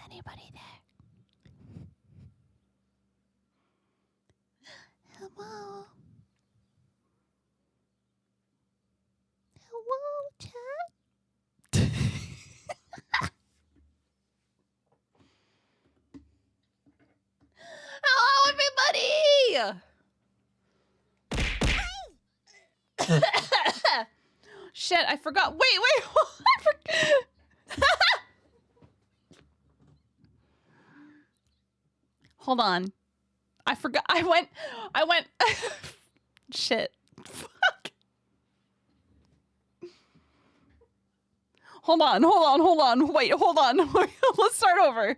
anybody there? Hello? Hello, chat? Hello, everybody! Shit, I forgot. Wait. I forgot. Hold on. I forgot. I went. Shit. Fuck. Hold on. Wait, hold on. Let's start over.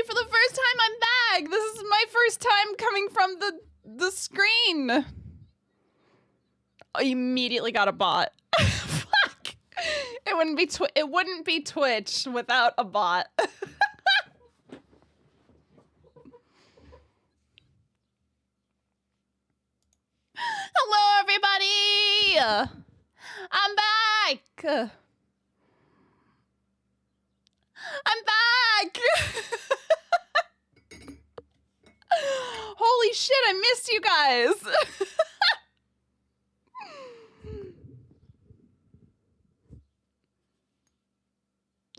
For the first time, I'm back. This is my first time coming from the screen. I immediately got a bot. Fuck. It wouldn't be Twitch without a bot. Hello, everybody. I'm back. I'm back. Holy shit, I missed you guys.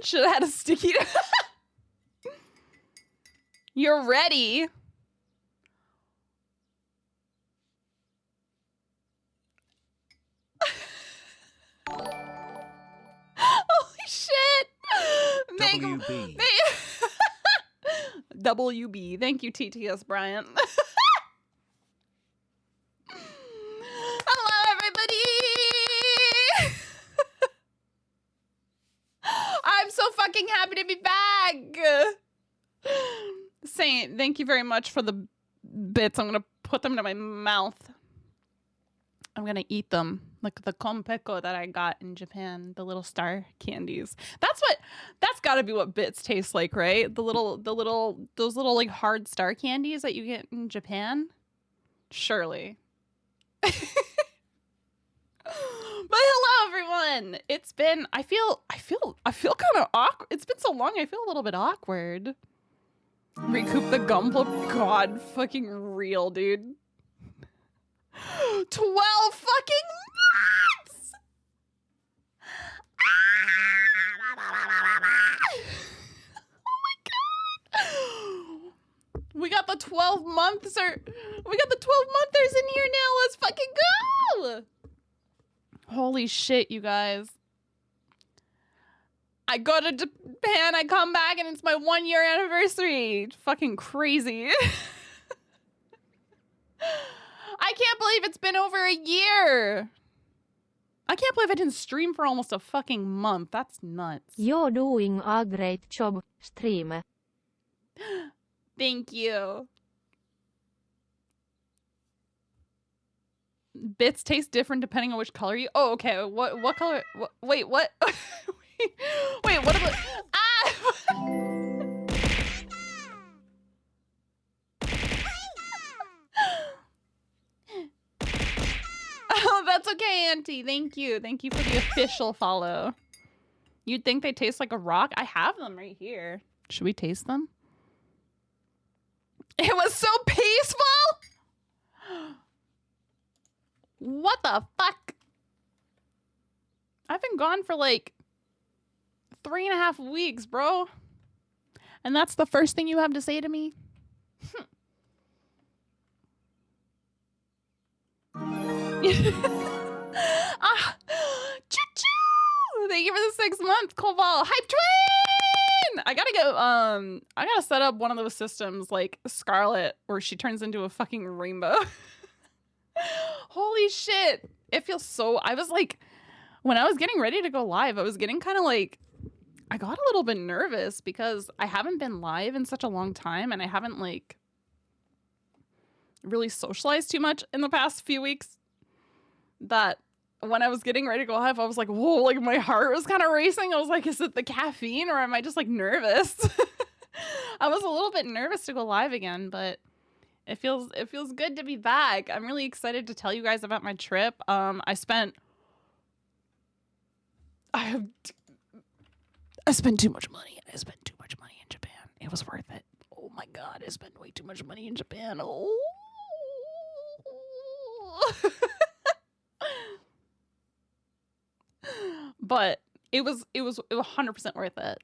Should have had a sticky. You're ready. Holy shit. WB. WB. Thank you, TTS Bryant. Hello, everybody. I'm so fucking happy to be back. Saint, thank you very much for the bits. I'm going to put them to my mouth. I'm going to eat them. Like the konpeko that I got in Japan, the little star candies. That's got to be what bits taste like, right? Those little like hard star candies that you get in Japan. Surely. But hello, everyone. It's been, I feel kind of awkward. It's been so long. I feel a little bit awkward. Recoup the gumbo. God, fucking real, dude. 12 fucking months! Oh my god! We got the 12 months we got the 12-monthers in here now. Let's fucking go! Holy shit, you guys. I go to Japan, I come back, and it's my 1-year anniversary. It's fucking crazy. I can't believe it's been over a year. I can't believe I didn't stream for almost a fucking month. That's nuts. You're doing a great job, streamer. Thank you. Bits taste different depending on which color you... Oh, okay. What color... Wait, what? Wait, what about... Ah! Oh, that's okay, Auntie. Thank you. Thank you for the official follow. You'd think they taste like a rock? I have them right here. Should we taste them? It was so peaceful! What the fuck? I've been gone for like 3.5 weeks, bro. And that's the first thing you have to say to me? Ah, choo-choo! Thank you for the 6 months, Koval. Hype Twin! I gotta set up one of those systems like Scarlet where she turns into a fucking rainbow. Holy shit. It feels so... I was like... When I was getting ready to go live, I was getting kind of like... I got a little bit nervous because I haven't been live in such a long time and I haven't like... really socialized too much in the past few weeks that when I was getting ready to go live, I was like, whoa, like my heart was kind of racing. I was like, is it the caffeine or am I just like nervous? I was a little bit nervous to go live again, but it feels good to be back. I'm really excited to tell you guys about my trip. I spent too much money. I spent too much money in Japan. It was worth it. Oh my God, I spent way too much money in Japan. Oh. But it was 100% worth it.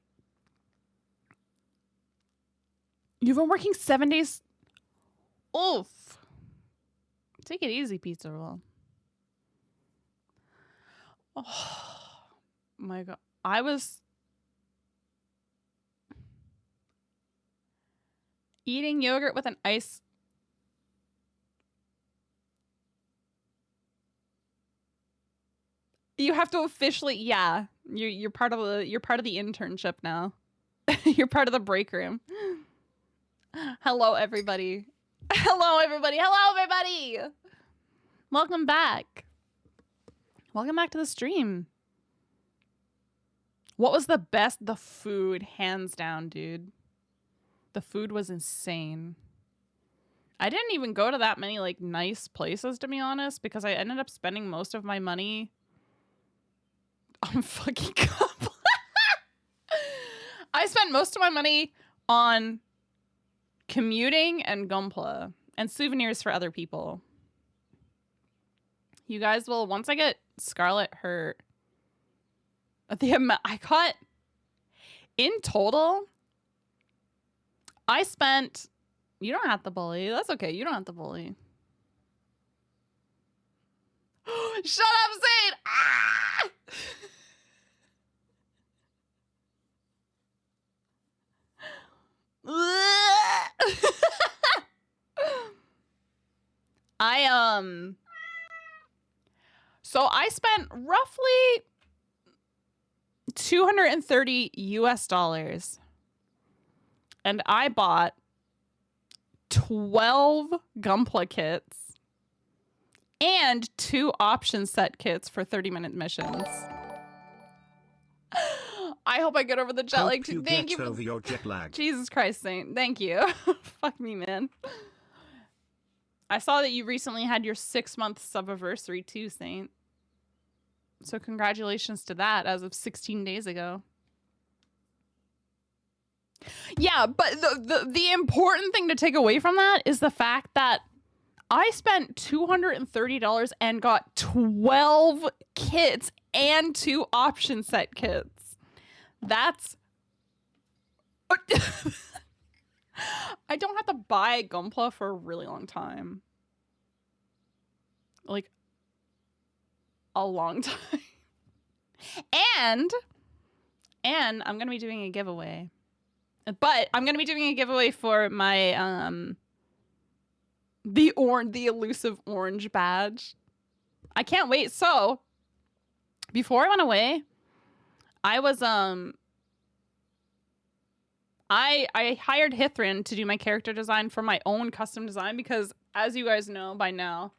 You've been working 7 days. Oof. Take it easy, pizza roll. Oh my God. I was eating yogurt with an ice. You have to officially, yeah. You're part of the internship now. You're part of the break room. Hello, everybody. Hello, everybody. Hello, everybody. Welcome back. Welcome back to the stream. What was the best? The food, hands down, dude. The food was insane. I didn't even go to that many like nice places, to be honest, because I ended up spending most of my money on fucking Gunpla. I spent most of my money on commuting and Gunpla and souvenirs for other people. You guys will, once I get Scarlet hurt, the amount I got in total, I spent, you don't have to bully. That's okay. You don't have to bully. Shut up, Zane! Ah! So I spent roughly $230 US, and I bought 12 Gunpla kits and 2 option set kits for 30-minute missions. I hope I get over the jet lag too. Thank you. Over your jet lag. Jesus Christ, Saint. Thank you. Fuck me, man. I saw that you recently had your 6-month sub-anniversary too, Saint. So congratulations to that as of 16 days ago. Yeah, but the important thing to take away from that is the fact that I spent $230 and got 12 kits and 2 option set kits. That's... I don't have to buy Gunpla for a really long time. Like, a long time. And I'm going to be doing a giveaway. But I'm going to be doing a giveaway for my, the elusive orange badge. I can't wait. So, before I went away, I was, I hired Hithrin to do my character design for my own custom design because, as you guys know by now,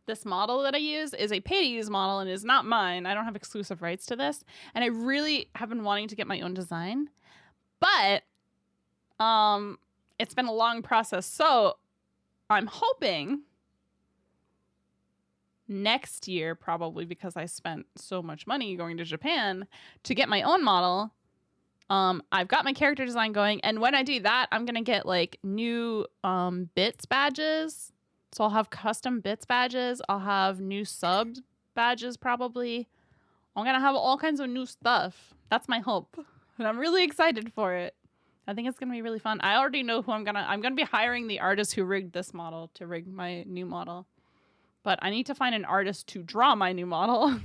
this model that I use is a pay-to-use model and is not mine. I don't have exclusive rights to this. And I really have been wanting to get my own design. But it's been a long process. So I'm hoping next year, probably because I spent so much money going to Japan, to get my own model. I've got my character design going, and when I do that, I'm gonna get like new bits badges. So I'll have custom bits badges. I'll have new sub badges probably. I'm gonna have all kinds of new stuff. That's my hope, and I'm really excited for it. I think it's gonna be really fun. I already know who I'm gonna be hiring the artist who rigged this model to rig my new model, but I need to find an artist to draw my new model.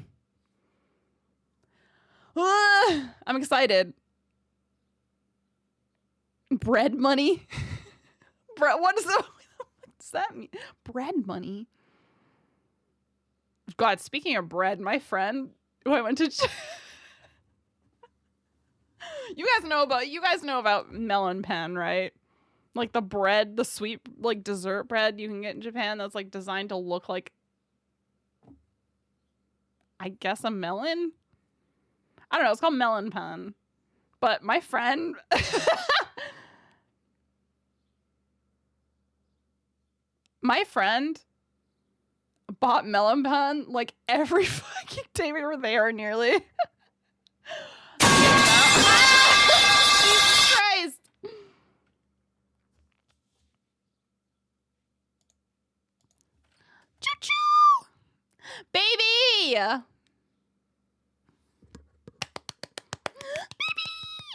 I'm excited. Bread money? What does that mean? Bread money? God, speaking of bread, my friend who I went to... You guys know about Melon Pen, right? Like the bread, the sweet like dessert bread you can get in Japan that's like designed to look like, I guess, a melon. I don't know. It's called melon pan. But my friend, my friend bought melon pan like every fucking day we were there, nearly. Jesus Christ. Choo-choo! Baby!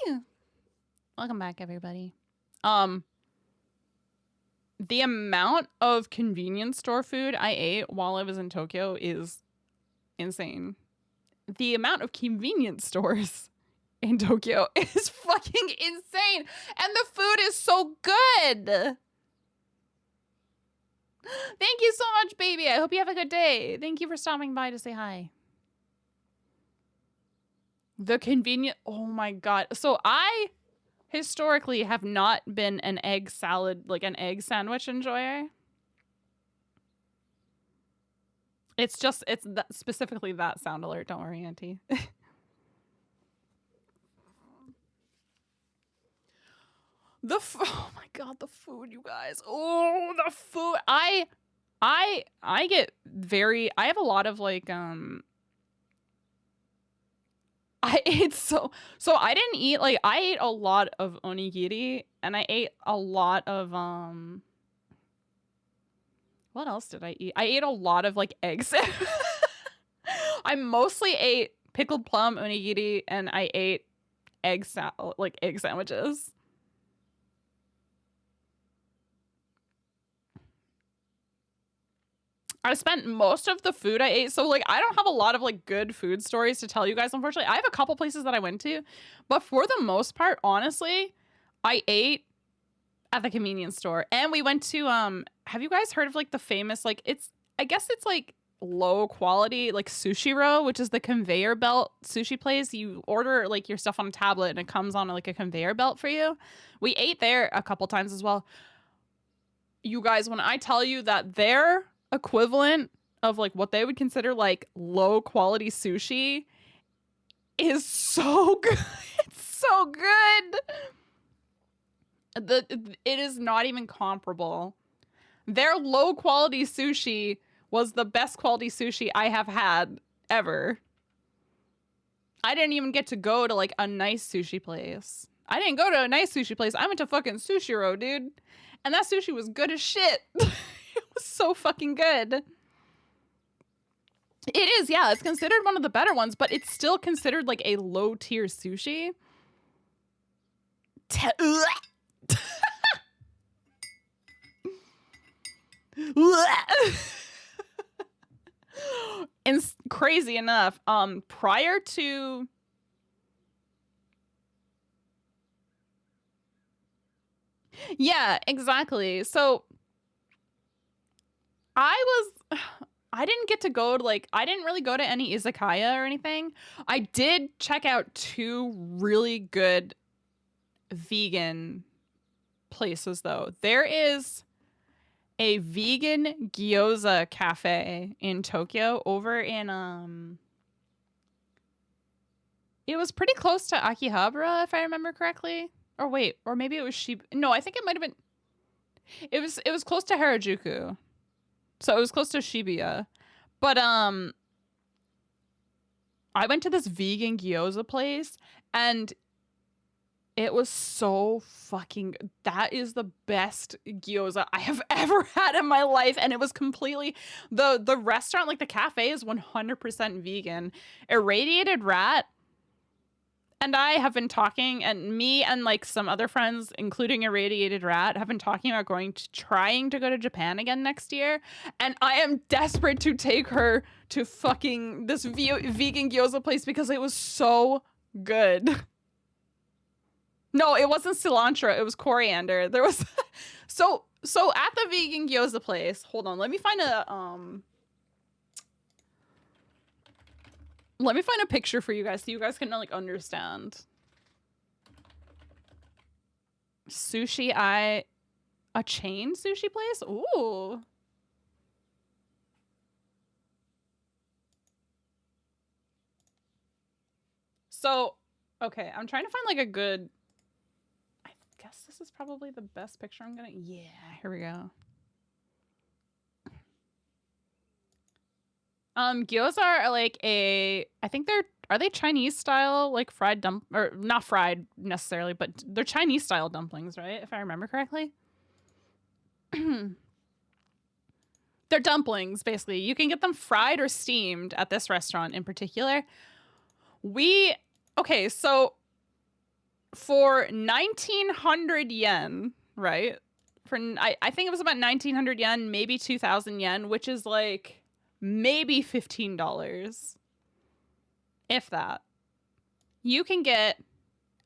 Baby! Welcome back, everybody. The amount of convenience store food I ate while I was in Tokyo is insane. The amount of convenience stores in Tokyo is fucking insane. And the food is so good. Thank you so much, baby. I hope you have a good day. Thank you for stopping by to say hi. The convenient... Oh my god. So I historically have not been an egg salad, like an egg sandwich enjoyer. It's just, it's specifically that sound alert. Don't worry, Auntie. Oh my god, the food, you guys. Oh, the food. I get very, I have a lot of like, I ate so I didn't eat, like, I ate a lot of onigiri and I ate a lot of, what else did I eat? I ate a lot of like eggs. I mostly ate pickled plum onigiri and I ate egg sandwiches. I spent most of the food I ate. So like, I don't have a lot of like good food stories to tell you guys, unfortunately. I have a couple places that I went to, but for the most part, honestly, I ate at the convenience store. And we went to, have you guys heard of like the famous, like, I guess it's like low quality, like Sushiro, which is the conveyor belt sushi place. You order like your stuff on a tablet and it comes on like a conveyor belt for you. We ate there a couple times as well. You guys, when I tell you that their equivalent of like what they would consider like low quality sushi is so good. It's so good. It is not even comparable. Their low quality sushi was the best quality sushi I have had ever. I didn't even get to go to like a nice sushi place. I didn't go to a nice sushi place. I went to fucking Sushiro, dude. And that sushi was good as shit. It was so fucking good. It is, yeah. It's considered one of the better ones, but it's still considered like a low tier sushi. And crazy enough, prior to yeah, exactly. So I didn't get to go to like, I didn't really go to any izakaya or anything. I did check out 2 really good vegan places though. There is a vegan gyoza cafe in Tokyo over in it was pretty close to Akihabara if I remember correctly. Or wait, or maybe it was Shibuya. No, I think it might have been, it was close to Harajuku. So it was close to Shibuya. But I went to this vegan gyoza place and it was so fucking, that is the best gyoza I have ever had in my life. And it was completely, the restaurant, like the cafe is 100% vegan. Irradiated Rat and I have been talking, and me and like some other friends, including Irradiated Rat, have been talking about trying to go to Japan again next year. And I am desperate to take her to fucking this vegan gyoza place because it was so good. No, it wasn't cilantro. It was coriander. There was so at the vegan gyoza place. Hold on, let me find a picture for you guys so you guys can like understand. Sushi Eye A chain sushi place? Ooh. So, okay, I'm trying to find like a good, I guess this is probably the best picture I'm gonna, yeah, here we go. Gyoza are like I think are they Chinese style, like fried or not fried necessarily, but they're Chinese style dumplings, right? If I remember correctly. They're dumplings, basically. You can get them fried or steamed at this restaurant in particular. Okay, so for 1900 yen, right? I think it was about 1900 yen, maybe 2000 yen, which is like maybe $15. If that. You can get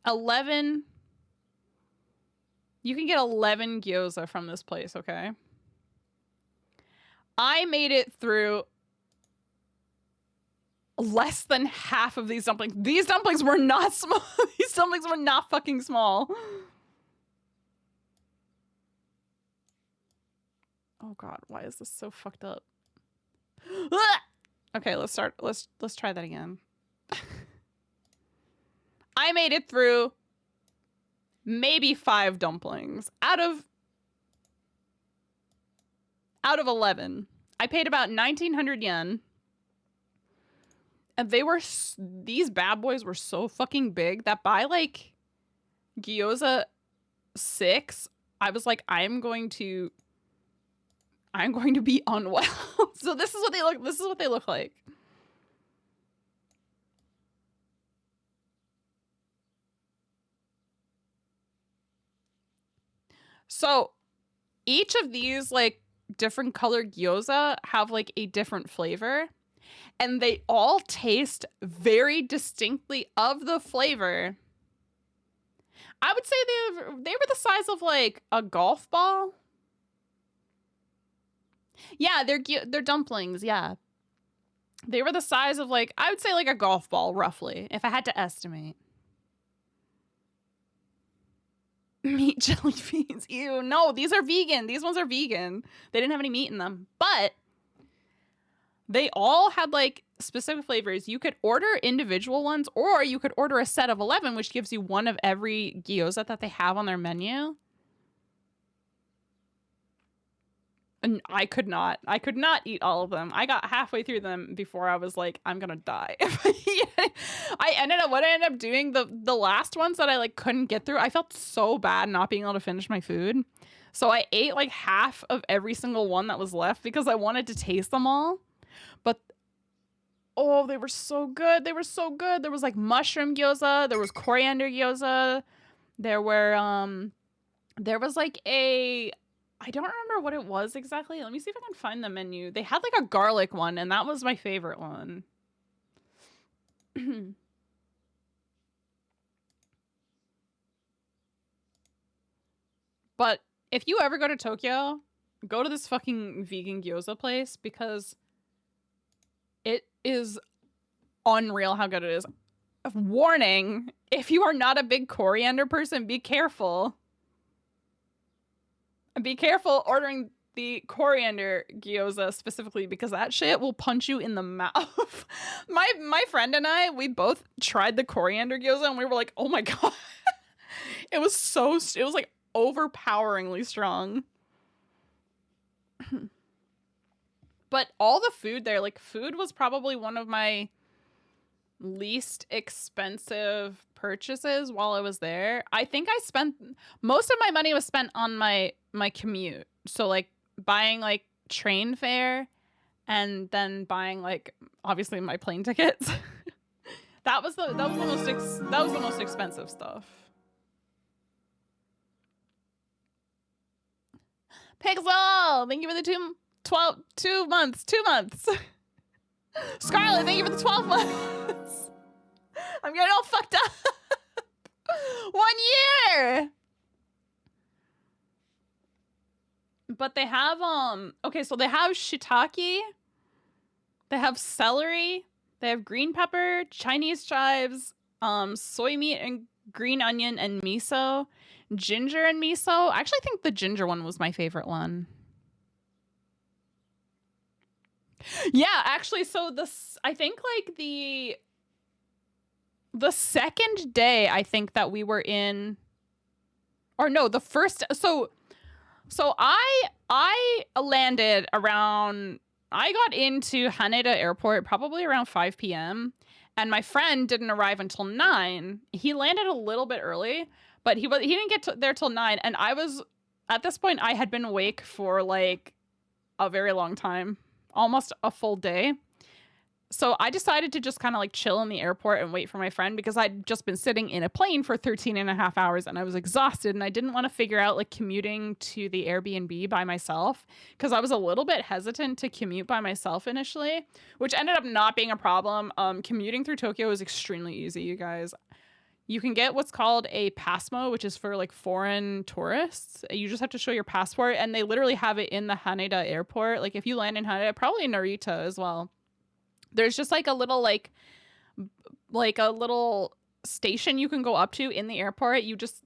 11 gyoza from this place, okay? I made it through less than half of these dumplings. These dumplings were not small. These dumplings were not fucking small. Oh god, why is this so fucked up? Okay, let's try that again. I made it through maybe 5 dumplings out of 11. I paid about 1900 yen. And these bad boys were so fucking big that by like gyoza 6, I was like, I'm going to be unwell. So this is what they look like. So each of these like different colored gyoza have like a different flavor, and they all taste very distinctly of the flavor. I would say they were the size of like a golf ball. Yeah, they're dumplings, yeah. They were the size of like, I would say like a golf ball roughly, if I had to estimate. Meat jelly beans. Ew, no, these are vegan. These ones are vegan. They didn't have any meat in them, but they all had like specific flavors. You could order individual ones, or you could order a set of 11, which gives you one of every gyoza that they have on their menu. And I could not eat all of them. I got halfway through them before I was like, I'm gonna die. What I ended up doing, the last ones that I like couldn't get through, I felt so bad not being able to finish my food. So I ate like half of every single one that was left because I wanted to taste them all. But oh, they were so good. They were so good. There was like mushroom gyoza, there was coriander gyoza, there was like I don't remember what it was exactly. Let me see if I can find the menu. They had like a garlic one, and that was my favorite one. But if you ever go to Tokyo, go to this fucking vegan gyoza place because it is unreal how good it is. Warning, if you are not a big coriander person, be careful. Be careful ordering the coriander gyoza specifically because that shit will punch you in the mouth. My friend and I, we both tried the coriander gyoza and we were like, oh my god. It was like overpoweringly strong. But all the food there, like food was probably one of my least expensive purchases while I was there. I think I spent most of my money was spent on my commute. So like buying like train fare and then buying like obviously my plane tickets. that was the most expensive stuff. Pixel, thank you for the 2 months. Scarlett, thank you for the 12 months. I'm getting all fucked up. 1 year. But they have okay, so they have shiitake, they have celery, they have green pepper, Chinese chives, soy meat and green onion and miso, ginger and miso. I actually think the ginger one was my favorite one. Yeah, actually, so I think like the second day, I think that we were in, or no, the first. So I landed around. I got into Haneda Airport probably around 5 p.m. and my friend didn't arrive until 9. He landed a little bit early, but he didn't get there till 9. And I was, at this point, I had been awake for like a very long time, almost a full day. So I decided to just kind of like chill in the airport and wait for my friend because I'd just been sitting in a plane for 13 and a half hours and I was exhausted and I didn't want to figure out like commuting to the Airbnb by myself because I was a little bit hesitant to commute by myself initially, which ended up not being a problem. Commuting through Tokyo is extremely easy, you guys. You can get what's called a PASMO, which is for like foreign tourists. You just have to show your passport and they literally have it in the Haneda airport. Like if you land in Haneda, probably in Narita as well. There's just like a little like a little station you can go up to in the airport. You just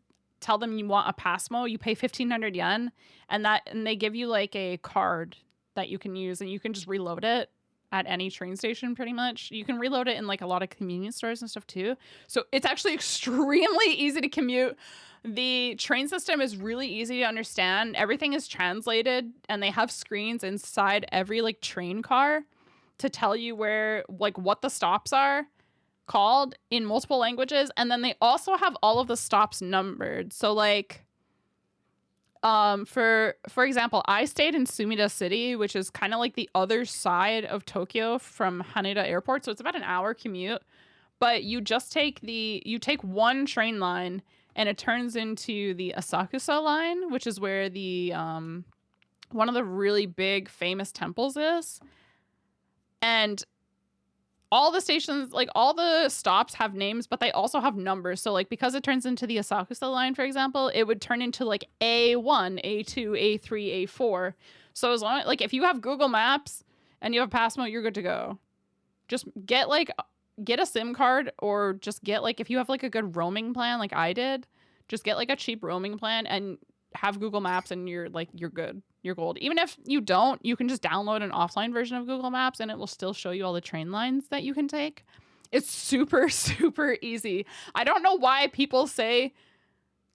tell them you want a PASMO. You pay 1,500 yen, and they give you like a card that you can use, and you can just reload it at any train station. Pretty much, you can reload it in like a lot of convenience stores and stuff too. So it's actually extremely easy to commute. The train system is really easy to understand. Everything is translated, and they have screens inside every like train car to tell you where, like, what the stops are called in multiple languages. And then they also have all of the stops numbered. So like, for example, I stayed in Sumida City, which is kind of like the other side of Tokyo from Haneda Airport. So it's about an hour commute, but you just take one train line and it turns into the Asakusa line, which is where the, one of the really big famous temples is. And all the stations, like all the stops have names, but they also have numbers. So like because it turns into the Asakusa line, for example, it would turn into like A1, A2, A3, A4. So as long like if you have Google Maps and you have PASMO, you're good to go. Just get a SIM card or just get like if you have like a good roaming plan like I did, just get like a cheap roaming plan and have Google Maps and you're good. You're gold. Even if you don't, you can just download an offline version of Google Maps and it will still show you all the train lines that you can take. It's super, super easy. I don't know why people say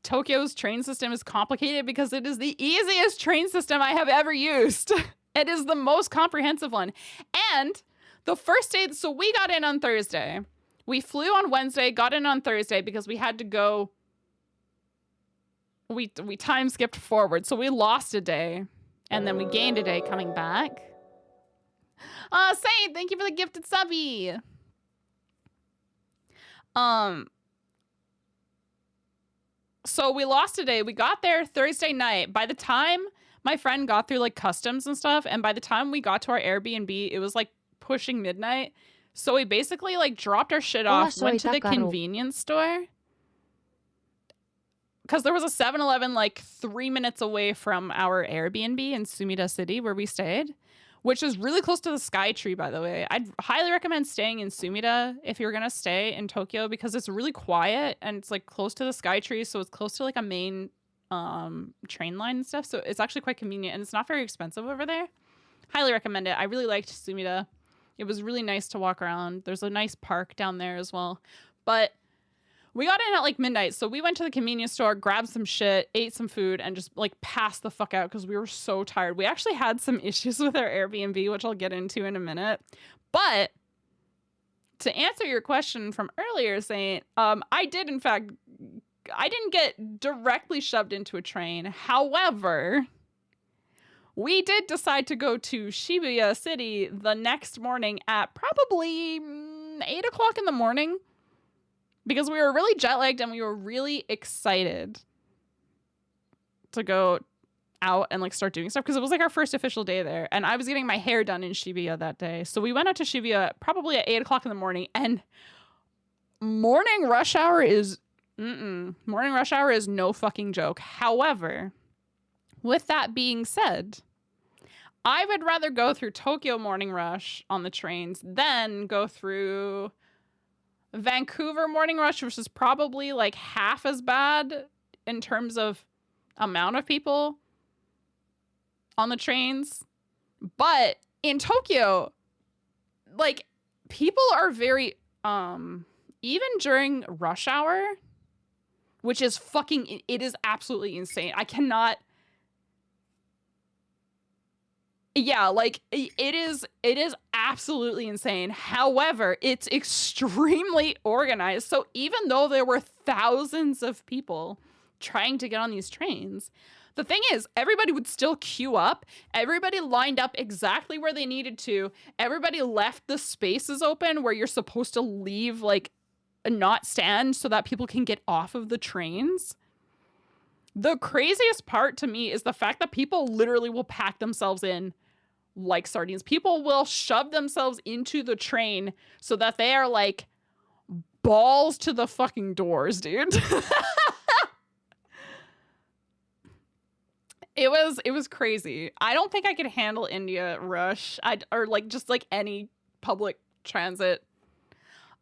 Tokyo's train system is complicated because it is the easiest train system I have ever used. It is the most comprehensive one. And the first day, so we got in on Thursday. We flew on Wednesday, got in on Thursday because we had to go. We time skipped forward, so we lost a day. And then we gained a day coming back. Saint, thank you for the gifted subby. So we lost a day. We got there Thursday night. By the time my friend got through like customs and stuff, and by the time we got to our Airbnb, it was like pushing midnight. So we basically like dropped our shit off, went to the convenience store. Because there was a 7-Eleven like 3 minutes away from our Airbnb in Sumida City where we stayed, which is really close to the Skytree, by the way. I'd highly recommend staying in Sumida if you're going to stay in Tokyo because it's really quiet and it's like close to the Skytree. So it's close to like a main train line and stuff. So it's actually quite convenient and it's not very expensive over there. Highly recommend it. I really liked Sumida. It was really nice to walk around. There's a nice park down there as well. But we got in at like midnight, so we went to the convenience store, grabbed some shit, ate some food, and just like passed the fuck out because we were so tired. We actually had some issues with our Airbnb, which I'll get into in a minute. But to answer your question from earlier, Saint, I didn't get directly shoved into a train. However, we did decide to go to Shibuya City the next morning at probably 8 o'clock in the morning. Because we were really jet lagged and we were really excited to go out and like start doing stuff because it was like our first official day there. And I was getting my hair done in Shibuya that day. So we went out to Shibuya probably at 8 o'clock in the morning and morning rush hour is no fucking joke. However, with that being said, I would rather go through Tokyo morning rush on the trains than go through Vancouver morning rush, which is probably like half as bad in terms of amount of people on the trains. But in Tokyo, like, people are very, even during rush hour, which is fucking, it is absolutely insane. I cannot, yeah, like, it is absolutely insane. However, it's extremely organized. So even though there were thousands of people trying to get on these trains, the thing is, everybody would still queue up. Everybody lined up exactly where they needed to. Everybody left the spaces open where you're supposed to leave, like, not stand so that people can get off of the trains. The craziest part to me is the fact that people literally will pack themselves in like sardines. People will shove themselves into the train so that they are like balls to the fucking doors, dude. It was crazy. I don't think I could handle India rush. Or like just like any public transit.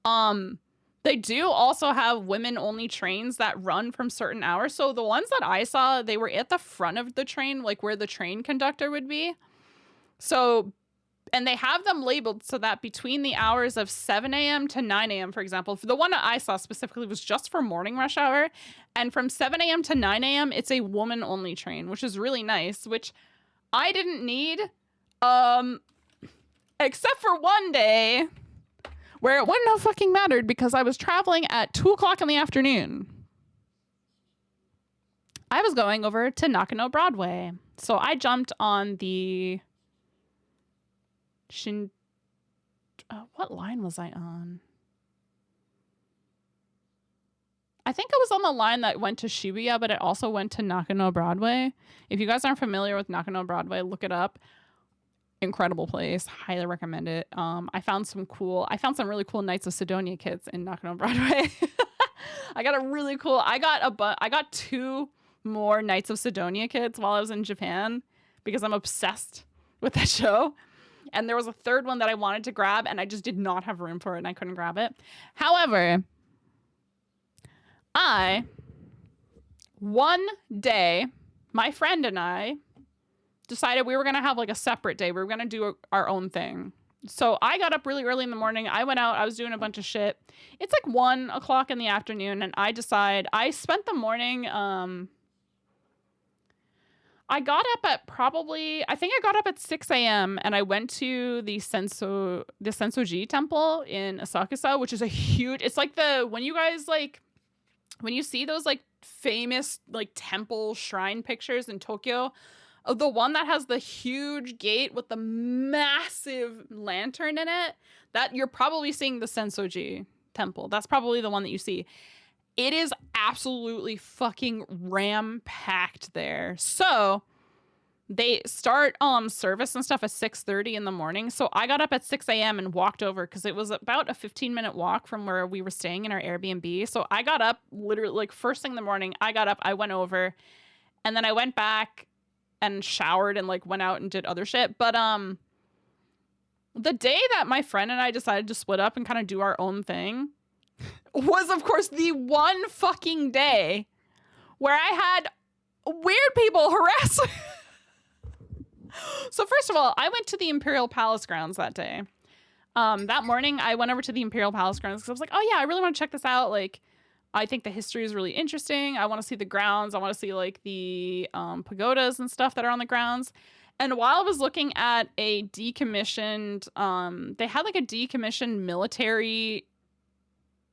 They do also have women only trains that run from certain hours. So the ones that I saw, they were at the front of the train, like where the train conductor would be. So, and they have them labeled so that between the hours of 7 a.m. to 9 a.m., for example, the one that I saw specifically was just for morning rush hour. And from 7 a.m. to 9 a.m., it's a woman only train, which is really nice, which I didn't need, except for one day where it wouldn't have fucking mattered because I was traveling at 2 o'clock in the afternoon. I was going over to Nakano Broadway. So I jumped on the what line was I on? I think I was on the line that went to Shibuya, but it also went to Nakano Broadway. If you guys aren't familiar with Nakano Broadway, look it up. Incredible place. Highly recommend it. I found some really cool Knights of Sidonia kits in Nakano Broadway. I got 2 more Knights of Sidonia kits while I was in Japan because I'm obsessed with that show. And there was a third one that I wanted to grab and I just did not have room for it and I couldn't grab it. However, one day, my friend and I decided we were going to have like a separate day. We were going to do our own thing. So I got up really early in the morning. I went out. I was doing a bunch of shit. It's like 1 o'clock in the afternoon. And I spent the morning, I got up at 6 a.m. and I went to the Sensoji temple in Asakusa, which is a huge, it's like when you see those like famous like temple shrine pictures in Tokyo, of the one that has the huge gate with the massive lantern in it, that you're probably seeing the Sensoji temple. That's probably the one that you see. It is absolutely fucking ram-packed there. So they start service and stuff at 6:30 in the morning. So I got up at 6 a.m. and walked over because it was about a 15-minute walk from where we were staying in our Airbnb. So I got up literally like first thing in the morning. I went over and then I went back and showered and like went out and did other shit. But the day that my friend and I decided to split up and kind of do our own thing was, of course, the one fucking day where I had weird people harass me. So first of all, I went to the Imperial Palace grounds that day. That morning, I went over to the Imperial Palace grounds because I was like, oh yeah, I really want to check this out. Like, I think the history is really interesting. I want to see the grounds. I want to see like the pagodas and stuff that are on the grounds. And while I was looking at a decommissioned, they had like a decommissioned military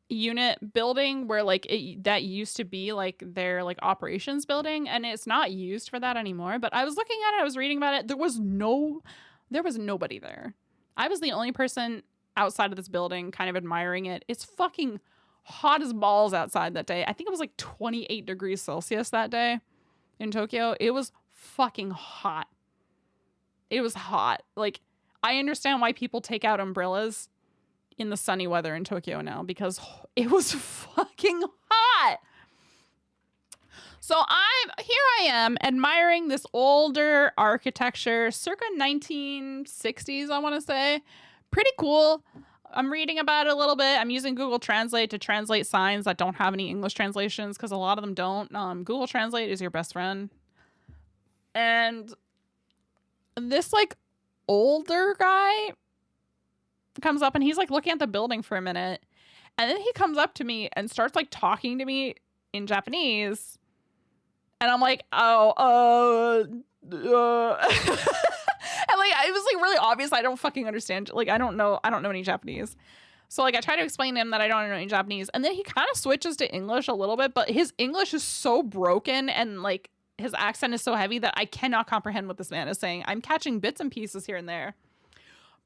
unit building where like that used to be like their like operations building, and it's not used for that anymore. But I was looking at it, I was reading about it. There was nobody there. I was the only person outside of this building kind of admiring it. It's fucking hot as balls outside that day. I think it was like 28 degrees Celsius that day in Tokyo. It was fucking hot. It was hot. Like, I understand why people take out umbrellas in the sunny weather in Tokyo now, because it was fucking hot. So here I am admiring this older architecture, circa 1960s, I want to say. Pretty cool. I'm reading about it a little bit. I'm using Google Translate to translate signs that don't have any English translations because a lot of them don't. Google Translate is your best friend. And this like older guy comes up and he's like looking at the building for a minute. And then he comes up to me and starts like talking to me in Japanese. And I'm like, and like it was like really obvious I don't fucking understand. Like I don't know any Japanese. So like I try to explain to him that I don't know any Japanese, and then he kind of switches to English a little bit, but his English is so broken and like his accent is so heavy that I cannot comprehend what this man is saying. I'm catching bits and pieces here and there.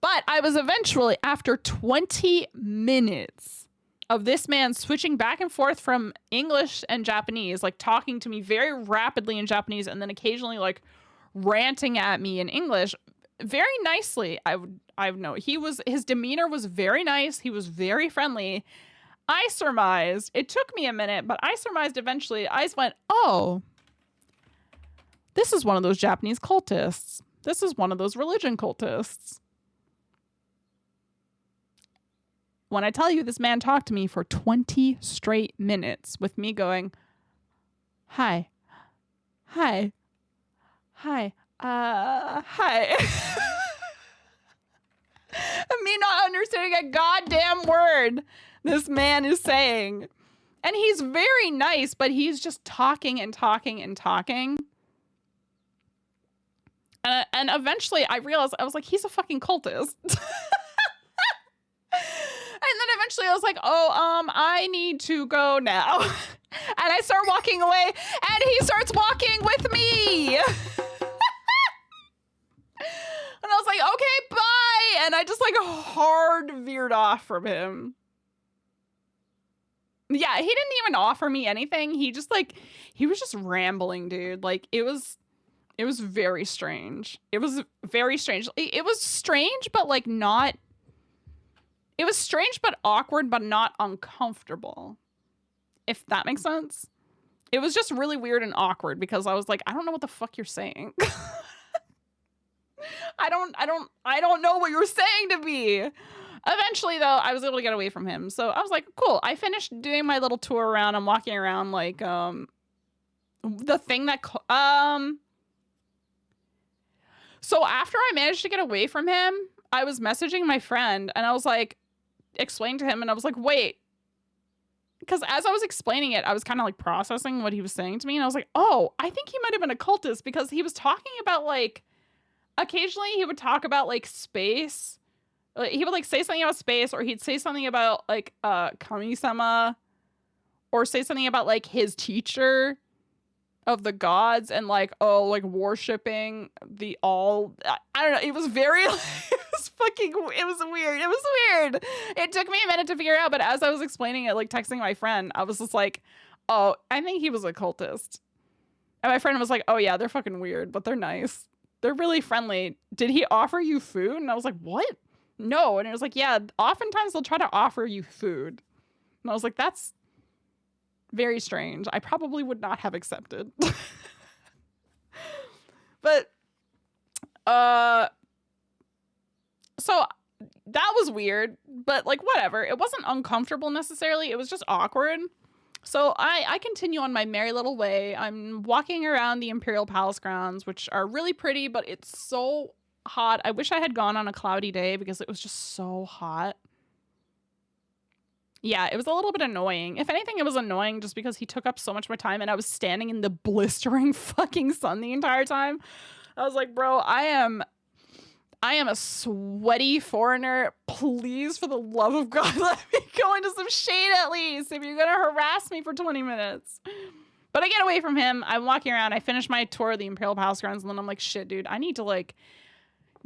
But I was eventually, after 20 minutes of this man switching back and forth from English and Japanese, like talking to me very rapidly in Japanese and then occasionally like ranting at me in English very nicely. I would know his demeanor was very nice. He was very friendly. I surmised, it took me a minute, but I surmised eventually, I went, oh, this is one of those Japanese cultists. This is one of those religion cultists. When I tell you this man talked to me for 20 straight minutes with me going, hi, hi, hi, hi. And me not understanding a goddamn word this man is saying. And he's very nice, but he's just talking and talking and talking. And eventually I realized, I was like, he's a fucking cultist. And then eventually I was like, oh, I need to go now. And I start walking away and he starts walking with me. And I was like, okay, bye. And I just like hard veered off from him. Yeah, he didn't even offer me anything. He just like, he was just rambling, dude. Like it was very strange. It was very strange. It was strange, but like not. It was strange, but awkward, but not uncomfortable. If that makes sense. It was just really weird and awkward because I was like, I don't know what the fuck you're saying. I don't know what you're saying to me. Eventually, though, I was able to get away from him. So I was like, cool. I finished doing my little tour around. I'm walking around like, the thing that, so after I managed to get away from him, I was messaging my friend and I was like, explained to him and I was like, wait, because as I was explaining it, I was kind of like processing what he was saying to me and I was like, oh, I think he might have been a cultist because he was talking about like, occasionally he would talk about like space. Like, he would like say something about space, or he'd say something about like Kami-sama, or say something about like his teacher of the gods and like, oh, like worshiping the all. I don't know. It was very, it was weird. It was weird. It took me a minute to figure out, but as I was explaining it, like texting my friend, I was just like, oh, I think he was a cultist. And my friend was like, oh yeah, they're fucking weird, but they're nice. They're really friendly. Did he offer you food? And I was like, what? No. And it was like, yeah, oftentimes they'll try to offer you food. And I was like, that's very strange. I probably would not have accepted. But, so that was weird, but like, whatever. It wasn't uncomfortable necessarily. It was just awkward. So I continue on my merry little way. I'm walking around the Imperial Palace grounds, which are really pretty, but it's so hot. I wish I had gone on a cloudy day because it was just so hot. Yeah, it was a little bit annoying. If anything, it was annoying just because he took up so much more time and I was standing in the blistering fucking sun the entire time. I was like, bro, I am a sweaty foreigner. Please, for the love of God, let me go into some shade at least if you're going to harass me for 20 minutes. But I get away from him. I'm walking around. I finish my tour of the Imperial Palace grounds and then I'm like, shit, dude, I need to like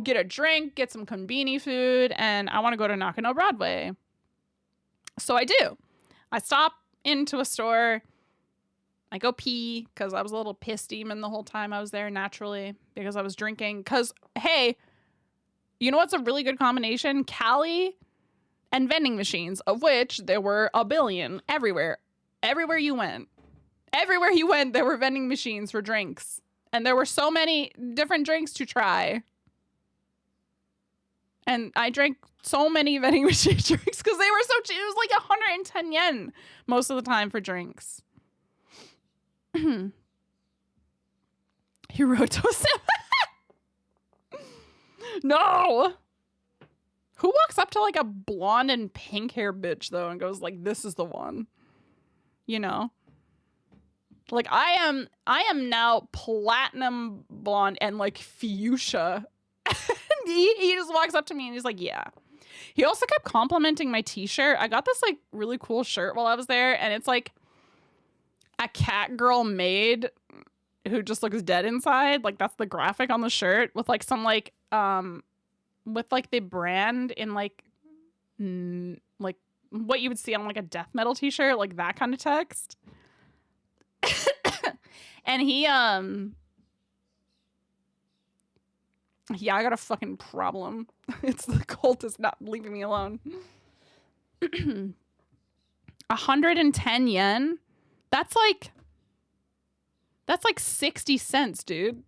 get a drink, get some konbini food, and I want to go to Nakano Broadway. So I do. I stop into a store. I go pee because I was a little pissed demon the whole time I was there naturally because I was drinking. Because, hey, you know what's a really good combination? Cali and vending machines, of which there were a billion everywhere. Everywhere you went. Everywhere you went, there were vending machines for drinks. And there were so many different drinks to try. And I drank so many vending machine drinks because they were so cheap. It was like 110 yen most of the time for drinks. Hiroto No! Who walks up to like a blonde and pink hair bitch though and goes like, this is the one? You know? Like I am now platinum blonde and like fuchsia. he just walks up to me and he's like, yeah. He also kept complimenting my t-shirt. I got this like really cool shirt while I was there, and it's like a cat girl maid who just looks dead inside. Like that's the graphic on the shirt with like some like with like the brand in like like what you would see on like a death metal t-shirt, like that kind of text. And he yeah, I got a fucking problem. It's the cultist not leaving me alone. 110 yen? That's like 60 cents, dude.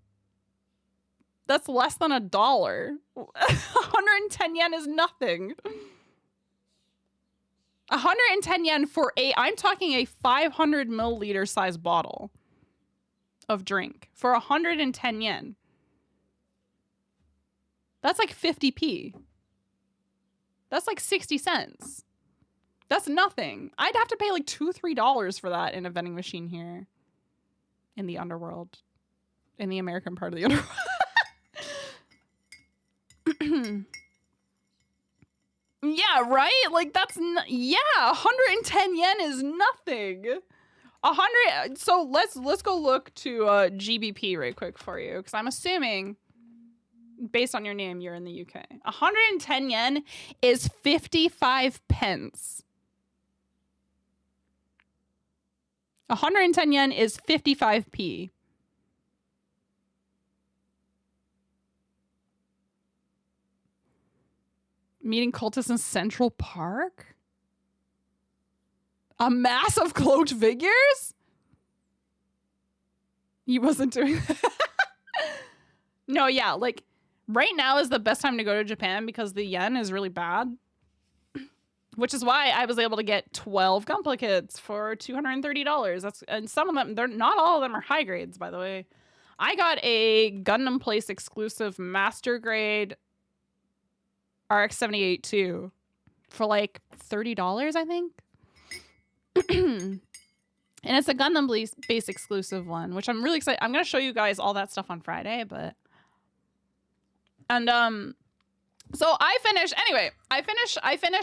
That's less than $1. 110 yen is nothing. 110 yen for I'm talking a 500 milliliter size bottle of drink for 110 yen. That's like 50p. That's like 60 cents. That's nothing. I'd have to pay like $2-3 for that in a vending machine here in the underworld, in the American part of the underworld. Yeah, right? Like that's yeah, 110 yen is nothing. 100. So let's go look to GBP right quick for you, because I'm assuming based on your name you're in the UK. 110 yen is 55 pence. 110 yen is 55p. Meeting cultists in Central Park? A mass of cloaked figures? He wasn't doing that. No, yeah, like right now is the best time to go to Japan because the yen is really bad. Which is why I was able to get 12 Gunpla kits for $230. And some of them, they're not all of them are high grades, by the way. I got a Gundam Place exclusive master grade RX-78 too for like $30, I think. And it's a Gundam base exclusive one, which I'm really excited. I'm going to show you guys all that stuff on Friday, but so I finished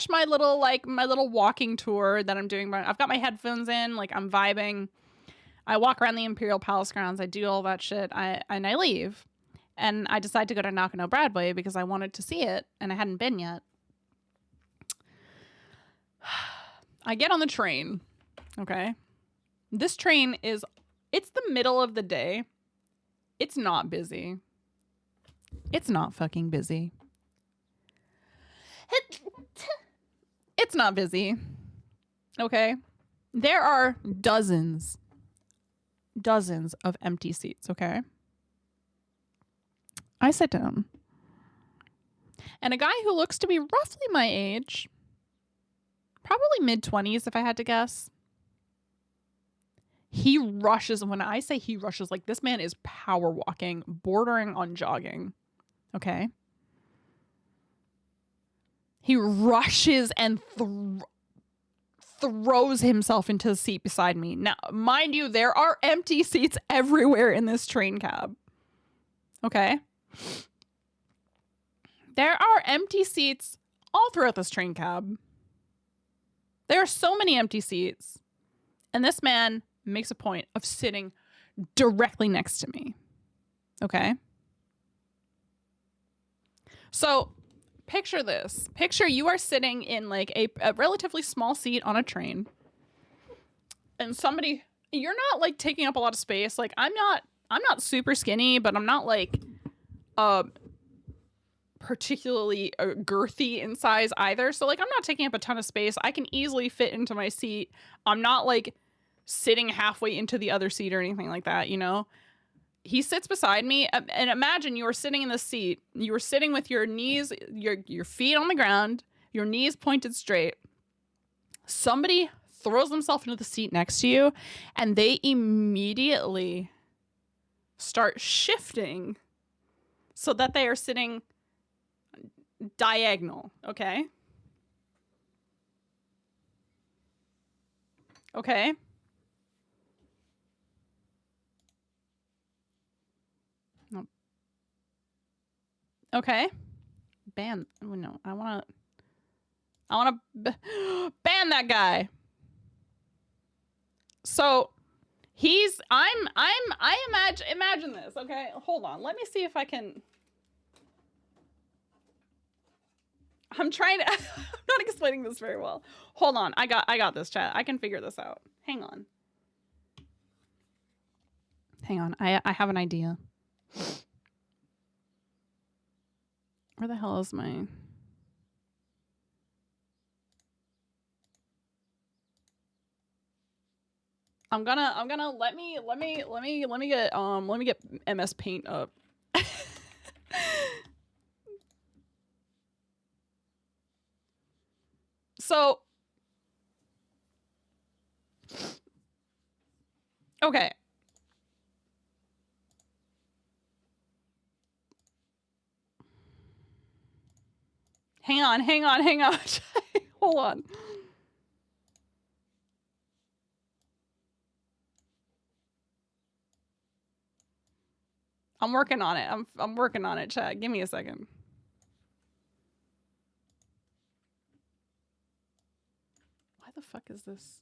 my little walking tour that I'm doing. I've got my headphones in, like I'm vibing. I walk around the Imperial Palace grounds. I do all that shit. And I leave. And I decided to go to Nakano Broadway because I wanted to see it, and I hadn't been yet. I get on the train, okay? This train it's the middle of the day. It's not busy. It's not fucking busy. It's not busy, okay? There are dozens of empty seats, okay? I sit down, and a guy who looks to be roughly my age, probably mid-20s if I had to guess, he rushes. When I say he rushes, like this man is power walking, bordering on jogging, okay? He rushes and throws himself into the seat beside me. Now, mind you, there are empty seats everywhere in this train cab, okay? There are empty seats all throughout this train cab. There are so many empty seats. And this man makes a point of sitting directly next to me. Okay? So, picture this. Picture you are sitting in like a relatively small seat on a train. And you're not like taking up a lot of space. Like I'm not super skinny, but I'm not like particularly girthy in size either. So like I'm not taking up a ton of space. I can easily fit into my seat. I'm not like sitting halfway into the other seat or anything like that, you know? he sits beside me, and imagine you were sitting in the seat. You were sitting with your knees, your feet on the ground, your knees pointed straight. Somebody throws themselves into the seat next to you, and they immediately start shifting so that they are sitting diagonal, okay? Okay. Nope. Okay. Ban. Oh, no, I want to ban that guy. So I imagine this. Okay, hold on. Let me see if I can. I'm trying to. I'm not explaining this very well. Hold on. I got this, chat. I can figure this out. Hang on. Hang on. I have an idea. Where the hell is my? I'm gonna let me get MS Paint up. So okay. Hang on. Hold on. I'm working on it. I'm working on it, chat. Give me a second. Why the fuck is this?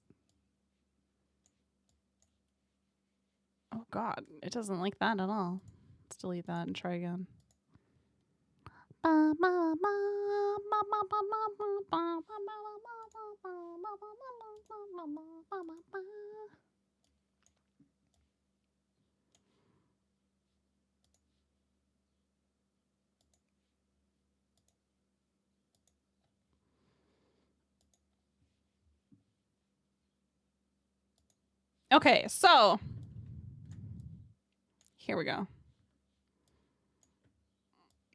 Oh god, it doesn't like that at all. Let's delete that and try again. Okay, so here we go.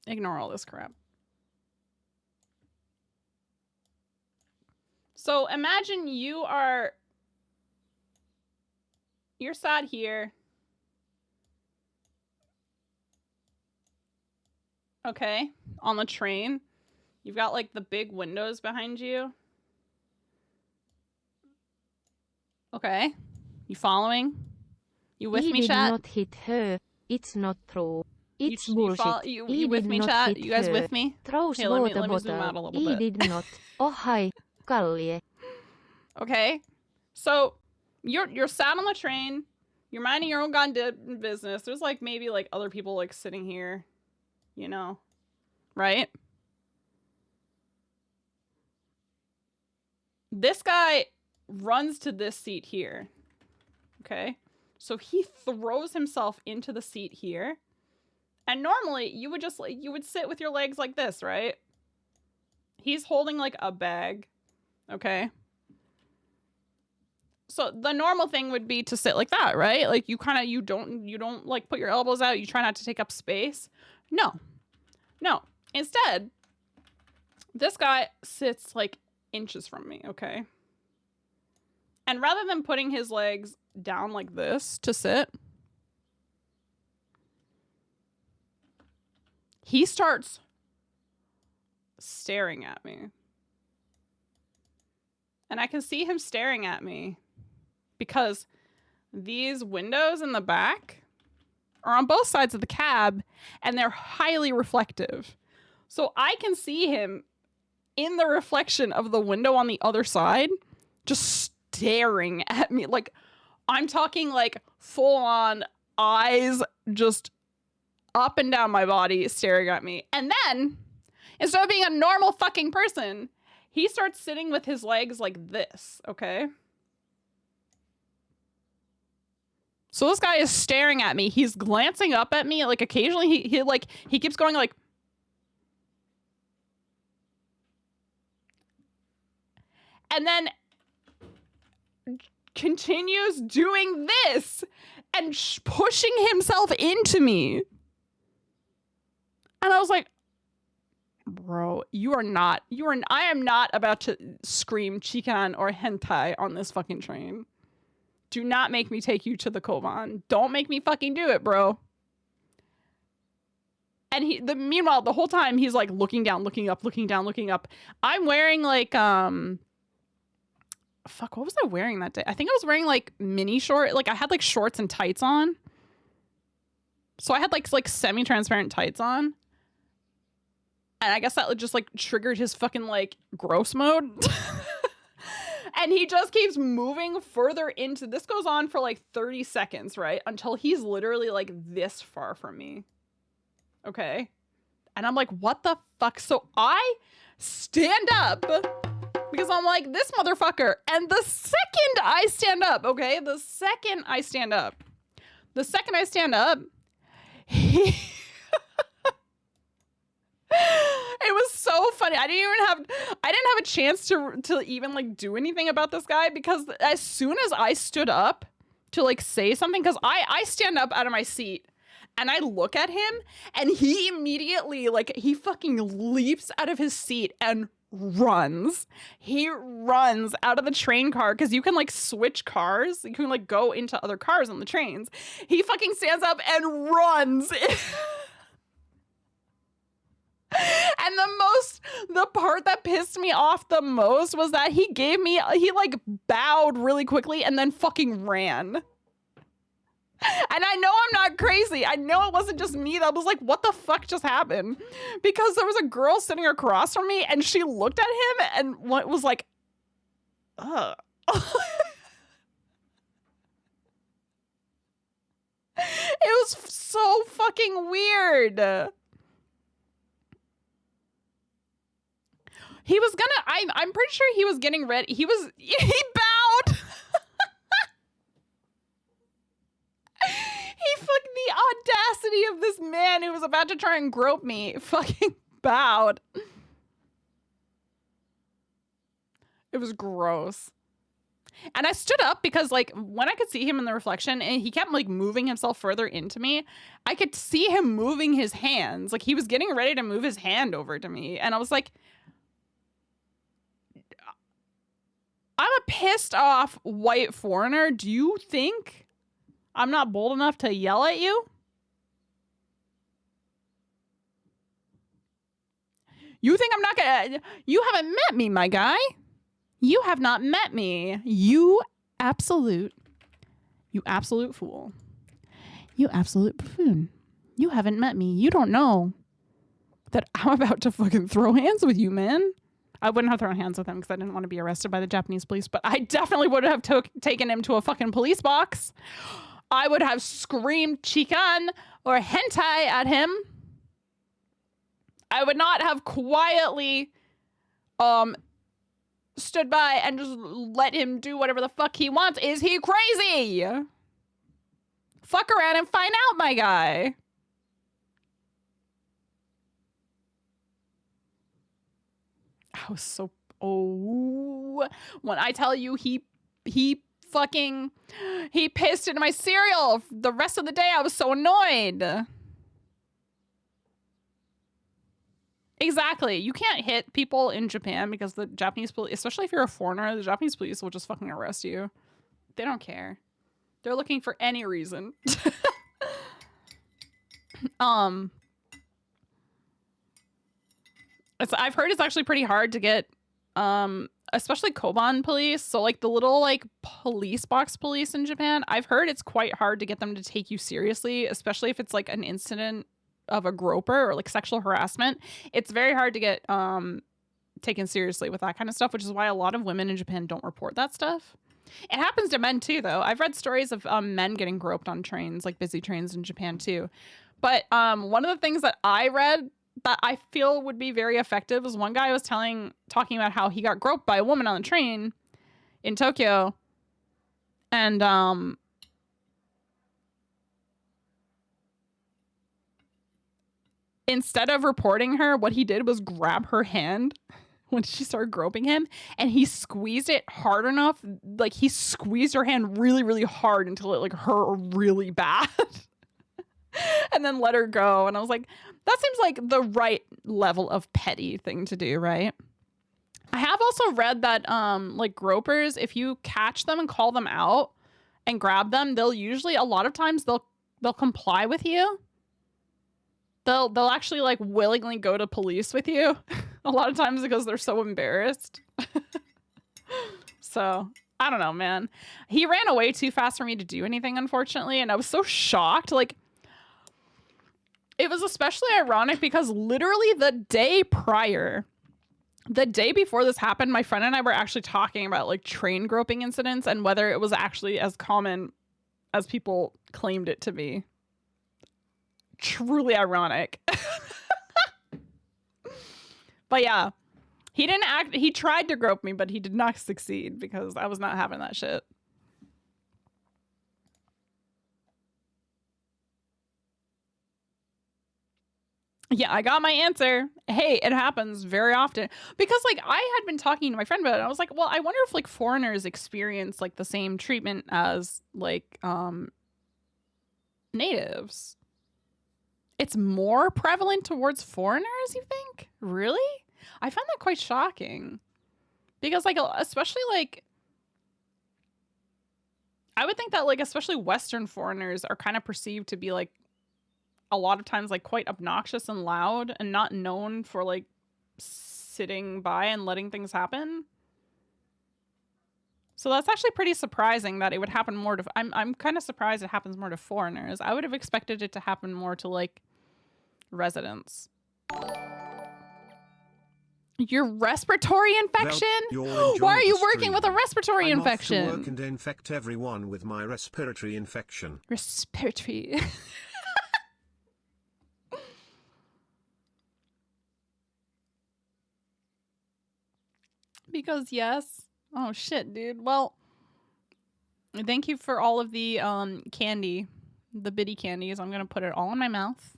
Ignore all this crap. So imagine you're sat here. Okay, on the train. You've got like the big windows behind you. Okay. You following? You with me, chat? He did not hit her. It's not true. It's bullshit. You with me, chat? You guys with me? Throws Here, water let me zoom out a bottle. little bit. He did not. Oh hi, Kallie. Okay. So you're sat on the train. You're minding your own goddamn business. There's like maybe like other people like sitting here, you know, right? This guy runs to this seat here. Okay. So he throws himself into the seat here. And normally you would just like, you would sit with your legs like this, right? He's holding like a bag. Okay. So the normal thing would be to sit like that, right? Like you kind of, you don't like put your elbows out. You try not to take up space. No. Instead, this guy sits like inches from me. Okay. And rather than putting his legs down like this to sit, he starts staring at me. And I can see him staring at me because these windows in the back are on both sides of the cab and they're highly reflective. So I can see him in the reflection of the window on the other side just staring at me. Like, I'm talking like full on eyes just up and down my body staring at me. And then, instead of being a normal fucking person, he starts sitting with his legs like this, okay? So this guy is staring at me. He's glancing up at me. Like occasionally he keeps going like, and then continues doing this. and pushing himself into me. And I was like, bro, I am not about to scream chikan or hentai on this fucking train. Do not make me take you to the Koban. Don't make me fucking do it, bro. And meanwhile, the whole time he's like looking down, looking up, looking down, looking up. I'm wearing like, fuck, what was I wearing that day? I think I was wearing like mini short. Like I had like shorts and tights on. So I had like semi-transparent tights on. And I guess that just like triggered his fucking like gross mode. And he just keeps moving further into, this goes on for like 30 seconds, right? Until he's literally like this far from me. Okay. And I'm like, what the fuck? So I stand up because I'm like, this motherfucker. And the second I stand up, okay? The second I stand up, he... It was so funny. I didn't have a chance to even like do anything about this guy, because as soon as I stood up to like say something, because I stand up out of my seat and I look at him, and he immediately, like, he fucking leaps out of his seat and runs. He runs out of the train car, because you can like switch cars. You can like go into other cars on the trains. He fucking stands up and runs. And the part that pissed me off the most was that he like bowed really quickly and then fucking ran. And I know I'm not crazy. I know it wasn't just me that was like, what the fuck just happened? Because there was a girl sitting across from me, and she looked at him and was like, ugh. It was so fucking weird. He was gonna, I'm pretty sure he was getting ready. He bowed. He fucking, the audacity of this man who was about to try and grope me fucking bowed. It was gross. And I stood up because, like, when I could see him in the reflection and he kept like moving himself further into me, I could see him moving his hands. Like, he was getting ready to move his hand over to me. And I was like, I'm a pissed off white foreigner. Do you think I'm not bold enough to yell at you? You think I'm not gonna... You haven't met me, my guy. You have not met me. You absolute fool. You absolute buffoon. You haven't met me. You don't know that I'm about to fucking throw hands with you, man. I wouldn't have thrown hands with him because I didn't want to be arrested by the Japanese police, but I definitely would have taken him to a fucking police box. I would have screamed chikan or hentai at him. I would not have quietly stood by and just let him do whatever the fuck he wants. Is he crazy? Fuck around and find out, my guy. I was so... Oh. When I tell you he pissed into my cereal the rest of the day, I was so annoyed. Exactly. You can't hit people in Japan because the Japanese police, especially if you're a foreigner, the Japanese police will just fucking arrest you. They don't care. They're looking for any reason. I've heard it's actually pretty hard to get, especially Koban police. So like the little like police box police in Japan, I've heard it's quite hard to get them to take you seriously, especially if it's like an incident of a groper or like sexual harassment. It's very hard to get taken seriously with that kind of stuff, which is why a lot of women in Japan don't report that stuff. It happens to men too, though. I've read stories of men getting groped on trains, like busy trains in Japan too. But one of the things that I read that I feel would be very effective was one guy was talking about how he got groped by a woman on the train in Tokyo. And instead of reporting her, what he did was grab her hand when she started groping him, and he squeezed it hard enough. Like, he squeezed her hand really, really hard until it like hurt really bad. And then let her go. And I was like, that seems like the right level of petty thing to do, right? I have also read that like gropers, if you catch them and call them out and grab them, they'll usually, a lot of times they'll comply with you. They'll actually like willingly go to police with you. A lot of times because they're so embarrassed. So I don't know, man. He ran away too fast for me to do anything, unfortunately. And I was so shocked. Like, it was especially ironic because literally the day before this happened, my friend and I were actually talking about like train groping incidents and whether it was actually as common as people claimed it to be. Truly ironic. But yeah, he tried to grope me, but he did not succeed because I was not having that shit. Yeah, I got my answer. Hey, it happens very often. Because like I had been talking to my friend about it. I was like, well, I wonder if like foreigners experience like the same treatment as like natives. It's more prevalent towards foreigners, you think? Really? I found that quite shocking. Because like especially like I would think that like especially Western foreigners are kind of perceived to be like a lot of times like quite obnoxious and loud and not known for like sitting by and letting things happen. So that's actually pretty surprising that it would happen more to I'm kind of surprised it happens more to foreigners. I would have expected it to happen more to like residents. Your respiratory infection? Why are you working with a respiratory infection? I'm off to work and infect everyone with my respiratory infection. Respiratory. Because yes. Oh shit, dude. Well, thank you for all of the candy, the bitty candies. I'm gonna put it all in my mouth.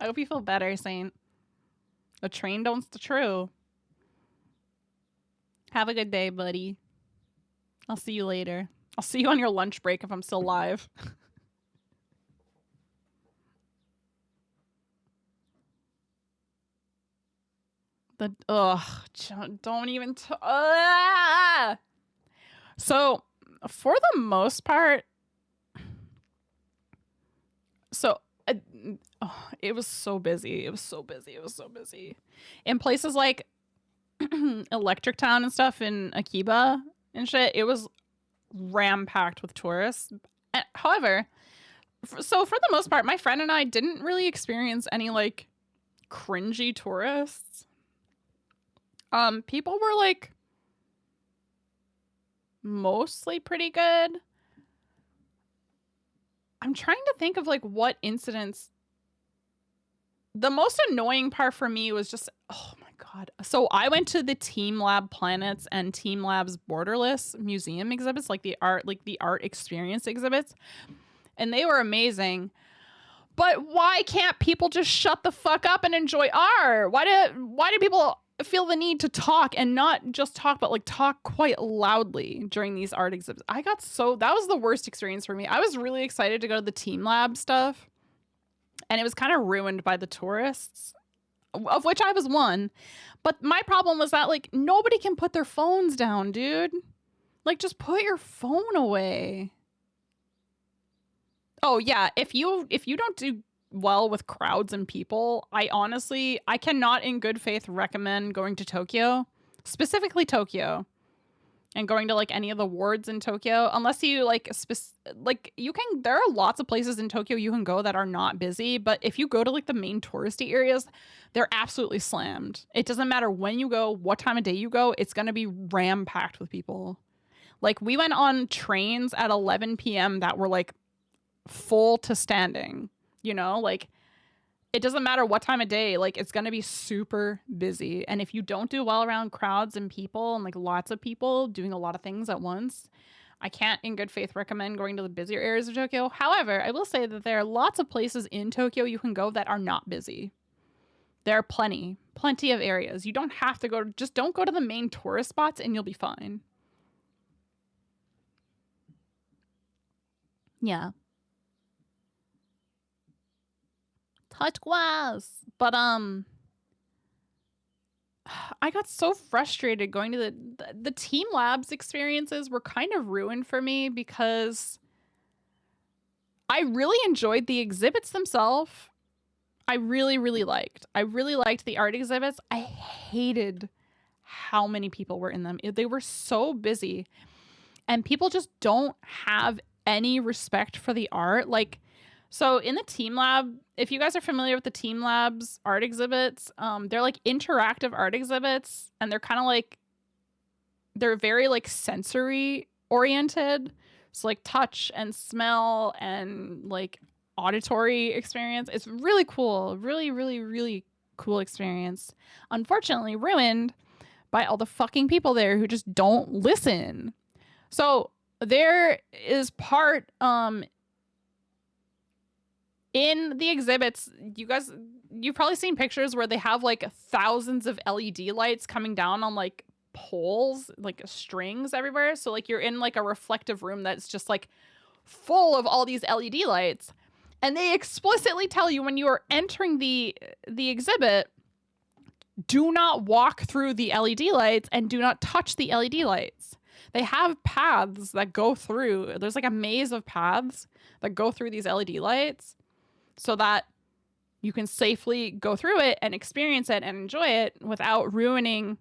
I hope you feel better, Saint. The train don't true. Have a good day, buddy. I'll see you later. I'll see you on your lunch break if I'm still live. Don't even So for the most part, it was so busy. It was so busy. In places like Electric Town and stuff in Akiba and shit, it was ram-packed with tourists. However, so for the most part, my friend and I didn't really experience any like cringy tourists. People were like mostly pretty good. I'm trying to think of like what incidents. The most annoying part for me was just, oh my God. So I went to the Team Lab Planets and Team Labs Borderless museum exhibits, like the art experience exhibits. And they were amazing. But why can't people just shut the fuck up and enjoy art? Why do people feel the need to talk and not just talk, but like talk quite loudly during these art exhibits? That was the worst experience for me. I was really excited to go to the Team Lab stuff, and it was kind of ruined by the tourists, of which I was one. But my problem was that like nobody can put their phones down, dude. Like, just put your phone away. Oh yeah, if you don't do well with crowds and people, I cannot in good faith recommend going to Tokyo, specifically Tokyo, and going to like any of the wards in Tokyo, unless you there are lots of places in Tokyo you can go that are not busy, but if you go to like the main touristy areas, they're absolutely slammed. It doesn't matter when you go, what time of day you go, it's going to be ram-packed with people. Like, we went on trains at 11 p.m. that were like full to standing. You know, like, it doesn't matter what time of day, like, it's going to be super busy. And if you don't do well around crowds and people and like lots of people doing a lot of things at once, I can't in good faith recommend going to the busier areas of Tokyo. However, I will say that there are lots of places in Tokyo you can go that are not busy. There are plenty of areas. You don't have to go, just don't go to the main tourist spots and you'll be fine. Yeah. Touch glass. But I got so frustrated going to the Team Labs experiences were kind of ruined for me because I really enjoyed the exhibits themselves. I really liked the art exhibits. I hated how many people were in them. They were so busy and people just don't have any respect for the art. Like, so in the Team Lab, if you guys are familiar with the Team Labs art exhibits, they're like interactive art exhibits, and they're kind of like, they're very like sensory oriented. So like touch and smell and like auditory experience. It's really cool. Really cool experience. Unfortunately ruined by all the fucking people there who just don't listen. So there is part in the exhibits, you've probably seen pictures where they have like thousands of LED lights coming down on like poles, like strings everywhere. So like you're in like a reflective room that's just like full of all these LED lights. And they explicitly tell you when you are entering the exhibit, do not walk through the LED lights and do not touch the LED lights. They have paths that go through. There's like a maze of paths that go through these LED lights so that you can safely go through it and experience it and enjoy it without ruining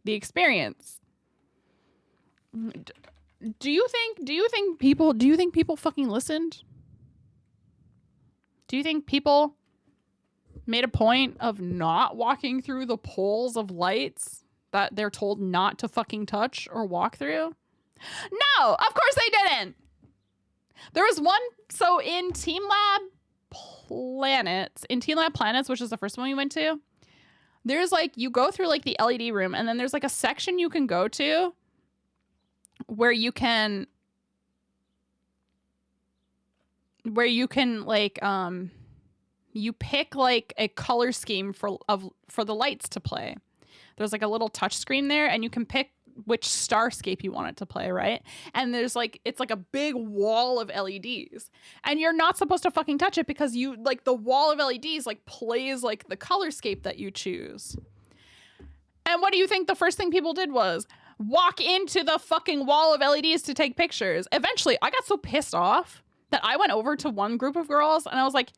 the experience. Do you think people fucking listened? Do you think people made a point of not walking through the poles of lights that they're told not to fucking touch or walk through? No, of course they didn't. There was one, so in Team Lab Planets, which is the first one we went to, there's like, you go through like the LED room, and then there's like a section you can go to where you can like you pick like a color scheme for the lights to play. There's like a little touch screen there, and you can pick which starscape you want it to play, right? And there's like, it's like a big wall of LEDs, and you're not supposed to fucking touch it because you like, the wall of LEDs like plays like the colorscape that you choose. And what do you think the first thing people did was walk into the fucking wall of LEDs to take pictures? Eventually I got so pissed off that I went over to one group of girls and I was like,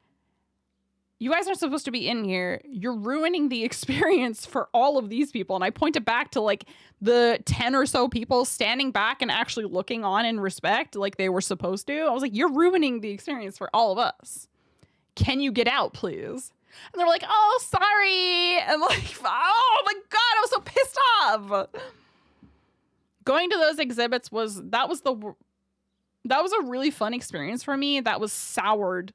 you guys aren't supposed to be in here. You're ruining the experience for all of these people. And I pointed back to like the 10 or so people standing back and actually looking on in respect like they were supposed to. I was like, you're ruining the experience for all of us. Can you get out, please? And they were like, oh, sorry. And like, oh my God, I was so pissed off. Going to those exhibits was a really fun experience for me. That was soured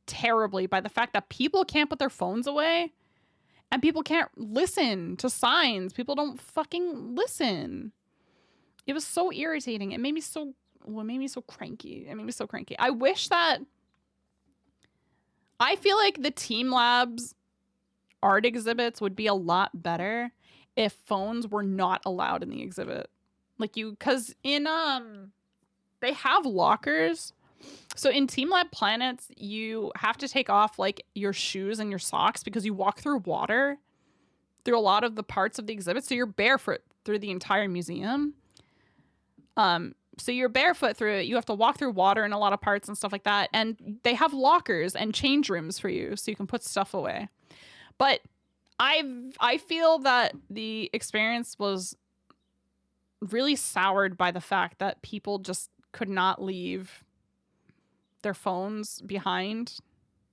terribly by the fact that people can't put their phones away and people can't listen to signs. People don't fucking listen. It was so irritating. It made me so cranky. I wish that, I feel like the Team Labs art exhibits would be a lot better if phones were not allowed in the exhibit. Like cause in, they have lockers. So in Team Lab Planets, you have to take off like your shoes and your socks because you walk through water through a lot of the parts of the exhibit. So you're barefoot through the entire museum. So you're barefoot through it. You have to walk through water in a lot of parts and stuff like that. And they have lockers and change rooms for you so you can put stuff away. But I feel that the experience was really soured by the fact that people just could not leave their phones behind.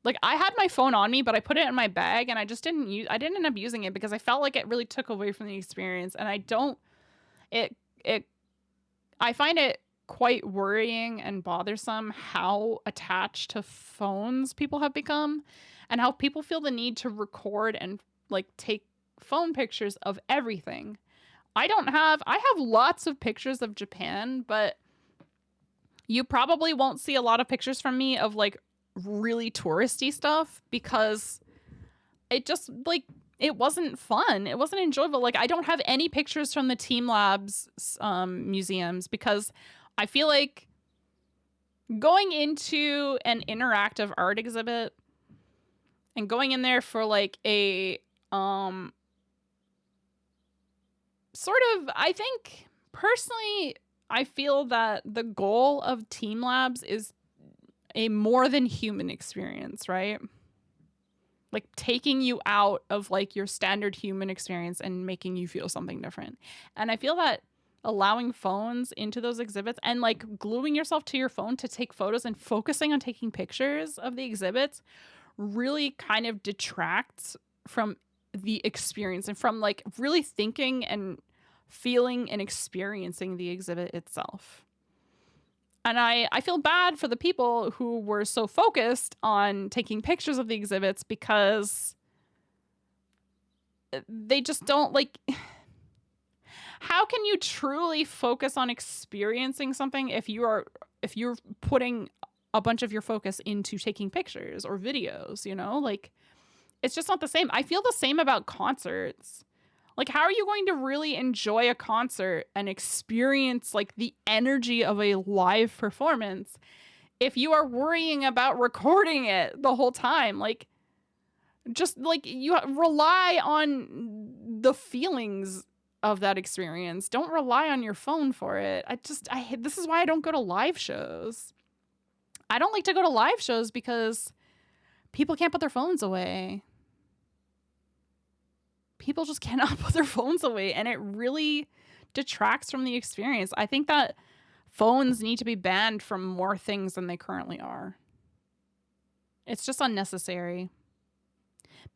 Like, I had my phone on me, but I put it in my bag and I didn't end up using it because I felt like it really took away from the experience. And I find it quite worrying and bothersome how attached to phones people have become and how people feel the need to record and like take phone pictures of everything. I have lots of pictures of Japan, but you probably won't see a lot of pictures from me of like really touristy stuff because it just like, it wasn't fun. It wasn't enjoyable. Like, I don't have any pictures from the Team Labs museums because I feel like going into an interactive art exhibit and going in there for like a sort of, I think personally, I feel that the goal of Team Labs is a more than human experience, right? Like taking you out of like your standard human experience and making you feel something different. And I feel that allowing phones into those exhibits and like gluing yourself to your phone to take photos and focusing on taking pictures of the exhibits really kind of detracts from the experience and from like really thinking and feeling and experiencing the exhibit itself. And I feel bad for the people who were so focused on taking pictures of the exhibits because they just don't like. How can you truly focus on experiencing something if you're putting a bunch of your focus into taking pictures or videos, you know? Like, it's just not the same. I feel the same about concerts. Like, how are you going to really enjoy a concert and experience like the energy of a live performance if you are worrying about recording it the whole time? Like, just like you rely on the feelings of that experience. Don't rely on your phone for it. This is why I don't go to live shows. I don't like to go to live shows because people can't put their phones away. People just cannot put their phones away, and it really detracts from the experience. I think that phones need to be banned from more things than they currently are. It's just unnecessary.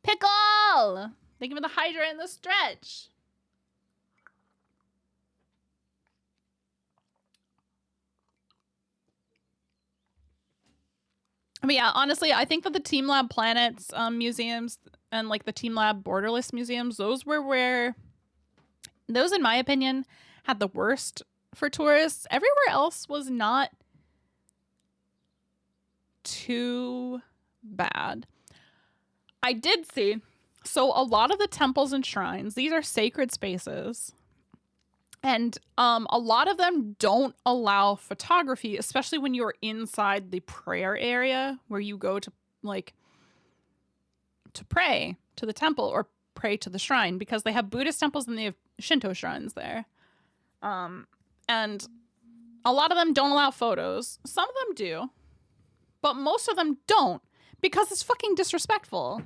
Pickle! Thank you for the Hydra and the stretch. But yeah, honestly, I think that the Team Lab Planets museums and like the Team Lab Borderless museums, those in my opinion, had the worst for tourists. Everywhere else was not too bad. I did see, so a lot of the temples and shrines, these are sacred spaces. And a lot of them don't allow photography, especially when you're inside the prayer area where you go to like to pray to the temple or pray to the shrine, because they have Buddhist temples and they have Shinto shrines there. And a lot of them don't allow photos. Some of them do, but most of them don't, because it's fucking disrespectful.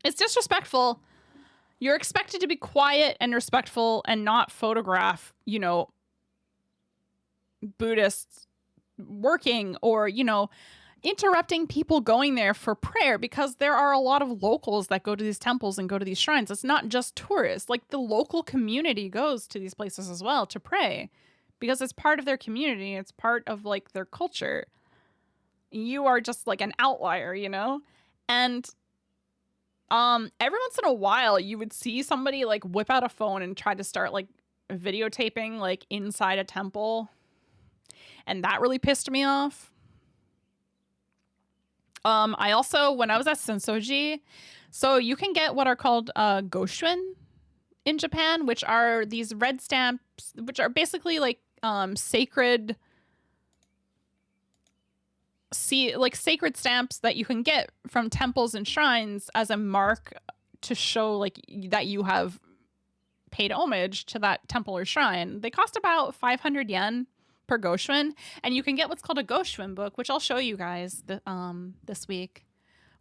It's disrespectful. You're expected to be quiet and respectful and not photograph, you know, Buddhists working or, you know, interrupting people going there for prayer, because there are a lot of locals that go to these temples and go to these shrines. It's not just tourists. Like, the local community goes to these places as well to pray because it's part of their community. It's part of like their culture. You are just like an outlier, you know? And every once in a while you would see somebody like whip out a phone and try to start like videotaping like inside a temple, and that really pissed me off. I also, when I was at Sensoji, so you can get what are called goshuen in Japan, which are these red stamps, which are basically like sacred sacred stamps that you can get from temples and shrines as a mark to show like that you have paid homage to that temple or shrine. They cost about 500 yen per goshuen, and you can get what's called a goshuen book, which I'll show you guys this week.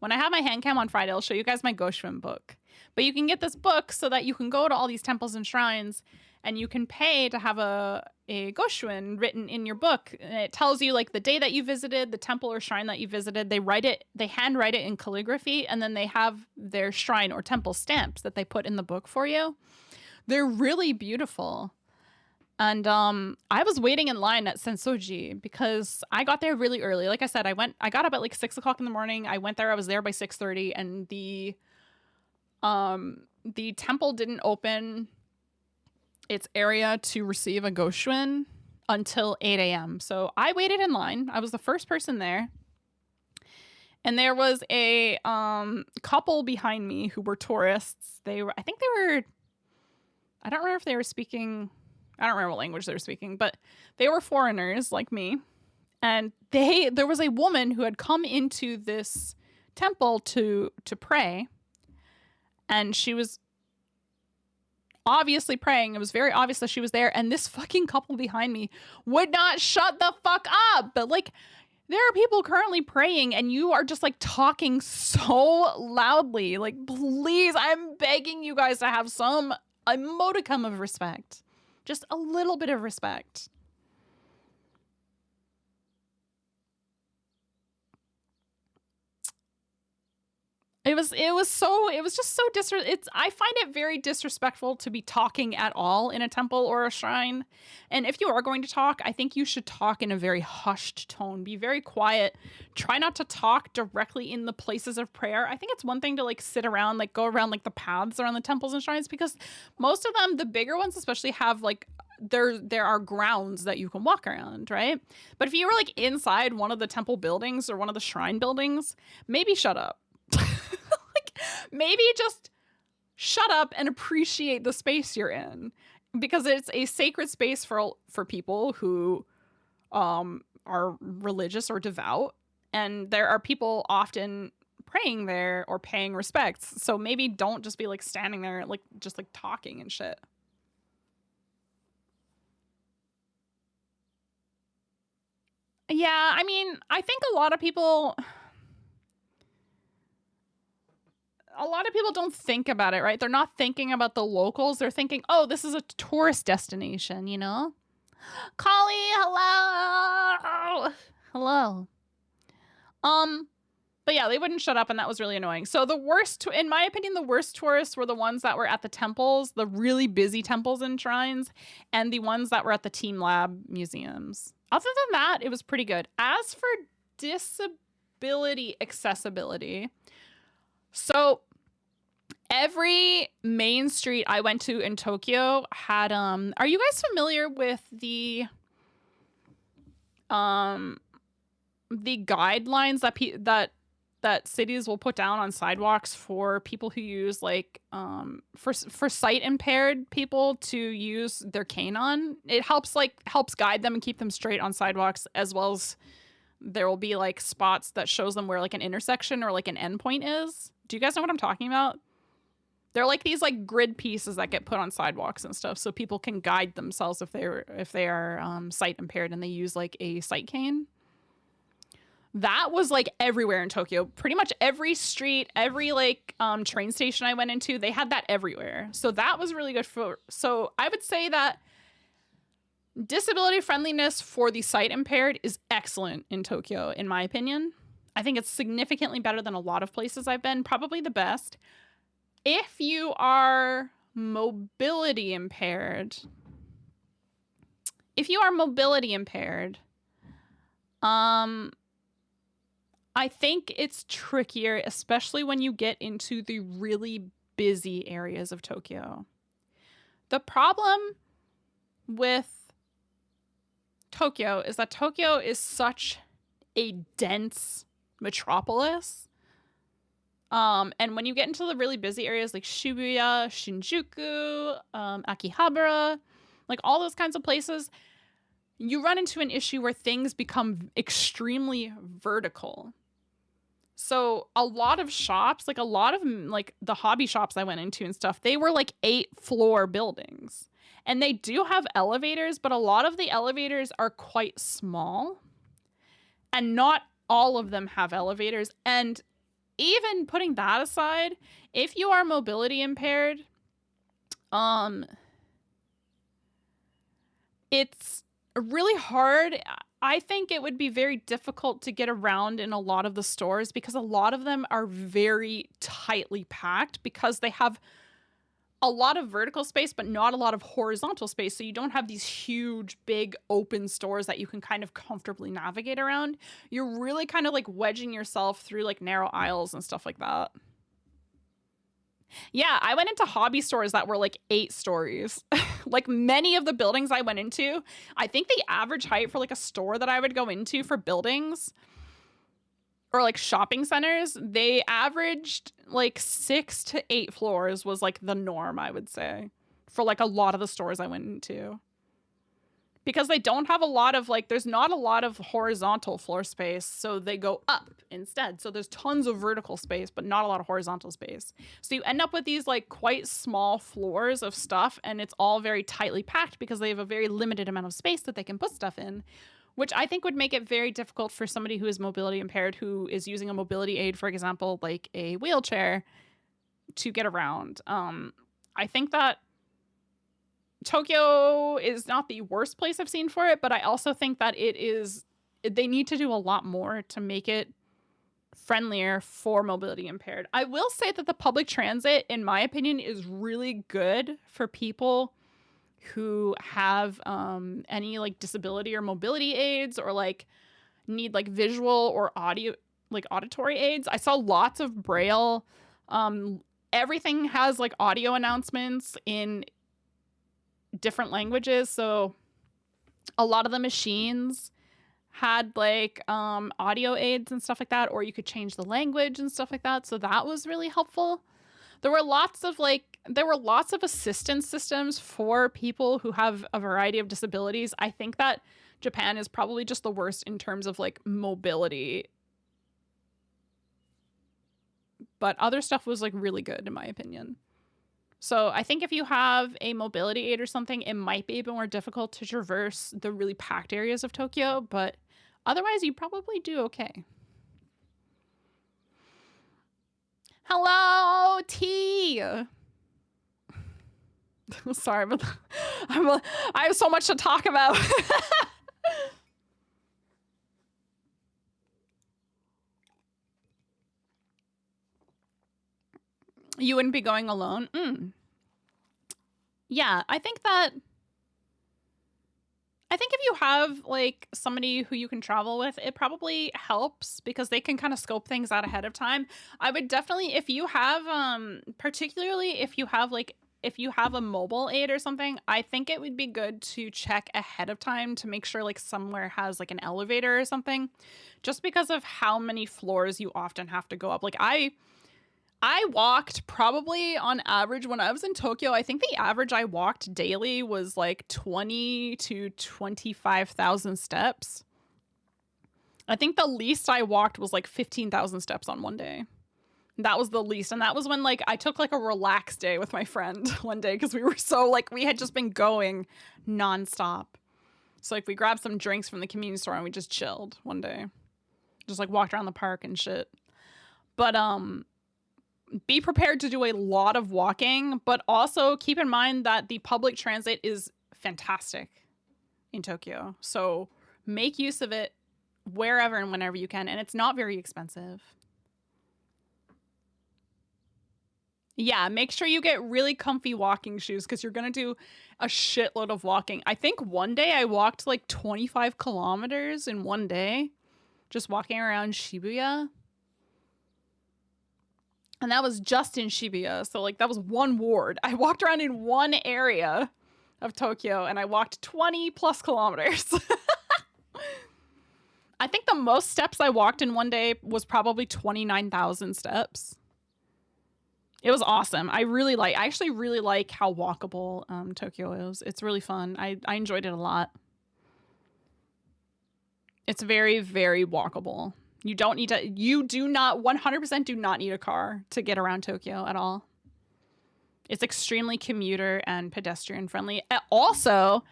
When I have my hand cam on Friday, I'll show you guys my goshuen book. But you can get this book so that you can go to all these temples and shrines, and you can pay to have a goshuen written in your book. And it tells you like the day that you visited, the temple or shrine that you visited. They handwrite it in calligraphy, and then they have their shrine or temple stamps that they put in the book for you. They're really beautiful. And I was waiting in line at Sensoji because I got there really early. Like I said, I got up at like 6 o'clock in the morning. I was there by 6:30, and the temple didn't open its area to receive a goshuen until 8 a.m. So I waited in line. I was the first person there. And there was a couple behind me who were tourists. I don't remember if they were speaking, I don't remember what language they were speaking, but they were foreigners like me. And there was a woman who had come into this temple to pray. And she was obviously praying. It was very obvious that she was there. And this fucking couple behind me would not shut the fuck up. But like, there are people currently praying and you are just like talking so loudly. Like, please, I'm begging you guys to have a modicum of respect. Just a little bit of respect. It was just so I find it very disrespectful to be talking at all in a temple or a shrine. And if you are going to talk, I think you should talk in a very hushed tone. Be very quiet. Try not to talk directly in the places of prayer. I think it's one thing to like sit around, like go around like the paths around the temples and shrines, because most of them, the bigger ones especially, have like there are grounds that you can walk around, right? But if you were like inside one of the temple buildings or one of the shrine buildings, maybe shut up. Maybe just shut up and appreciate the space you're in, because it's a sacred space for people who are religious or devout, and there are people often praying there or paying respects. So maybe don't just be like standing there like just like talking and shit. Yeah, I mean, I think a lot of people don't think about it, right? They're not thinking about the locals. They're thinking, oh, this is a tourist destination, you know? Kali, hello. Hello. But yeah, they wouldn't shut up, and that was really annoying. So the worst, in my opinion, the worst tourists were the ones that were at the temples, the really busy temples and shrines, and the ones that were at the Team Lab museums. Other than that, it was pretty good. As for disability accessibility, so every main street I went to in Tokyo had are you guys familiar with the guidelines that cities will put down on sidewalks for people who use like for sight impaired people to use their cane on? It helps guide them and keep them straight on sidewalks, as well as there will be like spots that shows them where like an intersection or like an endpoint is. Do you guys know what I'm talking about? They're like these like grid pieces that get put on sidewalks and stuff, so people can guide themselves if they are sight impaired and they use like a sight cane. That was like everywhere in Tokyo. Pretty much every street, every like train station I went into, they had that everywhere. So that was really good so I would say that disability friendliness for the sight impaired is excellent in Tokyo, in my opinion. I think it's significantly better than a lot of places I've been, probably the best. If you are mobility impaired, I think it's trickier, especially when you get into the really busy areas of Tokyo. The problem with Tokyo is that Tokyo is such a dense metropolis. And when you get into the really busy areas like Shibuya, Shinjuku, Akihabara, like all those kinds of places, you run into an issue where things become extremely vertical. So a lot of shops, like the hobby shops I went into and stuff, they were like 8-floor buildings. And they do have elevators, but a lot of the elevators are quite small. And not all of them have elevators. And even putting that aside, if you are mobility impaired, it's really hard. I think it would be very difficult to get around in a lot of the stores because a lot of them are very tightly packed because they have a lot of vertical space, but not a lot of horizontal space. So you don't have these huge, big open stores that you can kind of comfortably navigate around. You're really kind of like wedging yourself through like narrow aisles and stuff like that. Yeah, I went into hobby stores that were like 8 stories. Like many of the buildings I went into, I think the average height for like a store that I would go into for buildings or like shopping centers, they averaged like 6 to 8 floors was like the norm, I would say, for like a lot of the stores I went into. Because they don't have a lot of like, there's not a lot of horizontal floor space, so they go up instead. So there's tons of vertical space, but not a lot of horizontal space. So you end up with these like quite small floors of stuff, and it's all very tightly packed because they have a very limited amount of space that they can put stuff in, which I think would make it very difficult for somebody who is mobility impaired, who is using a mobility aid, for example, like a wheelchair, to get around. I think that Tokyo is not the worst place I've seen for it, but I also think that they need to do a lot more to make it friendlier for mobility impaired. I will say that the public transit, in my opinion, is really good for people who have any like disability or mobility aids, or like need like visual or audio, like auditory aids. I saw lots of Braille. Everything has like audio announcements in different languages, so a lot of the machines had like audio aids and stuff like that, or you could change the language and stuff like that, so that was really helpful. There were lots of assistance systems for people who have a variety of disabilities. I think that Japan is probably just the worst in terms of like mobility, but other stuff was like really good in my opinion. So I think if you have a mobility aid or something, it might be a bit more difficult to traverse the really packed areas of Tokyo, but otherwise you probably do okay. Hello, T. Sorry, but I have so much to talk about. You wouldn't be going alone? Yeah, I think if you have like somebody who you can travel with, it probably helps because they can kind of scope things out ahead of time. I would definitely, if you have particularly if you have a mobile aid or something, I think it would be good to check ahead of time to make sure like somewhere has like an elevator or something, just because of how many floors you often have to go up. Like I walked probably on average when I was in Tokyo, I think the average I walked daily was like 20 to 25,000 steps. I think the least I walked was like 15,000 steps on one day. That was the least. And that was when like I took like a relaxed day with my friend one day because we were so like, we had just been going nonstop. So like we grabbed some drinks from the convenience store and we just chilled one day. Just like walked around the park and shit. But be prepared to do a lot of walking, but also keep in mind that the public transit is fantastic in Tokyo. So make use of it wherever and whenever you can, and it's not very expensive. Yeah, make sure you get really comfy walking shoes because you're going to do a shitload of walking. I think one day I walked like 25 kilometers in one day, just walking around Shibuya. And that was just in Shibuya. So like that was one ward. I walked around in one area of Tokyo and I walked 20 plus kilometers. I think the most steps I walked in one day was probably 29,000 steps. It was awesome. I actually really like how walkable Tokyo is. It's really fun. I enjoyed it a lot. It's very, very walkable. You do not 100% do not need a car to get around Tokyo at all. It's extremely commuter and pedestrian friendly. Also,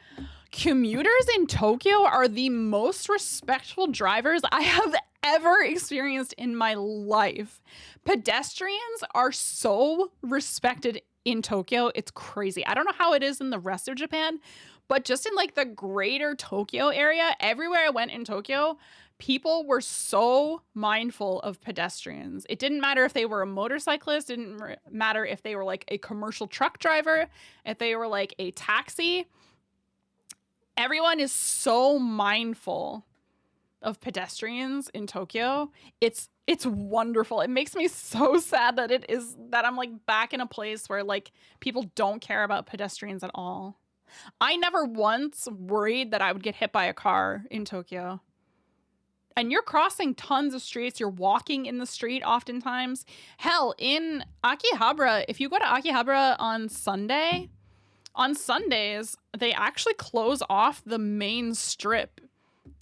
commuters in Tokyo are the most respectful drivers I have ever experienced in my life. Pedestrians are so respected in Tokyo. It's crazy. I don't know how it is in the rest of Japan, but just in like the greater Tokyo area, everywhere I went in Tokyo, people were so mindful of pedestrians. It didn't matter if they were a motorcyclist, it didn't matter if they were like a commercial truck driver, if they were like a taxi. Everyone is so mindful of pedestrians in Tokyo. It's wonderful. It makes me so sad that I'm like back in a place where like people don't care about pedestrians at all. I never once worried that I would get hit by a car in Tokyo. And you're crossing tons of streets. You're walking in the street oftentimes. Hell, in Akihabara, if you go to Akihabara on Sunday, on Sundays, they actually close off the main strip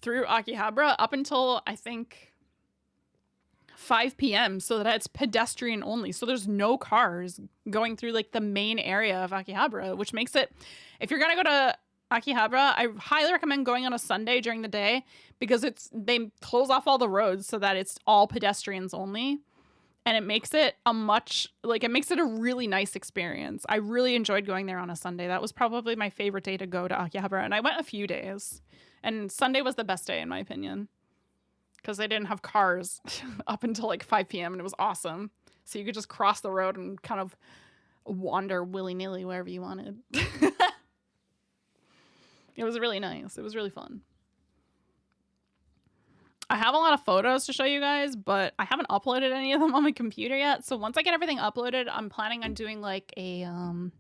through Akihabara up until, I think, 5 p.m. so that it's pedestrian only. So there's no cars going through like the main area of Akihabara, which makes it, if you're going to go to Akihabara, I highly recommend going on a Sunday during the day because they close off all the roads so that it's all pedestrians only. And it makes it a really nice experience. I really enjoyed going there on a Sunday. That was probably my favorite day to go to Akihabara. And I went a few days. And Sunday was the best day, in my opinion. Because they didn't have cars up until like 5 p.m. and it was awesome. So you could just cross the road and kind of wander willy-nilly wherever you wanted. It was really nice. It was really fun. I have a lot of photos to show you guys, but I haven't uploaded any of them on my computer yet. So once I get everything uploaded, I'm planning on doing like I'll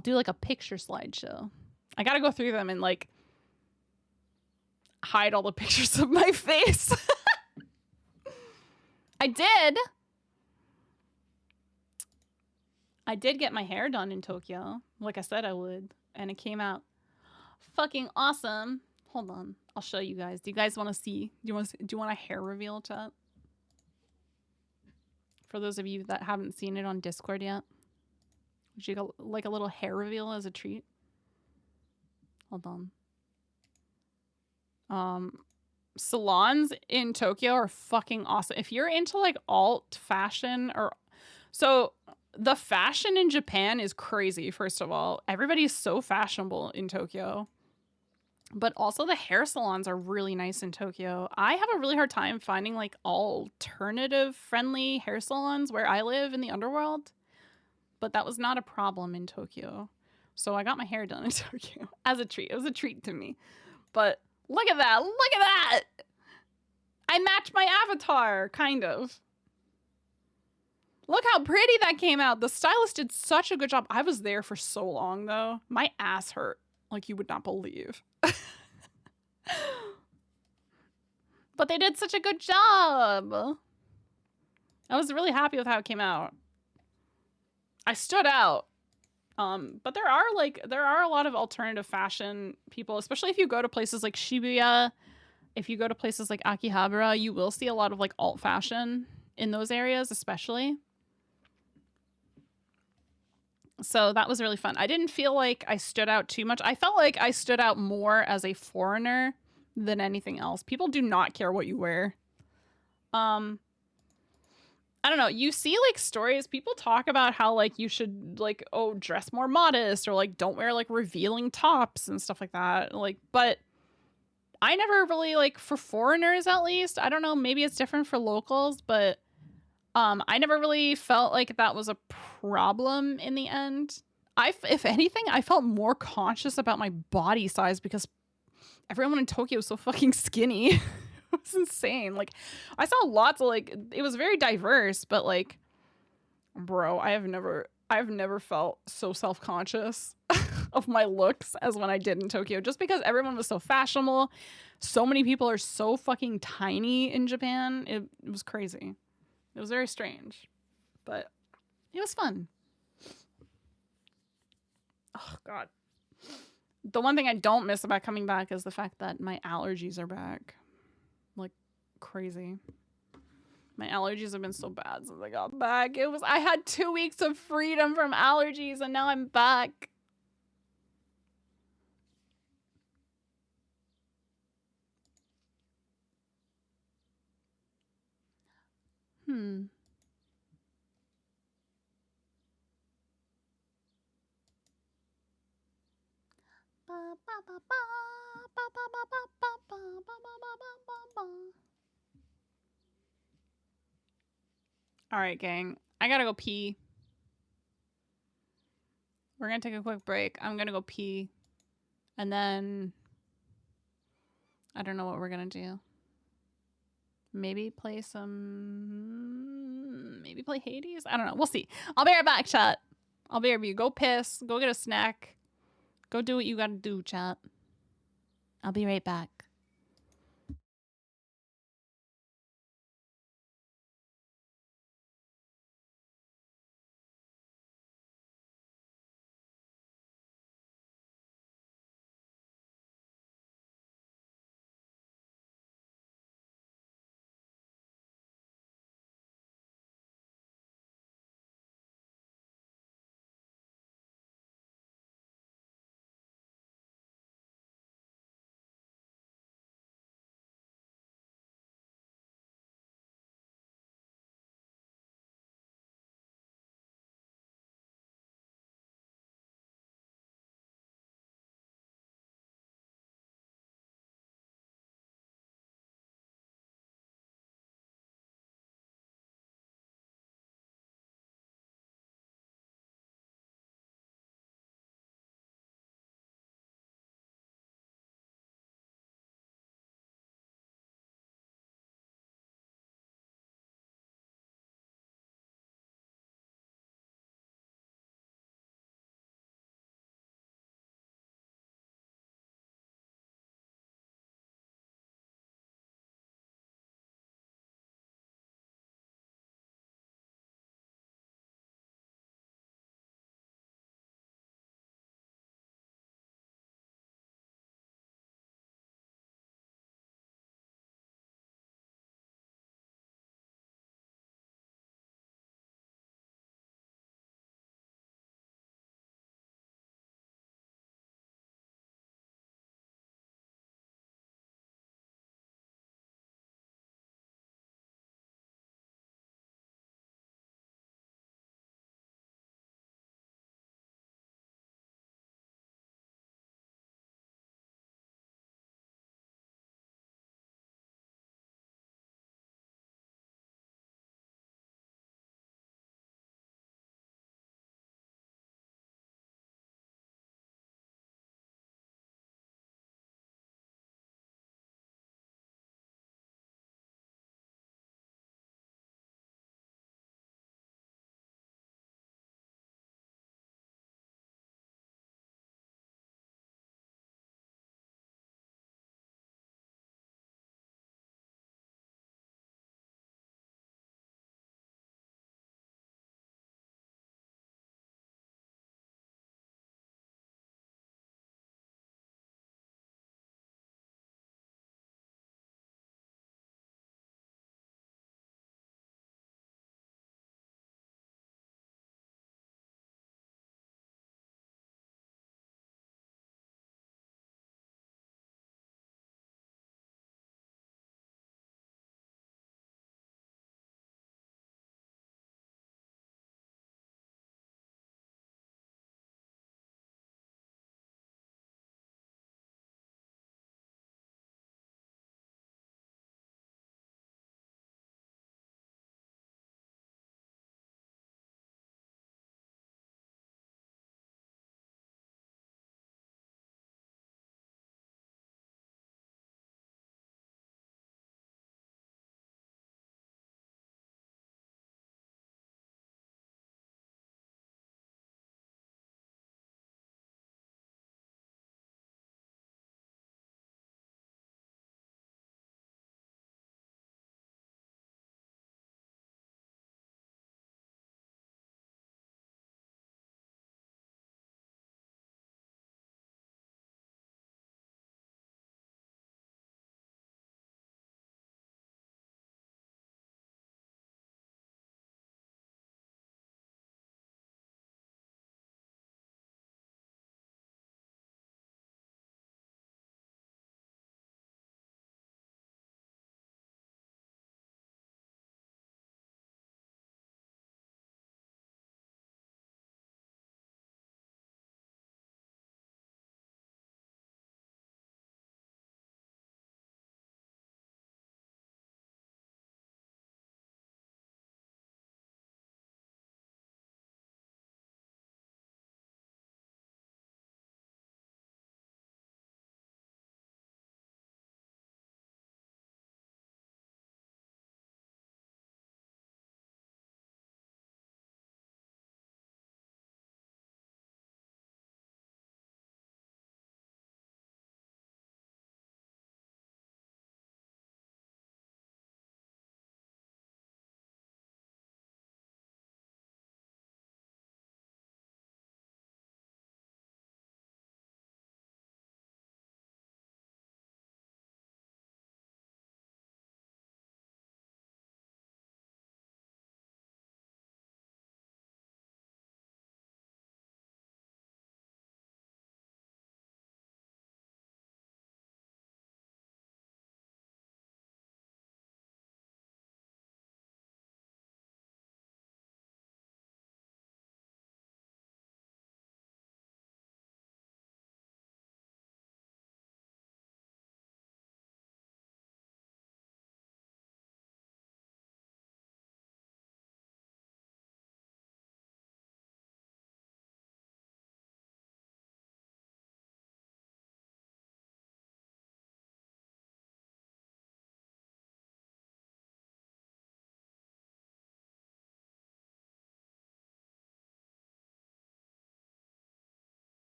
do like a picture slideshow. I got to go through them and like hide all the pictures of my face. I did get my hair done in Tokyo, like I said I would, and it came out fucking awesome. Hold on, I'll show you guys. Do you guys want to see? Do you want a hair reveal, chat? For those of you that haven't seen it on Discord yet, would you like a little hair reveal as a treat? Hold on. Salons in Tokyo are fucking awesome. If you're into like alt fashion so the fashion in Japan is crazy. First of all, everybody's so fashionable in Tokyo, but also the hair salons are really nice in Tokyo. I have a really hard time finding like alternative friendly hair salons where I live in the underworld, but that was not a problem in Tokyo. So I got my hair done in Tokyo as a treat. It was a treat to me, but look at that. Look at that. I matched my avatar, kind of. Look how pretty that came out. The stylist did such a good job. I was there for so long, though. My ass hurt like you would not believe. But they did such a good job. I was really happy with how it came out. I stood out. But there are a lot of alternative fashion people, especially if you go to places like Shibuya, if you go to places like Akihabara, you will see a lot of like alt fashion in those areas, especially. So that was really fun. I didn't feel like I stood out too much. I felt like I stood out more as a foreigner than anything else. People do not care what you wear. I don't know. You see like stories, people talk about how like you should like, dress more modest or like don't wear like revealing tops and stuff like that. Like, but I never really like, for foreigners at least, I don't know, maybe it's different for locals, but I never really felt like that was a problem in the end. If anything, I felt more conscious about my body size because everyone in Tokyo was so fucking skinny. It was insane. Like, I saw lots of like, it was very diverse, but like, bro, I have never felt so self-conscious of my looks as when I did in Tokyo, just because everyone was so fashionable. So many people are so fucking tiny in Japan. It was crazy. It was very strange, but it was fun. Oh, God. The one thing I don't miss about coming back is the fact that my allergies are back. Like, crazy. My allergies have been so bad since I got back. I had 2 weeks of freedom from allergies, and now I'm back. All right, gang. I gotta go pee. We're gonna take a quick break. I'm gonna go pee. And then I don't know what we're gonna do. Maybe play Hades? I don't know. We'll see. I'll be right back, chat. I'll be right back. Go piss. Go get a snack. Go do what you gotta do, chat. I'll be right back.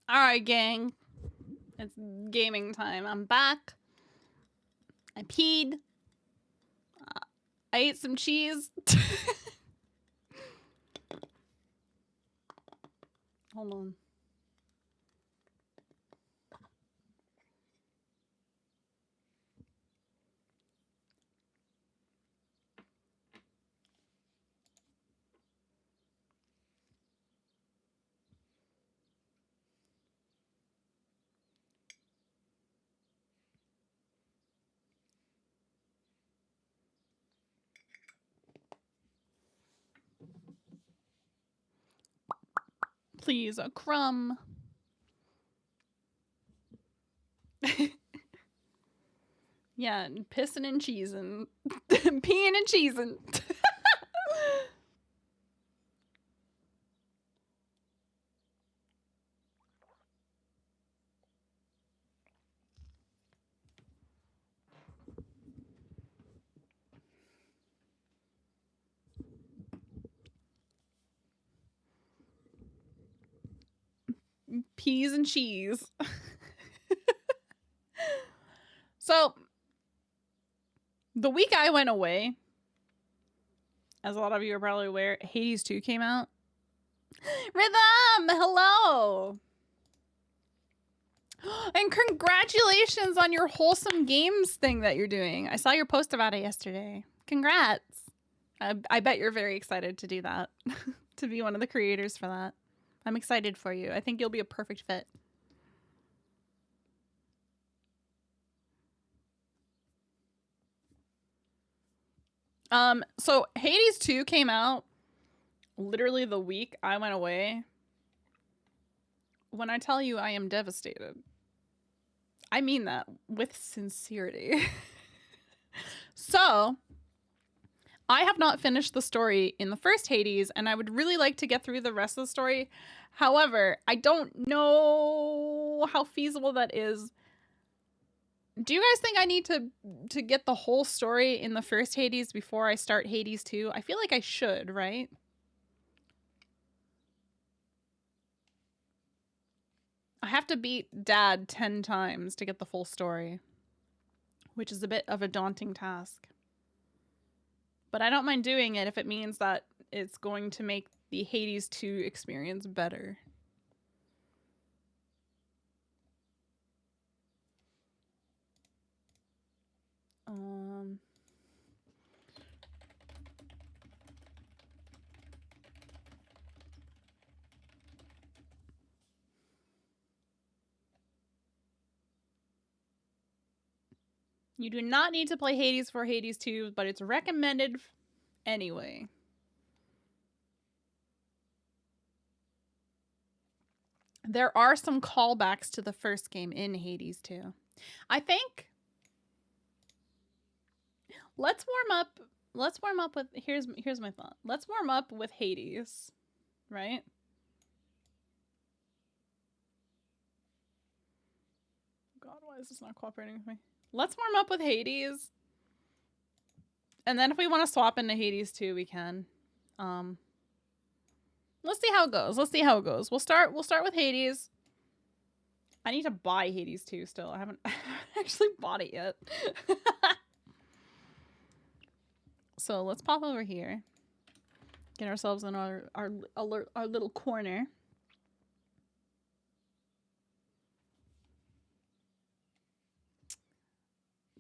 All right, gang. It's gaming time. I'm back. I peed. I ate some cheese. Hold on. Please, a crumb. Yeah, and pissing and cheesing. Peeing and cheesing. Peas and cheese. So, the week I went away, as a lot of you are probably aware, Hades 2 came out. Rhythm! Hello! And congratulations on your wholesome games thing that you're doing. I saw your post about it yesterday. Congrats. I bet you're very excited to do that. To be one of the creators for that. I'm excited for you. I think you'll be a perfect fit. So Hades 2 came out literally the week I went away. When I tell you I am devastated, I mean that with sincerity. So, I have not finished the story in the first Hades, and I would really like to get through the rest of the story. However, I don't know how feasible that is. Do you guys think I need to get the whole story in the first Hades before I start Hades 2? I feel like I should, right? I have to beat Dad 10 times to get the full story, which is a bit of a daunting task. But I don't mind doing it if it means that it's going to make the Hades 2 experience better. You do not need to play Hades for Hades 2, but it's recommended anyway. There are some callbacks to the first game in Hades 2. I think let's warm up with here's my thought. Let's warm up with Hades, right? God, why is this not cooperating with me? Let's warm up with Hades. And then if we want to swap into Hades 2, we can. Let's see how it goes. Let's see how it goes. We'll start with Hades. I need to buy Hades 2 still. I haven't actually bought it yet. So let's pop over here. Get ourselves in our little corner.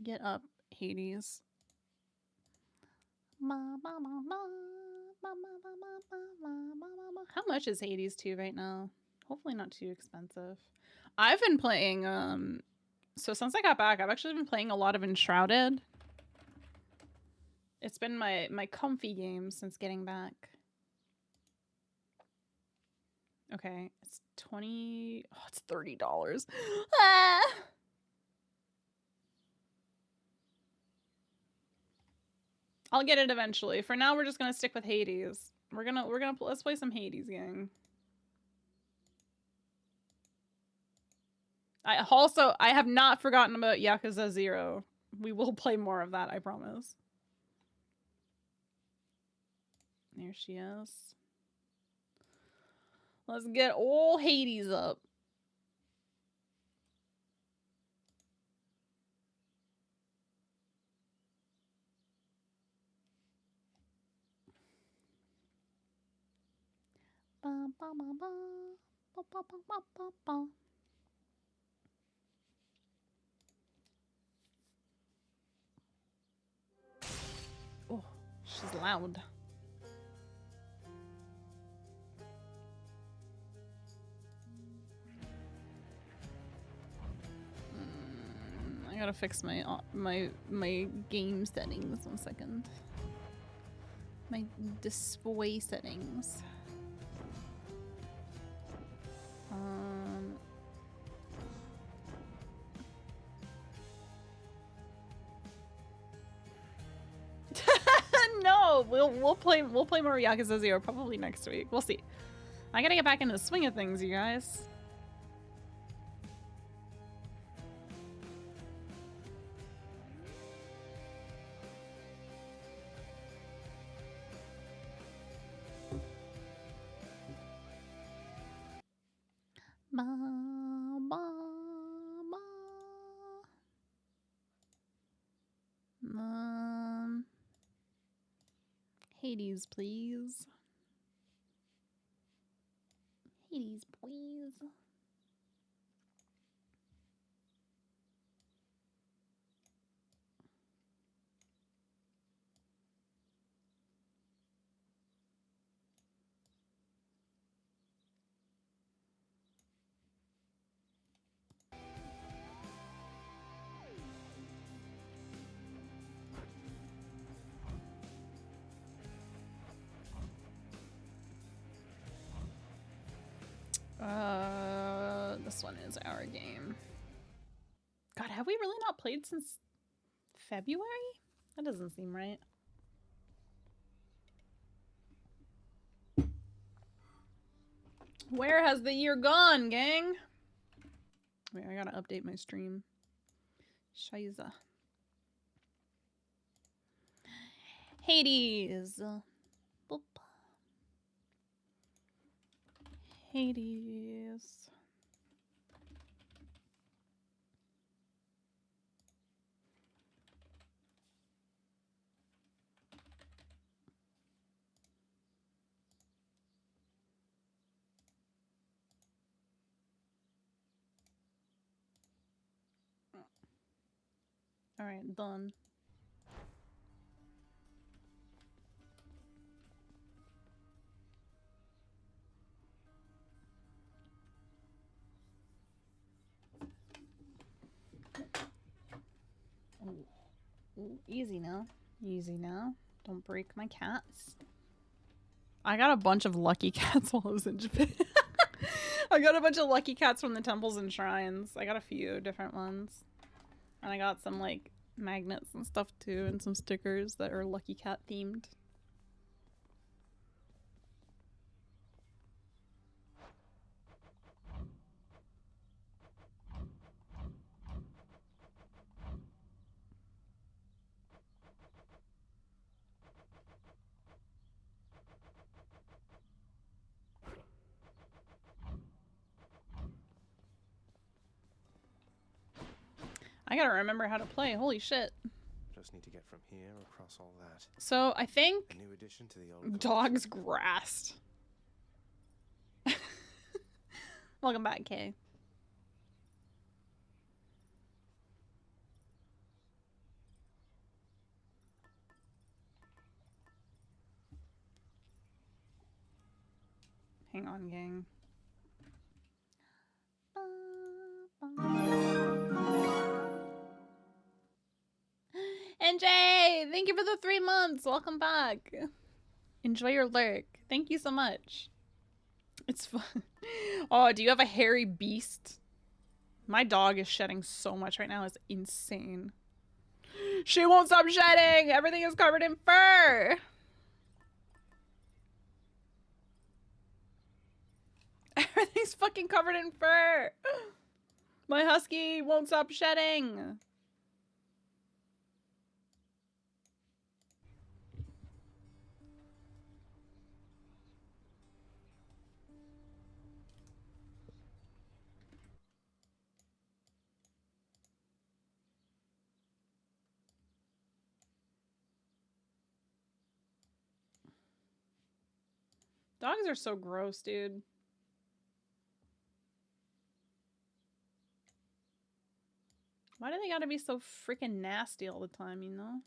Get up, Hades. How much is Hades 2 right now? Hopefully not too expensive. I've been playing, so since I got back, I've actually been playing a lot of Enshrouded. It's been my comfy game since getting back. Okay, it's $20. Oh, it's $30. Ah! I'll get it eventually. For now, we're just gonna stick with Hades. Let's play some Hades, gang. I have not forgotten about Yakuza 0. We will play more of that, I promise. There she is. Let's get old Hades up. Ba, ba, ba, ba. Ba, ba, ba, ba, ba, ba. Oh, she's loud. I gotta fix my game settings. 1 second. My display settings. No, we'll play more Yakuza 0 probably next week. We'll see. I gotta get back into the swing of things, you guys. Ba, ba, ba. Hades, please. Hades, please. This one is our game. God, have we really not played since February? That doesn't seem right. Where has the year gone, gang? Wait, I gotta update my stream. Shiza. Hades. Boop. Hades. All right, done. Ooh, easy now. Easy now. Don't break my cats. I got a bunch of lucky cats while I was in Japan. I got a bunch of lucky cats from the temples and shrines. I got a few different ones. And I got some like magnets and stuff too, and some stickers that are lucky cat themed. I gotta remember how to play. Holy shit. Just need to get from here across all that. So I think A new addition to the old dogs grassed. Welcome back, Kay. Hang on, gang. NJ, thank you for the 3 months. Welcome back. Enjoy your lurk. Thank you so much. It's fun. Oh, do you have a hairy beast? My dog is shedding so much right now. It's insane. She won't stop shedding. Everything is covered in fur. Everything's fucking covered in fur. My husky won't stop shedding. Dogs are so gross, dude. Why do they gotta be so freaking nasty all the time, you know?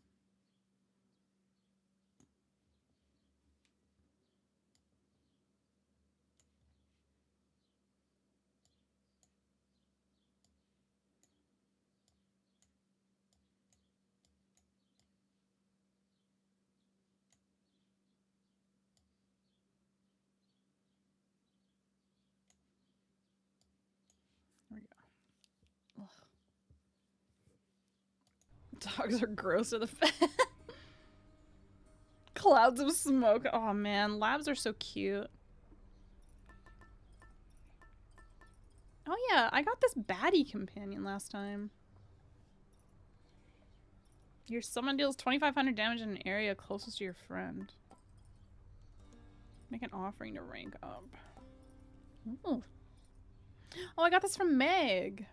There we go. Ugh. Dogs are gross to the fan. Clouds of smoke. Oh man, labs are so cute. Oh yeah, I got this baddie companion last time. Your summon deals 2,500 damage in an area closest to your friend. Make an offering to rank up. Ooh. Oh, I got this from Meg.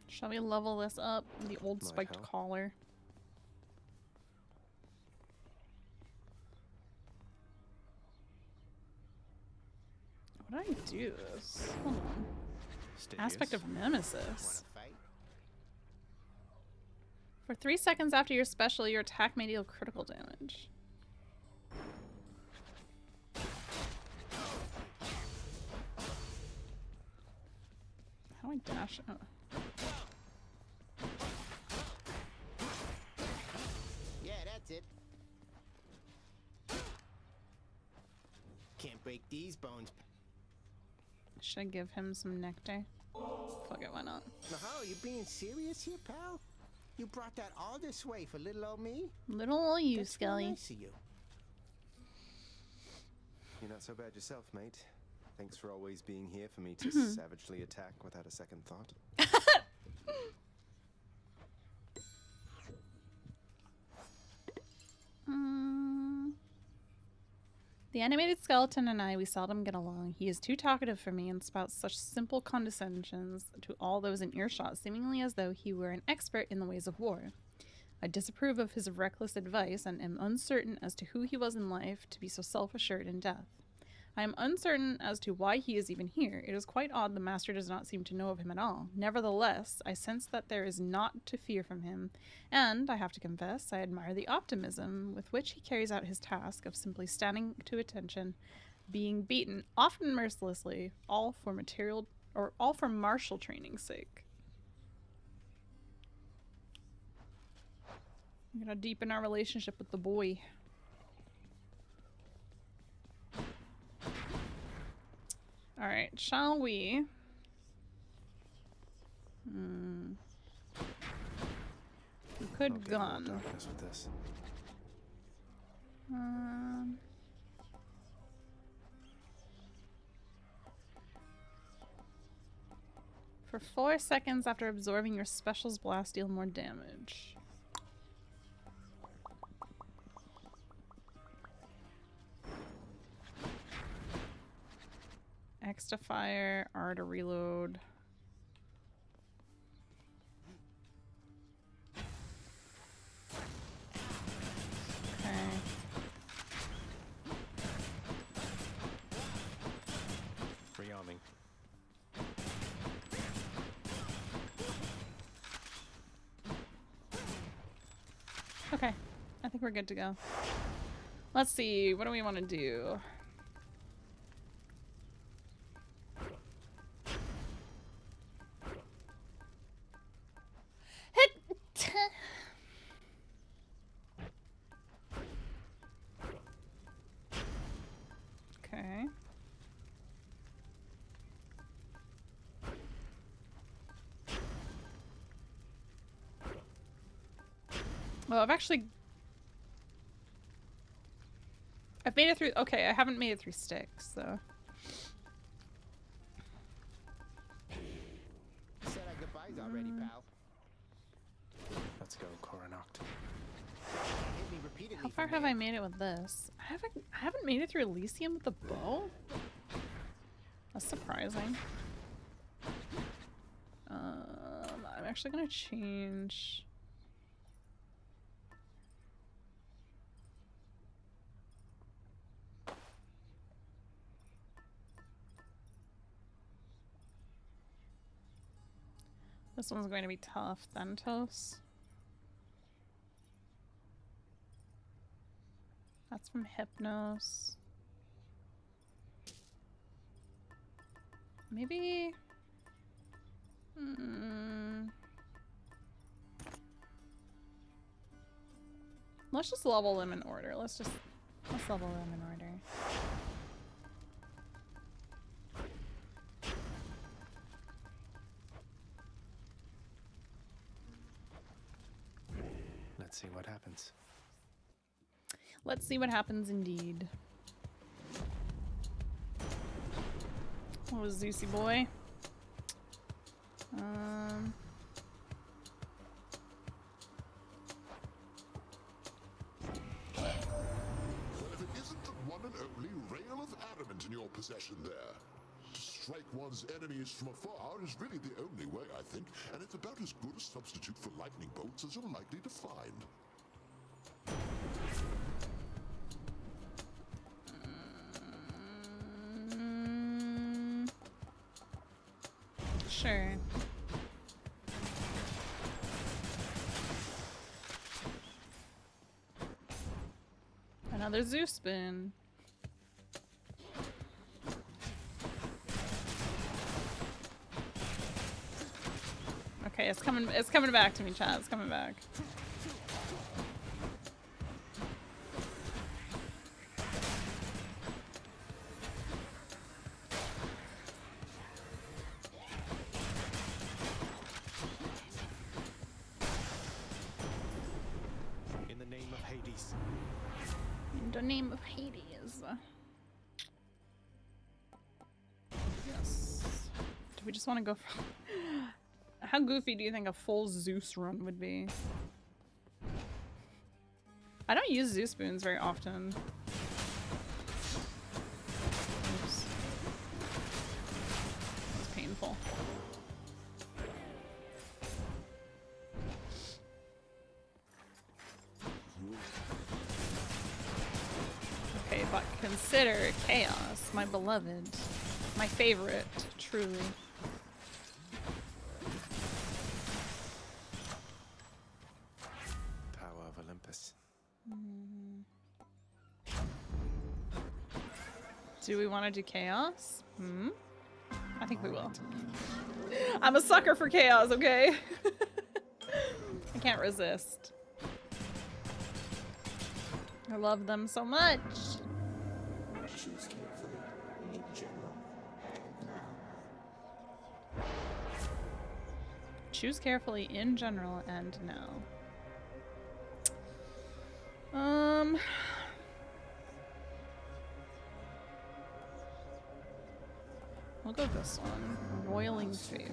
Shall we level this up? The old spiked collar. What did I do this? Hold on. Aspect of Nemesis. For 3 seconds after your special, your attack may deal critical damage. How do I dash? Oh. Yeah, that's it. Can't break these bones. Should I give him some nectar? Fuck it, why not? Mahal, you being serious here, pal? You brought that all this way for little old me? Little old you, That's Skelly. Really nice of you. You're not so bad yourself, mate. Thanks for always being here for me to savagely attack without a second thought. The animated skeleton and I, we seldom get along. He is too talkative for me and spouts such simple condescensions to all those in earshot, seemingly as though he were an expert in the ways of war. I disapprove of his reckless advice and am uncertain as to who he was in life to be so self-assured in death. I am uncertain as to why he is even here. It is quite odd the master does not seem to know of him at all. Nevertheless, I sense that there is naught to fear from him, and, I have to confess, I admire the optimism with which he carries out his task of simply standing to attention, being beaten, often mercilessly, all for martial training's sake. I'm gonna deepen our relationship with the boy. Alright, shall we? We could gun. Darkness with this. For 4 seconds after absorbing your special's blast, deal more damage. X to fire, R to reload. Okay. Rearming. Okay. I think we're good to go. Let's see. What do we want to do? Okay. Well, I've made it through. Okay, I haven't made it through sticks, so. Said our goodbyes already, pal. Let's go, Coronacht. Hit me repeatedly How for far have I made it with this? I haven't made it through Elysium with the bow? That's surprising. I'm actually gonna change. This one's going to be tough, Thentos. That's from Hypnos. Maybe... Let's just level them in order. Let's level them in order. Let's see what happens. Let's see what happens indeed. What was Zeusy boy? Well, if it isn't the one and only rail of adamant in your possession there. To strike one's enemies from afar is really the only way, I think, and it's about as good a substitute for lightning bolts as you're likely to find. Sure. Another Zeus spoon. Okay, it's coming back to me, chat. It's coming back. In the name of Hades. In the name of Hades. Yes. Do we just want to go for... How goofy do you think a full Zeus run would be? I don't use Zeus spoons very often. Oops. That's painful. Okay, but consider Chaos, my beloved. My favorite, truly. Power of Olympus. Do we want to do Chaos? I think we will. I'm a sucker for Chaos, okay? I can't resist. I love them so much. Choose carefully in general and no. We'll go this one. Roiling favor.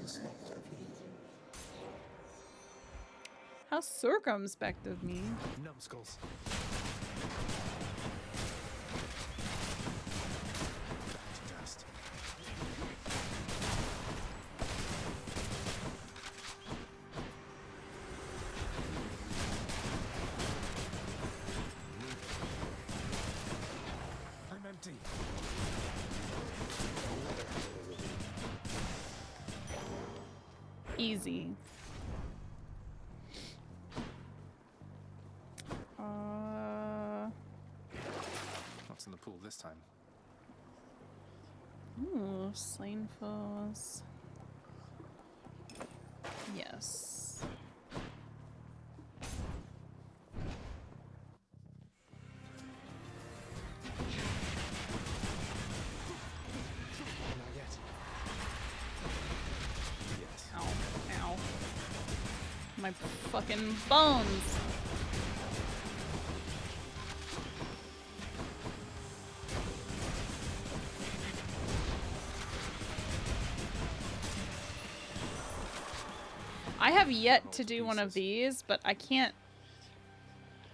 How circumspect of me. Numbskulls. Back to dust. I'm empty. Easy. What's in the pool this time? Ooh, slain foes. Yes. Not yet. Yes. Ow. Ow. My fucking bones. I have yet to do one of these, but I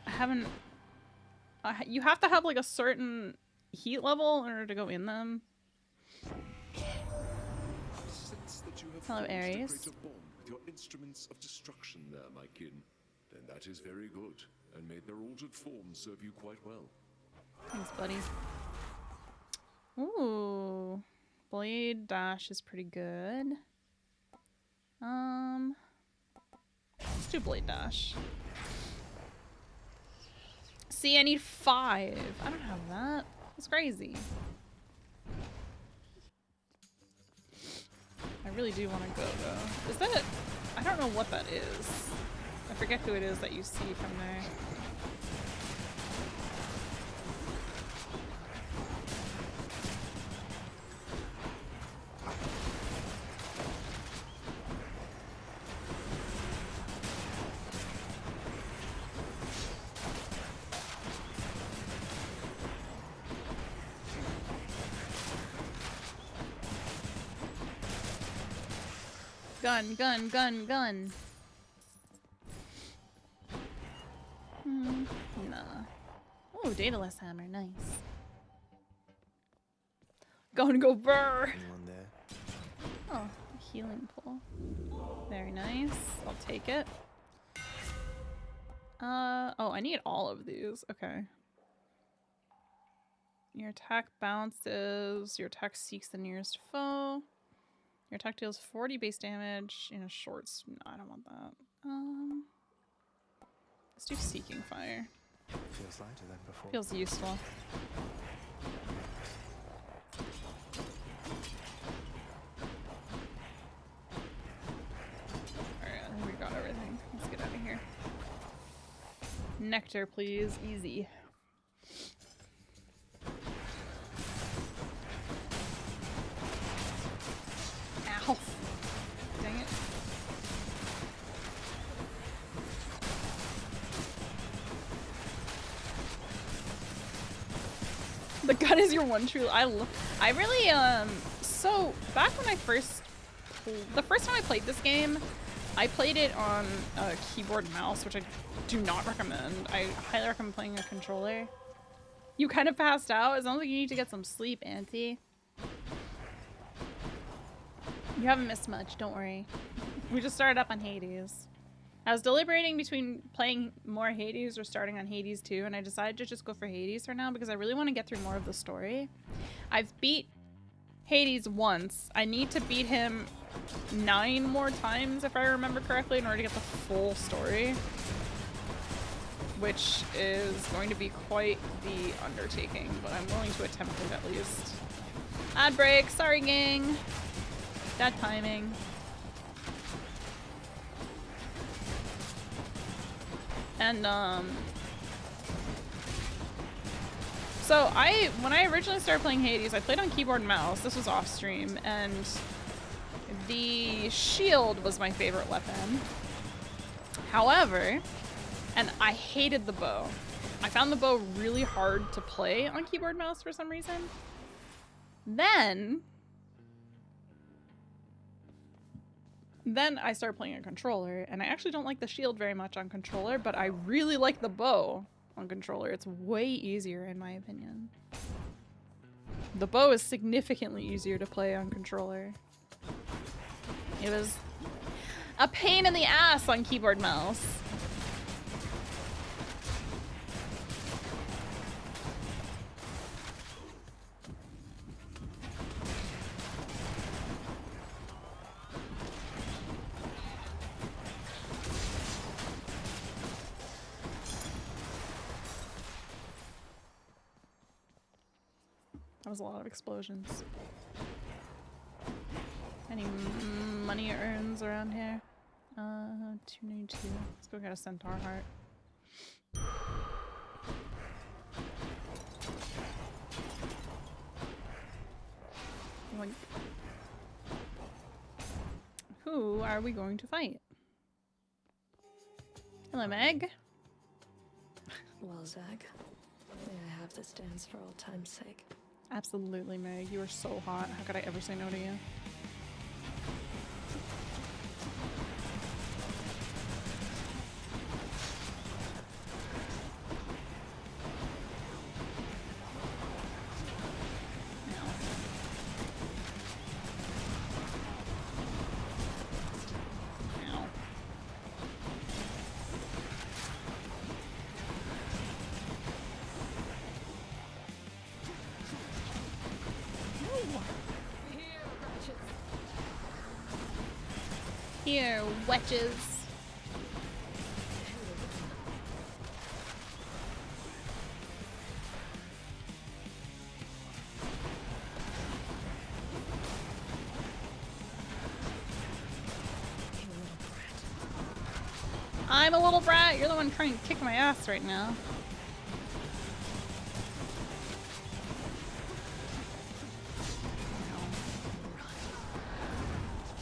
haven't You have to have like a certain heat level in order to go in them. Since that you have Hello, forged a Aries. greater bond with your instruments of destruction there, my kin, then that is very good, and may their altered forms serve you quite well. Thanks, buddy. Ooh. Blade dash is pretty good. Let's do blade dash. See, I need 5. I don't have that. That's crazy. I really do want to go though. Is that? I don't know what that is. I forget who it is that you see from there. Gun, gun, gun, gun. Nah. Oh, Daedalus hammer, nice. Gonna go burr. Anyone there? Oh, healing pool. Very nice. I'll take it. Oh, I need all of these. Okay. Your attack bounces. Your attack seeks the nearest foe. Your attack deals 40 base damage in a short... No, I don't want that. Let's do Seeking Fire. Feels lighter than before. Feels useful. Alright, I think we got everything. Let's get out of here. Nectar, please. Easy. Ow. Dang it. The gun is your one true. I really so back when I the first time I played this game, I played it on a keyboard and mouse, which I do not recommend. I highly recommend playing a controller. You kind of passed out. It sounds like you need to get some sleep, Auntie. You haven't missed much, don't worry. We just started up on Hades. I was deliberating between playing more Hades or starting on Hades 2, and I decided to just go for Hades for now because I really want to get through more of the story. I've beat Hades once. I need to beat him 9 more times, if I remember correctly, in order to get the full story. Which is going to be quite the undertaking, but I'm willing to attempt it at least. Ad break, sorry gang. Bad timing. And so when I originally started playing Hades, I played on keyboard and mouse. This was off stream, and the shield was my favorite weapon. However, and I hated the bow. I found the bow really hard to play on keyboard and mouse for some reason. Then I started playing a controller, and I actually don't like the shield very much on controller, but I really like the bow on controller. It's way easier in my opinion. The bow is significantly easier to play on controller. It was a pain in the ass on keyboard mouse. That was a lot of explosions. Any money earns around here? 292. Let's go get a centaur heart. Like, who are we going to fight? Hello, Meg. Well, Zach, may I have this dance for old time's sake? Absolutely, Meg. You are so hot. How could I ever say no to you? Here, wetches. I'm a little brat. You're the one trying to kick my ass right now.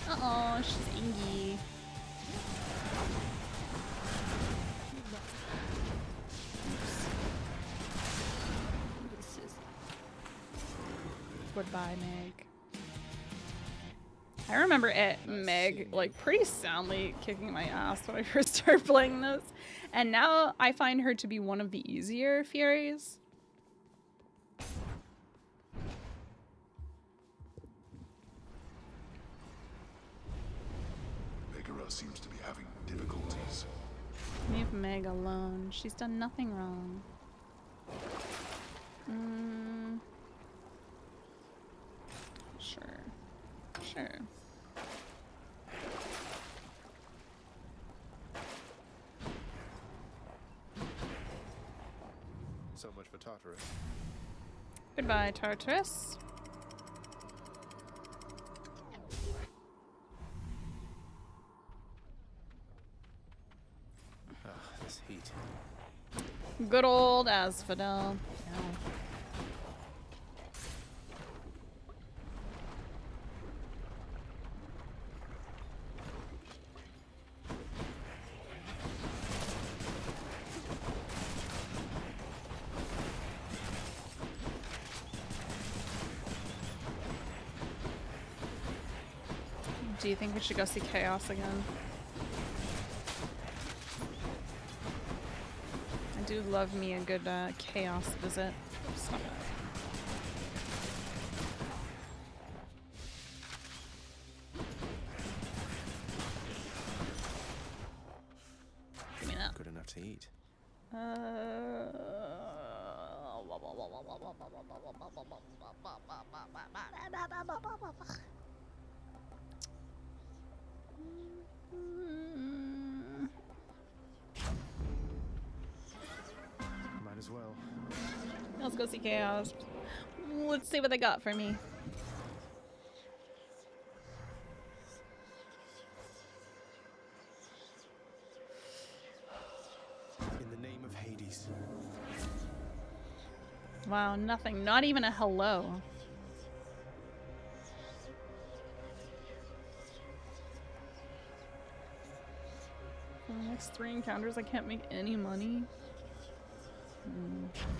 Uh-oh, she's ingy. Goodbye, Meg. I remember Meg like pretty soundly kicking my ass when I first started playing this, and now I find her to be one of the easier Furies. Megara seems to be having difficulties. Leave Meg alone. She's done nothing wrong. Sure. Sure. So much for Tartarus. Goodbye, Tartarus. This heat. Good old Asphodel. Yeah. Do you think we should go see Chaos again? I do love me a good Chaos visit. It's not bad. Give me that. Good enough to eat. Might as well. Let's go see Chaos. Let's see what they got for me. In the name of Hades. Wow, nothing. Not even a hello. For the next 3 encounters, I can't make any money.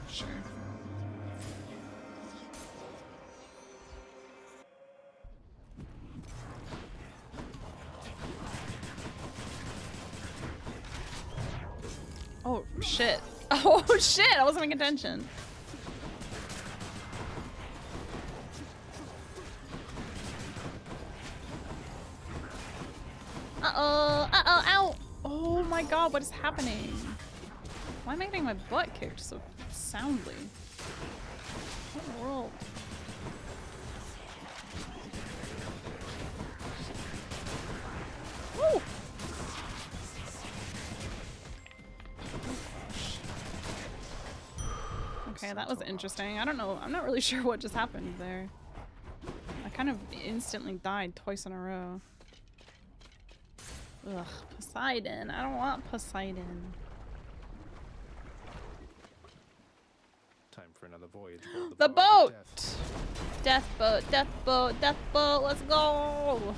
Sure. Oh, shit. Oh, shit! I wasn't paying attention. Uh-oh. Uh-oh. Ow! Oh my god, what is happening? Why am I getting my butt kicked so soundly? What in the world? Woo! Okay, that was interesting. I don't know. I'm not really sure what just happened there. I kind of instantly died twice in a row. Ugh, Poseidon. I don't want Poseidon. Time for another voyage. The boat! Death boat, death boat, death boat. Let's go!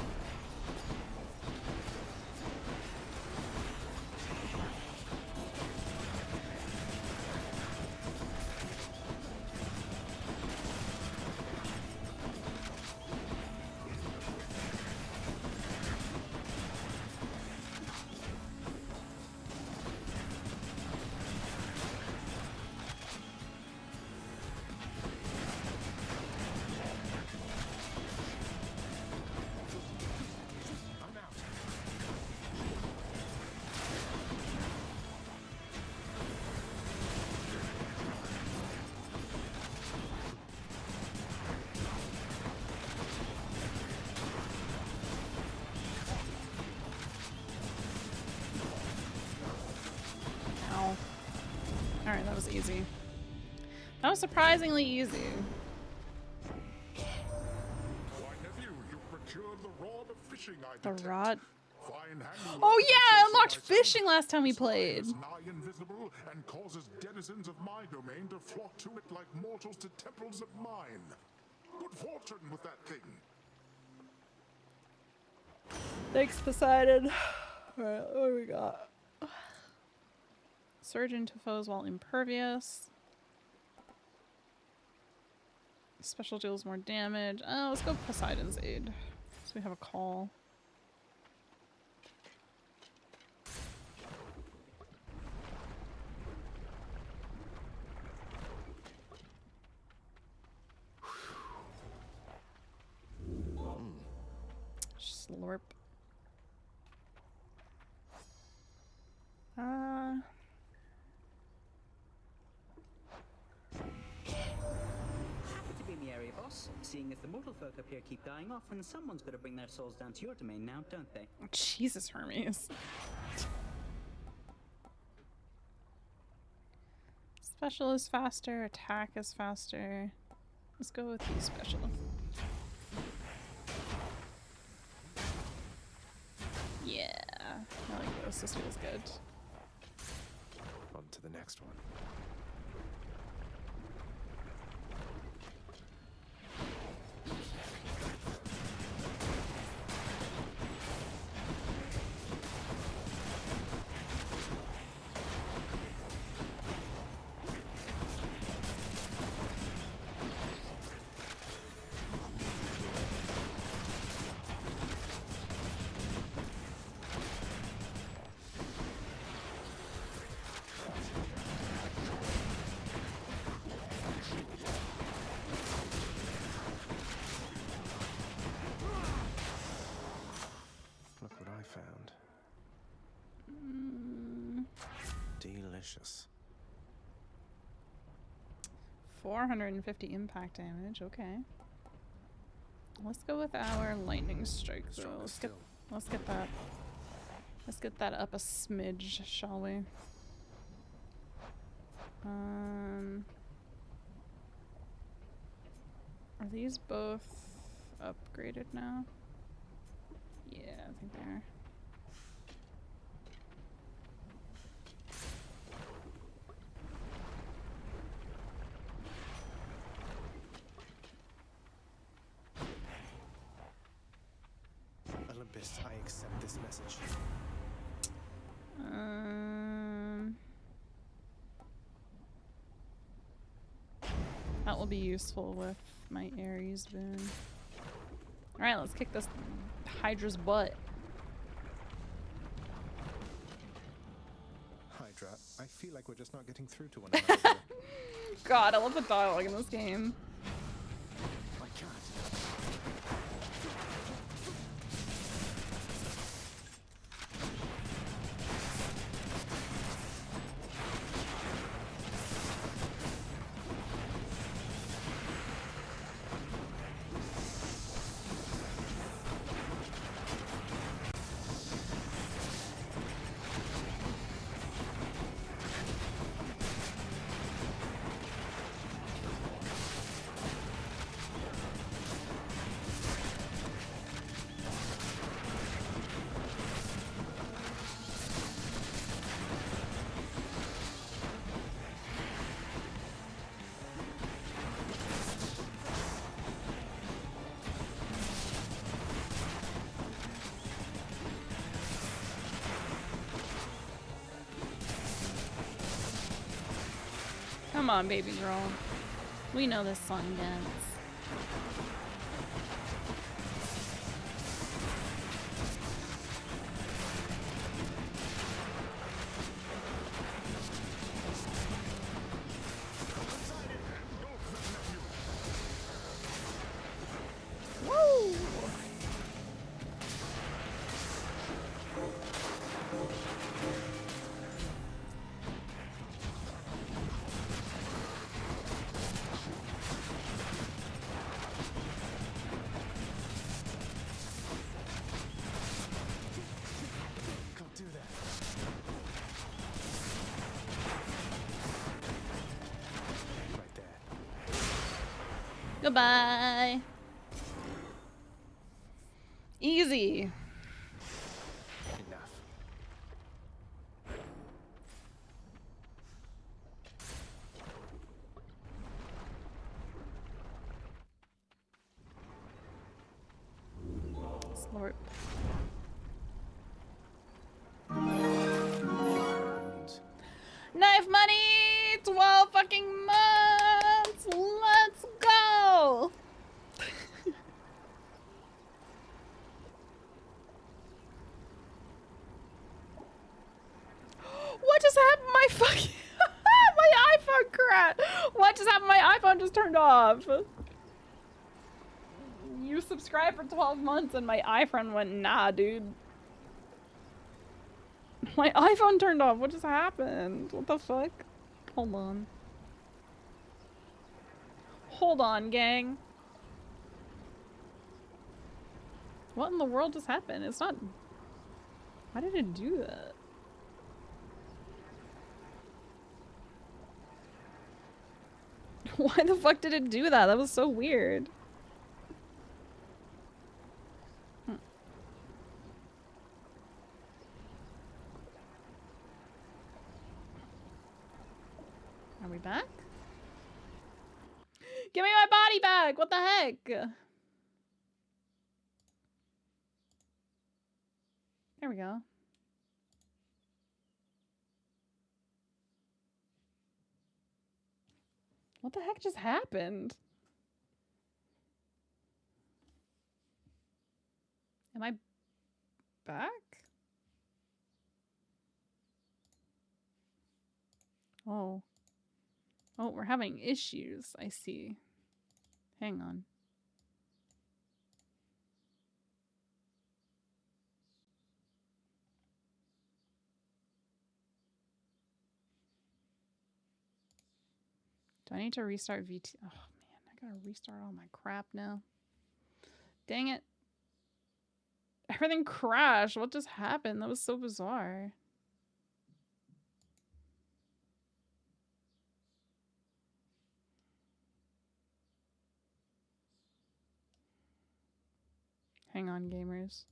Alright, that was easy. That was surprisingly easy. Why, nephew, you procured the rod of fishing, I The detect. rod. Fine handiwork, Oh if I yeah, say I so unlocked myself. fishing last time we This line played. is nigh invisible and causes denizens of my domain to flock to it like mortals to temples of mine. Good fortune with that thing. Thanks, Poseidon. Alright, what do we got? Surge into foes while impervious. Special deals more damage. Oh, let's go Poseidon's aid. So we have a call. Slurp. Happy to be in the area, boss. Seeing as the mortal folk up here keep dying off, and someone's got to bring their souls down to your domain now, don't they? Jesus, Hermes. Special is faster, attack is faster. Let's go with the special. Yeah, I like this. This feels good. On to the next one. Look what I found. Delicious. 450 impact damage. Okay. Let's go with our lightning strike though. Stronger Let's get still. that. Let's get that up a smidge, shall we? Are these both upgraded now? Yeah, I think they are. Olympus, I accept this message. That will be useful with my Ares boon. Alright, let's kick this Hydra's butt. Hydra, I feel like we're just not getting through to one another. here. God, I love the dialogue in this game. I can't. Come on, baby girl. We know this song dance. Woo! Goodbye. Easy. Enough. Slurp. Knife money! 12 fucking months! Let's go! What just happened? My fucking my iPhone crashed. What just happened? My iPhone just turned off. You subscribed for 12 months and my iPhone went, nah, dude. My iPhone turned off. What just happened? What the fuck? Hold on. Hold on, gang. What in the world just happened? It's not... Why did it do that? Why the fuck did it do that? That was so weird. Are we back? Give me my body back! What the heck? There we go. What the heck just happened? Am I back? Oh. Oh, we're having issues. I see. Hang on. Do I need to restart VT? Oh man, I gotta restart all my crap now. Dang it. Everything crashed. What just happened? That was so bizarre. Hang on, gamers.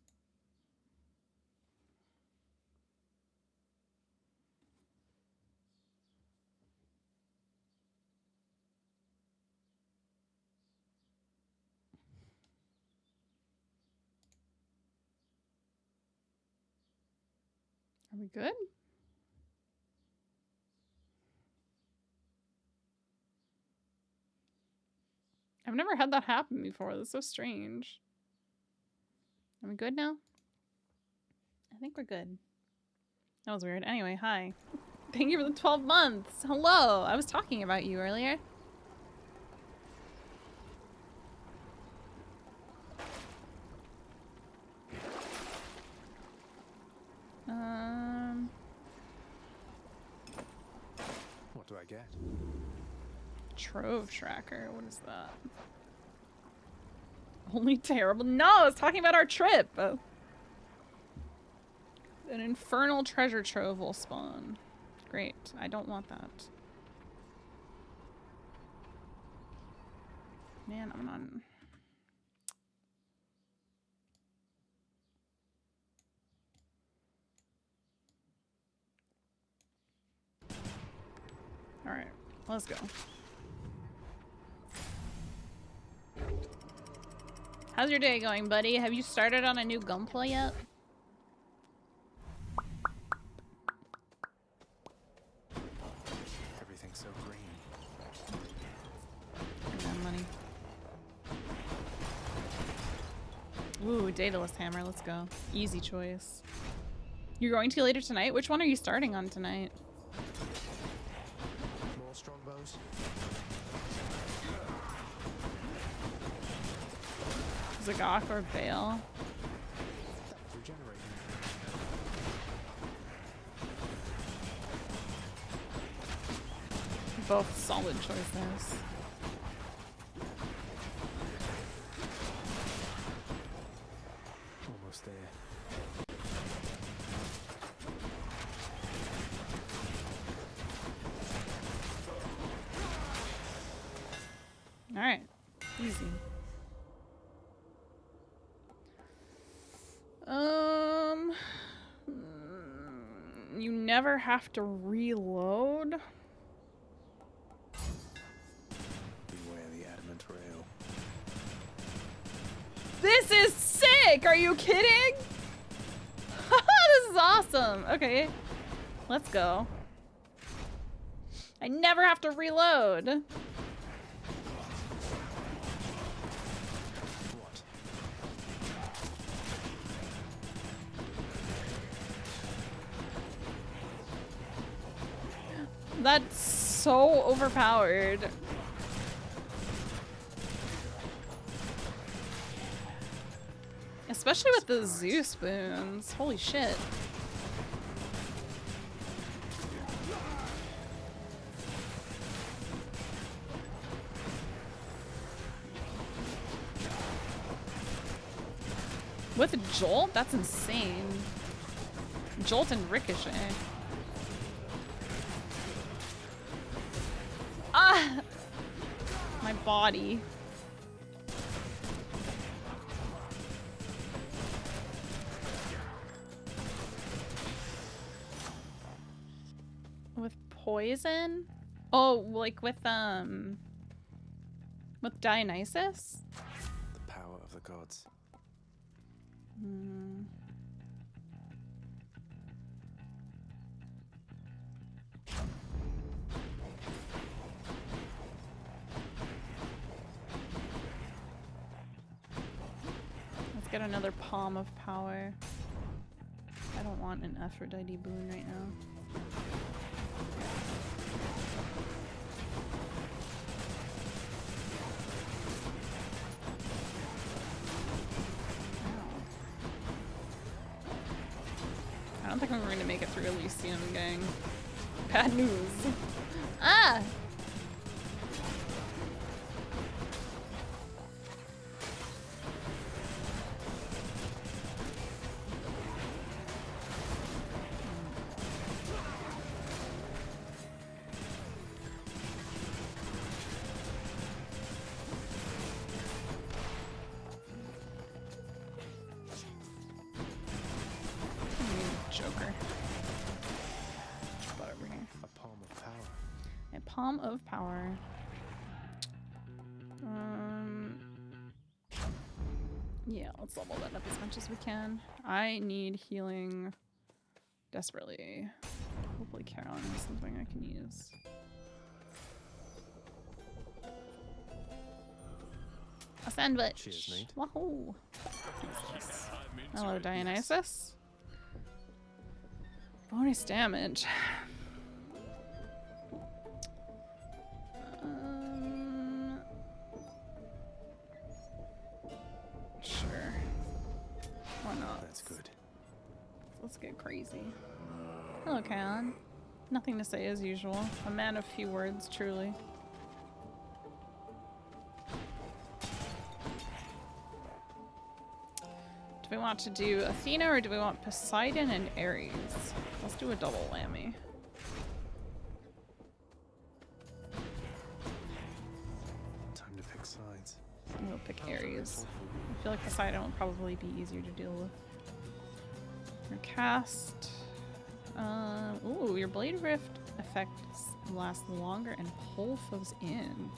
Are we good? I've never had that happen before. That's so strange. Are we good now? I think we're good. That was weird. Anyway, hi. Thank you for the 12 months. Hello. I was talking about you earlier. What do I get? Trove tracker. What is that? Only terrible. No, I was talking about our trip. An infernal treasure trove will spawn. Great. I don't want that. Man, I'm on. All right, let's go. How's your day going, buddy? Have you started on a new gunpla yet? Everything's so green. Money. Ooh, Daedalus hammer. Let's go. Easy choice. You're going to later tonight? Which one are you starting on tonight? More strongbows? Zagok or Bale? That was regenerating. Both solid choices. Almost there. All right, Easy. You never have to reload. Beware the adamant rail. This is sick! Are you kidding? This is awesome. Okay. Let's go. I never have to reload. What? That's so overpowered. Especially with the zoo spoons. Holy shit. With Jolt? That's insane. Jolt and Ricochet. Ah! My body. With poison? Oh, like with Dionysus? The power of the gods. Hmm. Let's get another Palm of Power. I don't want an Aphrodite boon right now. I don't think I'm going to make it through Elysium, gang. Bad news. Ah! Joker. Spot over here. A palm of power. A Palm of Power. Yeah, let's level that up as much as we can. I need healing desperately. Hopefully Caroline has something I can use. A sandwich. Cheers, mate. Wahoo! Hello, Dionysus. Bonus damage. Sure. Why not? That's good. Let's get crazy. Hello, Caroline. Nothing to say as usual. A man of few words, truly. Do we want to do Athena or do we want Poseidon and Ares? Let's do a double whammy. Time to pick sides. We'll pick Ares. I feel like Poseidon will probably be easier to deal with. Your cast. Ooh, your Blade Rift effects last longer and pull foes in.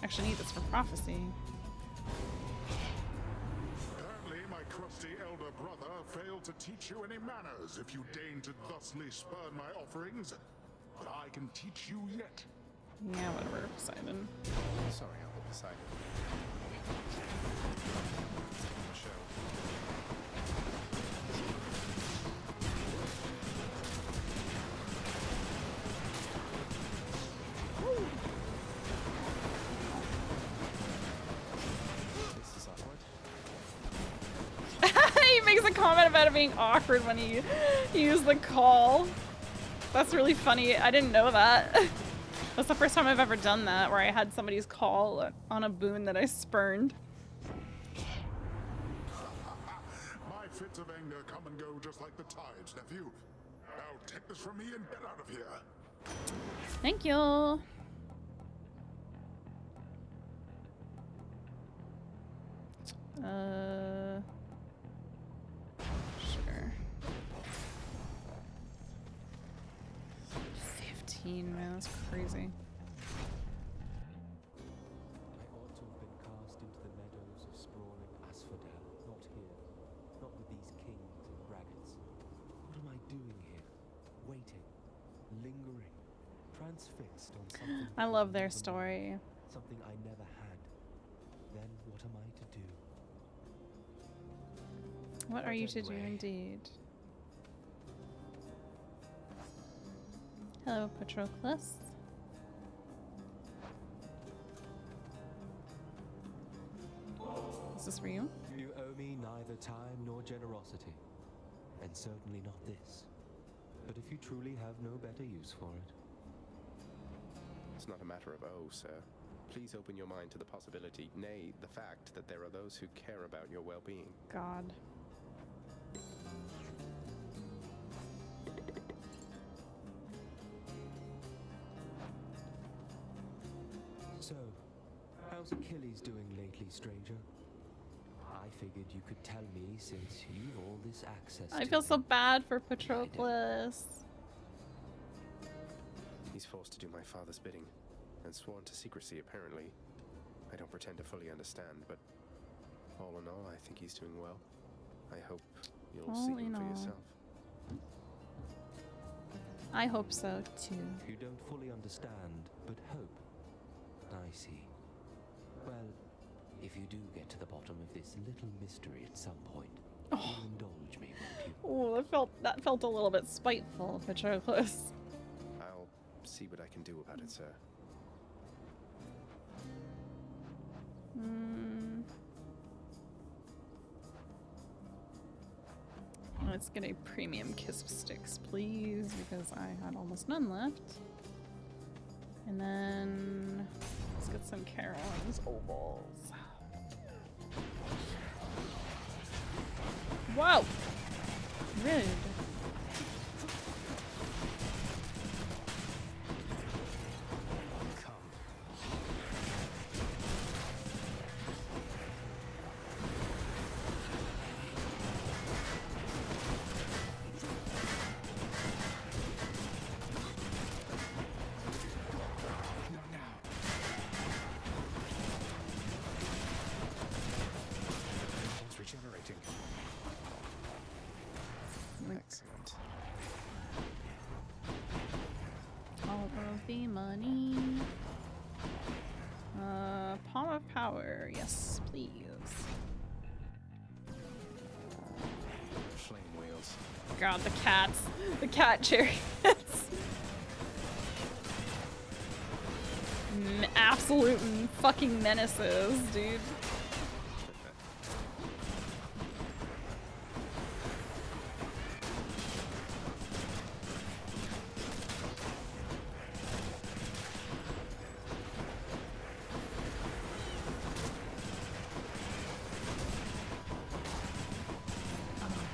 Actually need this for prophecy. Apparently, my crusty elder brother failed to teach you any manners if you deign to thusly spurn my offerings. But I can teach you yet. Yeah, whatever, Poseidon. Sorry, Uncle Poseidon. Show. This is awkward. He makes a comment about it being awkward when he used the call. That's really funny. I didn't know that. That's the first time I've ever done that, where I had somebody's call on a boon that I spurned. My fits of anger come and go just like the tides, nephew. Now take this from me and get out of here. Thank you. Sure. 15, man, that's crazy. I ought to have been cast into the meadows of sprawling asphodel, not here, not with these kings and braggarts. What am I doing here? Waiting, lingering, transfixed on something. I love their story. Something I never had. Then what am I to do? What are you to do Anyway. indeed? Hello, Patroclus. Is this for you? You owe me neither time nor generosity, and certainly not this. But if you truly have no better use for it. It's not a matter of oh, sir. Please open your mind to the possibility, nay, the fact that there are those who care about your well-being. God. So, how's Achilles doing lately, stranger? I figured you could tell me since you've all this access I to feel him. so bad for Patroclus. He's forced to do my father's bidding, and sworn to secrecy, apparently. I don't pretend to fully understand, but all in all, I think he's doing well. I hope you'll All see in him for all. yourself. I hope so too. You don't fully understand, but hope. I see. Well, if you do get to the bottom of this little mystery at some point, you'll indulge me, won't you? Oh, that felt a little bit spiteful, Patroclus. I'll see what I can do about it, sir. Let's get a premium kiss of sticks, please, because I had almost none left. And then let's get some Carolyn's ovals. Whoa! Rude. It's regenerating. Excellent. All of the money. Palm of Power. Yes, please. Flame wheels. God, the cats. The cat chariots. Absolute fucking menaces, dude.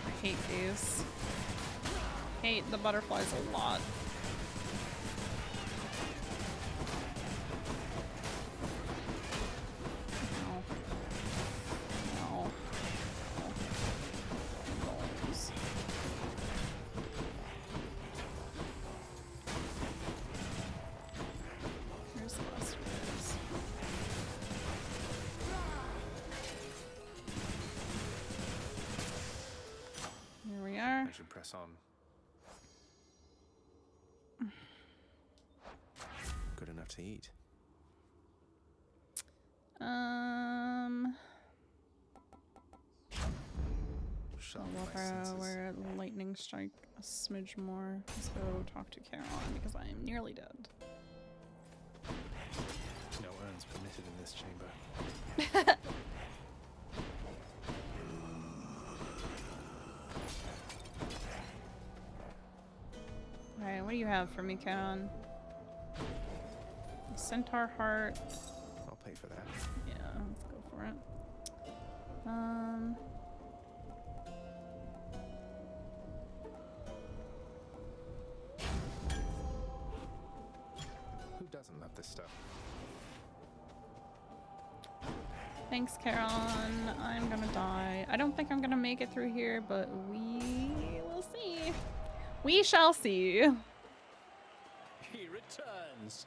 I hate these. Hate the butterflies a lot. No. No. Bones. Here's the last ones. Here we are. I should press on. Good enough to eat. Shut my senses. We're at lightning strike a smidge more. Let's go talk to Caroline because I am nearly dead. No urns permitted in this chamber. Alright, what do you have for me, Caroline? A centaur heart. I'll pay for that. Yeah, let's go for it. Who doesn't love this stuff? Thanks, Caron. I'm gonna die. I don't think I'm gonna make it through here, but we will see. We shall see. He returns.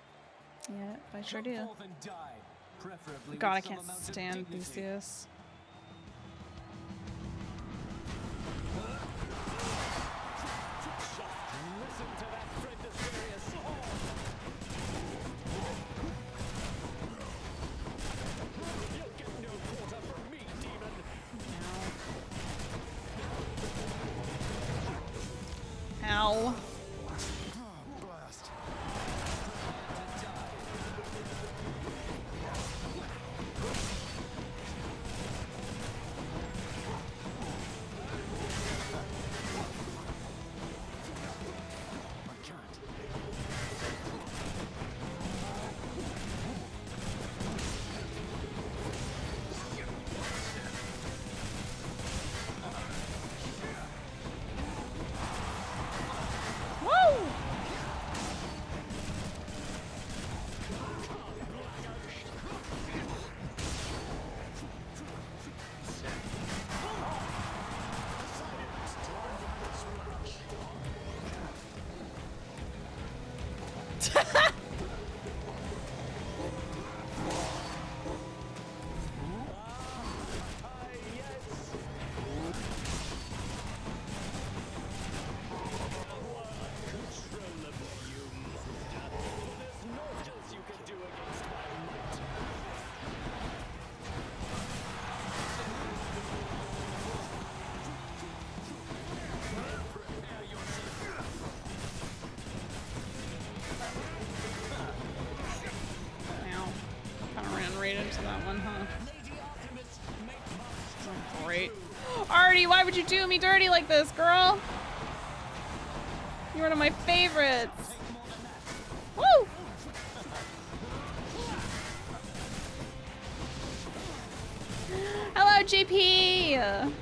Yeah, I sure Come do. forth and die, preferably God, I with some can't amount of stand dignity. Theseus. Listen to that friend Asterius. You'll get no quarter from me, demon. Ow. Blast. I can't. Woo! Kind of ran right into that one, huh? Oh, great. Artie, why would you do me dirty like this, girl? You're one of my favorites. Woo! Hello, JP!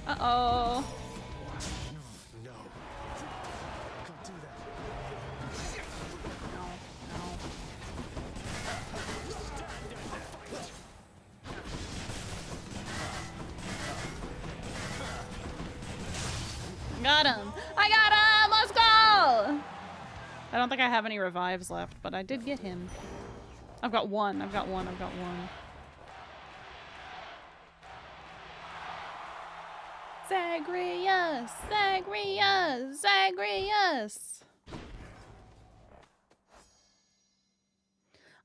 Uh-oh. No. Can't do that. Got him! I got him! Let's go! I don't think I have any revives left, but I did get him. I've got one. I've got one. I've got one. Zagreus! Zagreus! Zagreus!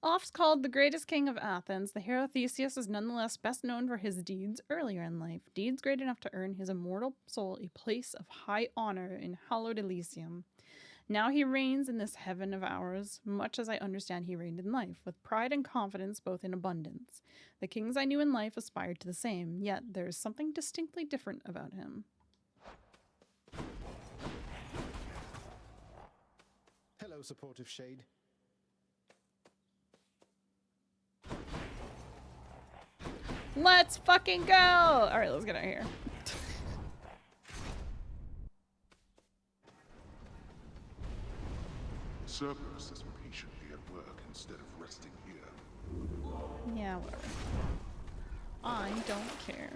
Oft called the greatest king of Athens, the hero Theseus is nonetheless best known for his deeds earlier in life. Deeds great enough to earn his immortal soul a place of high honor in hallowed Elysium. Now he reigns in this heaven of ours, much as I understand he reigned in life, with pride and confidence both in abundance. The kings I knew in life aspired to the same, yet there is something distinctly different about him. Hello, supportive shade. Let's fucking go! Alright, let's get out of here. Cerberus is patiently at work instead of resting here. Yeah, whatever. I don't care.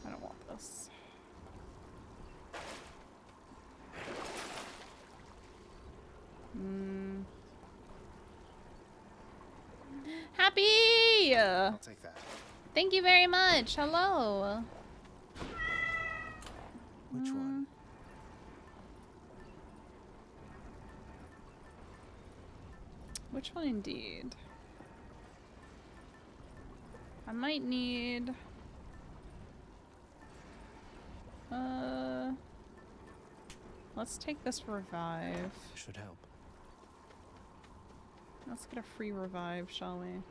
I don't want this. Happy! I'll take that. Thank you very much. Hello. Which one? Which one indeed? I might need... Let's take this revive. Should help. Let's get a free revive, shall we?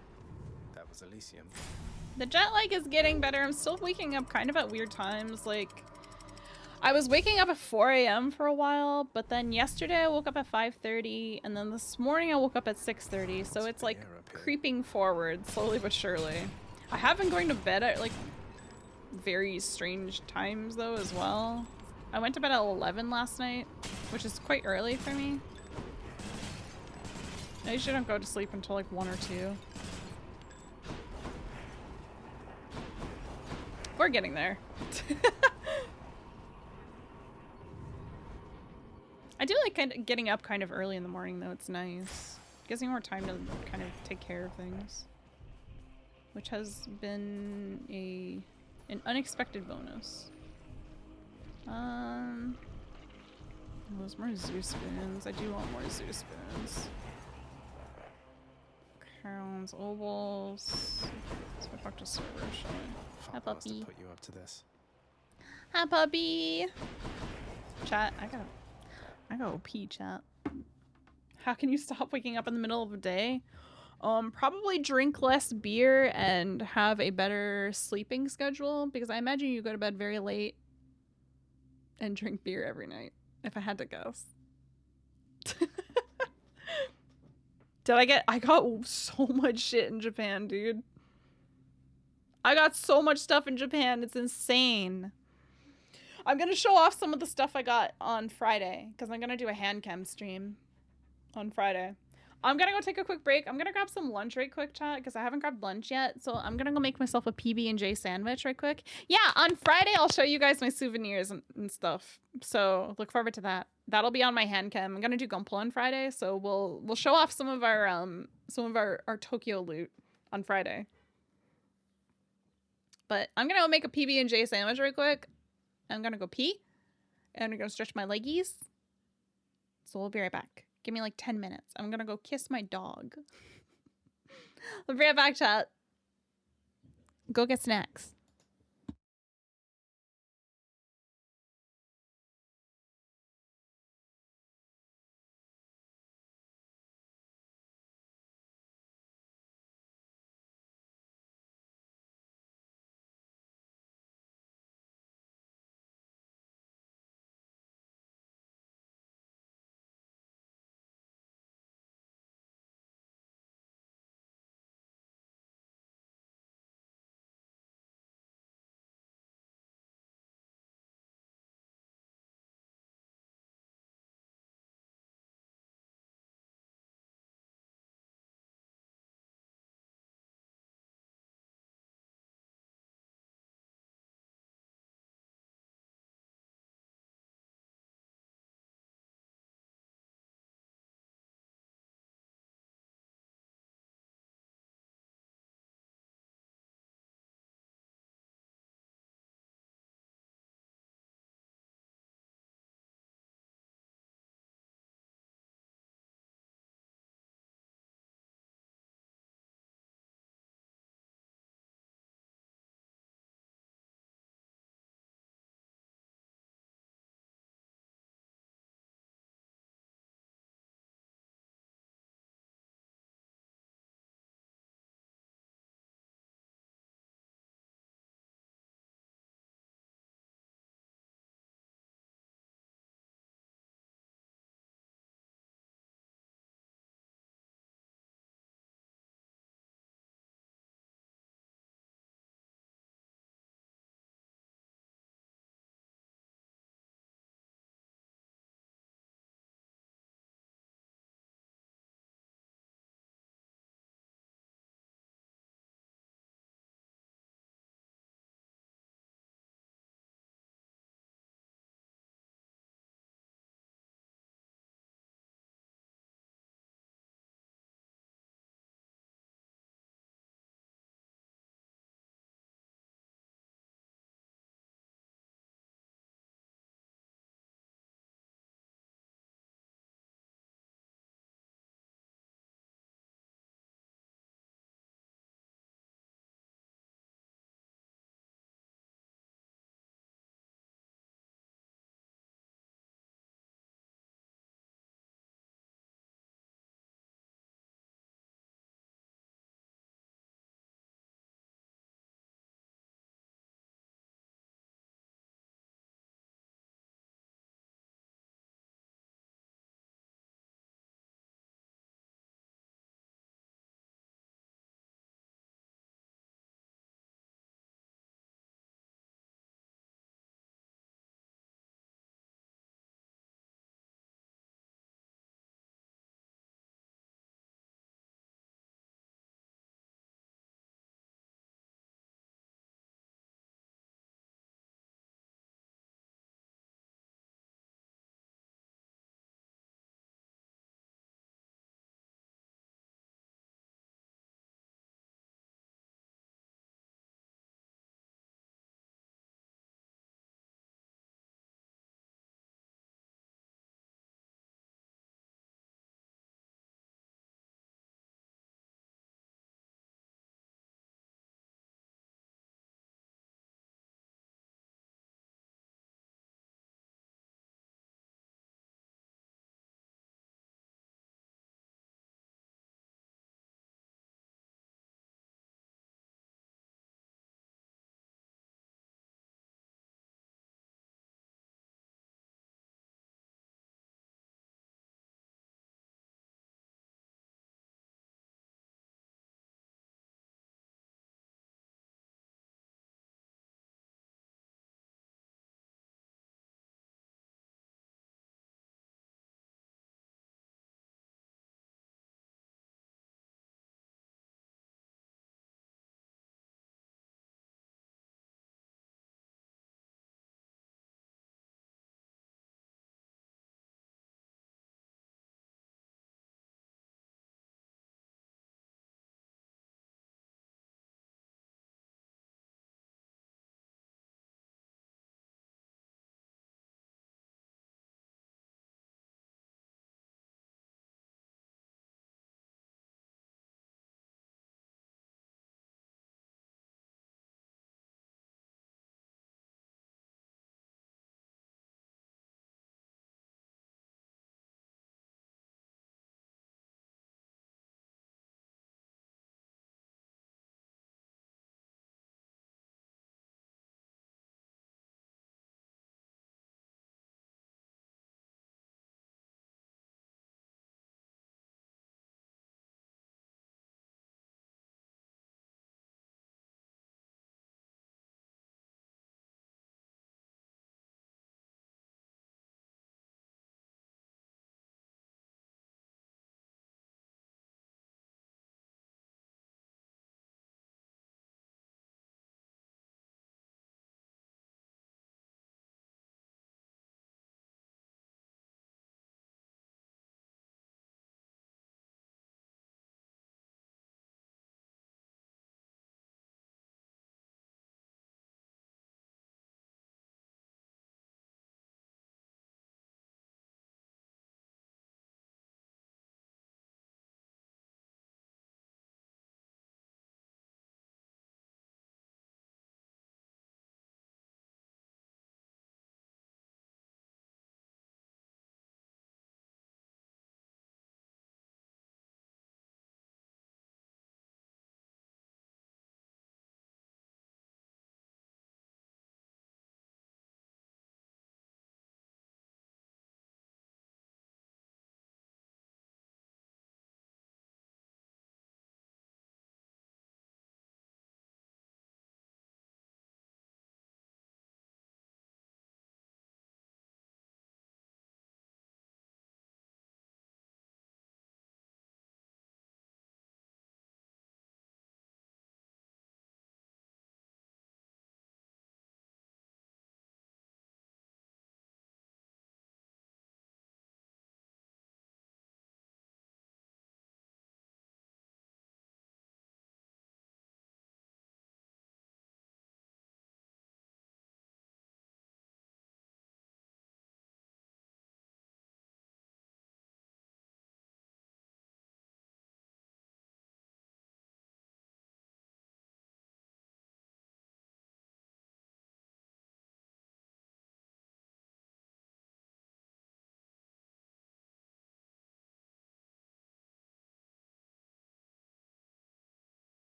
That was Elysium. The jet lag is getting better. I'm still waking up kind of at weird times. Like, I was waking up at 4 a.m. for a while, but then yesterday I woke up at 5:30, and then this morning I woke up at 6:30. So it's like creeping forward slowly but surely. I have been going to bed at like very strange times though as well. I went to bed at 11 last night, which is quite early for me. I usually don't go to sleep until like 1 or 2. We're getting there. I do like kind of getting up kind of early in the morning though. It's nice. Gives me more time to kind of take care of things, which has been an unexpected bonus. There's more zoo spoons. I do want more zoo spoons. Crowns, ovals. Let's go talk to server. Hi, puppy. To put you up to this. Hi, puppy. Chat. I gotta pee, chat. How can you stop waking up in the middle of the day? Probably drink less beer and have a better sleeping schedule, because I imagine you go to bed very late and drink beer every night, if I had to guess. I got so much shit in Japan, dude. I got so much stuff in Japan. It's insane. I'm gonna show off some of the stuff I got on Friday, because I'm gonna do a hand cam stream on Friday. I'm gonna go take a quick break. I'm gonna grab some lunch right quick, chat, because I haven't grabbed lunch yet. So I'm gonna go make myself a PB&J sandwich right quick. Yeah, on Friday I'll show you guys my souvenirs and stuff. So look forward to that. That'll be on my hand cam. I'm gonna do Gunpla on Friday, so we'll show off some of our Tokyo loot on Friday. But I'm gonna go make a PB&J sandwich right quick. I'm gonna go pee. And I'm gonna stretch my leggies. So we'll be right back. Give me like 10 minutes. I'm gonna go kiss my dog. I'll be right back, chat. Go get snacks.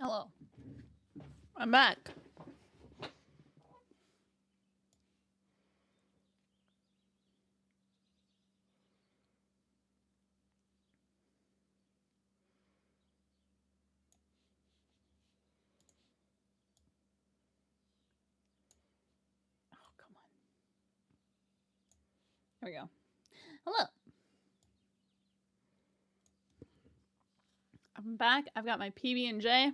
Hello. I'm back. Oh, come on. There we go. Hello. I'm back. I've got my PB&J.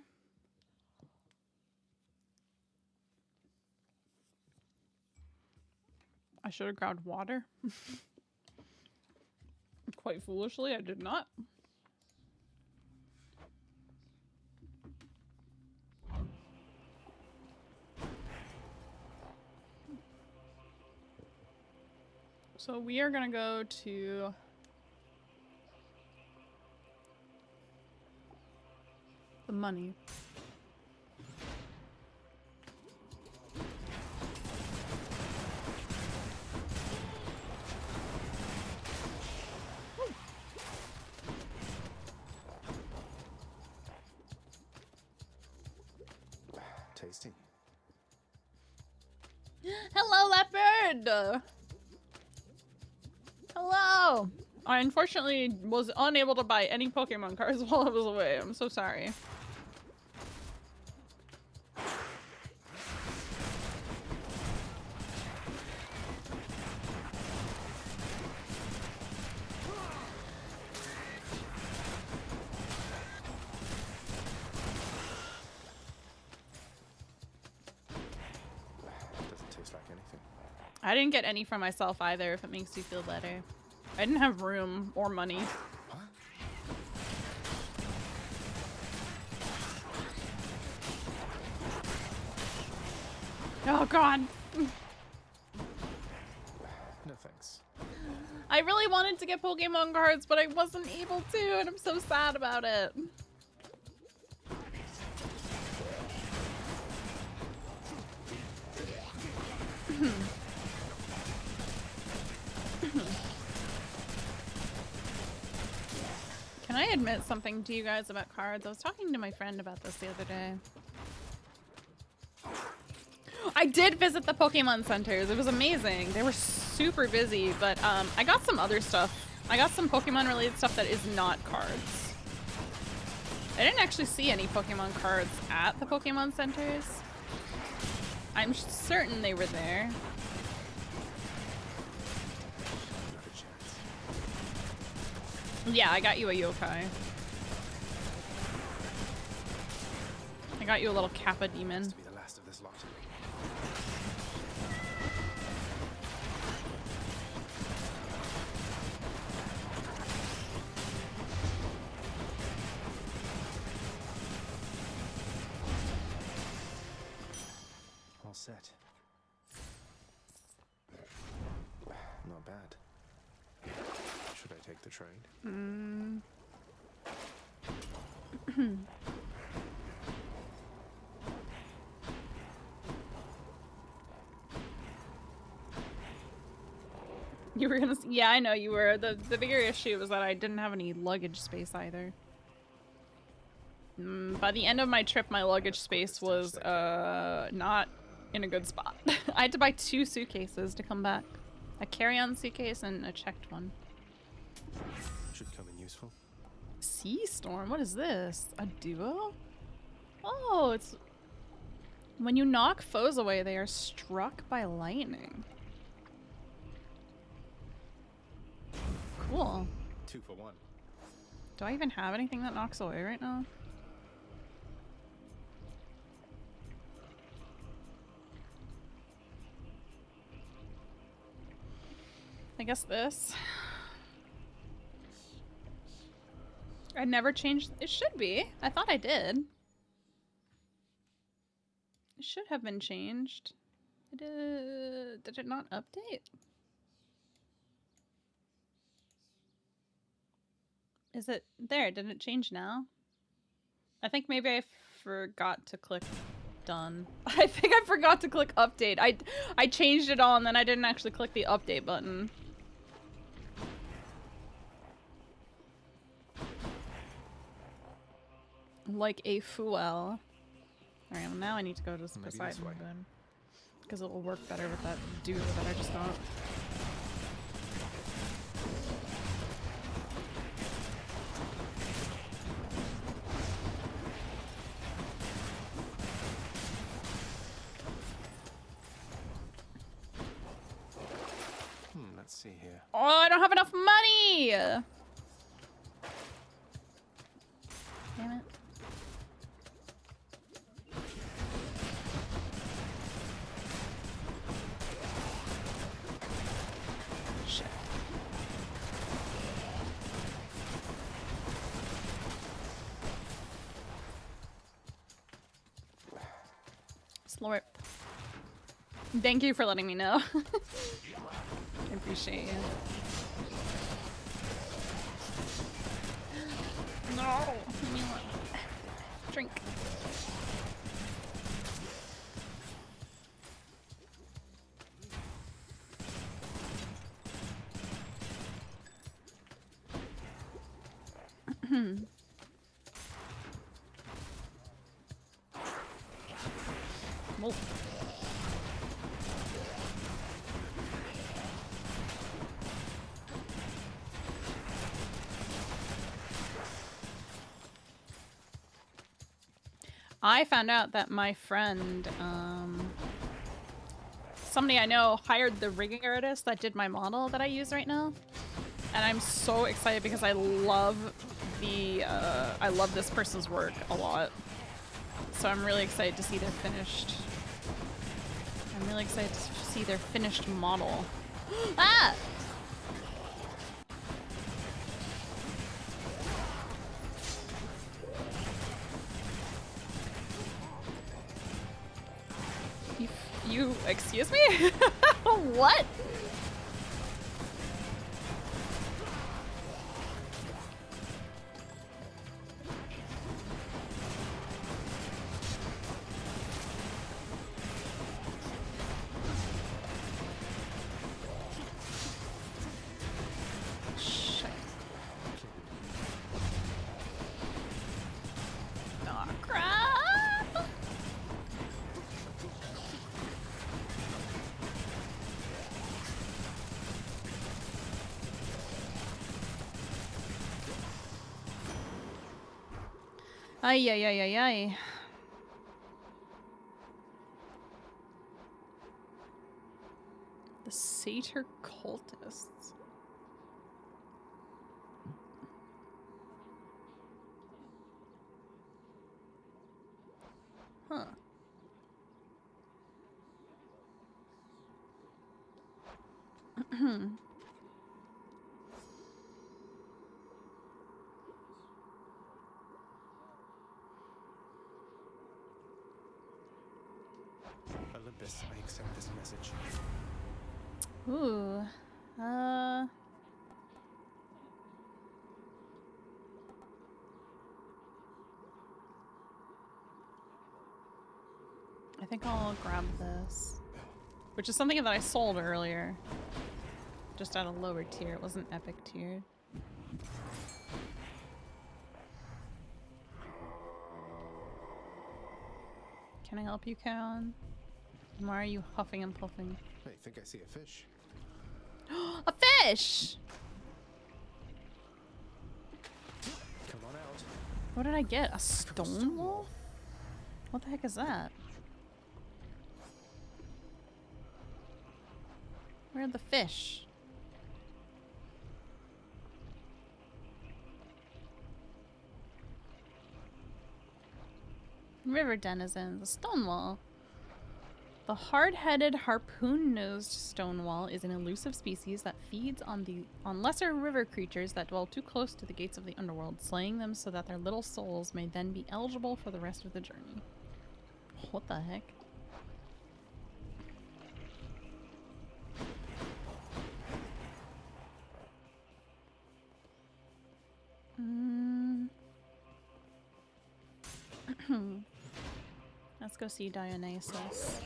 I should have grabbed water. Quite foolishly, I did not. So we are gonna go to the money. Tasty. Hello, leopard! Hello! I unfortunately was unable to buy any Pokemon cards while I was away. I'm so sorry. Doesn't taste like anything. I didn't get any for myself either, if it makes you feel better. I didn't have room or money. What? Oh god. No thanks. I really wanted to get Pokemon cards, but I wasn't able to, and I'm so sad about it. Can I admit something to you guys about cards? I was talking to my friend about this the other day. I did visit the Pokemon centers. It was amazing. They were super busy, but I got some other stuff. I got some Pokemon related stuff that is not cards. I didn't actually see any Pokemon cards at the Pokemon centers. I'm certain they were there. Not a chance. Yeah, I got you a yokai. I got you a little Kappa demon. To be the last of this lot. All set. Not bad. Should I take the trade? You were gonna yeah, I know you were. The bigger issue was that I didn't have any luggage space either. By the end of my trip, my luggage space was not in a good spot. I had to buy 2 suitcases to come back. A carry-on suitcase and a checked one. Should come in useful. Sea Storm? What is this? A duo? Oh, it's... When you knock foes away, they are struck by lightning. Cool. 2 for 1. Do I even have anything that knocks away right now? I guess this. I never changed. It should be. I thought I did. It should have been changed. Did it not update? Is it there? Did it change now? I think maybe I forgot to click done. I think I forgot to click update. I changed it all and then I didn't actually click the update button. like a fuel. All right, well now I need to go to Maybe this Poseidon way. then, because it will work better with that dude that I just got. Let's see here. Oh, I don't have enough money! Damn it. Shit. Slurp. Thank you for letting me know. I appreciate you. No! Give me one. Drink. Whoa. I found out that my friend, somebody I know hired the rigging artist that did my model that I use right now. And I'm so excited because I love this person's work a lot. So I'm really excited to see their finished. I'm really excited to see their finished model. Ah! You excuse me? What? Shit. Oh, crap! Ay, ay, ay, ay, ay. The Satyr cultists. Huh. Olympus, I accept this message. Ooh. I think I'll grab this. Which is something that I sold earlier. Just at a lower tier. It wasn't epic tier. Can I help you, Karen? Why are you huffing and puffing? I think I see a fish. A fish! Come on out. What did I get? A stone wall? What the heck is that? Where'd the fish? River denizens, a stone wall. The hard-headed harpoon-nosed stonewall is an elusive species that feeds on lesser river creatures that dwell too close to the gates of the underworld, slaying them so that their little souls may then be eligible for the rest of the journey. What the heck? Let's go see Dionysus.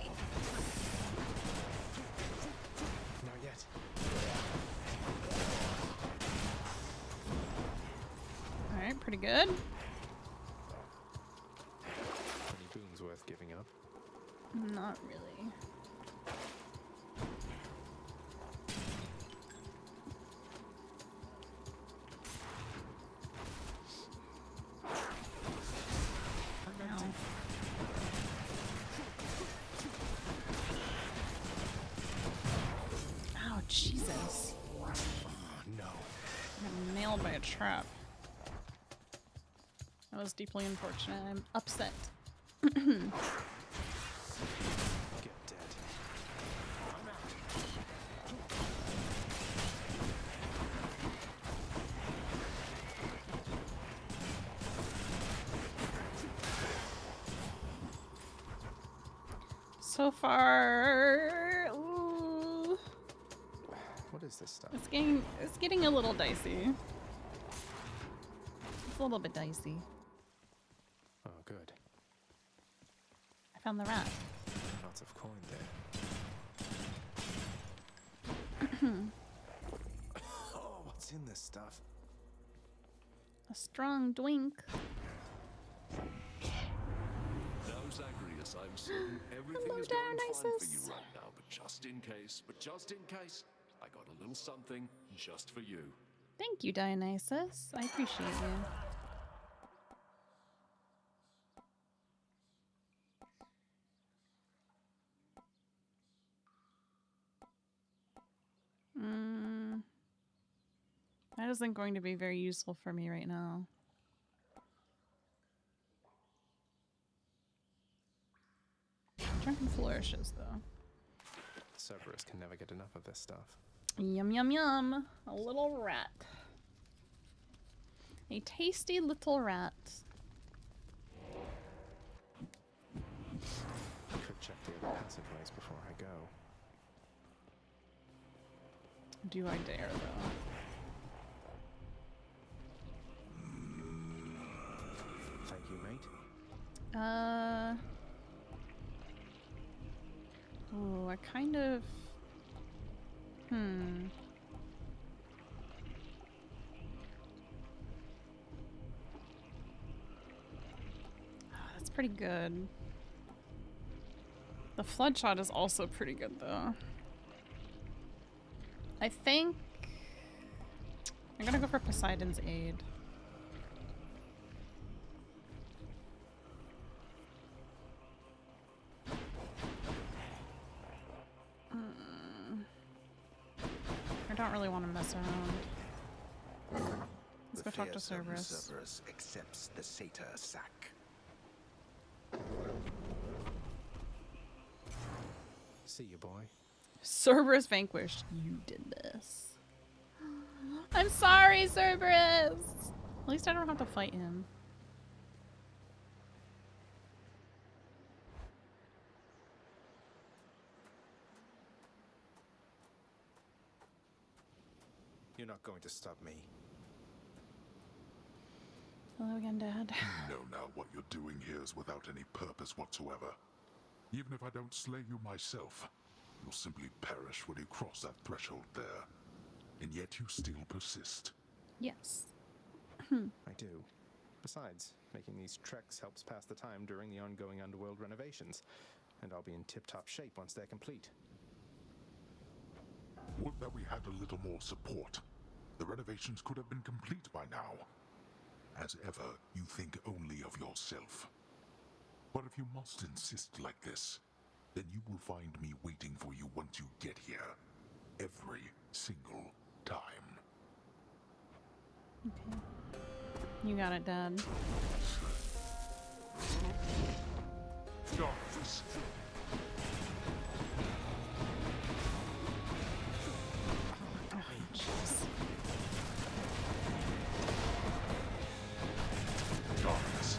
Not yet. Alright, pretty good. Giving up? Not really. Ow, Jesus. Oh, no. I got nailed by a trap. That was deeply unfortunate. I'm upset. Get dead. So far, ooh, What is this stuff? it's getting a little dicey. It's a little bit dicey. Oh, good. I found the rat. Lots of coin there. Oh, what's in this stuff? A strong doink. Now, Zacharias, I'm certain everything Hello, is going fine for you Dionysus. right now, but just in case, I got a little something just for you. Thank you, Dionysus. I appreciate you. That isn't going to be very useful for me right now. Drunken flourishes, though. Cerberus can never get enough of this stuff. Yum, yum, yum. A little rat. A tasty little rat. Could check the other passageways before I go. Do I dare, though? Thank you, mate. Ooh, I kind of... That's pretty good. The flood shot is also pretty good, though. I think... I'm gonna go for Poseidon's Aid. I don't really want to mess around. Let's go talk to Cerberus. Cerberus accepts the satyr sack. See you, boy. Cerberus vanquished. You did this. I'm sorry, Cerberus! At least I don't have to fight him. You're not going to stop me. Hello again, Dad. You know now what you're doing here is without any purpose whatsoever. Even if I don't slay you myself, you'll simply perish when you cross that threshold there. And yet you still persist. Yes. I do. Besides, making these treks helps pass the time during the ongoing underworld renovations, and I'll be in tip-top shape once they're complete. Would that we had a little more support. The renovations could have been complete by now. As ever, you think only of yourself. But if you must insist like this, then you will find me waiting for you once you get here. Every single time. Okay. You got it, Dad. Darkness. Oh, jeez. Darkness.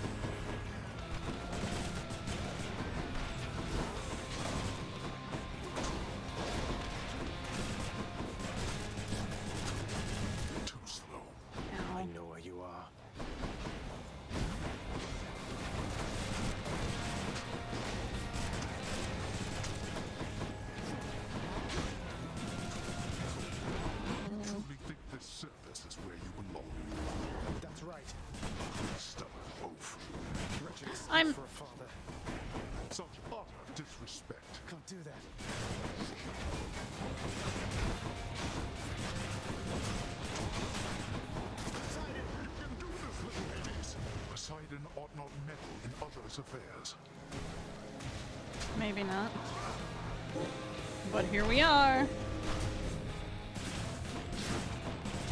Too slow. Ow. I know where you are. You truly think this surface is where you belong? That's right. Stubborn oaf. Wretched excuse I'm- for a father. disrespect. Can't do that. Poseidon, you can do this, little Hades. Poseidon ought not meddle in others' affairs. Maybe not. But here we are.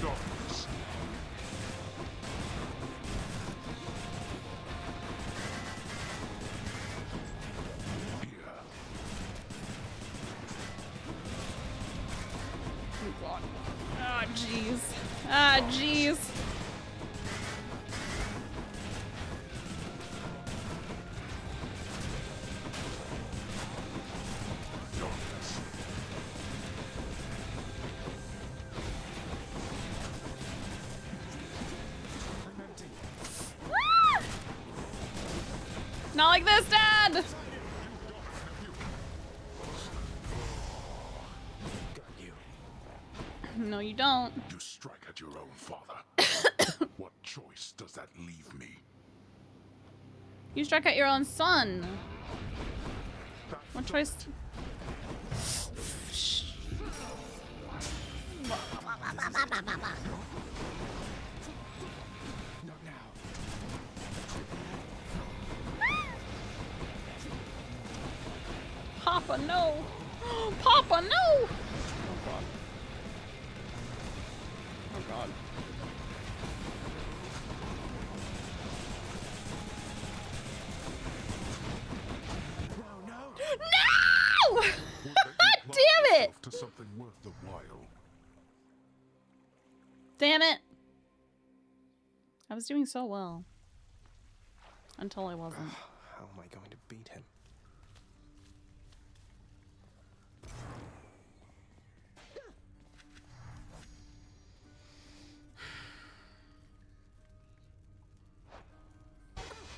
Darkness. Here. Oh god. Ah, jeez. Ah, jeez. Darkness. I'm empty. Ah! Not like this, Dad! Got you. No, you don't. You strike at your own father. What choice does that leave me? You struck at your own son. What choice? Not now. Papa, no! Papa, no! Oh god. Oh god. No, no. No! Would that you apply Damn it! yourself to something worth the while. Damn it! I was doing so well. Until I wasn't. How am I going to beat him?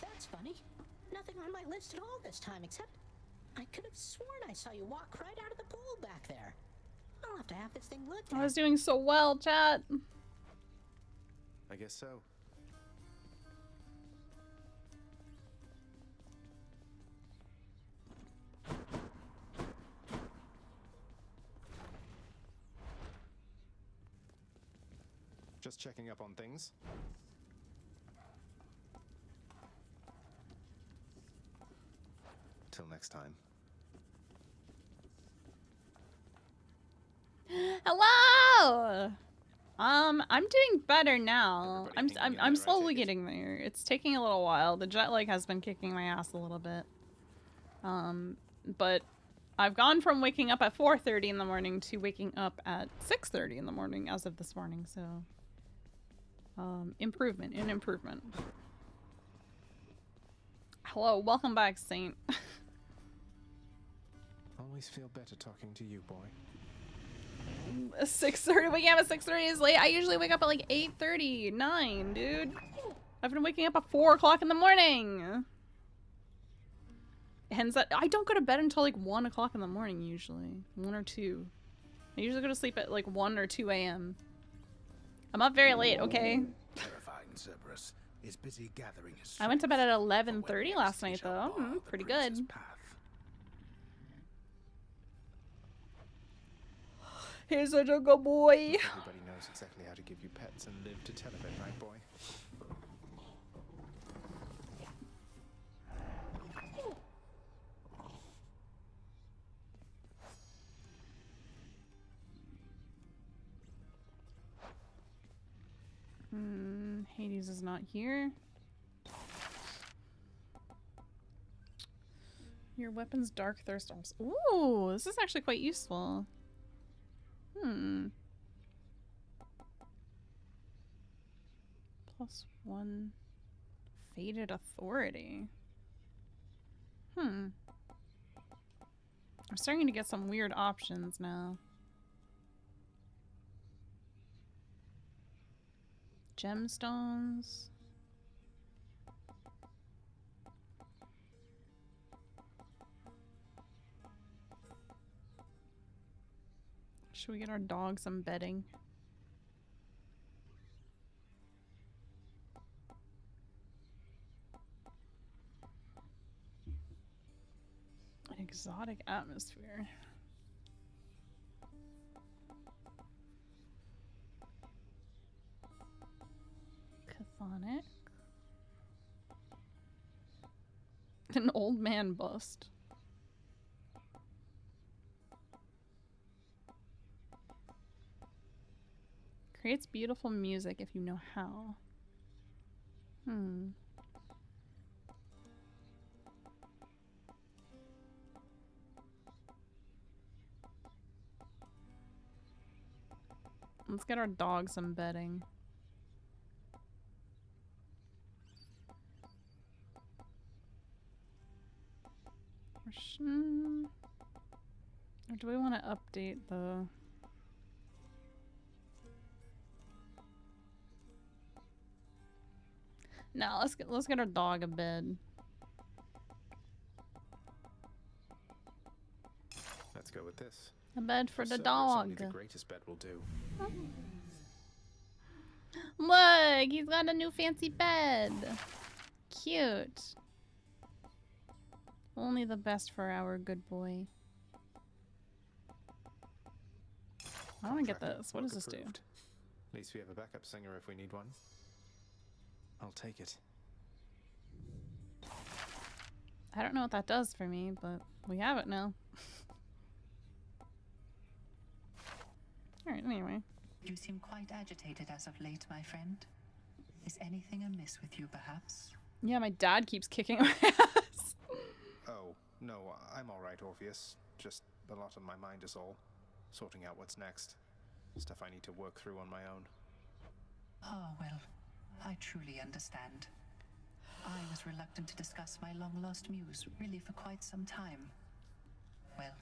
That's funny. Nothing on my list at all this time, except I could have sworn I saw you walk right out of the pool back there. I'll have to have this thing looked at. I was doing so well, chat. I guess so. Just checking up on things. Till next time. Hello! I'm doing better now. Everybody thinking you're I'm the right slowly ticket? getting there. It's taking a little while. The jet lag has been kicking my ass a little bit. But I've gone from waking up at 4:30 in the morning to waking up at 6:30 in the morning as of this morning, so improvement in improvement. Hello, welcome back, Saint. Always feel better talking to you, boy. 6:30. Waking up at 6:30 is late. I usually wake up at like 8:30, 9, dude. I've been waking up at 4 o'clock in the morning. Hence that I don't go to bed until like 1 o'clock in the morning usually. 1 or 2. I usually go to sleep at like 1 or 2 a.m. I'm up very late, okay? Terrifying Cerberus is busy gathering his I went to bed at strength. 11:30 last night though. Pretty good. He's such a good boy. Everybody knows exactly how to give you pets and live to tell of it, right, boy? Hades is not here. Your weapon's dark thirst also. Ooh, this is actually quite useful. +1 faded authority. I'm starting to get some weird options now. Gemstones. Should we get our dog some bedding? I Exotic atmosphere. Chthonic. An old man bust. Creates beautiful music if you know how. Let's get our dog some bedding. Or do we want to update the... No, let's get our dog a bed. Let's go with this. A bed for the Only dog. the greatest bed will do. Look, he's got a new fancy bed. Cute. Only the best for our good boy. I want to get this. What does this do? At least we have a backup singer if we need one. I'll take it. I don't know what that does for me, but we have it now. Alright, anyway. You seem quite agitated as of late, my friend. Is anything amiss with you, perhaps? Yeah, my dad keeps kicking my ass. Oh, no, I'm alright, Orpheus. Just a lot on my mind is all. Sorting out what's next. Stuff I need to work through on my own. Oh, well, I truly understand. I was reluctant to discuss my long-lost muse, really, for quite some time. Well...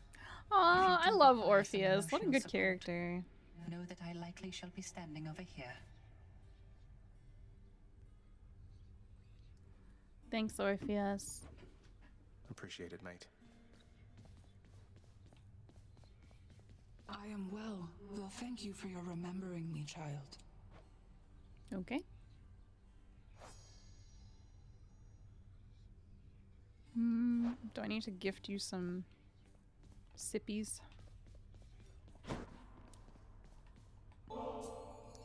Aw, I love Orpheus. What a good character. Know that I likely shall be standing over here. Thanks, Orpheus. Appreciate it, mate. I am well. Well, thank you for your remembering me, child. Okay. Do I need to gift you some sippies?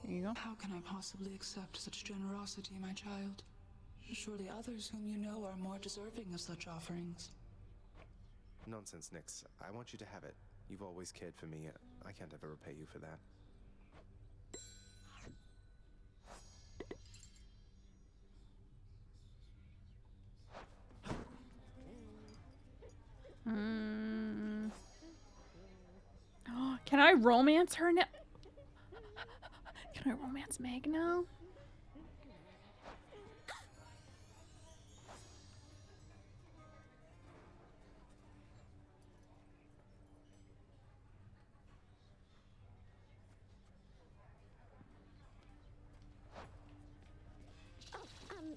There you go. How can I possibly accept such generosity, my child? Surely others whom you know are more deserving of such offerings. Nonsense, Nix. I want you to have it. You've always cared for me. I can't ever repay you for that. Can I romance her now? Can I romance Meg now?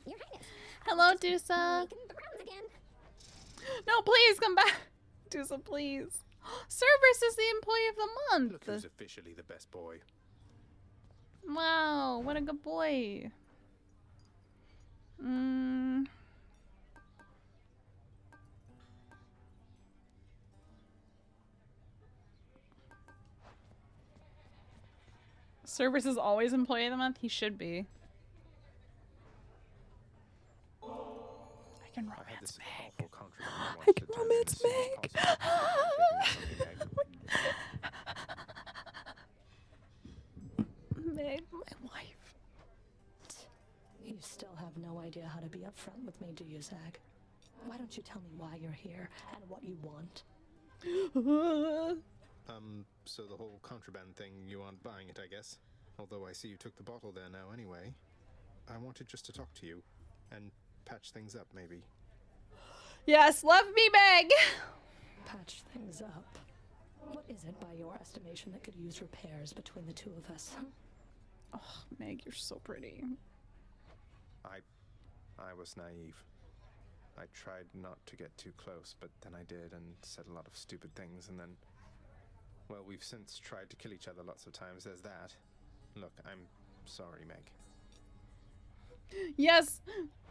Your Highness. Hello, Dusa. No, please come back. Dusa, please. Cerberus is the employee of the month. Look who's officially the best boy. Wow, what a good boy. Cerberus is always employee of the month. He should be. I can romance Meg. I can romance Meg. Meg, my wife. You still have no idea how to be upfront with me, do you, Zag? Why don't you tell me why you're here and what you want? So the whole contraband thing, you aren't buying it, I guess? Although I see you took the bottle there now anyway. I wanted just to talk to you and patch things up, maybe. Yes, love me, Meg! Patch things up? What is it, by your estimation, that could use repairs between the two of us? Oh, Meg, you're so pretty. I was naive. I tried not to get too close, but then I did and said a lot of stupid things, and then... Well, we've since tried to kill each other lots of times, there's that. Look, I'm sorry, Meg. Yes!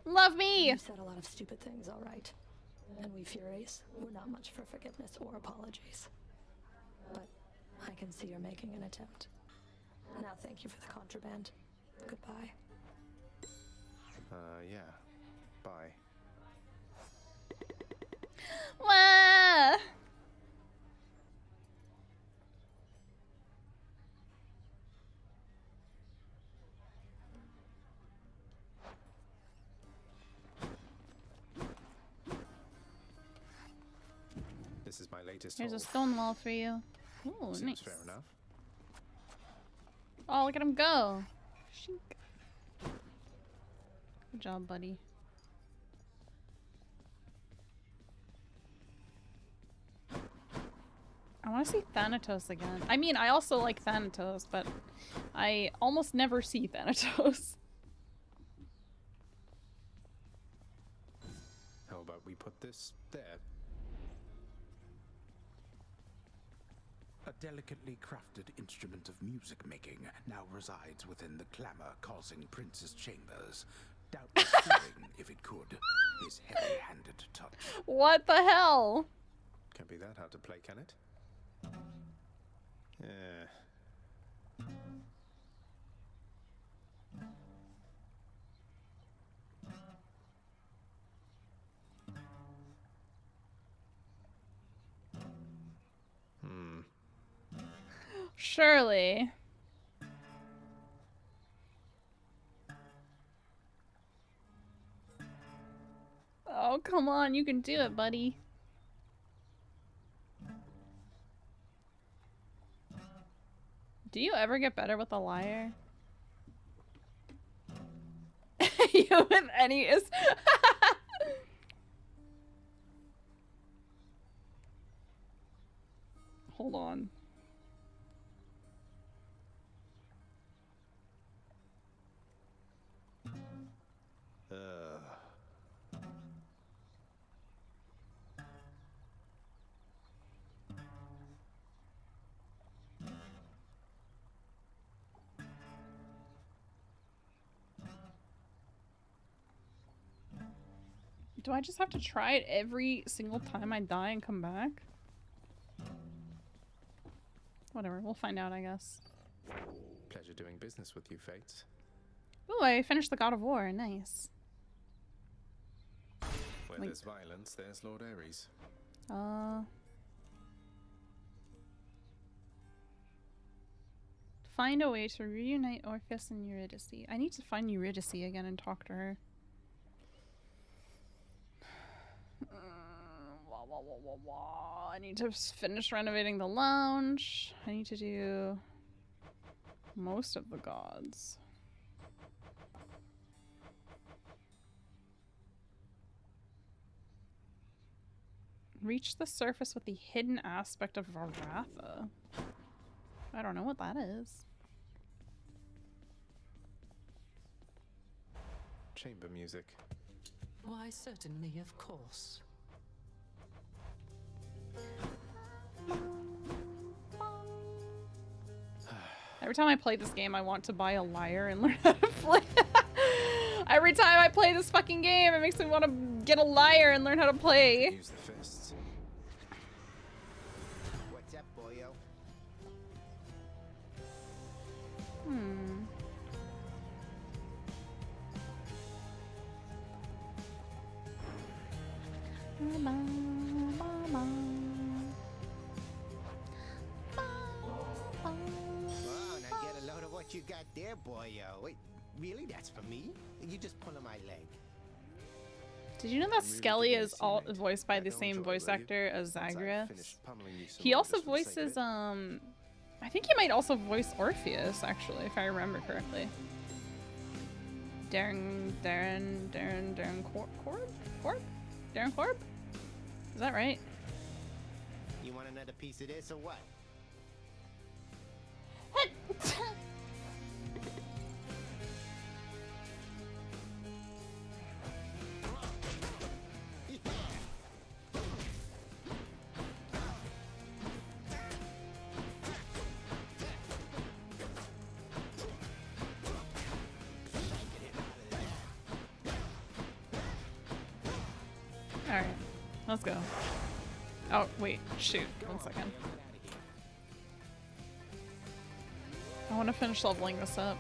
Love me! You said a lot of stupid things, all right. And we Furies, we're not much for forgiveness or apologies. But I can see you're making an attempt. Now thank you for the contraband. Goodbye. Yeah. Bye. Wah! This is my latest Here's a haul. stone wall for you. Ooh, Seems nice. fair enough. Oh, look at him go. Shink. Good job, buddy. I want to see Thanatos again. I mean, I also like Thanatos, but I almost never see Thanatos. How about we put this there? A delicately crafted instrument of music making now resides within the clamor causing Prince's chambers. Doubtless feeling, if it could, his heavy-handed touch. What the hell? Can't be that hard to play, can it? Yeah. Surely. Oh, come on. You can do it, buddy. Do you ever get better with a lyre? You with any is... Hold on. Do I just have to try it every single time I die and come back? Whatever, we'll find out, I guess. Pleasure doing business with you, Fates. Ooh, I finished the God of War. Nice. Where there's violence, there's Lord Ares. Find a way to reunite Orpheus and Eurydice. I need to find Eurydice again and talk to her. I need to finish renovating the lounge. I need to do most of the gods. Reach the surface with the hidden aspect of Varatha. I don't know what that is. Chamber music. Why, certainly, of course. Every time I play this game, I want to buy a lyre and learn how to play. Every time I play this fucking game, it makes me want to get a lyre and learn how to play. Use the fists. What's up, boyo? Wow, now get a load of what you got there, boyo. Wait, really? That's for me? You just pulling my leg. Did you know that Skelly is all voiced by the same voice actor as Zagreus? He also voices, I think he might also voice Orpheus, actually, if I remember correctly. Darren Korb? Darren Korb? Is that right? You want another piece of this or what? Alright. Let's go. Oh, wait. Shoot. 1 second. I want to finish leveling this up.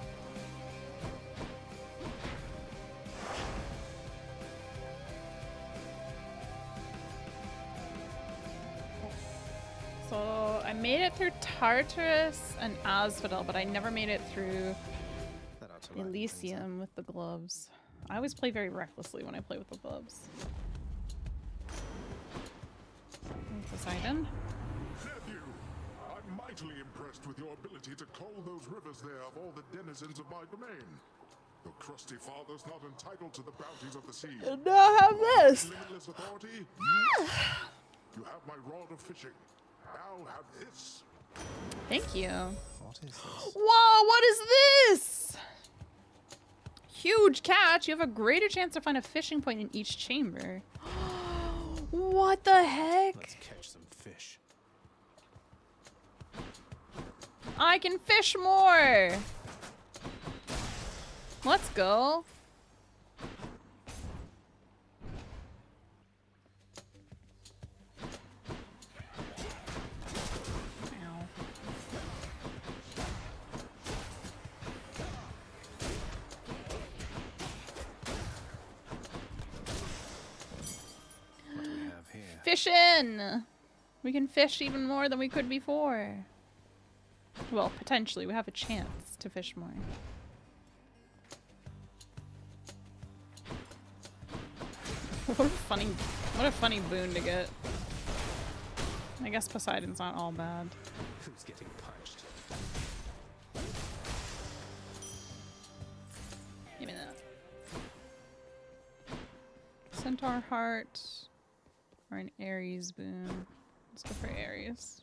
So I made it through Tartarus and Asphodel, but I never made it through Elysium with the gloves. I always play very recklessly when I play with the gloves. Poseidon. Nephew, I'm mightily impressed with your ability to cull those rivers there of all the denizens of my domain. Your crusty father's not entitled to the bounties of the sea. And now have this. Limitless authority. You have my rod of fishing. Now have this. Thank you. What is this? Whoa, what is this? Huge catch. You have a greater chance to find a fishing point in each chamber. What the heck? Let's catch some fish. I can fish more. Let's go. Fishing! We can fish even more than we could before. Well, potentially. We have a chance to fish more. What a funny boon to get. I guess Poseidon's not all bad. Who's getting punched? Give me that. Centaur heart. Or an Ares boon. Let's go for Ares.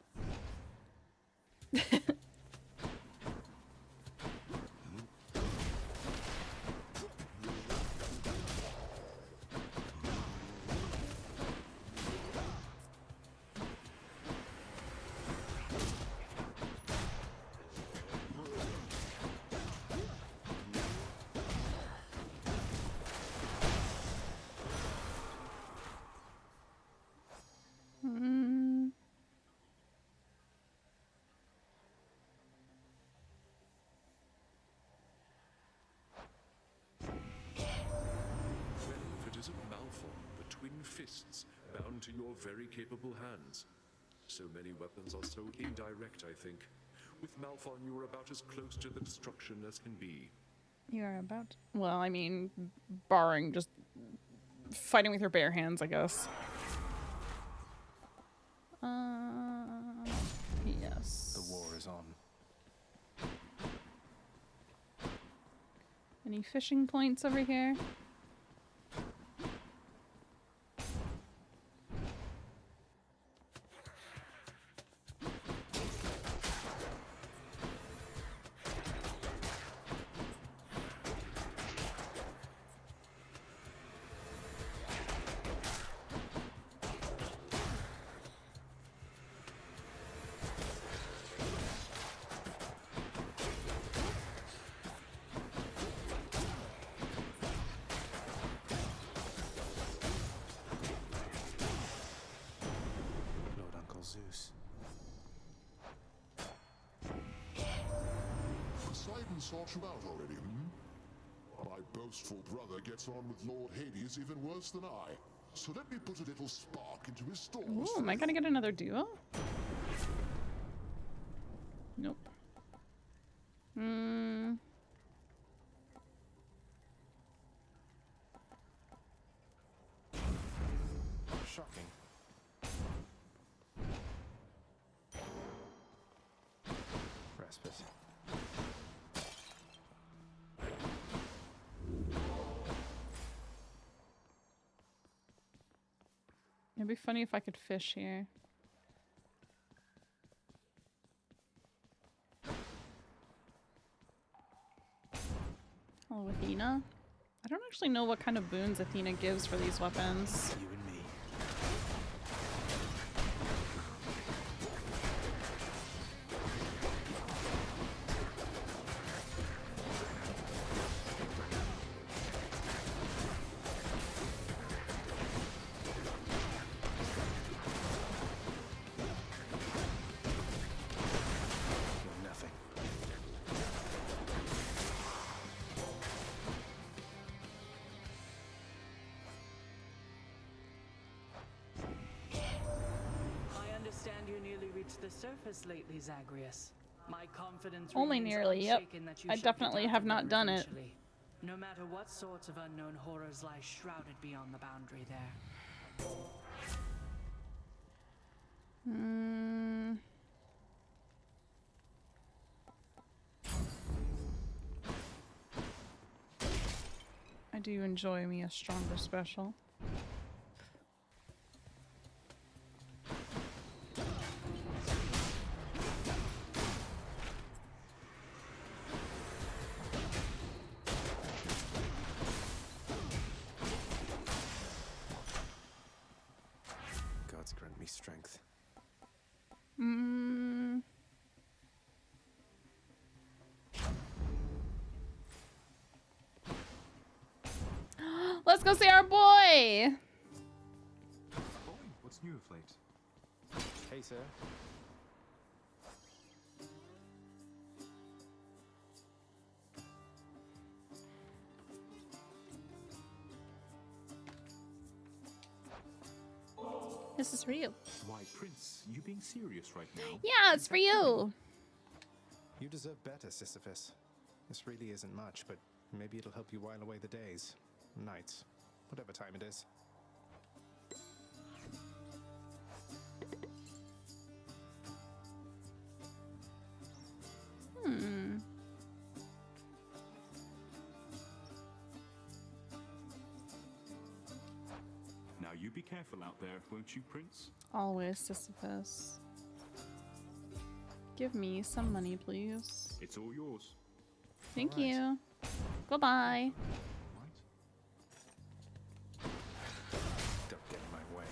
Fists bound to your very capable hands. So many weapons are so indirect, I think. With Malphon, you are about as close to the destruction as can be. You are about... Well, I mean, barring just fighting with your bare hands, I guess. Yes. The war is on. Any fishing points over here? Zeus. Poseidon sought you out already, My boastful brother gets on with Lord Hades even worse than I. So let me put a little spark into his stores. Ooh, am I gonna get another duo? Nope. Shocking. Respite. It'd be funny if I could fish here. Hello, Athena. I don't actually know what kind of boons Athena gives for these weapons. You and me. reached the surface lately, Zagreus? My confidence Only remains nearly, yep. unshaken that you I shall definitely get out have of not there done it. eventually. No matter what sorts of unknown horrors lie shrouded beyond the boundary there. I do enjoy me a stronger special. Gods grant me strength. Let's go see our boy! What's new of late? Hey, sir. This is for you. Why, Prince, you being serious right now? Yeah, it's for you. You deserve better, Sisyphus. This really isn't much, but maybe it'll help you while away the days, nights, whatever time it is. Now you be careful out there, won't you, Prince? Always, Sisyphus. Give me some money, please. It's all yours. Thank you. Goodbye. Don't get in my way.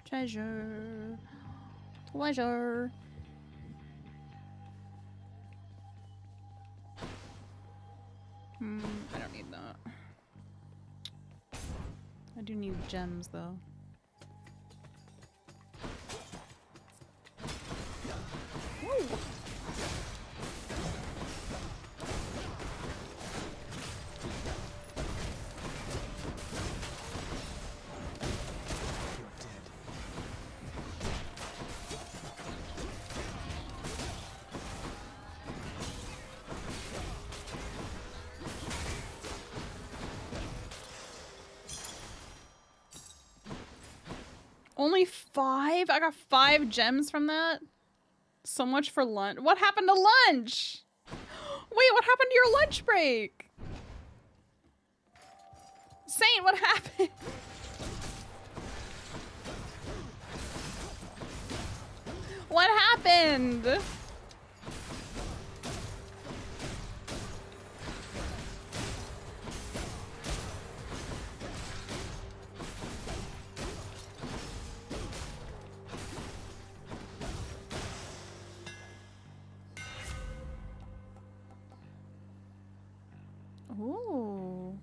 Treasure. Pleasure. I don't need that. I do need gems, though. Woo. Only 5? I got 5 gems from that? So much for lunch. What happened to lunch? Wait, what happened to your lunch break? Saint, what happened? What happened? Ooh.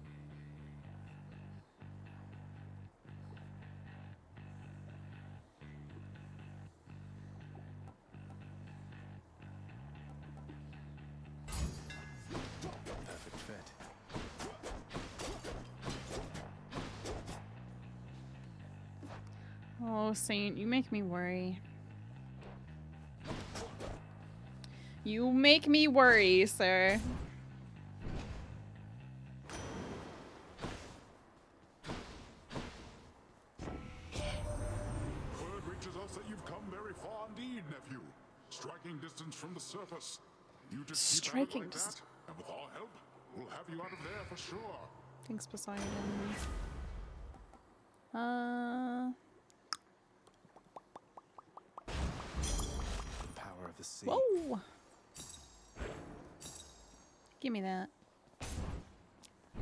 Perfect fit. Oh, Saint, you make me worry. You make me worry, sir. Word reaches us that you've come very far indeed, nephew. Striking distance from the surface. You just keep at it Striking like that, distance. and with our help, we'll have you out of there for sure. Thanks, Poseidon. The power of the sea. Whoa! Give me that.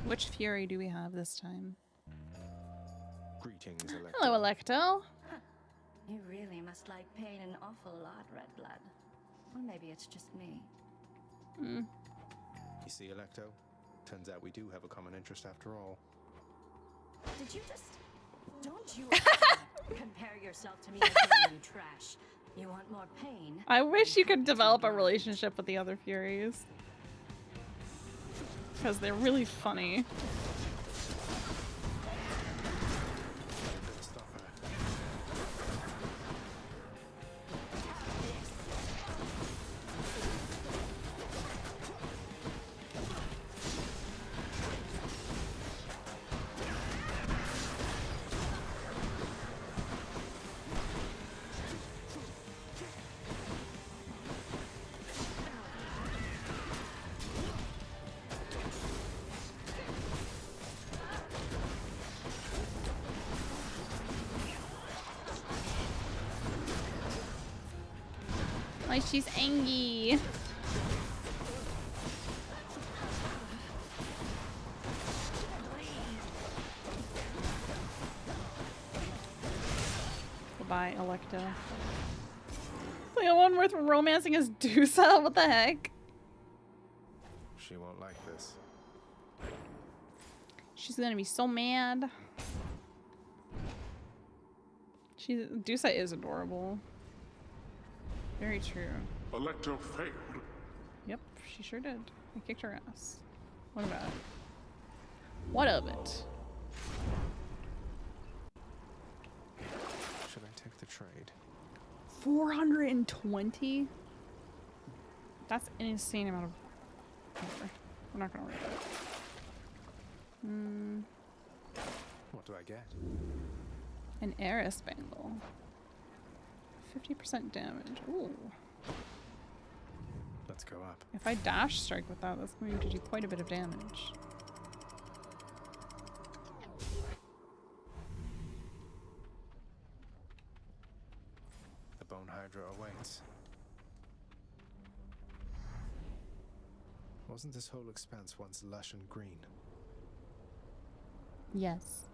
Which Fury do we have this time? Greetings, Electro. Hello, Electo. You really must like pain an awful lot, Red Blood. Or maybe it's just me. You see, Electo? Turns out we do have a common interest after all. Did you just... Don't you ever compare yourself to me as being trash. You want more pain? I wish you could develop a relationship with the other Furies. Because they're really funny. Like she's angry. Goodbye, Electa. The only one worth romancing is Dusa? What the heck? She won't like this. She's gonna be so mad. Dusa is adorable. Very true. Electo failed. Yep, she sure did. I kicked her ass. What about it? What of it? Should I take the trade? 420? That's an insane amount of... Whatever. We're not gonna worry about it. What do I get? An Eris Bangle. 50% damage. Ooh. Let's go up. If I dash strike with that, that's going to do quite a bit of damage. The Bone Hydra awaits. Wasn't this whole expanse once lush and green? Yes.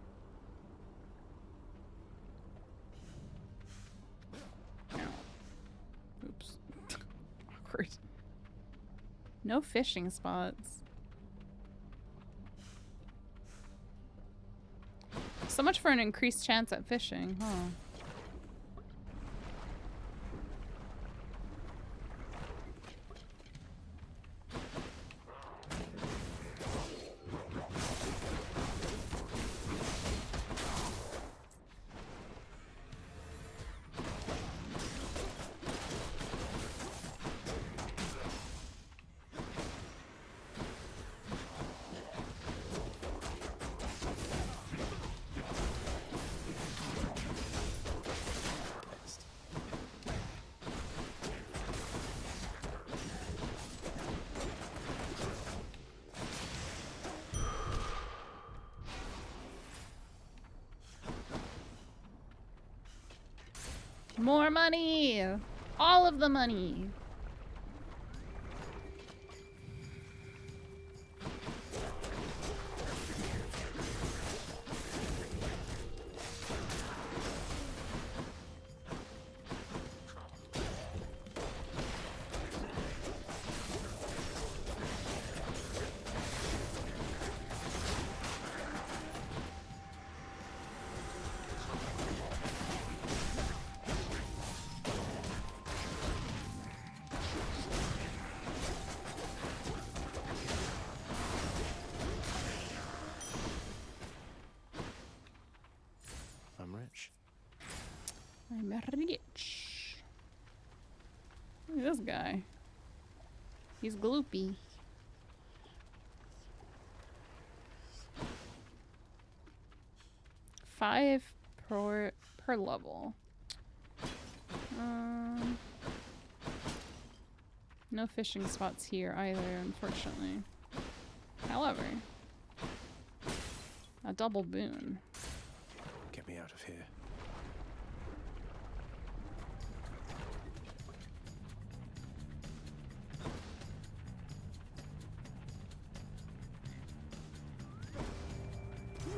Oops. Awkward. No fishing spots. So much for an increased chance at fishing, huh? More money! All of the money! I'm rich. Look at this guy. He's gloopy. $5 per level. No fishing spots here either, unfortunately. However, a double boon. Get me out of here.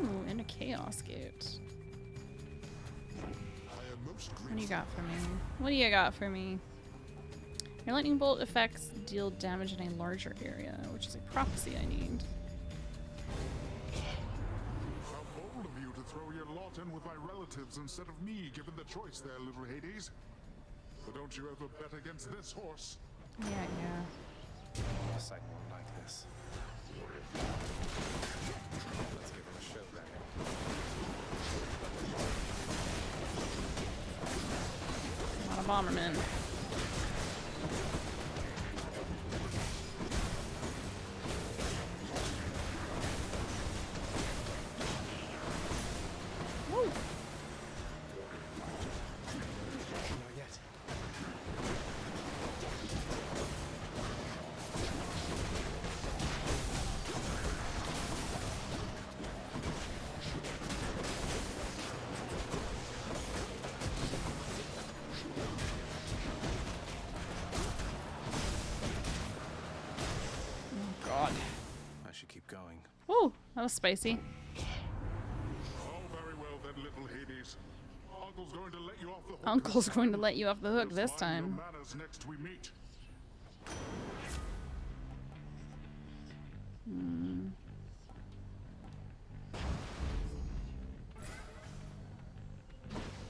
Ooh, and a chaos gate. I am most What do you got for me? What do you got for me? Your lightning bolt effects deal damage in a larger area, which is a prophecy I need. How bold of you to throw your lot in with my relatives instead of me, given the choice there, little Hades. But don't you ever bet against this horse. Yeah. Sight won't like this. Let's give him a show then. Not a bomberman. Woo. Not yet. God. I should keep going. Woo, that was spicy. Oh, very well then, little Hades. Uncle's going to let you off the hook. Uncle's going to let you off the hook this Just mind your time. manners next we meet.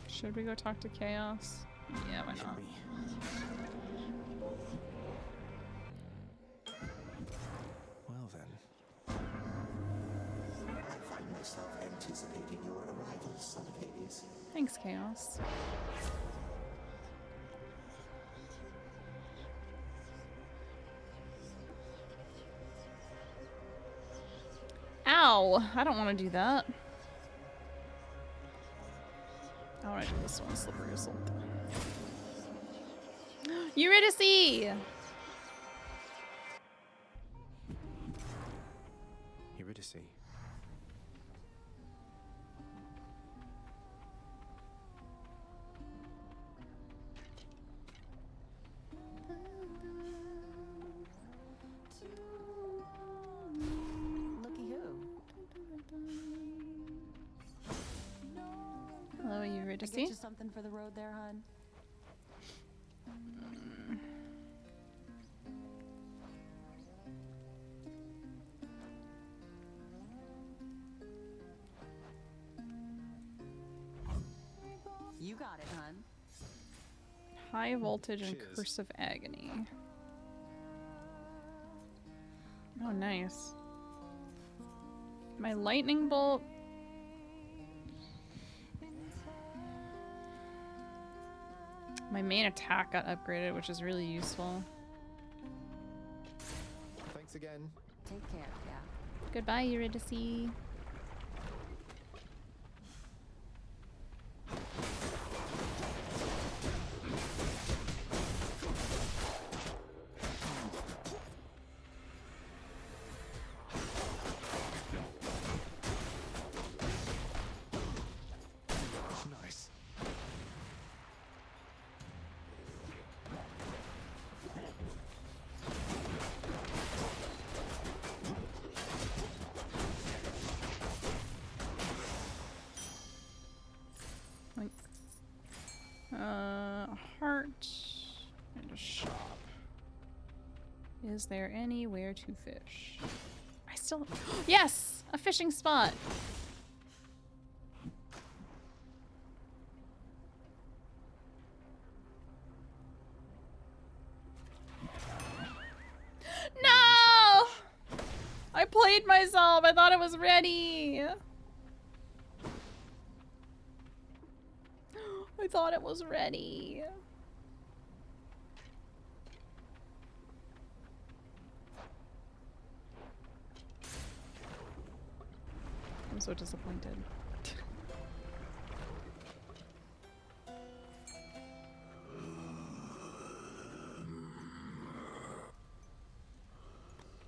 Should we go talk to Chaos? Yeah, why not? Well then. I find myself anticipating your arrival, son of Hades. Thanks, Chaos. Ow! I don't want to do that. I want to do this one, Slippery Assault. Eurydice! Eurydice. Looky who. Hello, I Eurydice. get you something for the road there, hon? You got it, hon. High voltage and Cheers. curse of agony. Oh, nice. My lightning bolt. My main attack got upgraded, which is really useful. Thanks again. Take care, yeah. Goodbye, Eurydice. Nice. Like, a heart and a shop. Is there anywhere to fish? I still. Yes! A fishing spot! No! I played myself. I thought it was ready. I thought it was ready. I'm so disappointed.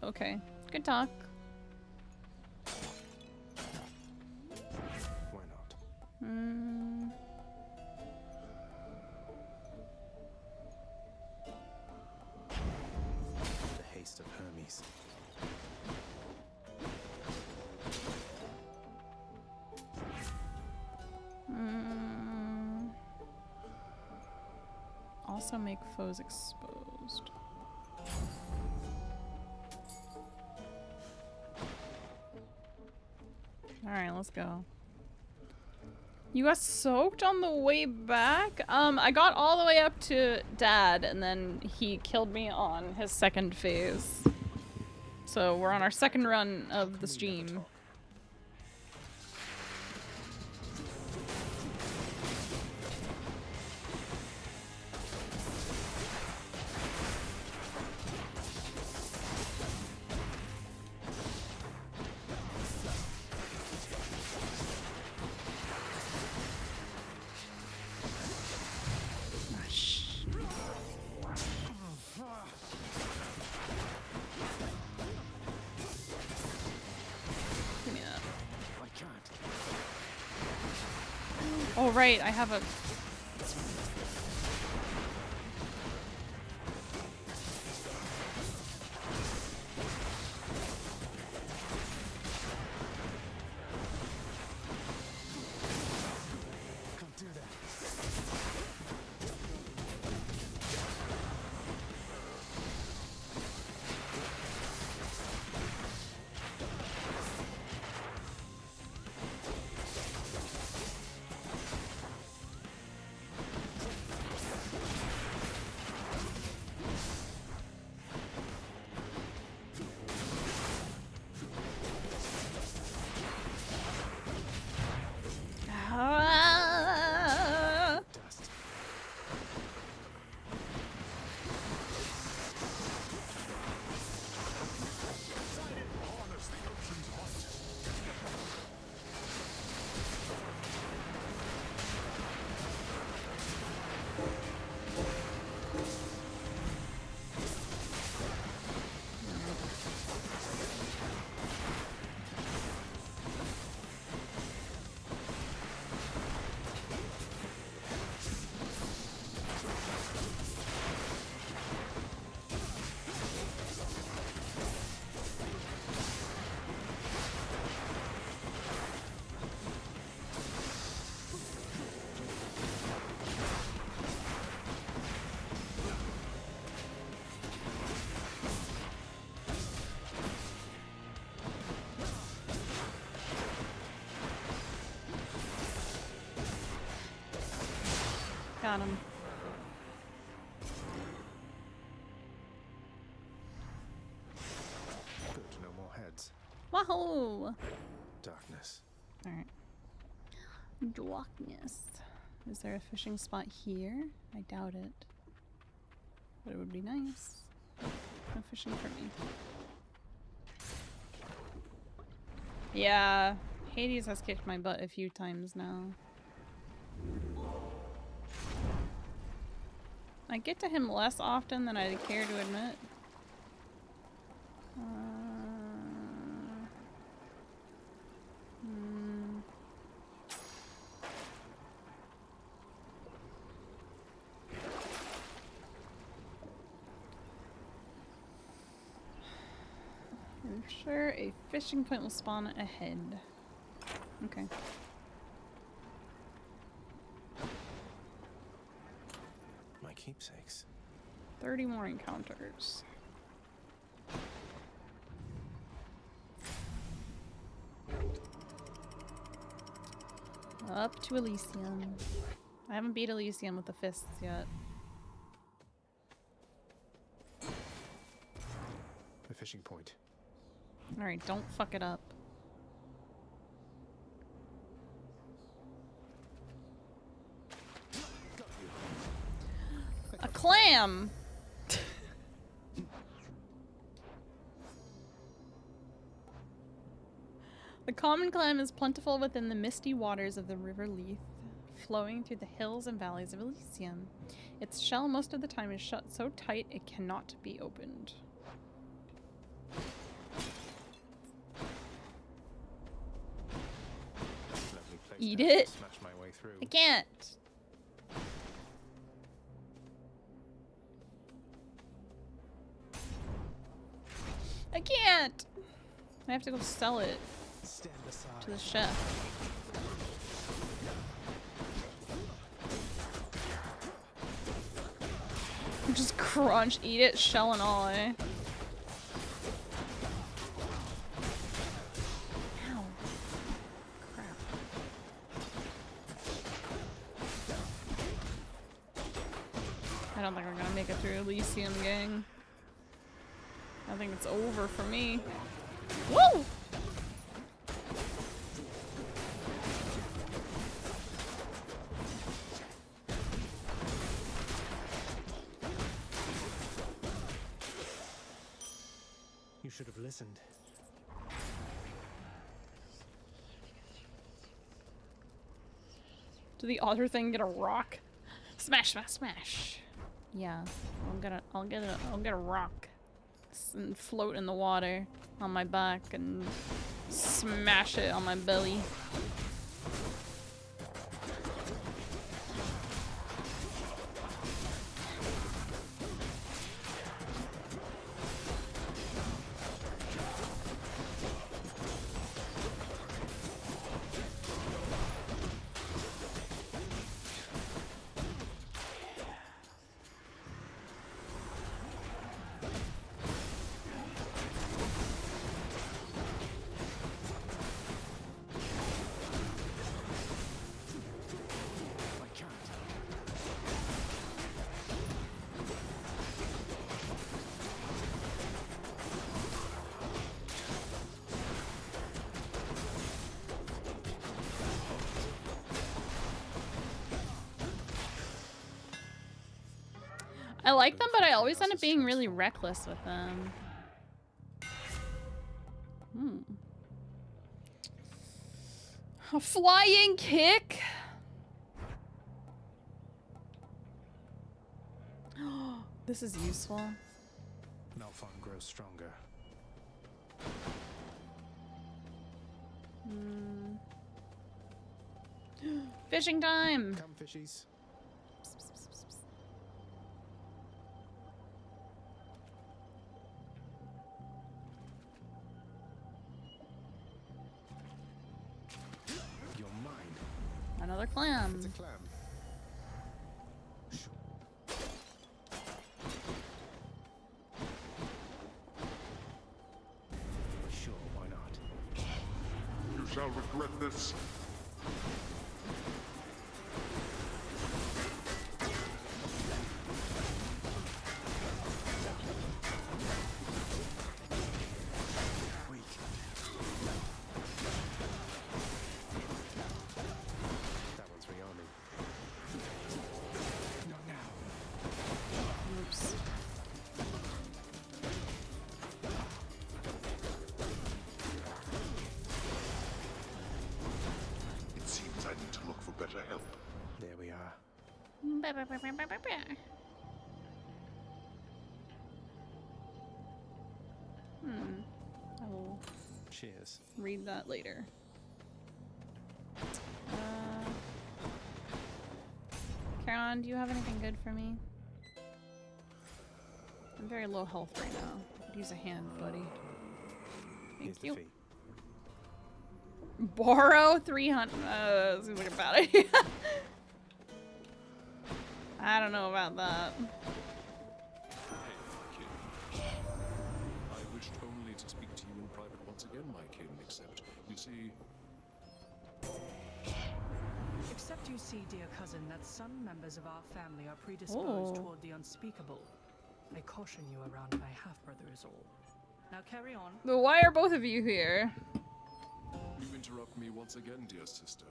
Okay, good talk. Why not? The haste of Hermes. also make foes exposed. Alright, let's go. You got soaked on the way back? I got all the way up to Dad, and then he killed me on his second phase. So we're on our second run of the stream. Oh right, I have a... Can't do that. Got him. Good to know more heads. Wahoo! Darkness. Alright. Darkness. Is there a fishing spot here? I doubt it. But it would be nice. No fishing for me. Yeah, Hades has kicked my butt a few times now. I get to him less often than I care to admit. I'm sure a fishing point will spawn ahead. Okay. My keepsakes. 30 more encounters. Up to Elysium. I haven't beat Elysium with the fists yet. A fishing point. Alright, don't fuck it up. A clam! The common clam is plentiful within the misty waters of the River Leith, flowing through the hills and valleys of Elysium. Its shell most of the time is shut so tight it cannot be opened. Eat it? Smash my way through. I can't! I can't! I have to go sell it to the chef. Just crunch, eat it, shell and all, eh? Ow. Crap. I don't think we're gonna make it through Elysium, gang. I think it's over for me. Woo! You should have listened. Did the otter thing get a rock? Smash, smash, smash. Yeah, I'll get a rock and float in the water on my back and smash it on my belly. I like them, but I always end up being really reckless with them. A flying kick? This is useful. Malphon grows stronger. Fishing time! Come, fishies. You're mine. Another clam. It's a clam. Sure, why not? You shall regret this. That one's rearming. Not now. Oops. It seems I need to look for better help. There we are. I will Cheers. read that later. Caron, do you have anything good for me? I'm very low health right now. Could use a hand, buddy. Thank you. Borrow 300. Seems like a bad idea. I don't know about that. I wished only to speak to you in private once again, my kin, except, you see... Except you see, dear cousin, that some members of our family are predisposed Oh. toward the unspeakable. I caution you around my half-brother is all. Now carry on. But why are both of you here? You interrupt me once again, dear sister.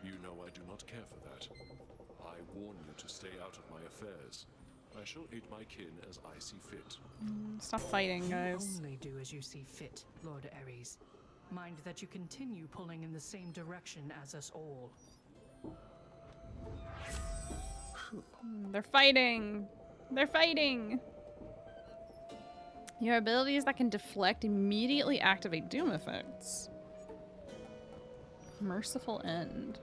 You know I do not care for that. I warn you to stay out of my affairs. I shall aid my kin as I see fit. Stop fighting, guys. You only do as you see fit, Lord Ares. Mind that you continue pulling in the same direction as us all. They're fighting. They're fighting. Your abilities that can deflect immediately activate doom effects. Merciful End.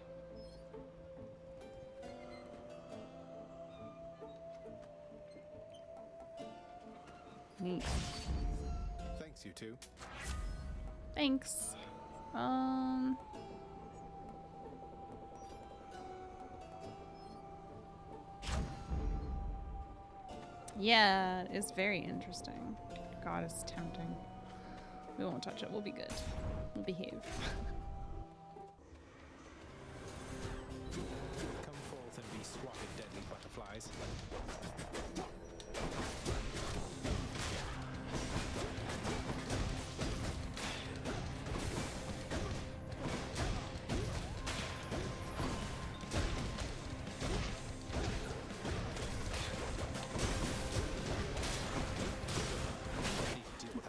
Neat. Thanks, you two. Thanks. Yeah, it's very interesting. God, it's tempting. We won't touch it. We'll be good. We'll behave. Come forth and be swatted, deadly butterflies.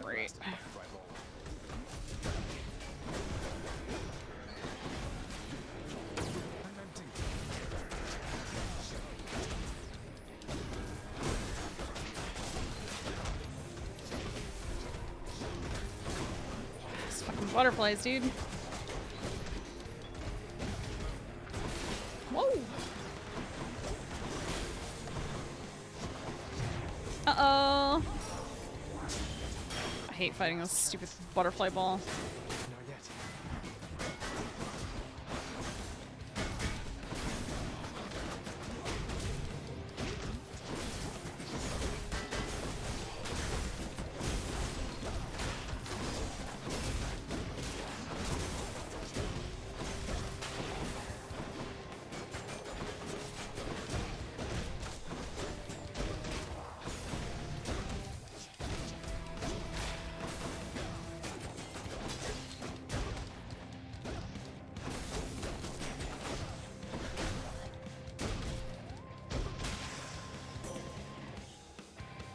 Great. These fucking butterflies, dude. Whoa. Uh-oh. I hate fighting this stupid butterfly ball. Not yet.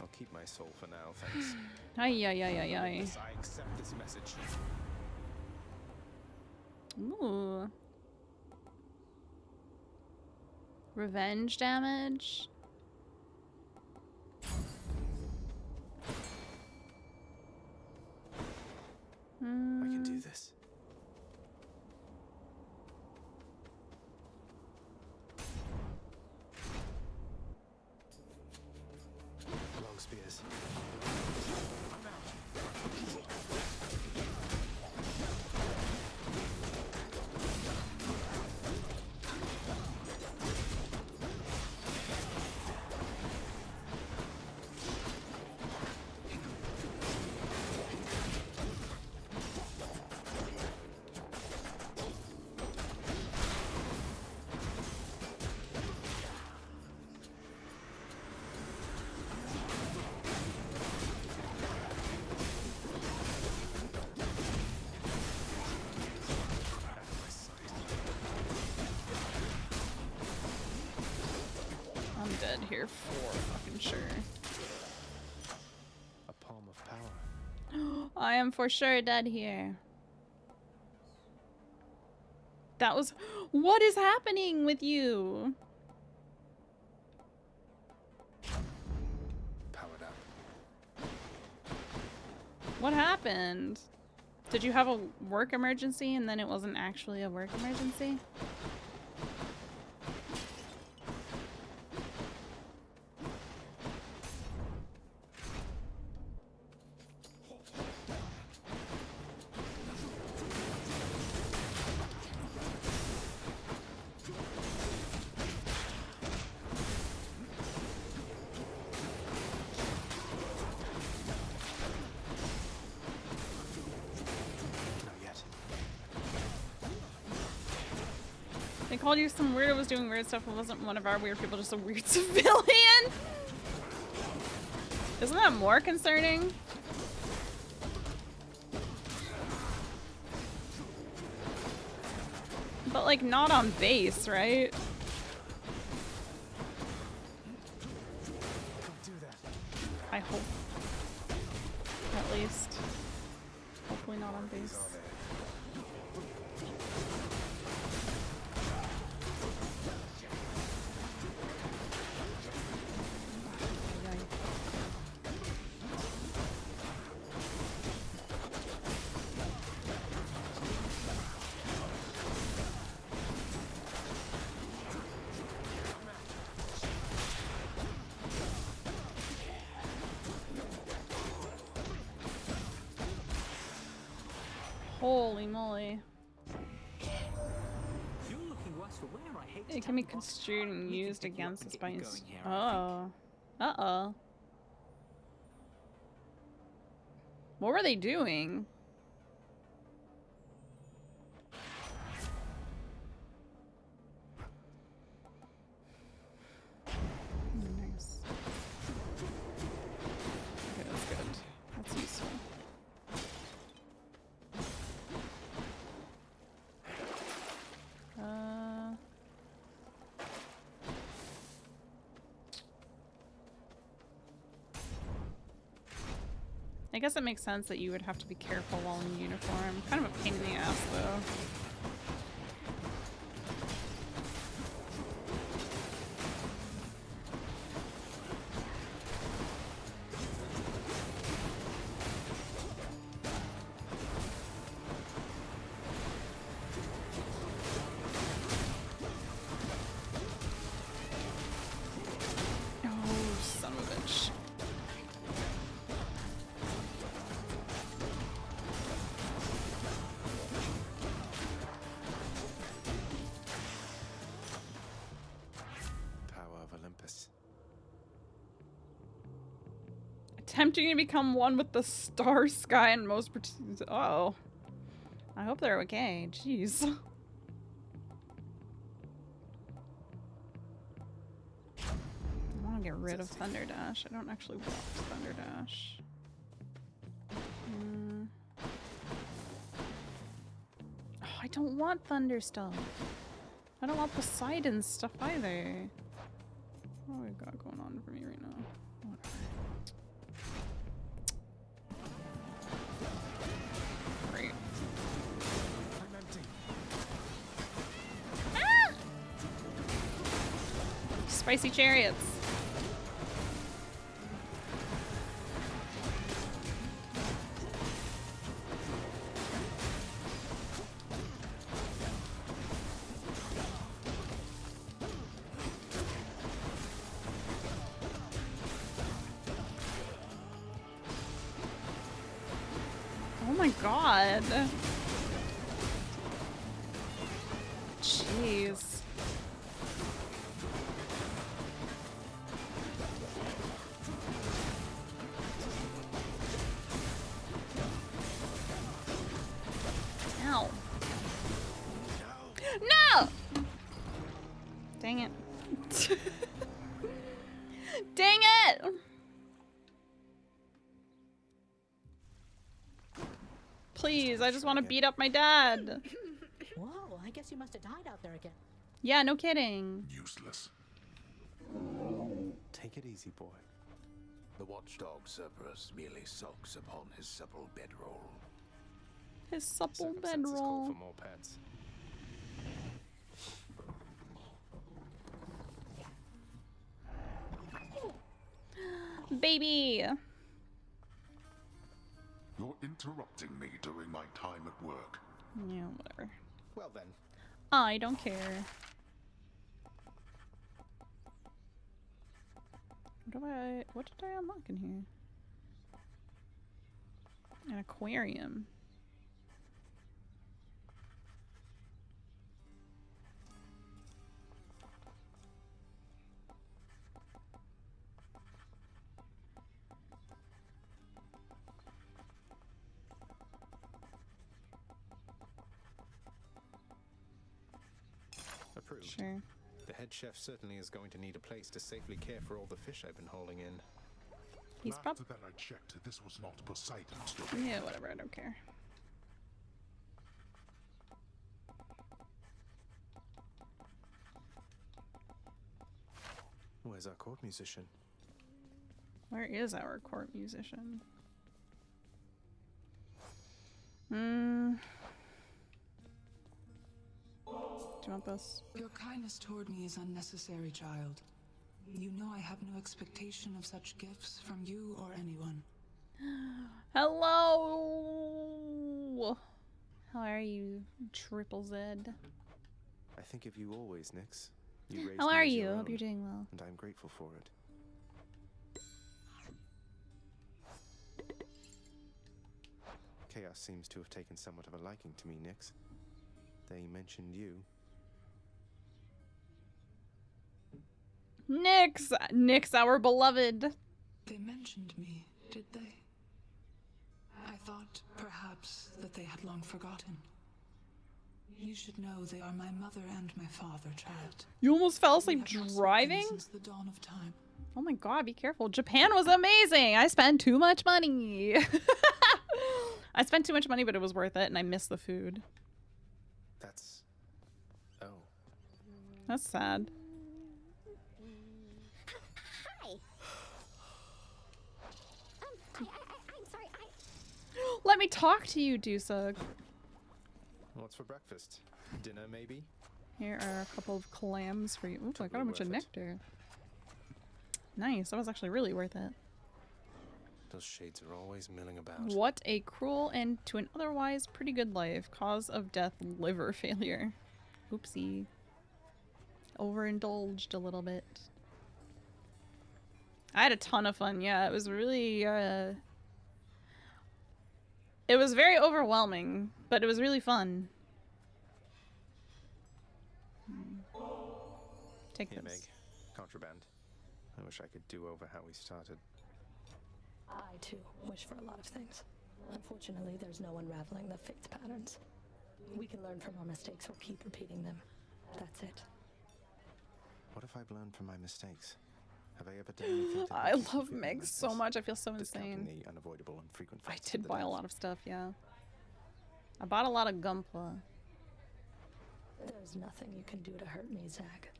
I'll keep my soul for now, thanks. Ay, ay, ay, ay, ay. Yes, I accept this message. Ooh. Revenge damage. I can do this. Long spears. I'm dead here for fucking sure. A palm of power. I am for sure dead here. That was... What is happening with you? Powered up. What happened? Did you have a work emergency and then it wasn't actually a work emergency? Not yet. They called you some weirdo was doing weird stuff. It wasn't one of our weird people, just a weird civilian. Isn't that more concerning? But like not on base, right? Don't do that. I hope. At least. Hopefully not on base. Holy moly. You're looking worse for wear, I hate to It tell can be you, boss. construed and We can used pick you up against and us get by you his... going here, I think. Oh. Uh-oh. What were they doing? Nice. Okay, that's good. That's useful. I guess it makes sense that you would have to be careful while in uniform. Kind of a pain in the ass, though. Oh, son of a bitch. Power of Olympus. Attempting to become one with the star sky and most. Oh. I hope they're okay. Jeez. I want to get rid of Thunder Dash. I don't actually want Thunder Dash. Oh, I don't want Thunder stuff. I don't want Poseidon stuff either. What do we got going on for me right now? Whatever. Great. I'm empty. Ah! Spicy chariots. Oh my god. Jeez. Ow. No! Dang it. Dang it! Please, I just want to beat up my dad. Whoa, I guess you must have died out there again. Yeah, no kidding. Useless. Take it easy, boy. The watchdog Cerberus merely sulks upon his supple bedroll. His supple Circumstances call bedroll. for more pets. Baby. You're interrupting me during my time at work. Yeah, whatever. Well then. I don't care. What did I unlock in here? An aquarium. Approved. Sure. The head chef certainly is going to need a place to safely care for all the fish I've been hauling in. He's After that I checked, this was not Poseidon's doing. Yeah, whatever, I don't care. Where's our court musician? Where is our court musician? Do you want this? Your kindness toward me is unnecessary, child. You know I have no expectation of such gifts from you or anyone. Hello! How are you, Triple Z? I think of you always, Nyx. You raised How me are as you? your Hope own, you're doing well. and I'm grateful for it. Chaos seems to have taken somewhat of a liking to me, Nyx. They mentioned you. Nyx! Nyx, our beloved. They mentioned me, did they? I thought perhaps that they had long forgotten. You should know they are my mother and my father, child. You almost fell asleep We have not driving? spoken since the dawn of time. Oh my god, be careful. Japan was amazing. I spent too much money. I spent too much money, but it was worth it, and I missed the food. That's... Oh. That's sad. Hi. I'm sorry. Let me talk to you, Dusug. What's for breakfast? Dinner, maybe? Here are a couple of clams for you. Ooh, I got a bunch of worth it. nectar. Nice. That was actually really worth it. Those shades are always milling about. What a cruel end to an otherwise pretty good life. Cause of death, liver failure. Oopsie. Overindulged a little bit. I had a ton of fun. Yeah, it was really, it was very overwhelming, but it was really fun. Take Here, this. Meg. Contraband. I wish I could do over how we started. I, too, wish for a lot of things. Unfortunately, there's no unraveling the fate's patterns. We can learn from our mistakes or keep repeating them. That's it. What if I've learned from my mistakes? Have I ever done anything to I help you love from Meg like so this? much. I feel so Discounting insane. the unavoidable and frequent I fights did to the buy a death. lot of stuff, yeah. I bought a lot of Gunpla. There's nothing you can do to hurt me, Zach.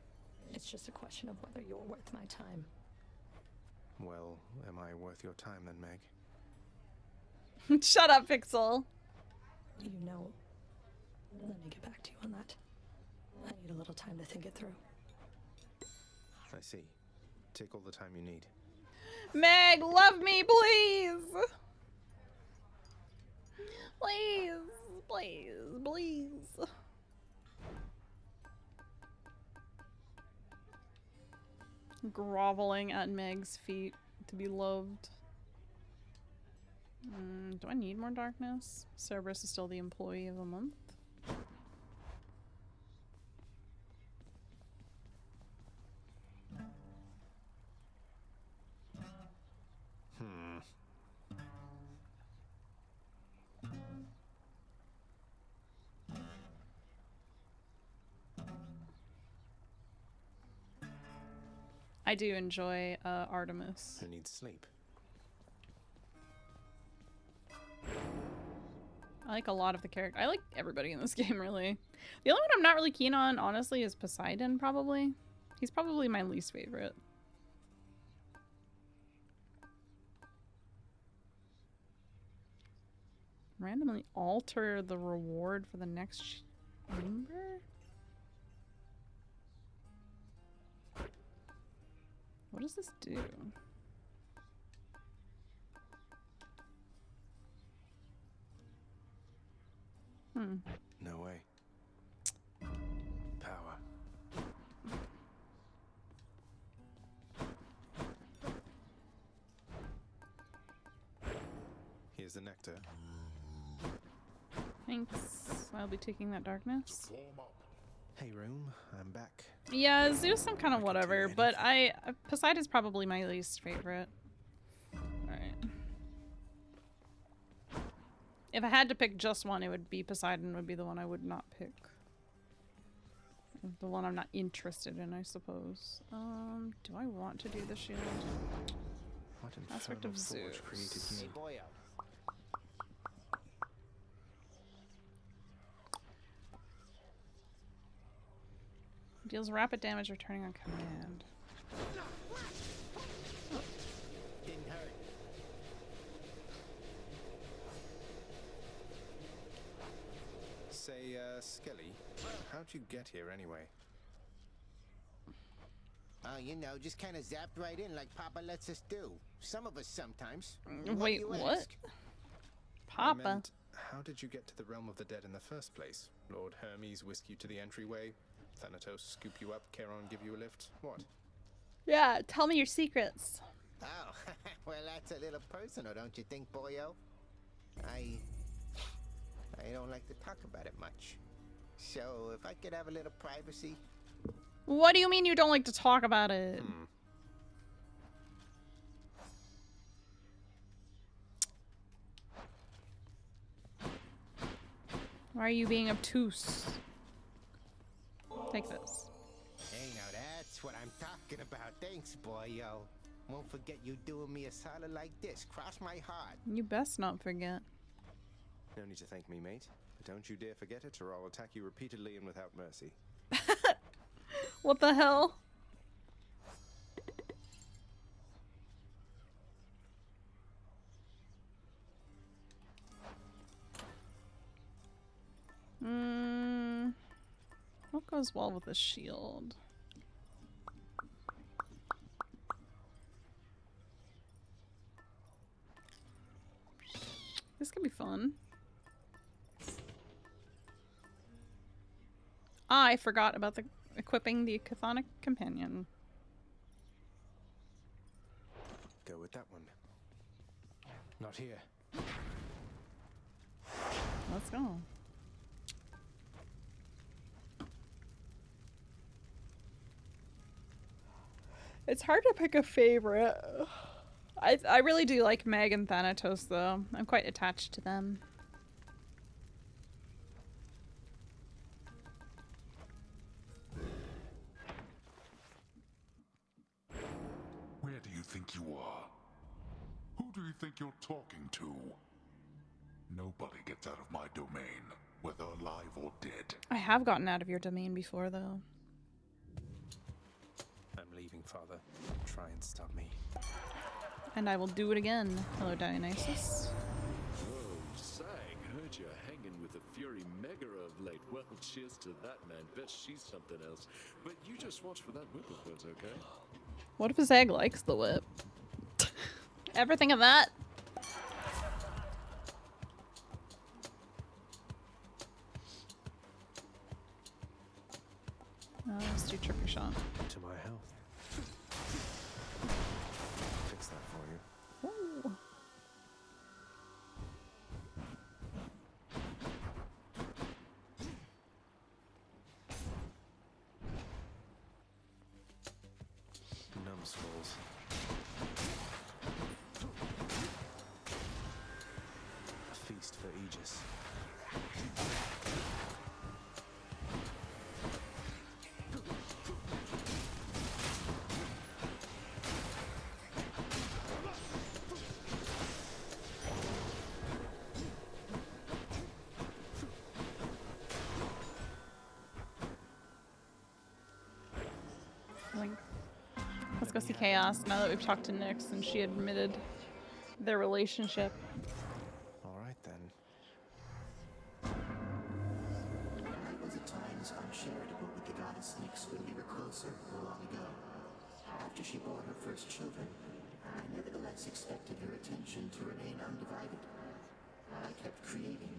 It's just a question of whether you're worth my time. Well, am I worth your time then, Meg? Shut up, Pixel. You know, let me get back to you on that. I need a little time to think it through. I see. Take all the time you need. Meg, love me, please. Please, please, please. Groveling at Meg's feet to be loved. Do I need more darkness? Cerberus is still the employee of the month. I do enjoy Artemis. Who needs sleep? I like a lot of the character. I like everybody in this game, really. The only one I'm not really keen on, honestly, is Poseidon, probably. He's probably my least favorite. Randomly alter the reward for the next chamber? What does this do? No way. Power. Here's the nectar. Thanks. I'll be taking that darkness. Hey, room. I'm back. Yeah, Zeus, I'm kind of whatever, but Poseidon's probably my least favorite. Alright. If I had to pick just one, it would be Poseidon would be the one I would not pick. The one I'm not interested in, I suppose. Do I want to do the shield? What Aspect of infernal Zeus. forge created you? Hey, boyo. Deals rapid damage returning on command. Didn't hurt. Say, Skelly, how'd you get here anyway? You know, just kind of zapped right in like Papa lets us do. Some of us sometimes. Wait, You what? ask? I Papa? meant, how did you get to the realm of the dead in the first place? Lord Hermes whisk you to the entryway? Thanatos scoop you up? Charon give you a lift? What? Yeah, tell me your secrets. Oh, well, that's a little personal, don't you think, boyo? I don't like to talk about it much. So, if I could have a little privacy. What do you mean you don't like to talk about it? Why are you being obtuse? Take this. Hey, now that's what I'm talking about. Thanks, boyo. Won't forget you doing me a solid like this. Cross my heart. You best not forget. No need to thank me, mate. But don't you dare forget it, or I'll attack you repeatedly and without mercy. What the hell? What goes well with a shield? This could be fun. I forgot about the equipping the chthonic companion. Go with that one. Not here. Let's go. It's hard to pick a favorite. I really do like Meg and Thanatos though. I'm quite attached to them. Where do you think you are? Who do you think you're talking to? Nobody gets out of my domain, whether alive or dead. I have gotten out of your domain before though. I'm leaving, Father. Try and stop me. And I will do it again. Hello, Dionysus. Whoa, Sang, heard you hanging with the Fury Megara of late. Well, cheers to that, man. Bet she's something else. But you just watch for that whip of hers, okay? What if Zag likes the whip? Ever think of that? Let's do trippy shot. To my health. Fix that for you. Ooh. Numbskulls. A feast for Aegis. Let's go see Chaos now that we've talked to Nyx and she admitted their relationship. Alright then. I was at times uncharitable with the goddess Nyx when we were closer long ago. After she bore her first children, I nevertheless expected her attention to remain undivided. I kept creating.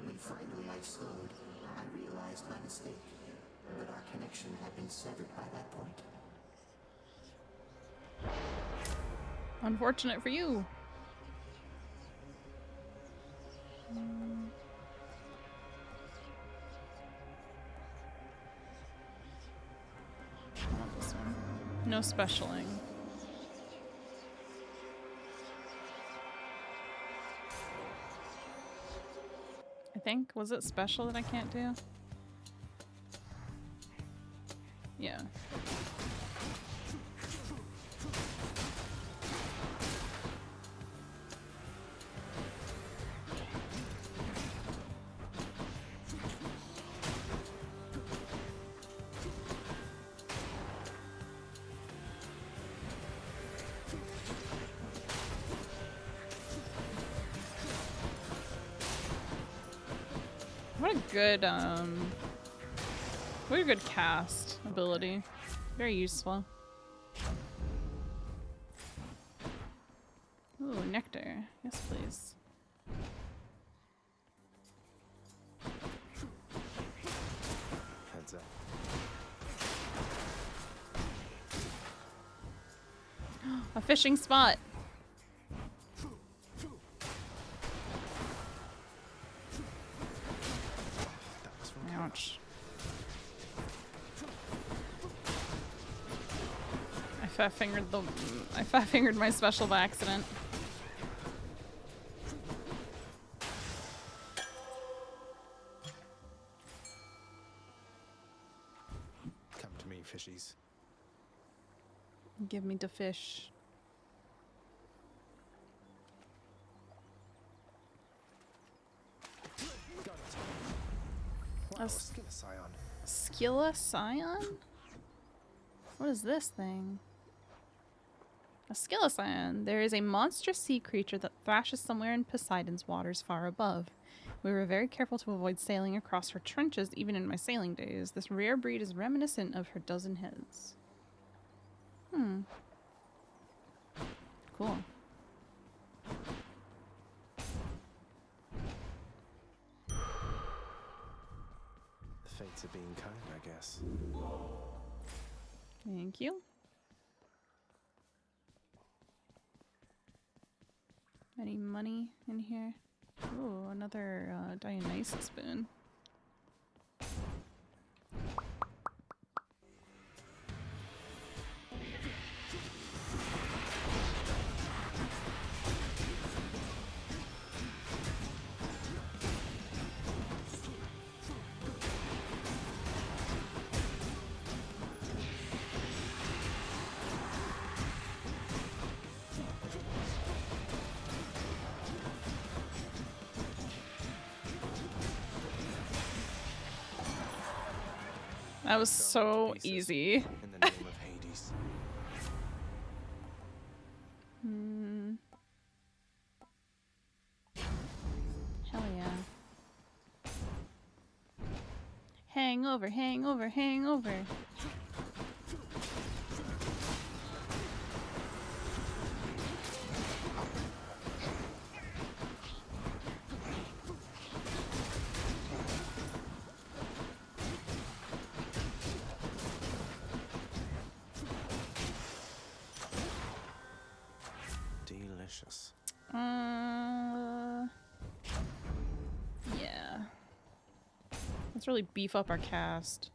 When finally I slowed, I realized my mistake. But our connection had been severed by that point. Unfortunate for you. I want this one. No specialing. I think, was it special that I can't do? Yeah. What a good cast ability. Very useful. Ooh, nectar. Yes, please. Heads up. A fishing spot. Ouch. I fat fingered my special by accident. fishies. Give me the fish. Got it. Wow, a Skilla Scion. Skilla Scion? What is this thing? A Skilla Scion. There is a monstrous sea creature that thrashes somewhere in Poseidon's waters far above. We were very careful to avoid sailing across her trenches even in my sailing days. This rare breed is reminiscent of her dozen heads. Cool. The fates of being kind, I guess. Thank you. Any money in here? Oh, another Dionysus spoon. That was so easy. In the name of Hades. Hell yeah. Hangover, hangover, hangover. Delicious. Yeah. Let's really beef up our cast.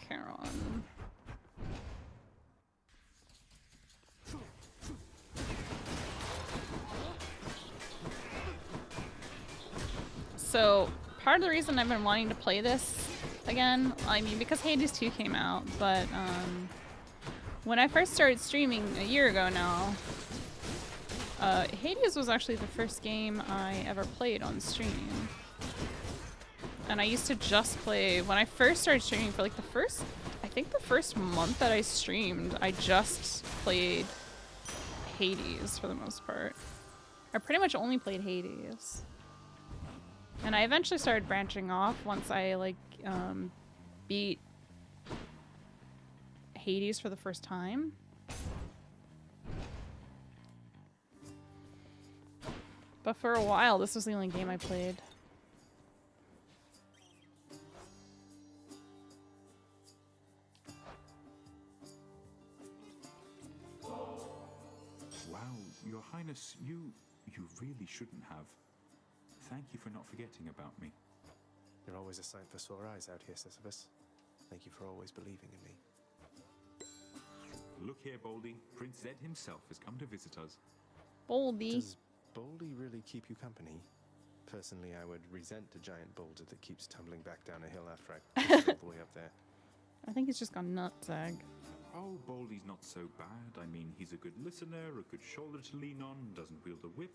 Charon. So, part of the reason I've been wanting to play this again, I mean, because Hades 2 came out, but when I first started streaming a year ago now, Hades was actually the first game I ever played on stream. And I used to just play, when I first started streaming for like I think the first month that I streamed, I just played Hades for the most part. I pretty much only played Hades. And I eventually started branching off once I like beat Hades for the first time. But for a while, this was the only game I played. Wow, Your Highness, you really shouldn't have. Thank you for not forgetting about me. You're always a sight for sore eyes out here, Sisyphus. Thank you for always believing in me. Look here, Baldy. Prince Zed himself has come to visit us. Baldy. Does Baldy really keep you company? Personally, I would resent a giant boulder that keeps tumbling back down a hill after I push it all the way up there. I think he's just gone nutsack. Oh, Baldy's not so bad. I mean, he's a good listener, a good shoulder to lean on, doesn't wield a whip.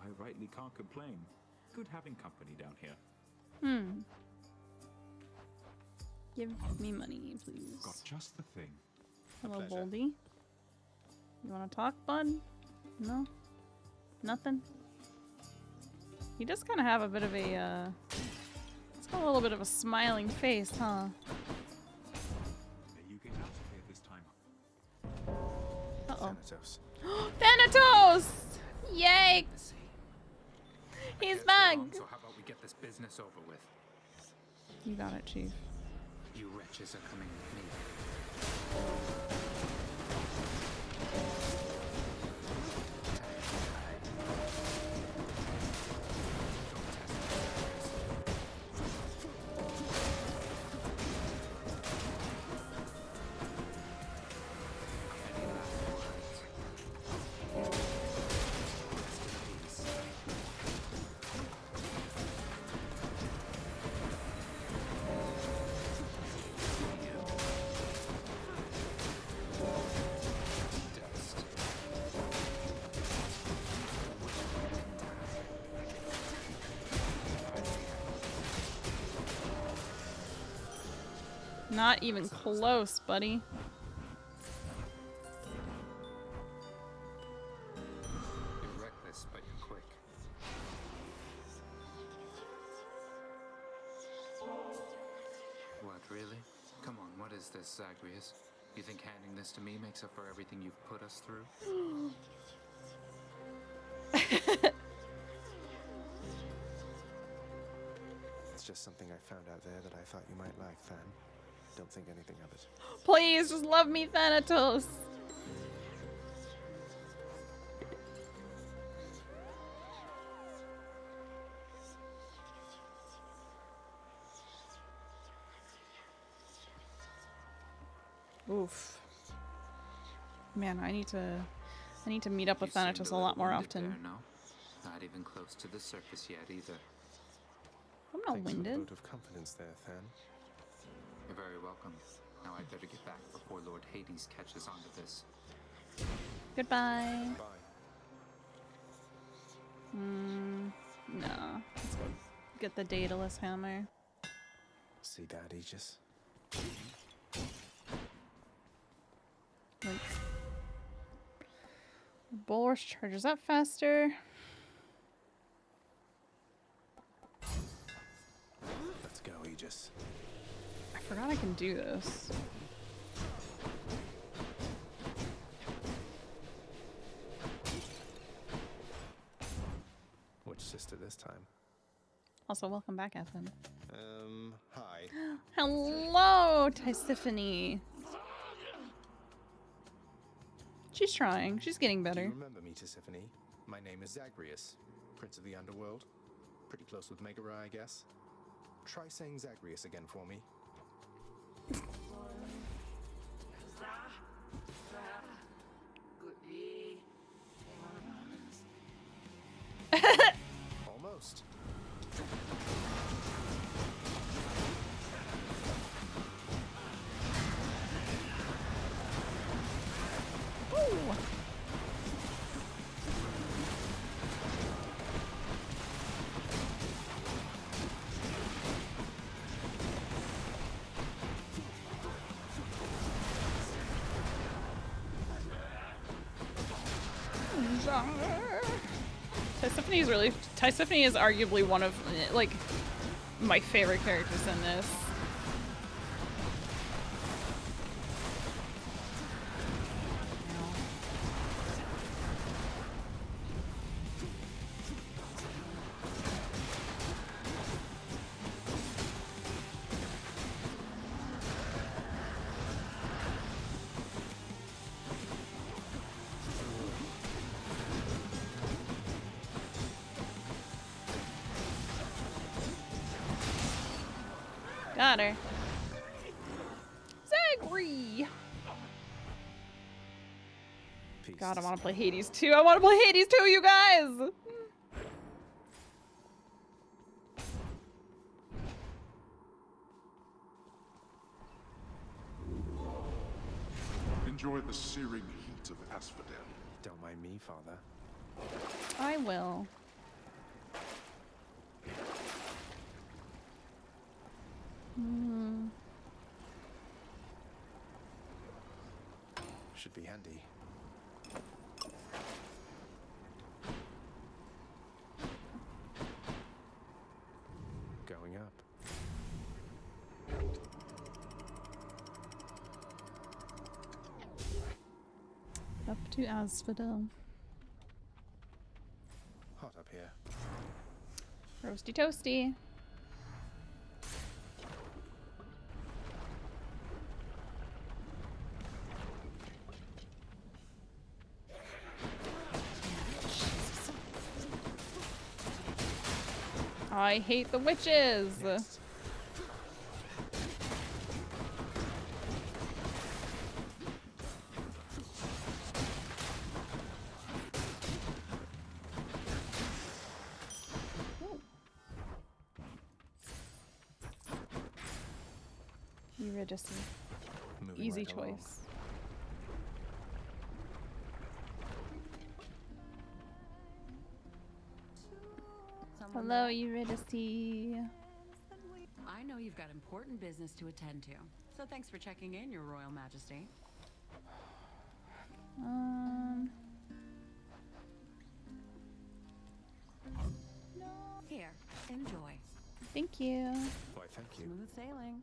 I rightly can't complain. Good having company down here. Give me money, please. Got just the thing. Hello, Baldy. You want to talk, bud? No? Nothing? He does kind of have a bit of a, he's got a little bit of a smiling face, huh? You get out of here this time. Uh-oh. Thanatos. Thanatos! Yay! He's back! So how about we get this business over with? You got it, Chief. You wretches are coming with me. Not even close, buddy. You reckless, but you're quick. What, really? Come on, what is this, Zagreus? You think handing this to me makes up for everything you've put us through? It's just something I found out there that I thought you might like, Than. Don't think anything of it. Please, just love me, Thanatos. Oof. Man, I need to meet up with Thanatos a lot more often. There, no? Not even close to the surface yet, either. I'm not Thanks for the winded. vote of confidence there, Than. You're very welcome. Now I'd better get back before Lord Hades catches on to this. Goodbye. Bye. No. Let's go get the Daedalus hammer. See that, Aegis? Like, Bulwark charges up faster. Let's go, Aegis. I forgot I can do this. Which sister this time? Also, welcome back, Ethan. Hi. Hello, Tisiphone. She's trying. She's getting Do better. you remember me, Tisiphone? My name is Zagreus, Prince of the Underworld. Pretty close with Megara, I guess. Try saying Zagreus again for me. Almost. Ooh. Tisiphone is arguably one of like my favorite characters in this. Got her. Zagre! God, I want to play Hades too. I want to play Hades too, you guys! enjoy the searing heat of Asphodel. Don't mind me, Father. I will. Should be handy. Going up. Up to Asphodel. Hot up here. Roasty toasty. I hate the witches. Yes. Eurydice. Moving Easy right along. choice. Hello, Eurydice. I know you've got important business to attend to, so thanks for checking in, Your Royal Majesty. Here, enjoy. Thank you. Why, thank you. Smooth sailing.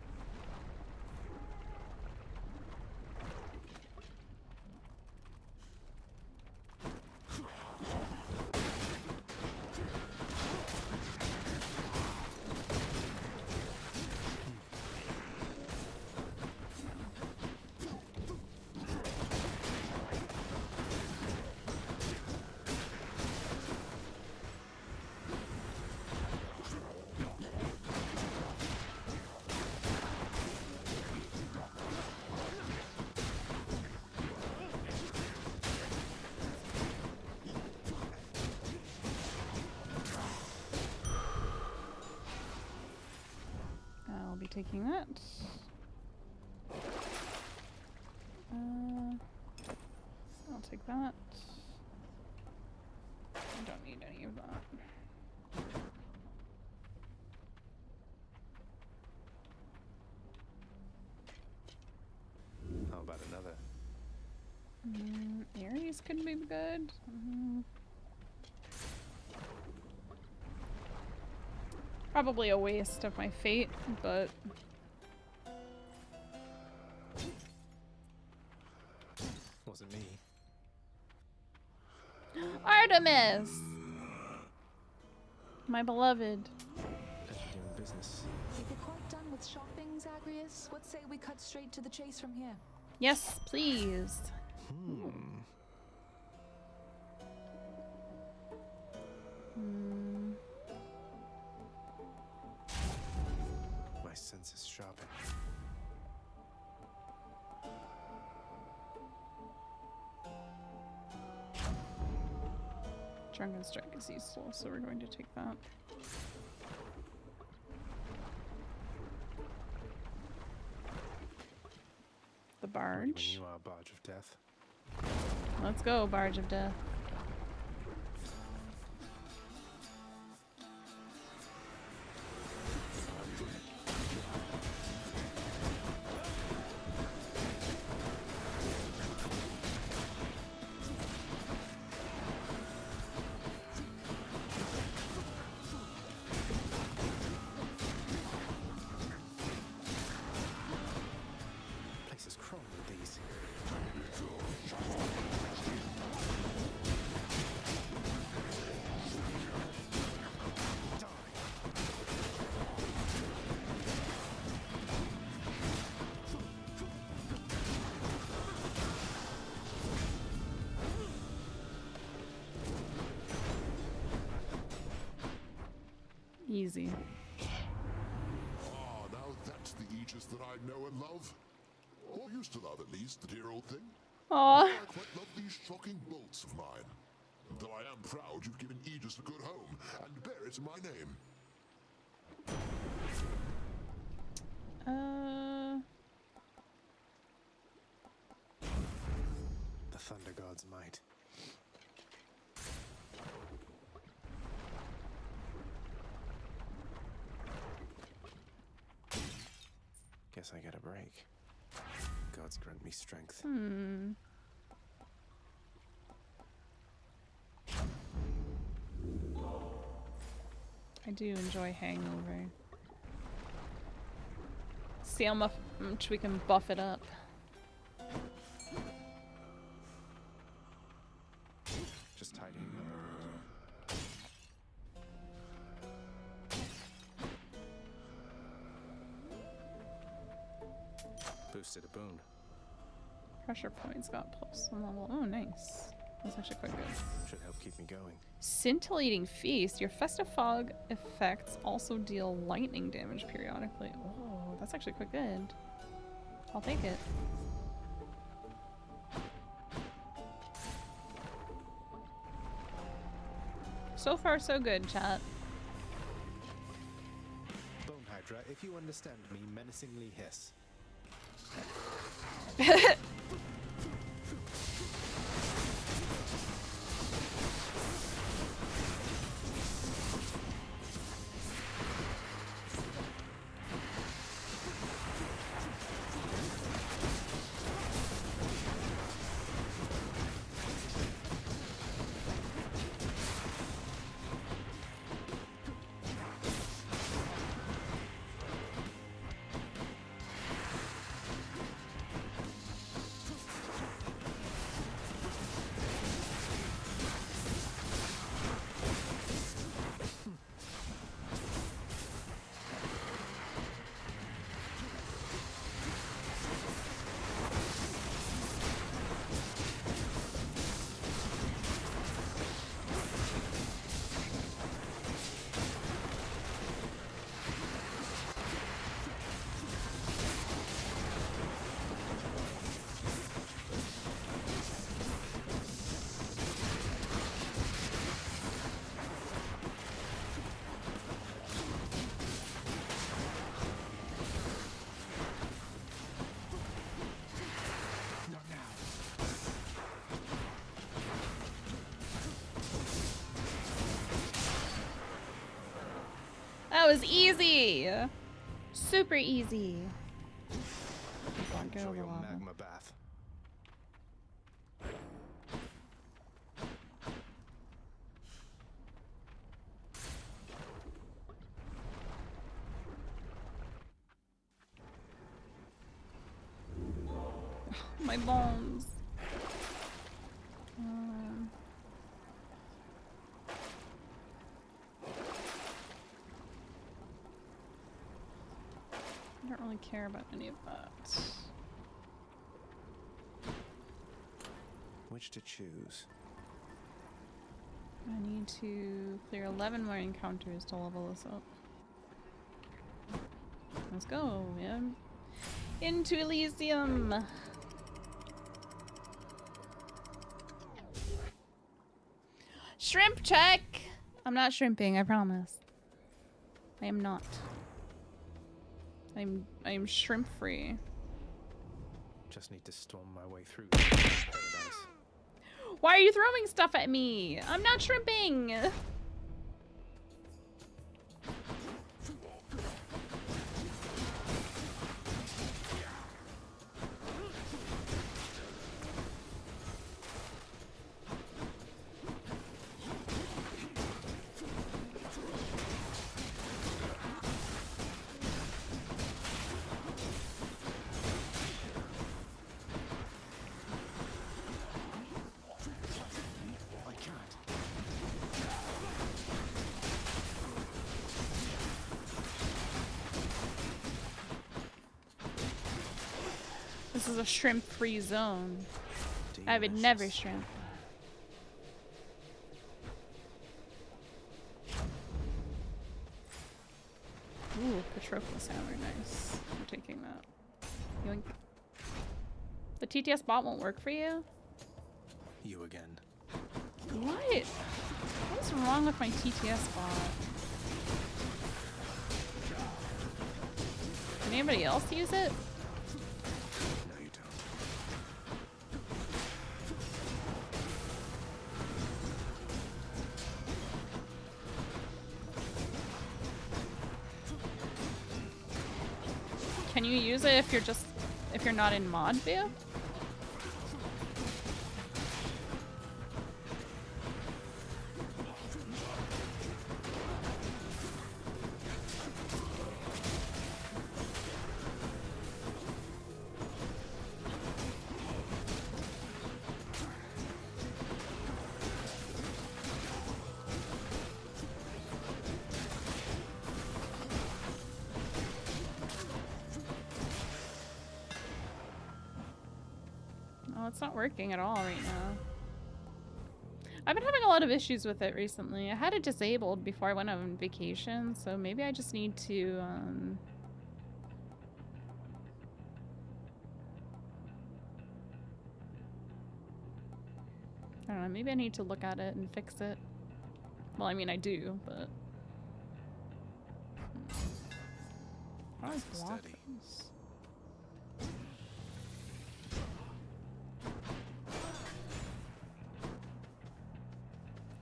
I'll be taking that. I'll take that. I don't need any of that. How about another? Aries could be good. Probably a waste of my fate, but Wasn't me. Artemis! My beloved. Doing business. If you're quite done with shopping, Zagreus, what say we cut straight to the chase from here? Yes, please. My sense is sharpened. Drunken Strike is useful, so we're going to take that. The Ready when barge. you are, Barge of Death. Let's go, Barge of Death. Place is crawling with these. Easy. Ah, now that's the Aegis that I know and love. Or used to love, at least, the dear old thing. Aw. I quite love these shocking bolts of mine. Though I am proud you've given Aegis a good home, and bear it in my name. Thunder God's might. Guess I get a break. Gods grant me strength. I do enjoy Hangover. See how much we can buff it up. Just tidying up. Boosted a boon. Pressure points got plus 1 level. Oh, nice. That's actually quite good. Should help keep me going. Scintillating Feast. Your Festive Fog effects also deal lightning damage periodically. Oh, that's actually quite good. I'll take it. So far, so good, chat. Bone Hydra, if you understand me, menacingly hiss. That was easy! Super easy. Enjoy your magma bath. My bones. I don't really care about any of that. Which to choose? I need to clear 11 more encounters to level this up. Let's go, man. Into Elysium! Shrimp check! I'm not shrimping, I promise. I am not. I am shrimp free. Just need to storm my way through paradise. Why are you throwing stuff at me? I'm not shrimping! This is a shrimp-free zone. I would never shrimp. Ooh, Patroclus hammer, nice. I'm taking that. Yoink. The TTS bot won't work for you? You again. What? What is wrong with my TTS bot? Can anybody else use it? No, you don't. Can you use it if you're not in mod view? Oh, it's not working at all right now. I've been having a lot of issues with it recently. I had it disabled before I went on vacation, so maybe I just need to, I don't know, maybe I need to look at it and fix it. Well, I mean, I do, but... How do I block these?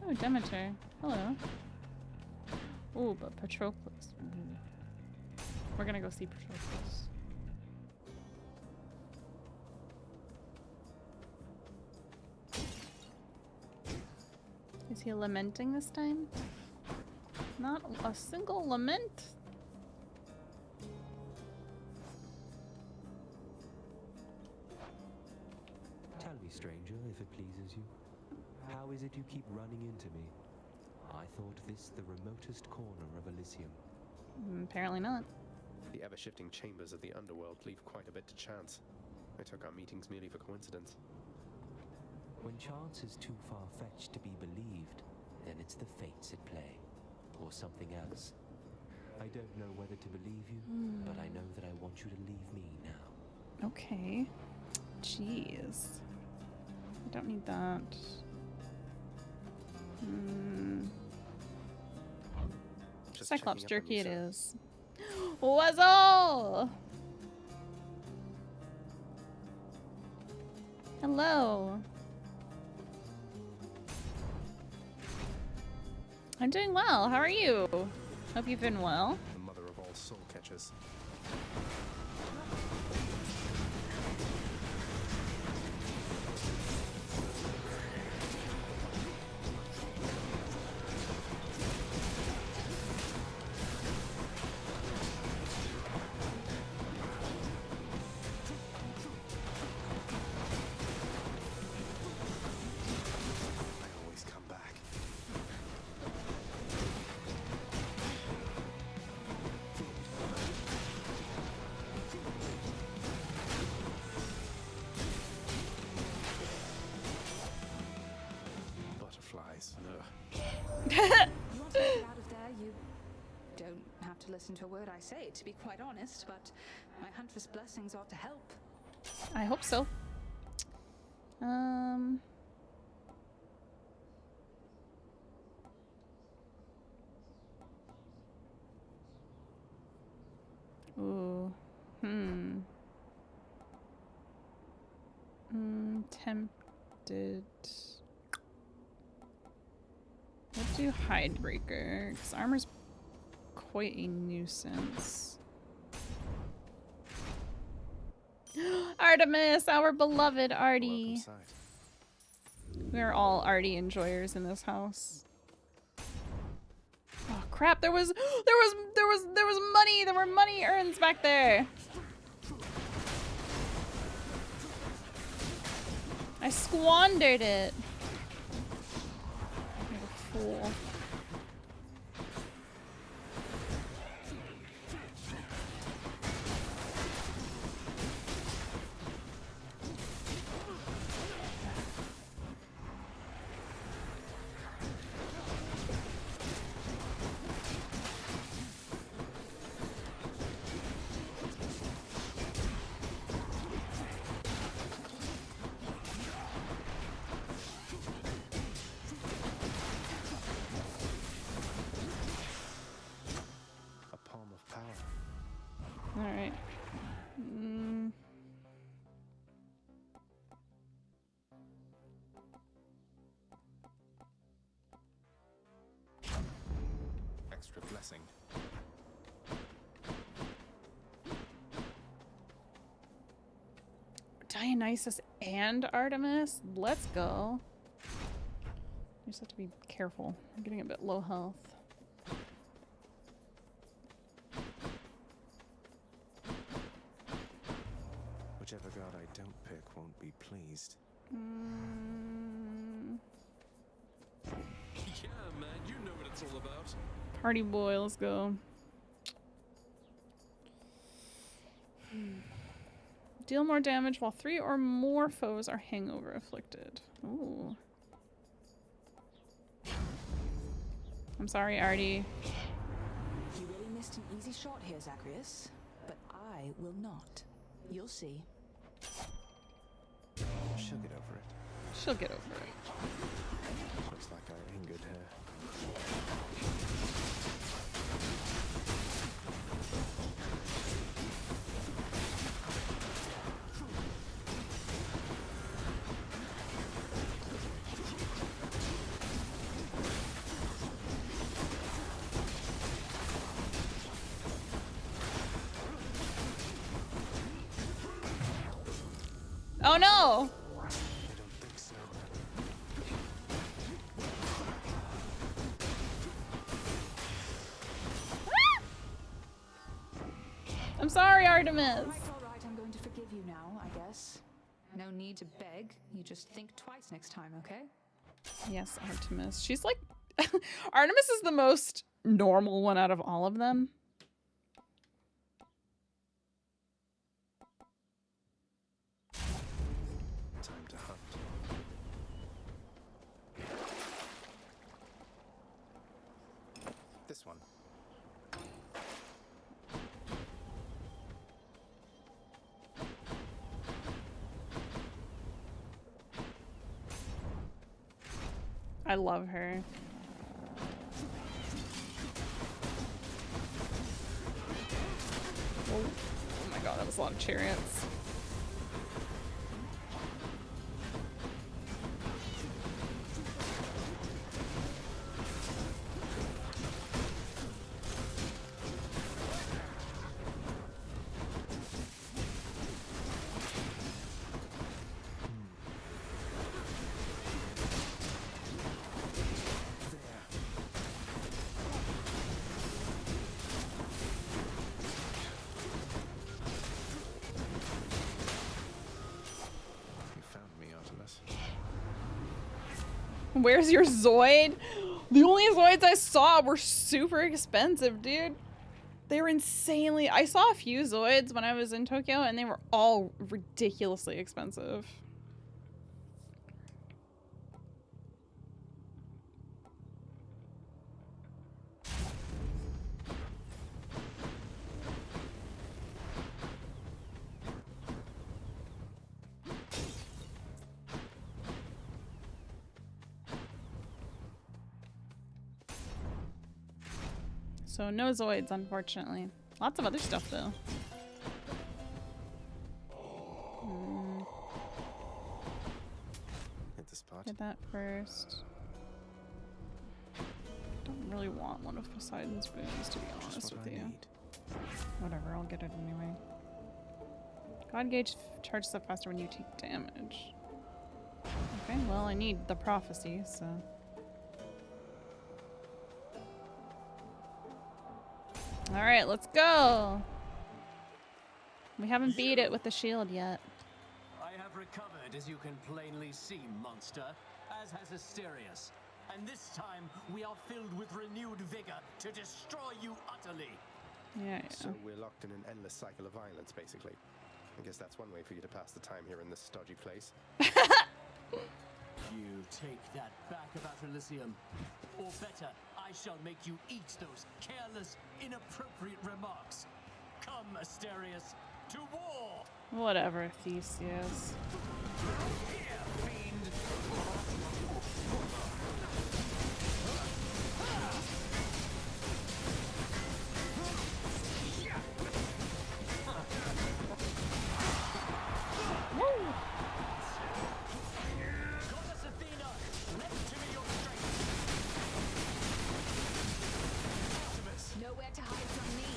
Oh, Demeter. Hello. Ooh, but Patroclus. Ooh. We're gonna go see Patroclus. Is he lamenting this time? Not a single lament? Tell me, stranger, if it pleases you. How is it you keep running into me? I thought this the remotest corner of Elysium. Apparently not. The ever-shifting chambers of the underworld leave quite a bit to chance. I took our meetings merely for coincidence. When chance is too far-fetched to be believed, then it's the fates at play. Or something else. I don't know whether to believe you, but I know that I want you to leave me now. Okay. Jeez. I don't need that. Cyclops jerky it is. Wuzzle! Hello. I'm doing well. How are you? Hope you've been well. The mother of all soul catchers. To listen to a word I say, to be quite honest, but my huntress blessings ought to help. I hope so. Ooh. Tempted. Let's do Hidebreaker, because armor's quite a nuisance. Artemis, our beloved Artie. We are all Artie enjoyers in this house. Oh crap! There was money. There were money urns back there. I squandered it. Like a fool. Alright. Extra blessing. Dionysus and Artemis? Let's go. You just have to be careful. I'm getting a bit low health. Whichever god I don't pick won't be pleased. Yeah, man, you know what it's all about. Party boy, let's go. Deal more damage while 3 or more foes are hangover afflicted. Ooh. I'm sorry, Artie. You really missed an easy shot here, Zacharias. But I will not. You'll see. She'll get over it. She'll get over it. Looks like I angered her. Oh no! I'm sorry, Artemis. All right, I'm going to forgive you now, I guess. No need to beg. You just think twice next time, okay? Yes, Artemis. She's like... Artemis is the most normal one out of all of them. Time to hunt. This one. I love her. Oh my god, that was a lot of chariots. Where's your Zoid? The only Zoids I saw were super expensive, dude. They were insanely... I saw a few Zoids when I was in Tokyo, and they were all ridiculously expensive. So no Zoids, unfortunately. Lots of other stuff, though. Hit the spot. Get that first. Don't really want one of Poseidon's boons, to be honest with you. Whatever, I'll get it anyway. God gauge charges up faster when you take damage. Okay, well, I need the prophecy, so... Alright, let's go! We haven't beat it with the shield yet. I have recovered, as you can plainly see, monster, as has Asterius. And this time, we are filled with renewed vigor to destroy you utterly. Yeah. So we're locked in an endless cycle of violence, basically. I guess that's one way for you to pass the time here in this stodgy place. You take that back about Elysium. Or better, I shall make you eat those careless, inappropriate remarks. Come, Asterius, to war! Whatever, Theseus. Here, fiend! Goddess Athena, lend to me your strength! Nowhere to hide from me.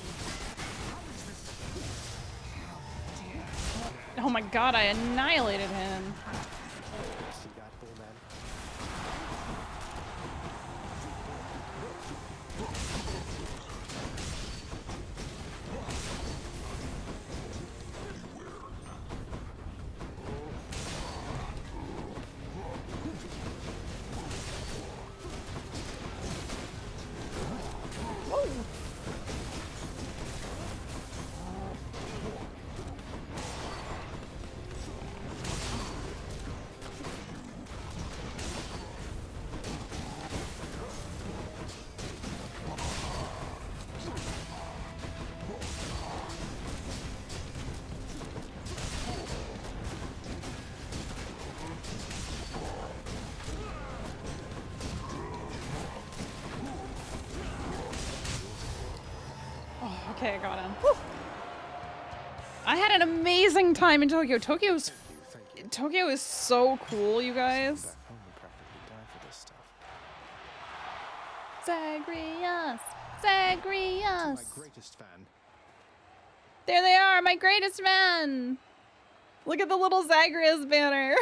How is this? Oh my god, I annihilated him. See that, bull man? Okay, I got him. Whew. I had an amazing time in Tokyo. Tokyo is so cool, you guys. Back home and practically die for this stuff. Zagreus! Zagreus! My greatest fan. There they are, my greatest fan! Look at the little Zagreus banner.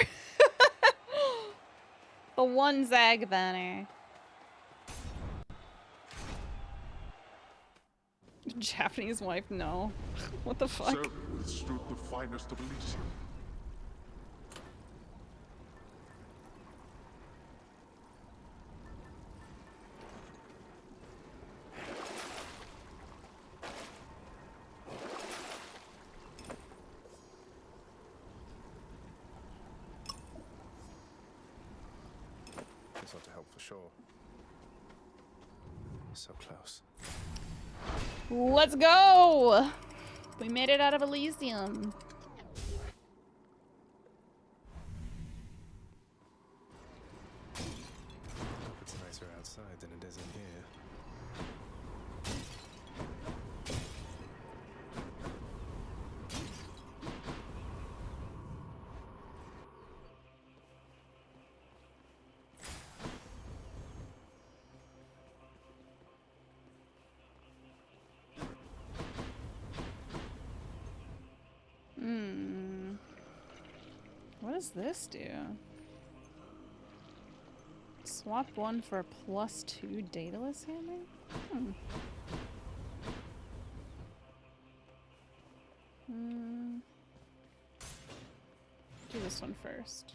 The one Zag banner. Japanese wife, no. What the fuck? So withstood the finest of Elysium. This ought to help for sure. So close. Let's go! We made it out of Elysium. Hope it's nicer outside than it is in here. What does this do? Swap one for a +2 dataless hammer? Do this one first.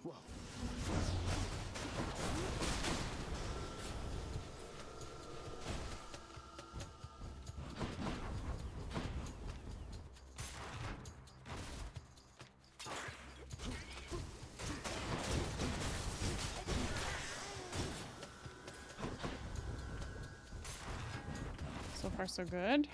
Whoa. So far, so good.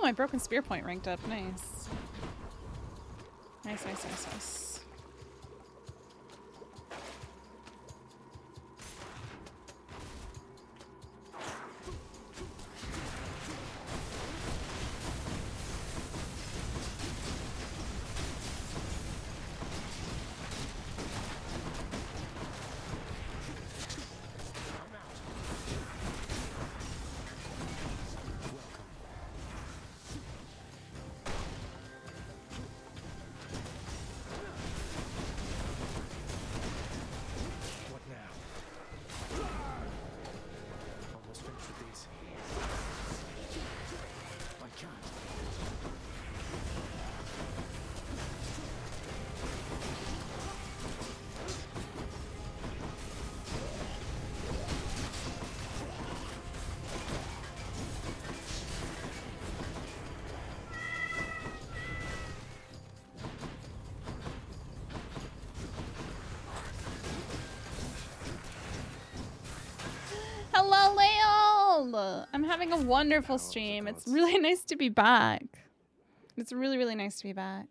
My broken spear point ranked up. Nice. Nice, nice, nice, nice. Hello, Leon! I'm having a wonderful stream. It's really nice to be back. It's really, really nice to be back.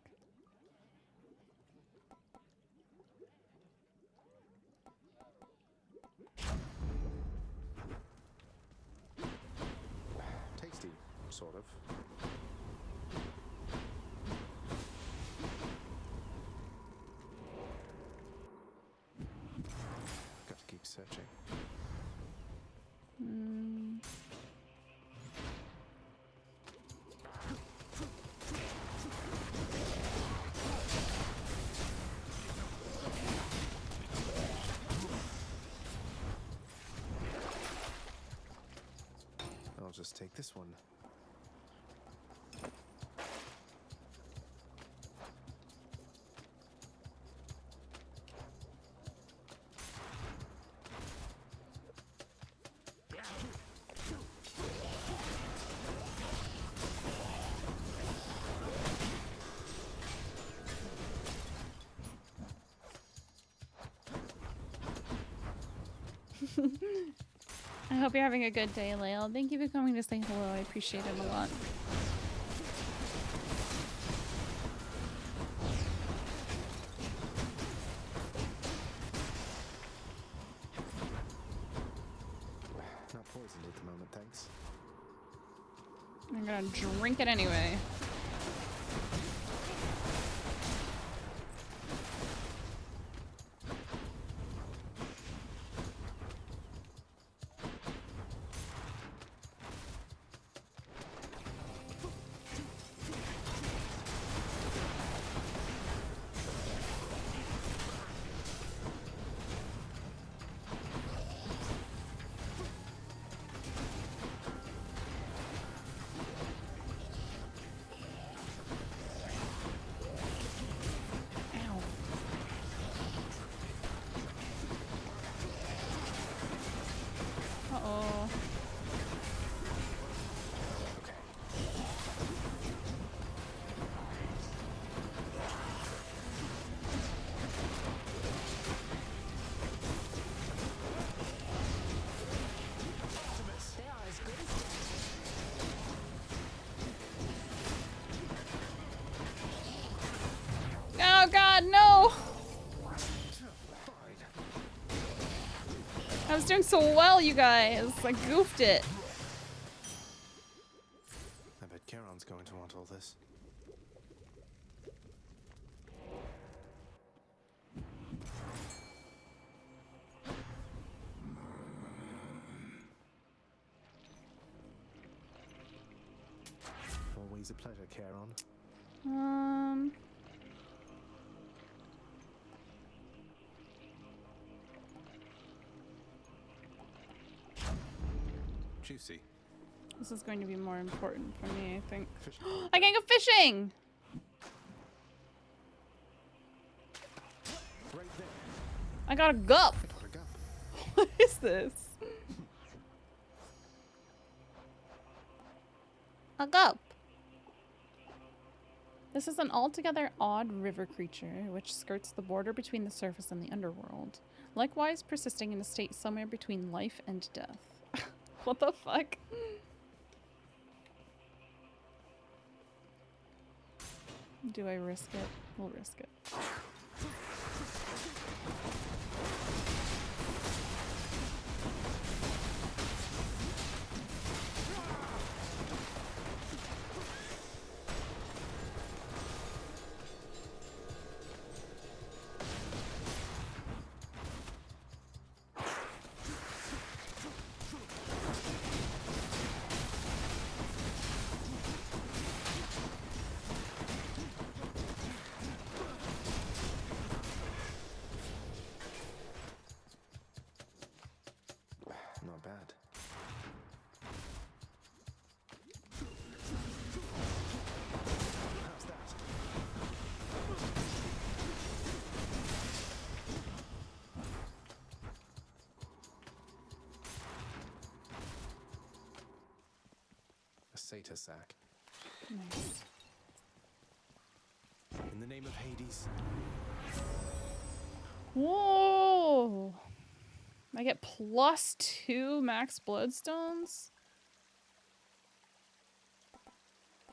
Tasty, sort of. Got to keep searching. I'll just take this one. I hope you're having a good day, Lael. Thank you for coming to say hello. I appreciate it a lot. Not poisoned at the moment, thanks. I'm gonna drink it anyway. Uh-oh. They are as good as Oh god, no! I was doing so well, you guys. I goofed it. I bet Charon's going to want all this. Always a pleasure, Charon. Juicy. This is going to be more important for me, I think. I can't go fishing! Right there. I got a gup! What is this? A gup. This is an altogether odd river creature which skirts the border between the surface and the underworld, likewise persisting in a state somewhere between life and death. What the fuck? Do I risk it? We'll risk it. Not bad. How's that? A satyr sack. Nice. In the name of Hades. Whoa! I get +2 max bloodstones?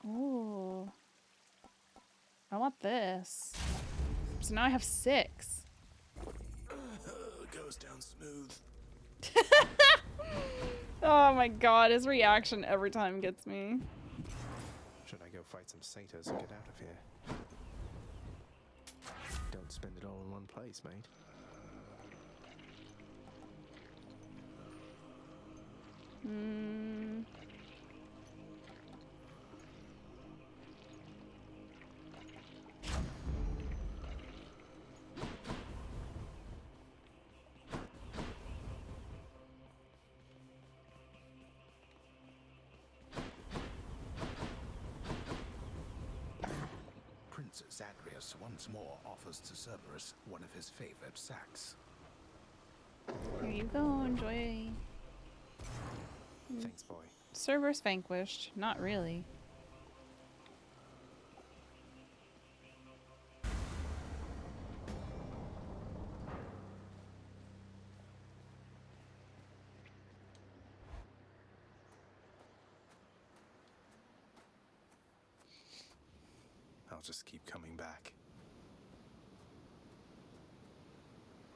Ooh. I want this. So now I have 6. Goes down smooth. Oh my god, his reaction every time gets me. Should I go fight some satyrs and get out of here? Don't spend it all in one place, mate. Hmm. Prince Zagreus once more offers to Cerberus one of his favorite sacks. Here you go, enjoy. Thanks, boy. Cerberus vanquished. Not really. I'll just keep coming back.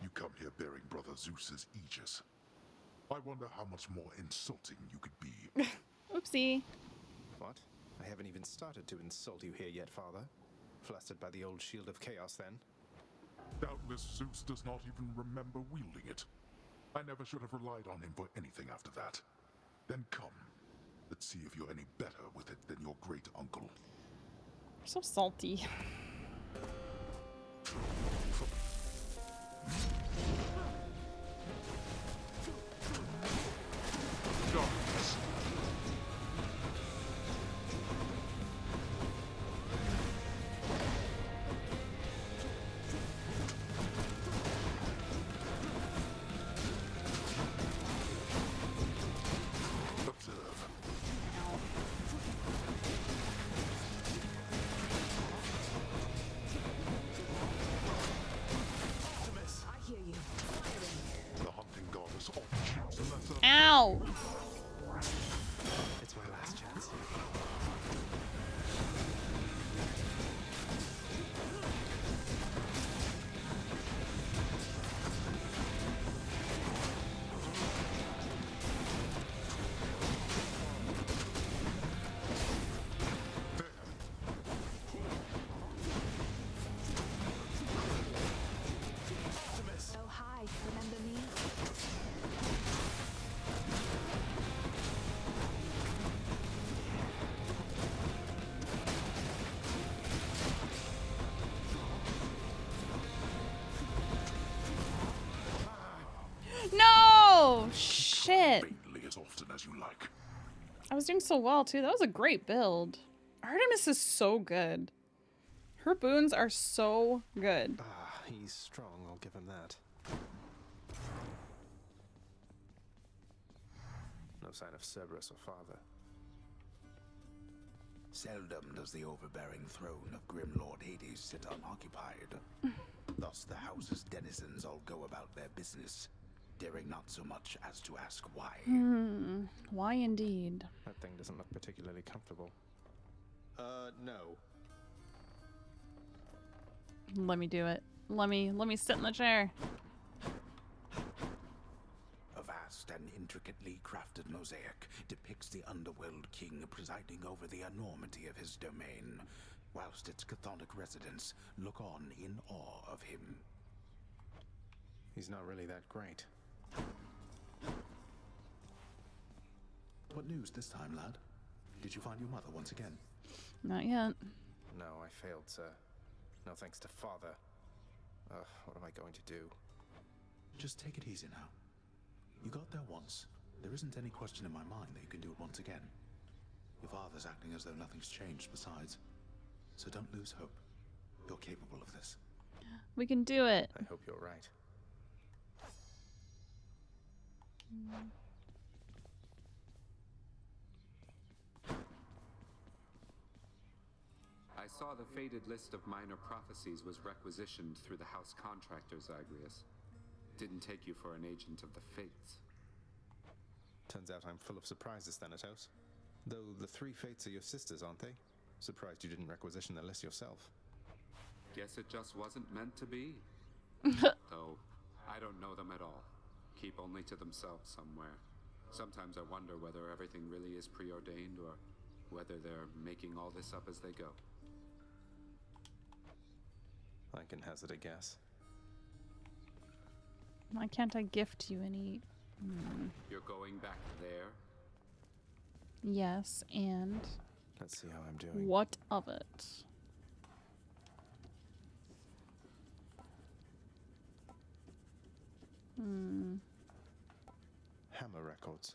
You come here bearing Brother Zeus's aegis. I wonder how much more insulting you could be. Oopsie. What? I haven't even started to insult you here yet, Father. Flustered by the old shield of chaos, then? Doubtless Zeus does not even remember wielding it. I never should have relied on him for anything after that. Then come. Let's see if you're any better with it than your great uncle. You're so salty. Darkness. Observe. I hear you. The hunting goddess often shoots lesser. Ow! It's my last chance. Oh, hi. Remember me? No! Shit. Faintly as often as you like. I was doing so well too. That was a great build. Artemis is so good. Her boons are so good. Ah, he's strong, I'll give him that. No sign of Cerberus or Father. Seldom does the overbearing throne of Grim Lord Hades sit unoccupied. Thus the house's denizens all go about their business, daring not so much as to ask why. Why indeed? That thing doesn't look particularly comfortable. No. Let me do it. Let me sit in the chair. A vast and intricately crafted mosaic depicts the underworld king presiding over the enormity of his domain, whilst its chthonic residents look on in awe of him. He's not really that great. What news this time, lad? Did you find your mother once again? Not yet. No, I failed, sir. No thanks to Father. What am I going to do? Just take it easy now. You got there once. There isn't any question in my mind that you can do it once again. Your father's acting as though nothing's changed besides. So don't lose hope. You're capable of this. We can do it. I hope you're right. I saw the faded list of minor prophecies was requisitioned through the house contractor, Zagreus. Didn't take you for an agent of the fates. Turns out I'm full of surprises, Thanatos. Though the 3 fates are your sisters, aren't they? Surprised you didn't requisition the list yourself. Guess it just wasn't meant to be. Though, I don't know them at all. Keep only to themselves somewhere. Sometimes I wonder whether everything really is preordained or whether they're making all this up as they go. I can hazard a guess. Why can't I gift you any? You're going back there? Yes, and Let's see how I'm doing. what of it? Hammer records.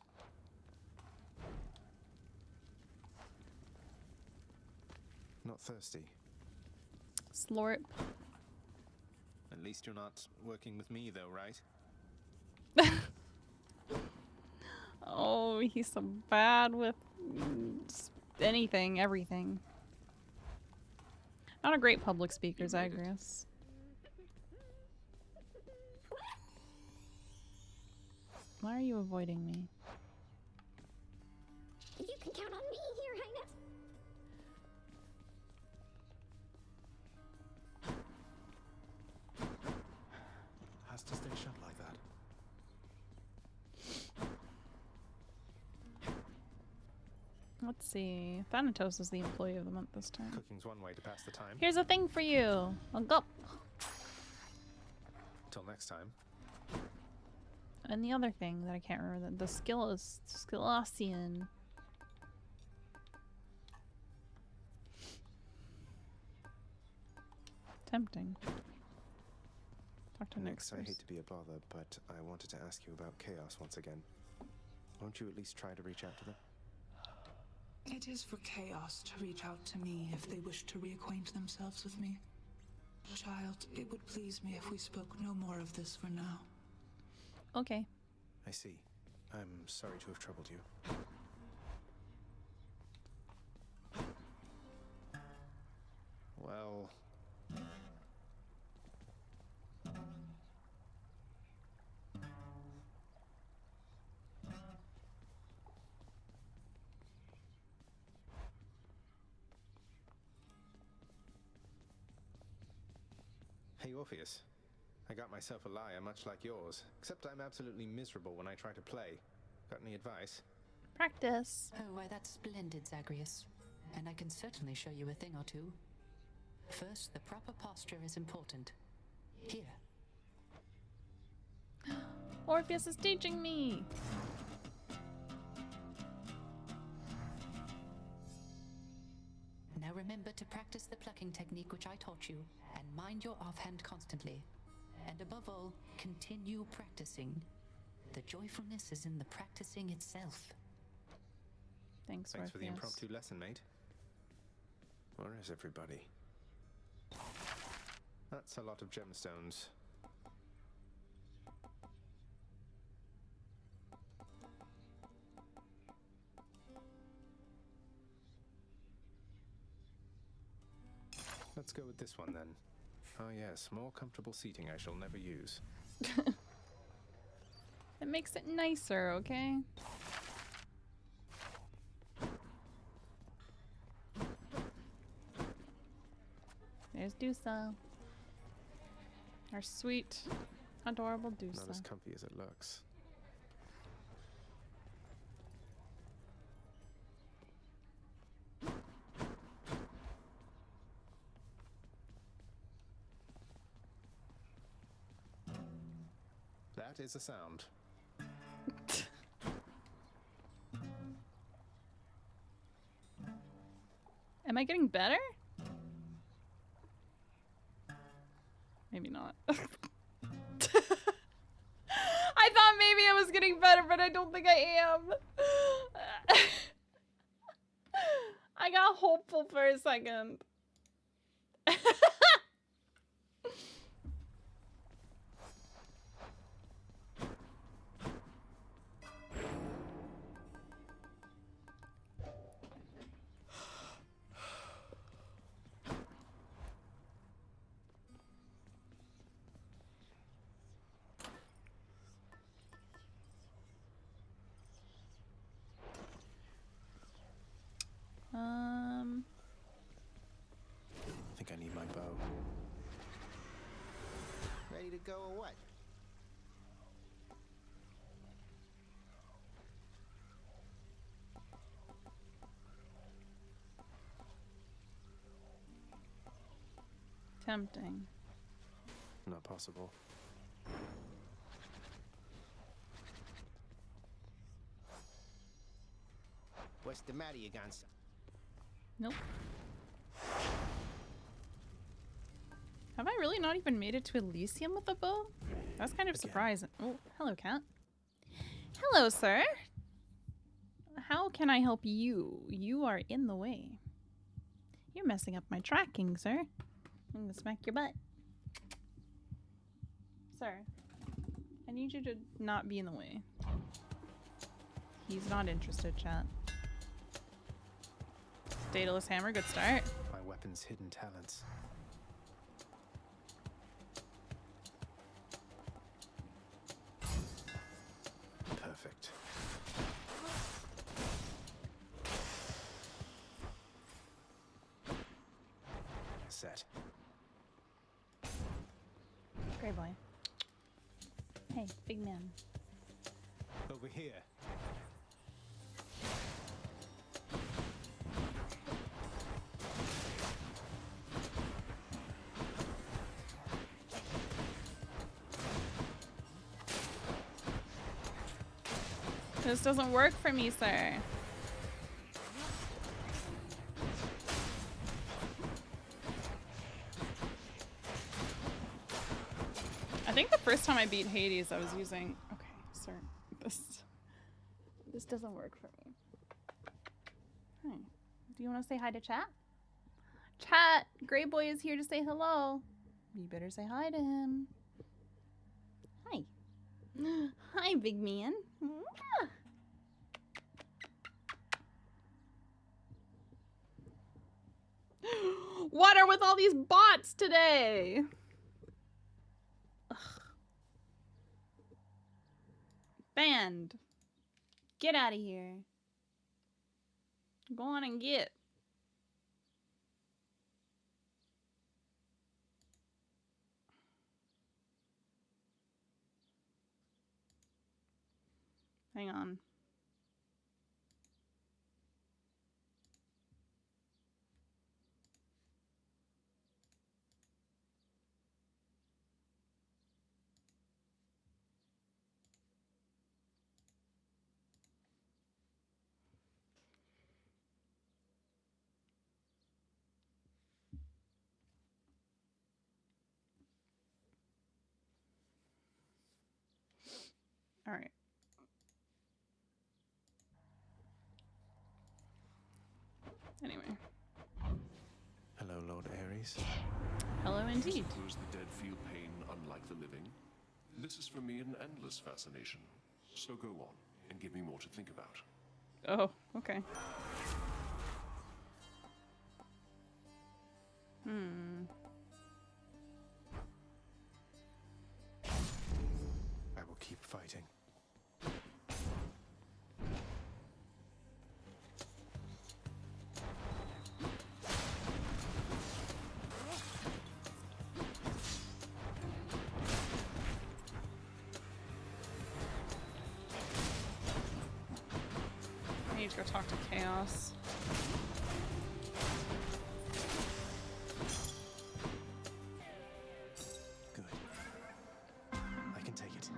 Not thirsty. Slurp. At least you're not working with me, though, right? Oh, he's so bad with anything, everything. Not a great public speaker, Zagreus. Why are you avoiding me? You can count on me, Your Highness. Has to stay shut like that. Let's see. Thanatos is the employee of the month this time. Cooking's one way to pass the time. Here's a thing for you. I'll go. Till next time. And the other thing that I can't remember, the skill is Skillosian. Tempting. Talk to Next, Nyx I hate first. to be a bother, but I wanted to ask you about Chaos once again. Won't you at least try to reach out to them? It is for Chaos to reach out to me if they wish to reacquaint themselves with me. Child, it would please me if we spoke no more of this for now. Okay. I see. I'm sorry to have troubled you. Well... Hey, Orpheus. I got myself a lyre much like yours, except I'm absolutely miserable when I try to play. Got any advice? Practice. Oh, why, that's splendid, Zagreus. And I can certainly show you a thing or two. First, the proper posture is important. Here. Orpheus is teaching me. Now remember to practice the plucking technique which I taught you, and mind your offhand constantly. And above all, continue practicing. The joyfulness is in the practicing itself. Thanks for the Orpheus. impromptu lesson, mate. Where is everybody? That's a lot of gemstones. Let's go with this one then. Oh yes, more comfortable seating I shall never use. It makes it nicer, okay? There's Dusa. Our sweet, adorable Dusa. Not as comfy as it looks. That is a sound. Am I getting better? Maybe not. I thought maybe I was getting better, but I don't think I am. I got hopeful for a second. go or what? Tempting. Not possible. What's the matter, you gone? Nope. Have I really not even made it to Elysium with the bow? That's kind of surprising. Oh, hello, cat. Hello, sir. How can I help you? You are in the way. You're messing up my tracking, sir. I'm gonna smack your butt. Sir, I need you to not be in the way. He's not interested, chat. Daedalus hammer, good start. My weapon's hidden talents. Perfect. Set. Great boy. Hey, big man. Over here. This doesn't work for me, sir. I think the first time I beat Hades, I was using... Okay, sir. This doesn't work for me. Hi. Do you want to say hi to chat? Chat! Gray Boy is here to say hello. You better say hi to him. Hi. Hi, big man. What are with all these bots today? Ugh. Banned. Get out of here. Go on and get. Hang on. All right. Anyway. Hello, Lord Ares. Hello indeed. Suppose the dead feel pain unlike the living? This is for me an endless fascination. So go on and give me more to think about. Oh, okay. I will keep fighting. I need to go talk to Chaos. Good. I can take it.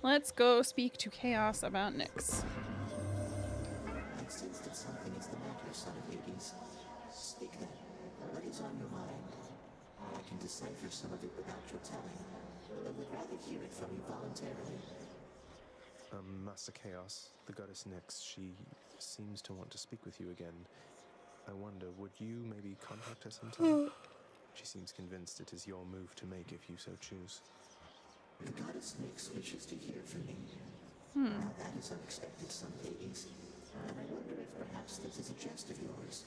Let's go speak to Chaos about Nyx. I sense that something is the matter, son of Hades. Speak then. What is on your mind? I can decipher some of it without your telling, but would rather hear it from you voluntarily. Master Chaos, the goddess Nyx, she seems to want to speak with you again. I wonder, would you maybe contact her sometime? She seems convinced it is your move to make if you so choose. The goddess Nyx wishes to hear from me. Now that is unexpected, son of Hades. And I wonder if perhaps this is a jest of yours.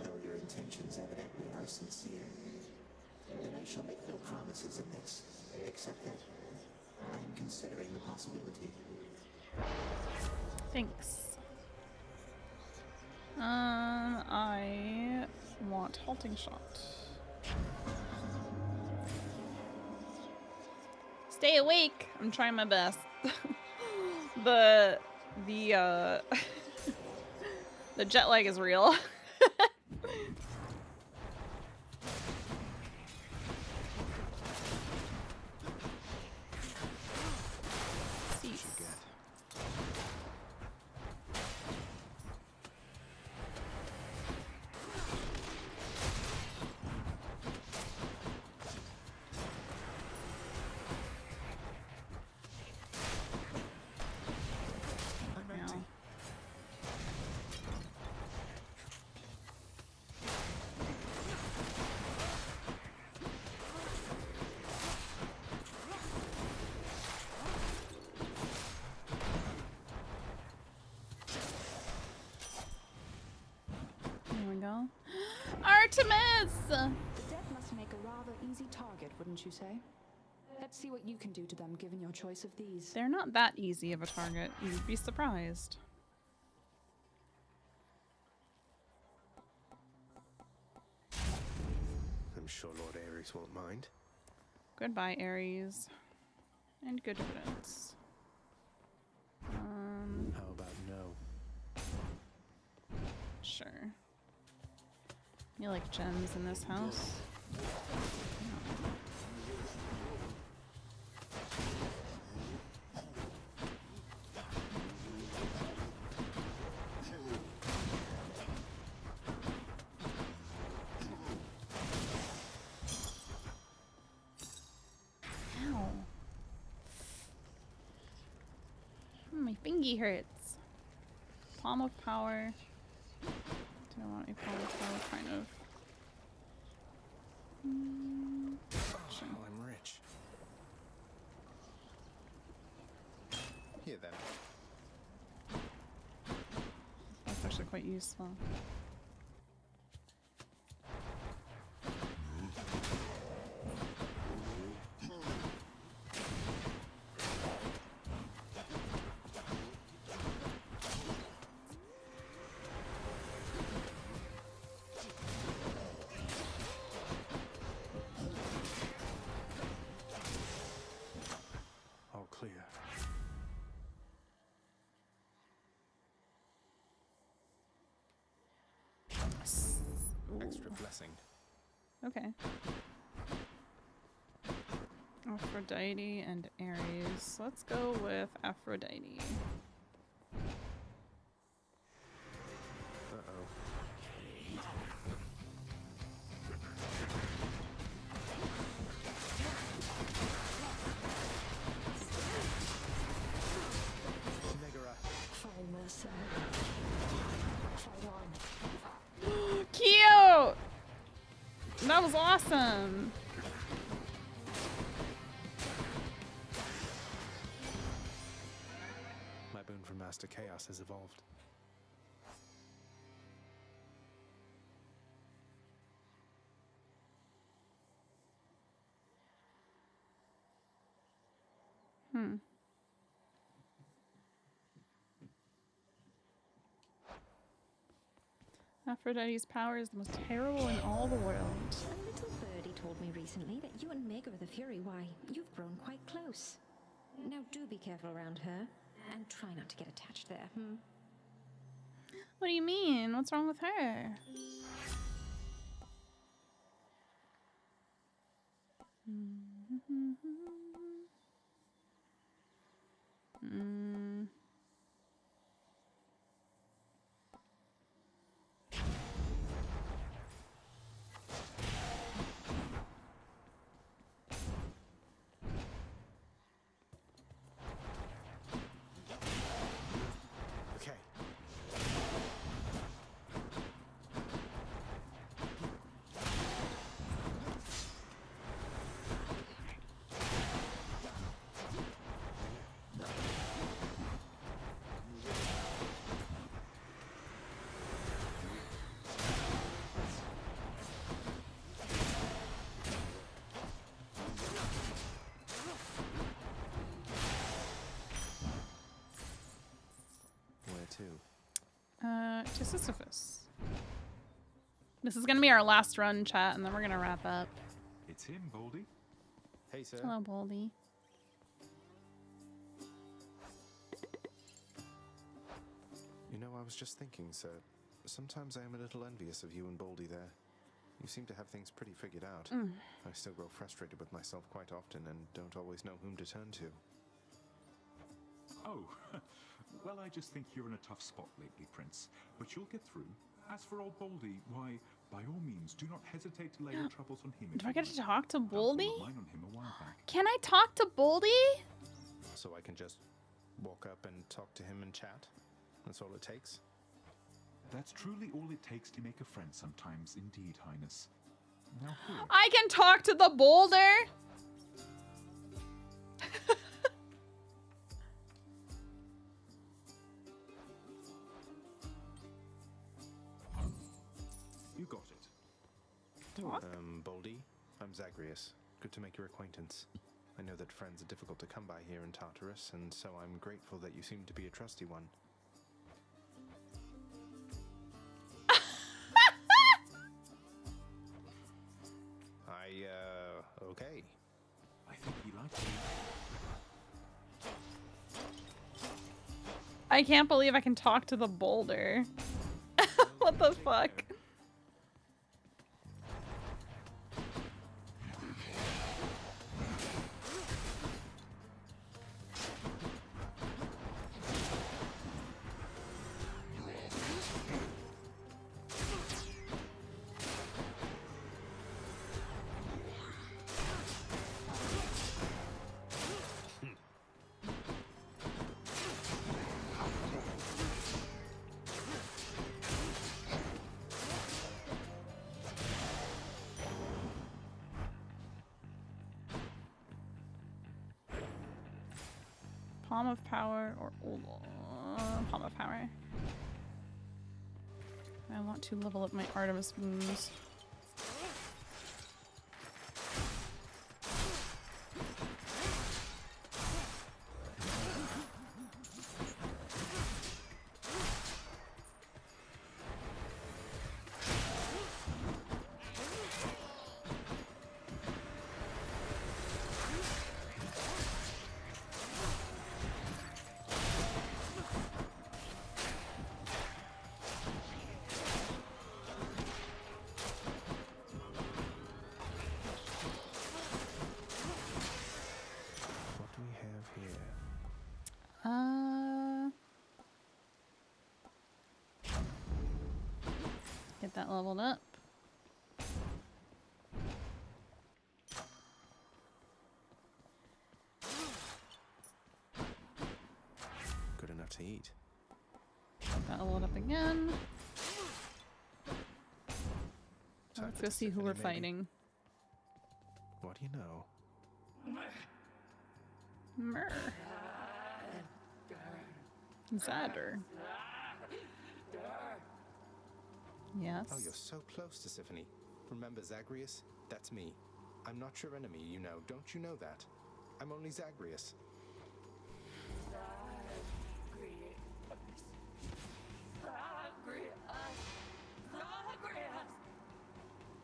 Though your intentions evidently are sincere. Then I shall make no promises in this, except that I am considering the possibility. Thanks. I Want halting shot. Stay awake. I'm trying my best. the the jet lag is real. Artemis! The dead must make a rather easy target, wouldn't you say? Let's see what you can do to them, given your choice of these. They're not that easy of a target. You'd be surprised. I'm sure Lord Ares won't mind. Goodbye, Ares. And good riddance. How about no? Sure. You like gems in this house? Ow. My fingy hurts. Palm of power. Do I want a palm of power? Kind of. Sure. Oh, I'm rich. Here then. That's actually quite useful. All clear. Extra blessing. Okay. Aphrodite and Ares. Let's go with Aphrodite. Uh-oh. Fine, Mercer. Fight on. Cute! That was awesome. My boon from Master Chaos has evolved. Aphrodite's power is the most terrible in all the world. A little birdie told me recently that you and Maker of the Fury, why, you've grown quite close. Now do be careful around her, and try not to get attached there, What do you mean? What's wrong with her? Okay. Where to? To Sisyphus. This is gonna be our last run, chat, and then we're gonna wrap up. It's him, Baldy. Hey, sir. Hello, Baldy. You know, I was just thinking, sir. Sometimes I am a little envious of you and Baldy there. You seem to have things pretty figured out. I still grow frustrated with myself quite often and don't always know whom to turn to. Oh, well, I just think you're in a tough spot lately, Prince. But you'll get through. As for old Baldy, why, by all means, do not hesitate to lay your troubles on him. Do I get to talk to Baldy? Mine on him a while back. Can I talk to Baldy? So I can just walk up and talk to him and chat? That's all it takes? That's truly all it takes to make a friend sometimes, indeed, Highness. Now here. I can talk to the boulder. You got it. Baldy, I'm Zagreus. Good to make your acquaintance. I know that friends are difficult to come by here in Tartarus, and so I'm grateful that you seem to be a trusty one. Okay. I think he likes you. I can't believe I can talk to the boulder. What the fuck? Palm of Power or Palm of Power. I want to level up my Artemis wounds. Get that leveled up. Good enough to eat. Get that leveled up again. Let's go see who we're fighting. What do you know? Myrrh. Zadder. Yes. Oh, you're so close to Symphony. Remember Zagreus? That's me. I'm not your enemy, you know. Don't you know that? I'm only Zagreus.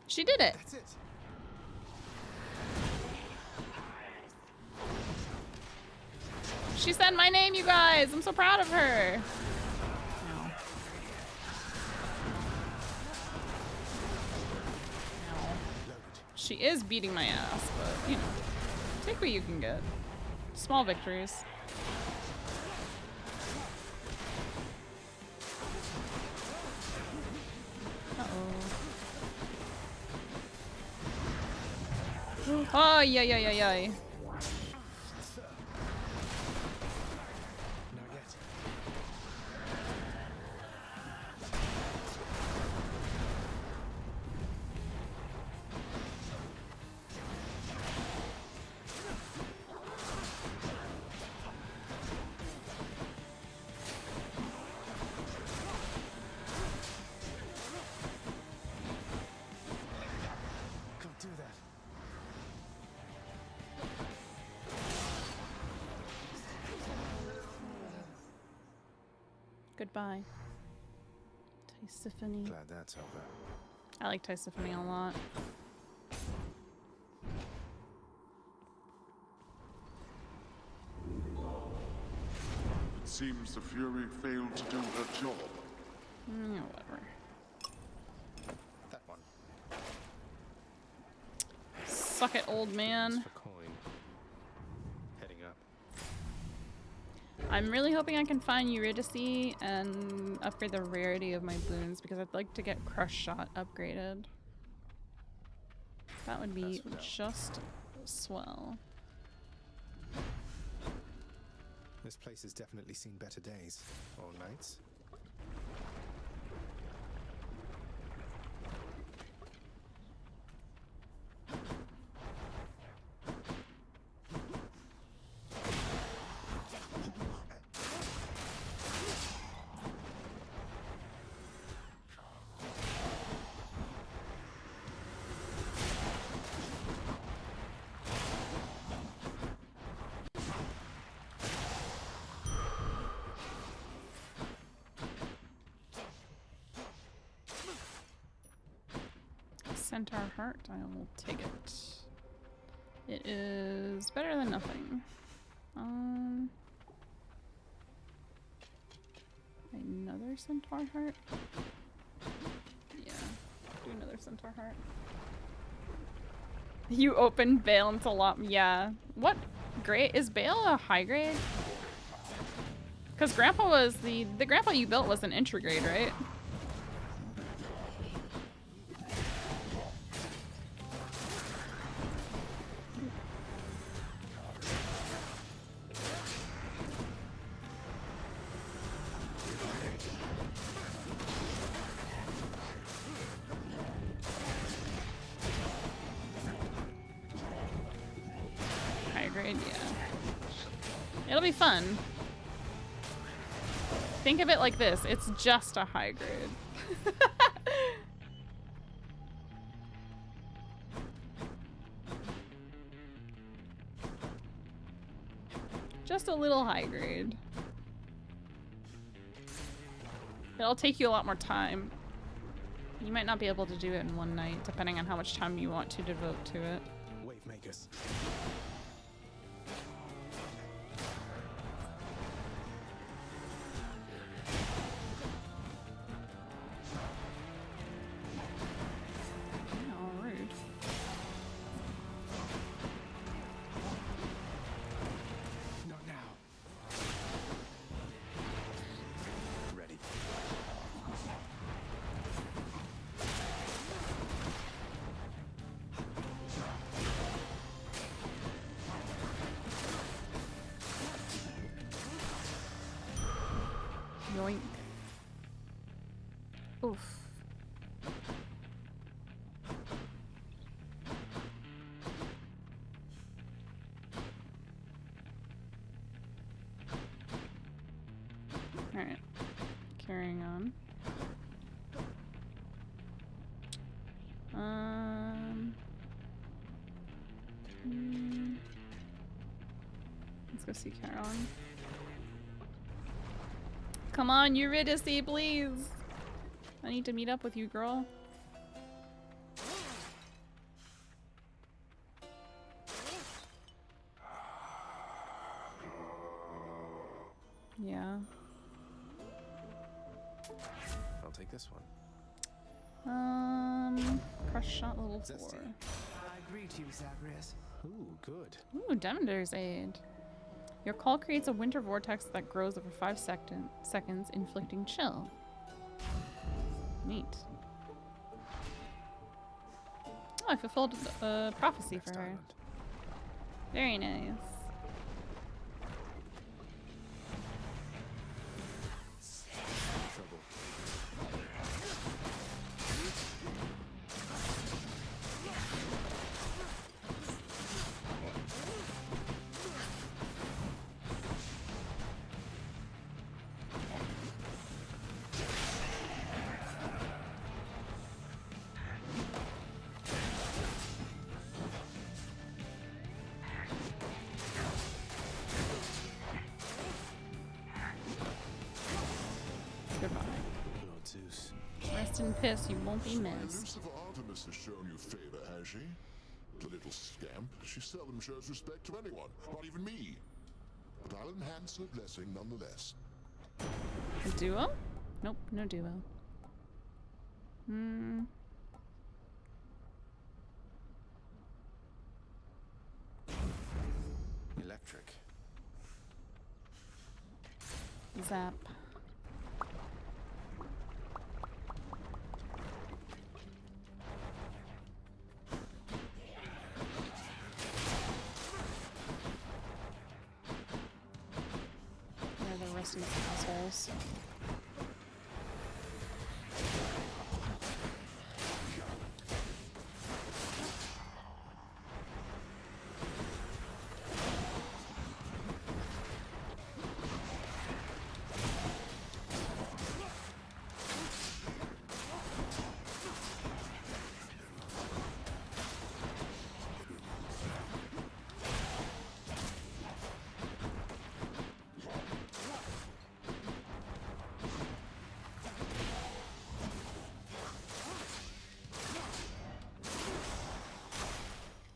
She did it. That's it. She said my name, you guys. I'm so proud of her. No. She is beating my ass, but you know, take what you can get. Small victories. Oh, yeah, yeah, yeah, yeah. Not yet. Can't do that. Goodbye. Symphony. Glad that's over. I like Tysophonia a lot. It seems the Fury failed to do her job. Whatever. That one. Suck it, old man. For coin. Heading up. I'm really hoping I can find Eurydice and upgrade the rarity of my boons because I'd like to get Crush Shot upgraded. That would be just swell. This place has definitely seen better days. Or nights. Centaur Heart, I will take it. It is better than nothing. Another Centaur Heart? Yeah, do another Centaur Heart. You opened Bale into lot. Yeah. What grade? Is Bale a high grade? Because Grandpa was the Grandpa you built was an entry grade, right? It'll be fun. Think of it like this. It's just a high grade. Just a little high grade. It'll take you a lot more time. You might not be able to do it in one night, depending on how much time you want to devote to it. Wave makers. Yoink. Oof. Alright. Carrying on. Let's go see Charon. Come on, Eurydice, please. I need to meet up with you, girl. Yeah. I'll take this one. Crush Shot level 4. I greet you, Zagreus. Ooh, good. Ooh, Dementor's Aid. Your call creates a winter vortex that grows over 5 seconds, inflicting chill. Neat. Oh, I fulfilled a prophecy for her. Very nice. pissed and piss, you won't be So missed. elusive Artemis has shown you favor, has she? The little scamp. She seldom shows respect to anyone, not even me. But I'll enhance her blessing nonetheless. A duo? Nope, no duo. Hmm. Electric. Zap. Where are the rest of these assholes?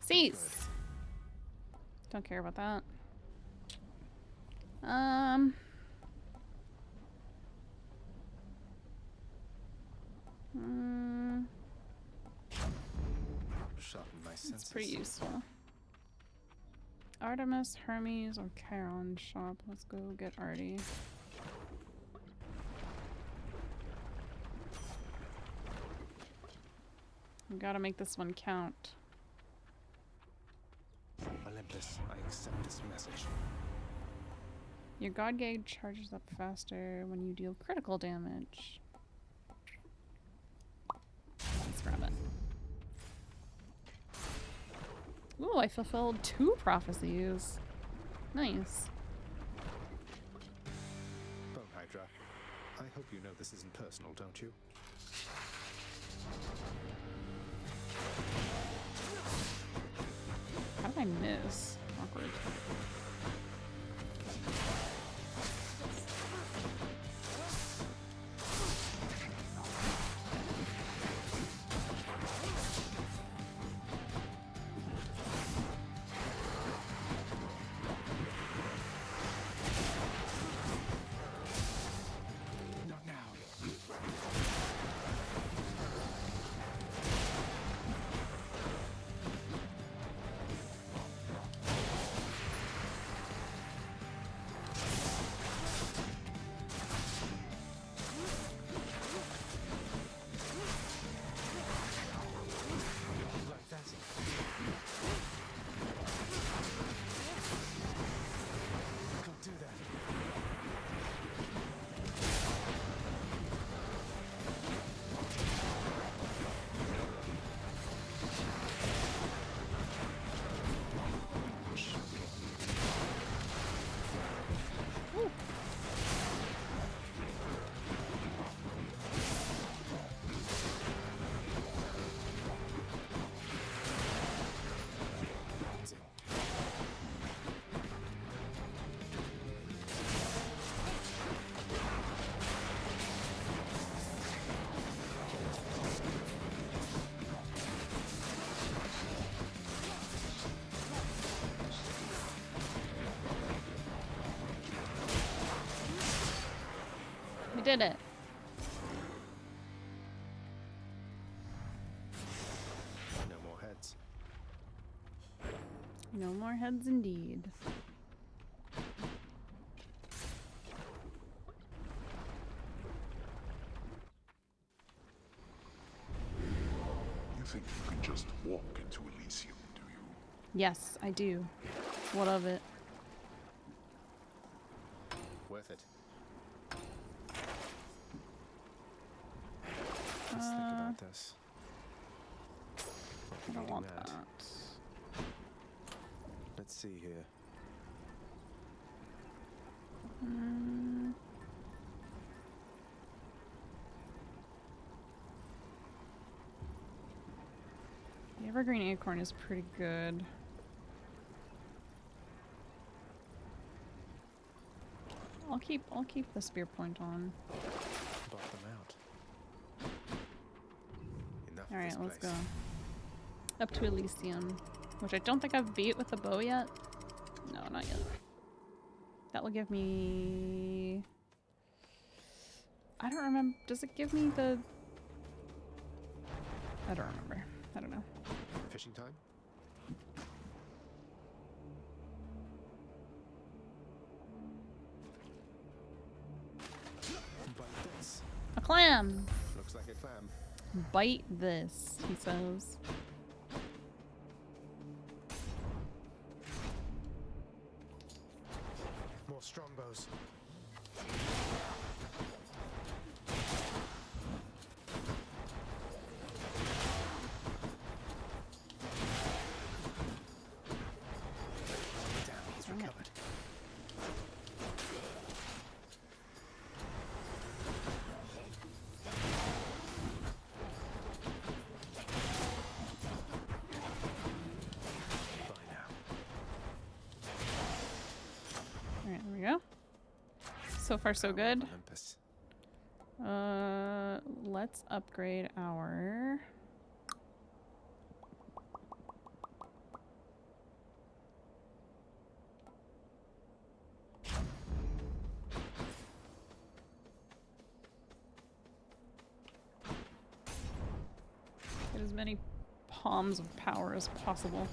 Cease. Don't care about that. Sharpen my senses. It's pretty useful. Artemis, Hermes, or Chiron shop. Let's go get Artie. We gotta make this one count. Olympus, I accept this message. Your God Gauge charges up faster when you deal critical damage. Let's grab it. Ooh, I fulfilled 2 prophecies. Nice. Bone Hydra, I hope you know this isn't personal, don't you? How did I miss? Awkward. Not now. Like that. Can't do that. We did it. No more heads. No more heads indeed. You think you can just walk into Elysium, do you? Yes, I do. What of it? Worth it. Let's think about this. What I could don't we do want that? that. Let's see here. The Evergreen Acorn is pretty good. I'll keep the spear point on. Bought them out. Alright, let's go. Up to Elysium. Which I don't think I've beat with the bow yet. No, not yet. That will give me... I don't remember. Does it give me the... I don't remember. I don't know. Fishing time? Bite this. A clam! Looks like a clam. Bite this, he says. More strongbows. Damn, he's recovered. Alright, there we go. So far, so good. Let's upgrade our... Get as many palms of power as possible.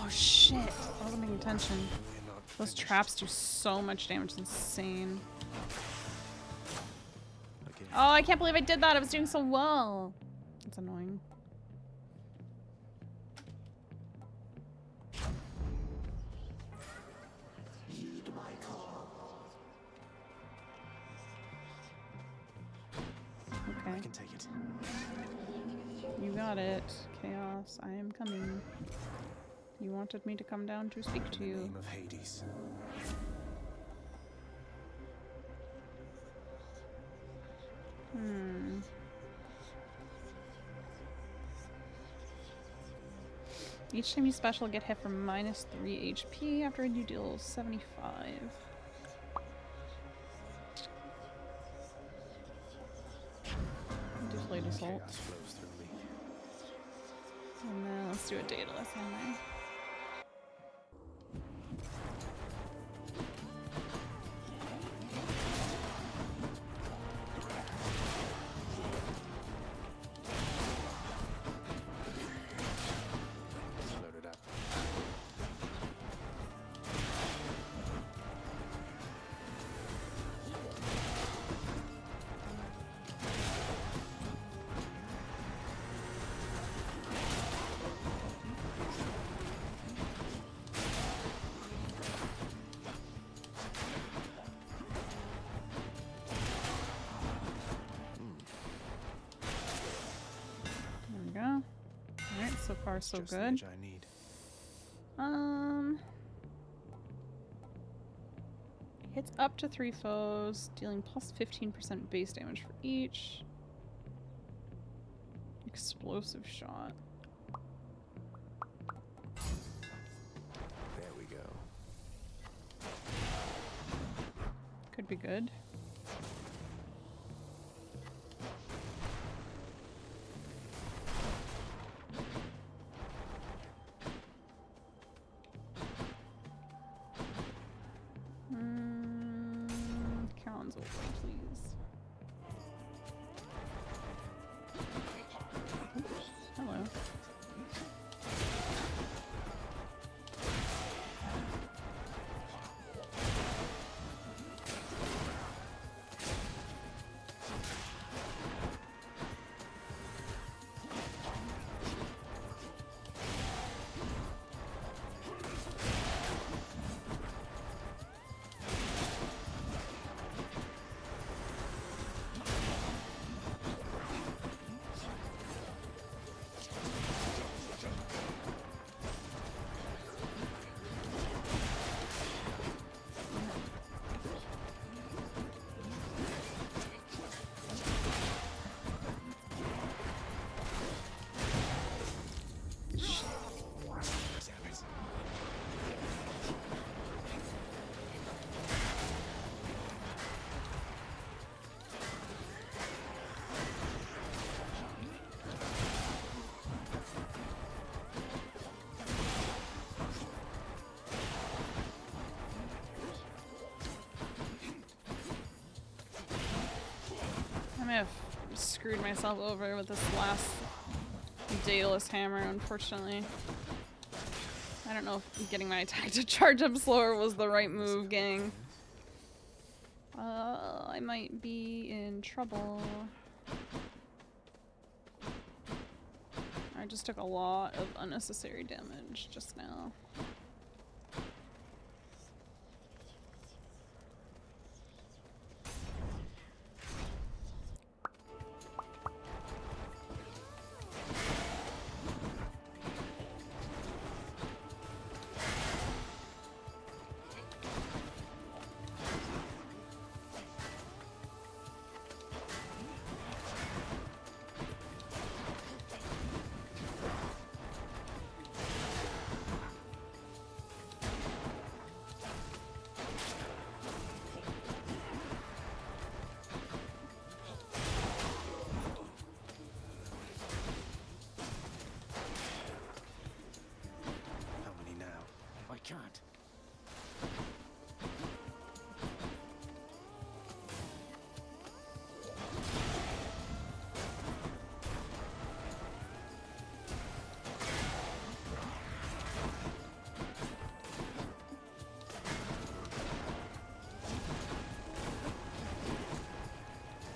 Shit, I wasn't paying attention. Those traps do so much damage, it's insane. Oh, I can't believe I did that. I was doing so well. That's annoying. Okay. I can take it. You got it, Chaos. I am coming. You wanted me to come down to speak to you. In the name of Hades. Each time you special, get hit for -3 HP after you deal 75. Deflate assault. Chaos flows through me. And then let's do a Daedalus hammer. Load it up. There we go. Alright, so far so Just the good. edge I need. Hits up to 3 foes, dealing plus 15% base damage for each. Explosive shot. There we go. Could be good. Counts over, please. Oops. Hello. screwed myself over with this last Daedalus hammer, unfortunately. I don't know if getting my attack to charge up slower was the right move, gang. I might be in trouble. I just took a lot of unnecessary damage just now. Can't.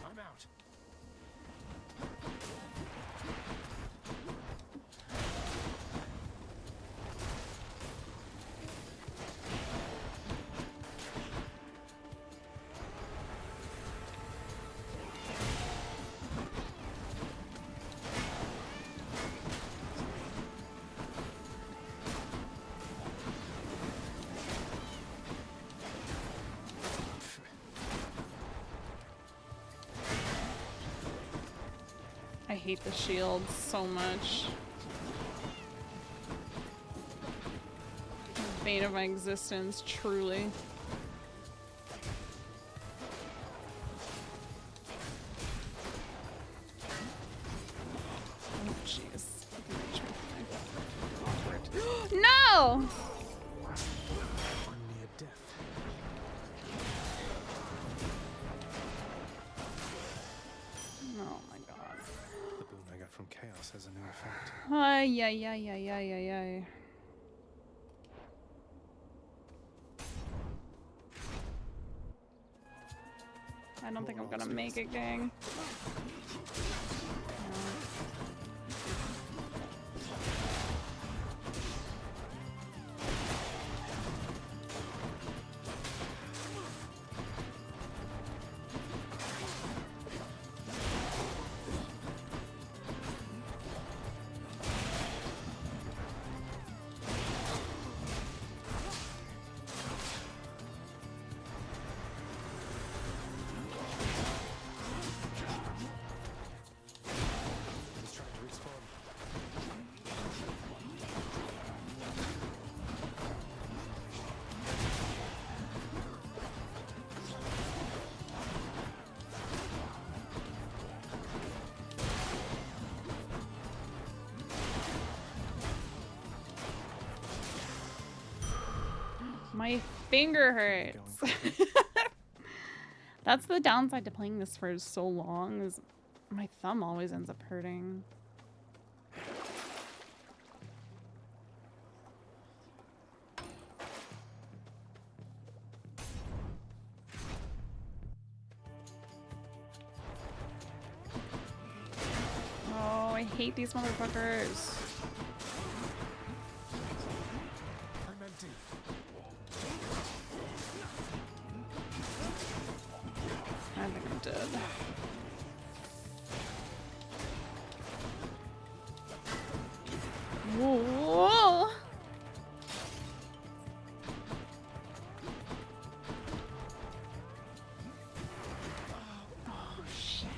I'm out. I hate the shield so much. Bane of my existence, truly. Oh, jeez. No! Oh my god. The boon I got from chaos has a new effect. Ay, ay, ay, ay, ay, ay, ay. I don't think I'm gonna make it, gang. My finger hurts. That's the downside to playing this for so long, is my thumb always ends up hurting. Oh, I hate these motherfuckers. I'm empty. I think I'm dead. Whoa! Oh shit!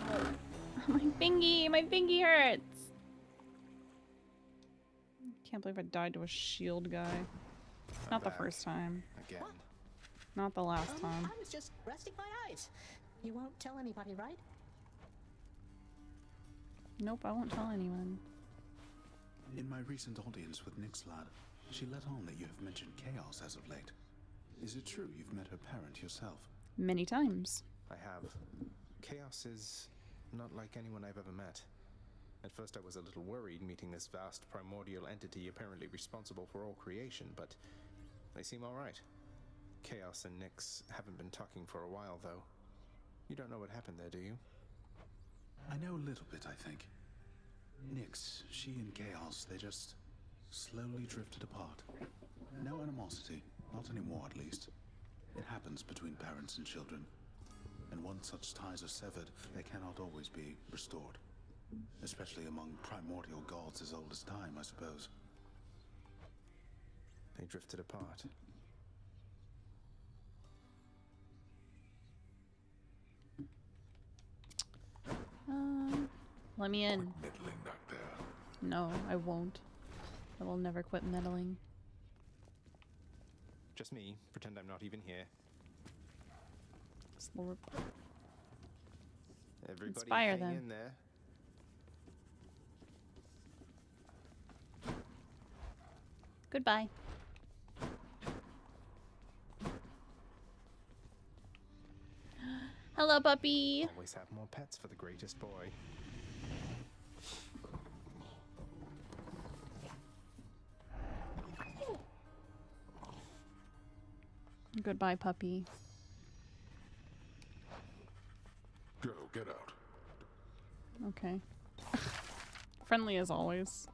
Ow. My fingy hurts. Can't believe I died to a shield guy. Not the first time. Again. Not the last time. I was just resting my eyes. You won't tell anybody, right? Nope, I won't tell anyone. In my recent audience with Nyx's lad, she let on that you have mentioned chaos as of late. Is it true you've met her parent yourself? Many times. I have. Chaos is not like anyone I've ever met. At first I was a little worried meeting this vast primordial entity apparently responsible for all creation, but they seem alright. Chaos and Nyx haven't been talking for a while, though. You don't know what happened there, do you? I know a little bit, I think. Nyx, she and Chaos, they just slowly drifted apart. No animosity, not anymore at least. It happens between parents and children. And once such ties are severed, they cannot always be restored. Especially among primordial gods as old as time, I suppose. They drifted apart. Let me in. Meddling back there. No, I won't. I will never quit meddling. Just me. Pretend I'm not even here. Slurp. Everybody Inspire hang them. in there. Goodbye. Hello, puppy. Always have more pets for the greatest boy. Goodbye, puppy. Go, get out. Okay. Friendly as always.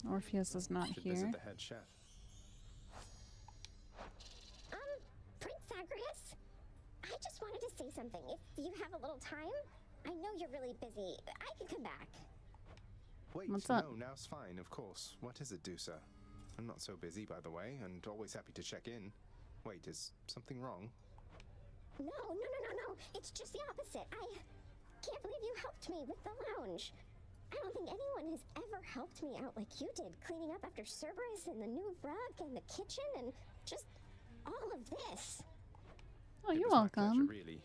Orpheus is not Should here. visit the head chef. Prince Zagreus? I just wanted to say something. If you have a little time, I know you're really busy. I can come back. Wait, What's up? no, now's fine, of course. What is it, Dusa? I'm not so busy, by the way, and always happy to check in. Wait, is something wrong? No. It's just the opposite. I can't believe you helped me with the lounge. I don't think anyone has ever helped me out like you did, cleaning up after Cerberus and the new rug and the kitchen and just all of this. Oh, It you're was my pleasure, welcome. really.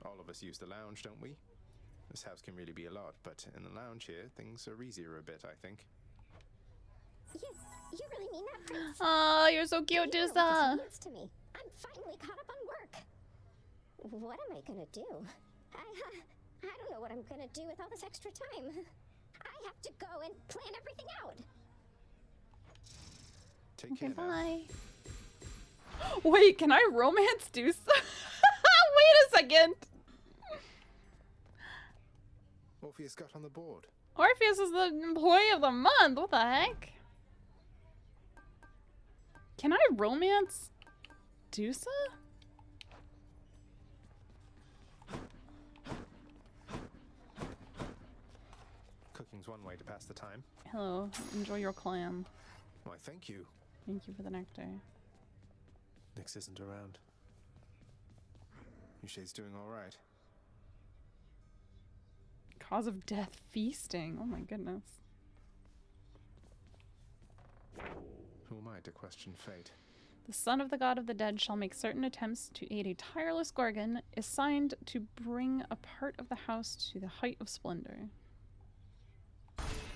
All of us use the lounge, don't we? This house can really be a lot, but in the lounge here, things are easier a bit, I think. You really mean that, Prince? Oh, you're so cute, You know what Dusa. this means to me. I'm finally caught up on work. What am I gonna do? I don't know what I'm gonna do with all this extra time. I have to go and plan everything out. Take Okay, care now. bye. Wait, can I romance Dusa? Wait a second. Orpheus got on the board. Orpheus is the employee of the month. What the heck? Can I romance Dusa? Cooking's one way to pass the time. Hello, enjoy your clam. Why, thank you. Thank you for the nectar. Nyx isn't around. Yushe's doing alright. Cause of death, feasting. Oh my goodness. Who am I to question fate? The son of the god of the dead shall make certain attempts to aid a tireless Gorgon, assigned to bring a part of the house to the height of splendor.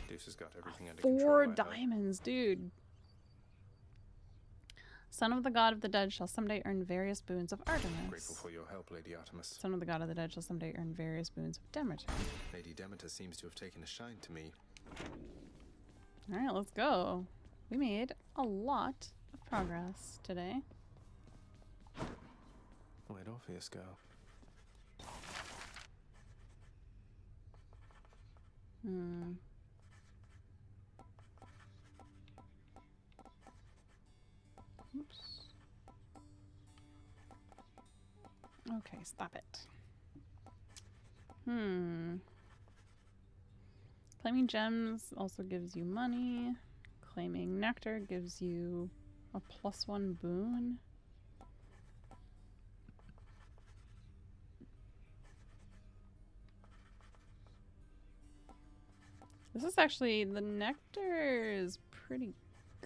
Deuce has got everything under control. 4 I hope. diamonds, dude. Son of the god of the dead shall someday earn various boons of Artemis. Grateful for your help, Lady Artemis. Son of the god of the dead shall someday earn various boons of Demeter. Lady Demeter seems to have taken a shine to me. Alright, let's go. We made a lot of progress today. Where'd Orpheus go? Oops. Okay, stop it. Claiming gems also gives you money. Claiming nectar gives you a +1 boon. This is actually, the nectar is pretty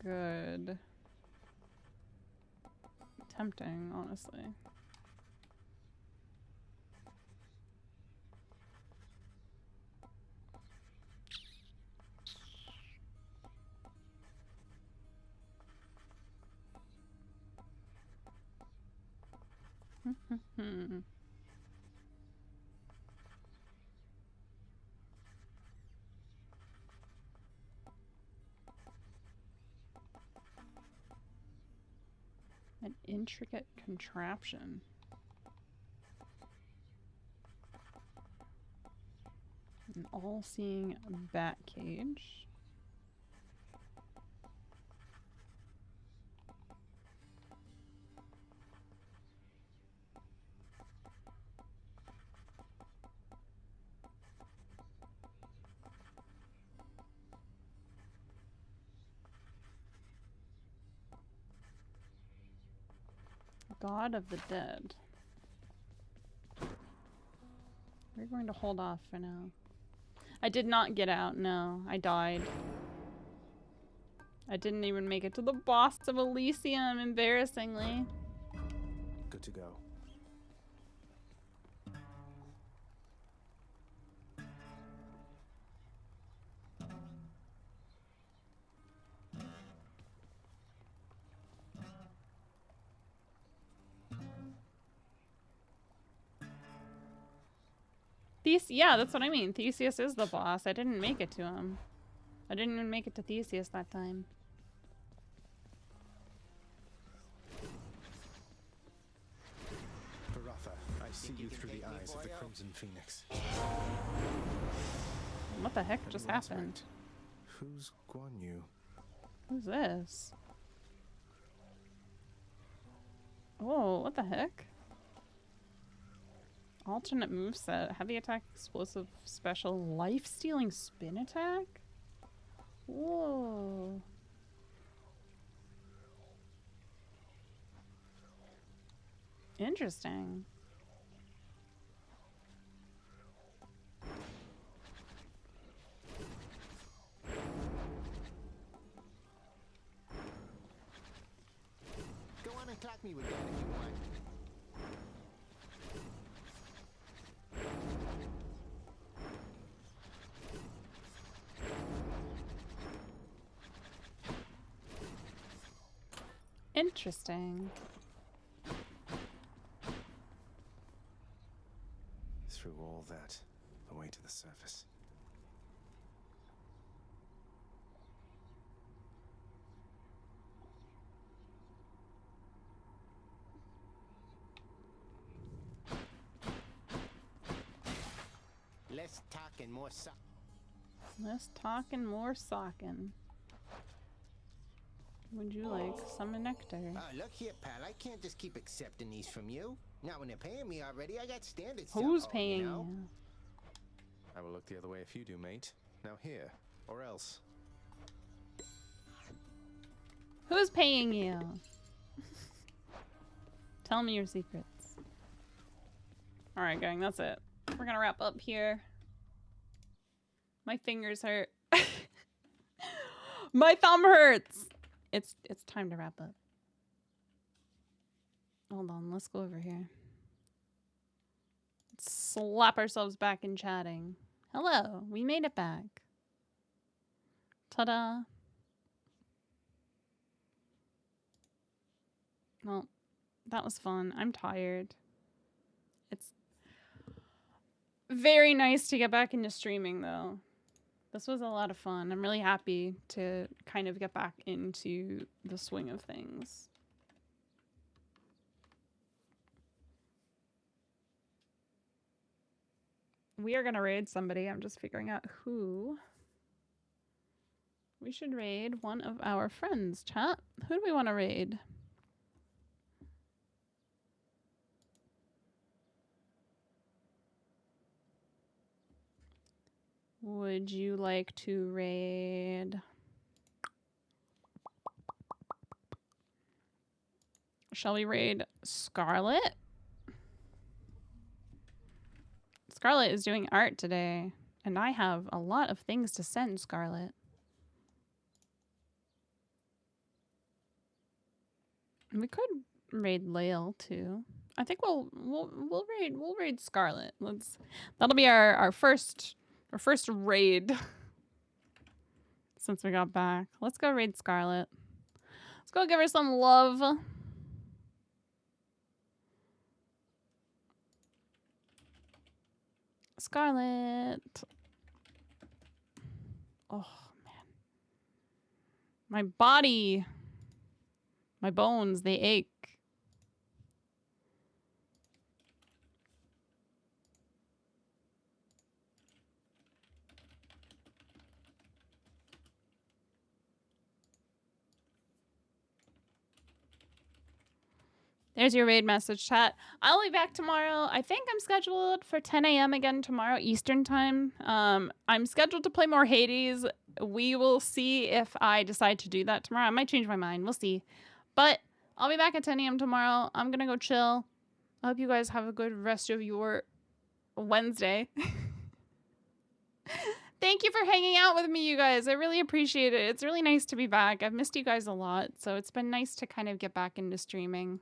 good. Tempting, honestly. An intricate contraption. An all-seeing bat cage. God of the Dead. We're going to hold off for now. I did not get out, no. I died. I didn't even make it to the boss of Elysium, embarrassingly. Good to go. Yeah, that's what I mean. Theseus is the boss. I didn't make it to him. I didn't even make it to Theseus that time. Baratha, I see you through the eyes of the Crimson Phoenix. What the heck just happened? Who's Guan Yu? Who's this? Oh, what the heck? Alternate moveset. Heavy attack, explosive, special, life-stealing spin attack? Whoa. Interesting. Go on and clock me with that if you want. Interesting. Through all that, away to the surface. Less talking, more suck. Less talking, more socking. Would you like some nectar? Look here, pal. I can't just keep accepting these from you. Now, when they're paying me already, I got standards. Who's to uphold, paying you? Know? you? I will look the other way if you do, mate. Now here, or else. Who's paying you? Tell me your secrets. Alright, gang, that's it. We're gonna wrap up here. My fingers hurt. My thumb hurts! It's time to wrap up. Hold on, let's go over here. Let's slap ourselves back in chatting. Hello, we made it back. Ta-da. Well, that was fun. I'm tired. It's very nice to get back into streaming, though. This was a lot of fun. I'm really happy to kind of get back into the swing of things. We are going to raid somebody. I'm just figuring out who. We should raid one of our friends, chat. Who do we want to raid? Would you like to raid? Shall we raid Scarlet? Scarlet is doing art today, and I have a lot of things to send Scarlet. We could raid Lael too. I think we'll raid Scarlet. That'll be our first raid since we got back. Let's go raid Scarlet. Let's go give her some love. Scarlet. Oh, man. My body. My bones, they ache. There's your raid message, chat. I'll be back tomorrow. I think I'm scheduled for 10 a.m. again tomorrow, Eastern time. I'm scheduled to play more Hades. We will see if I decide to do that tomorrow. I might change my mind. We'll see. But I'll be back at 10 a.m. tomorrow. I'm going to go chill. I hope you guys have a good rest of your Wednesday. Thank you for hanging out with me, you guys. I really appreciate it. It's really nice to be back. I've missed you guys a lot, so it's been nice to kind of get back into streaming.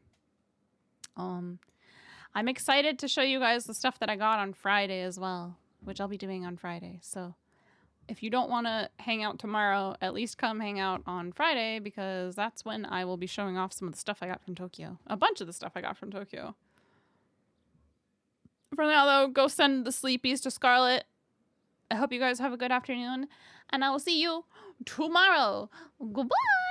I'm excited to show you guys the stuff that I got on Friday as well, which I'll be doing on Friday. So if you don't want to hang out tomorrow, at least come hang out on Friday, because that's when I will be showing off some of the stuff I got from Tokyo. A bunch of the stuff I got from Tokyo. For now, though, go send the sleepies to Scarlet. I hope you guys have a good afternoon, and I will see you tomorrow. Goodbye!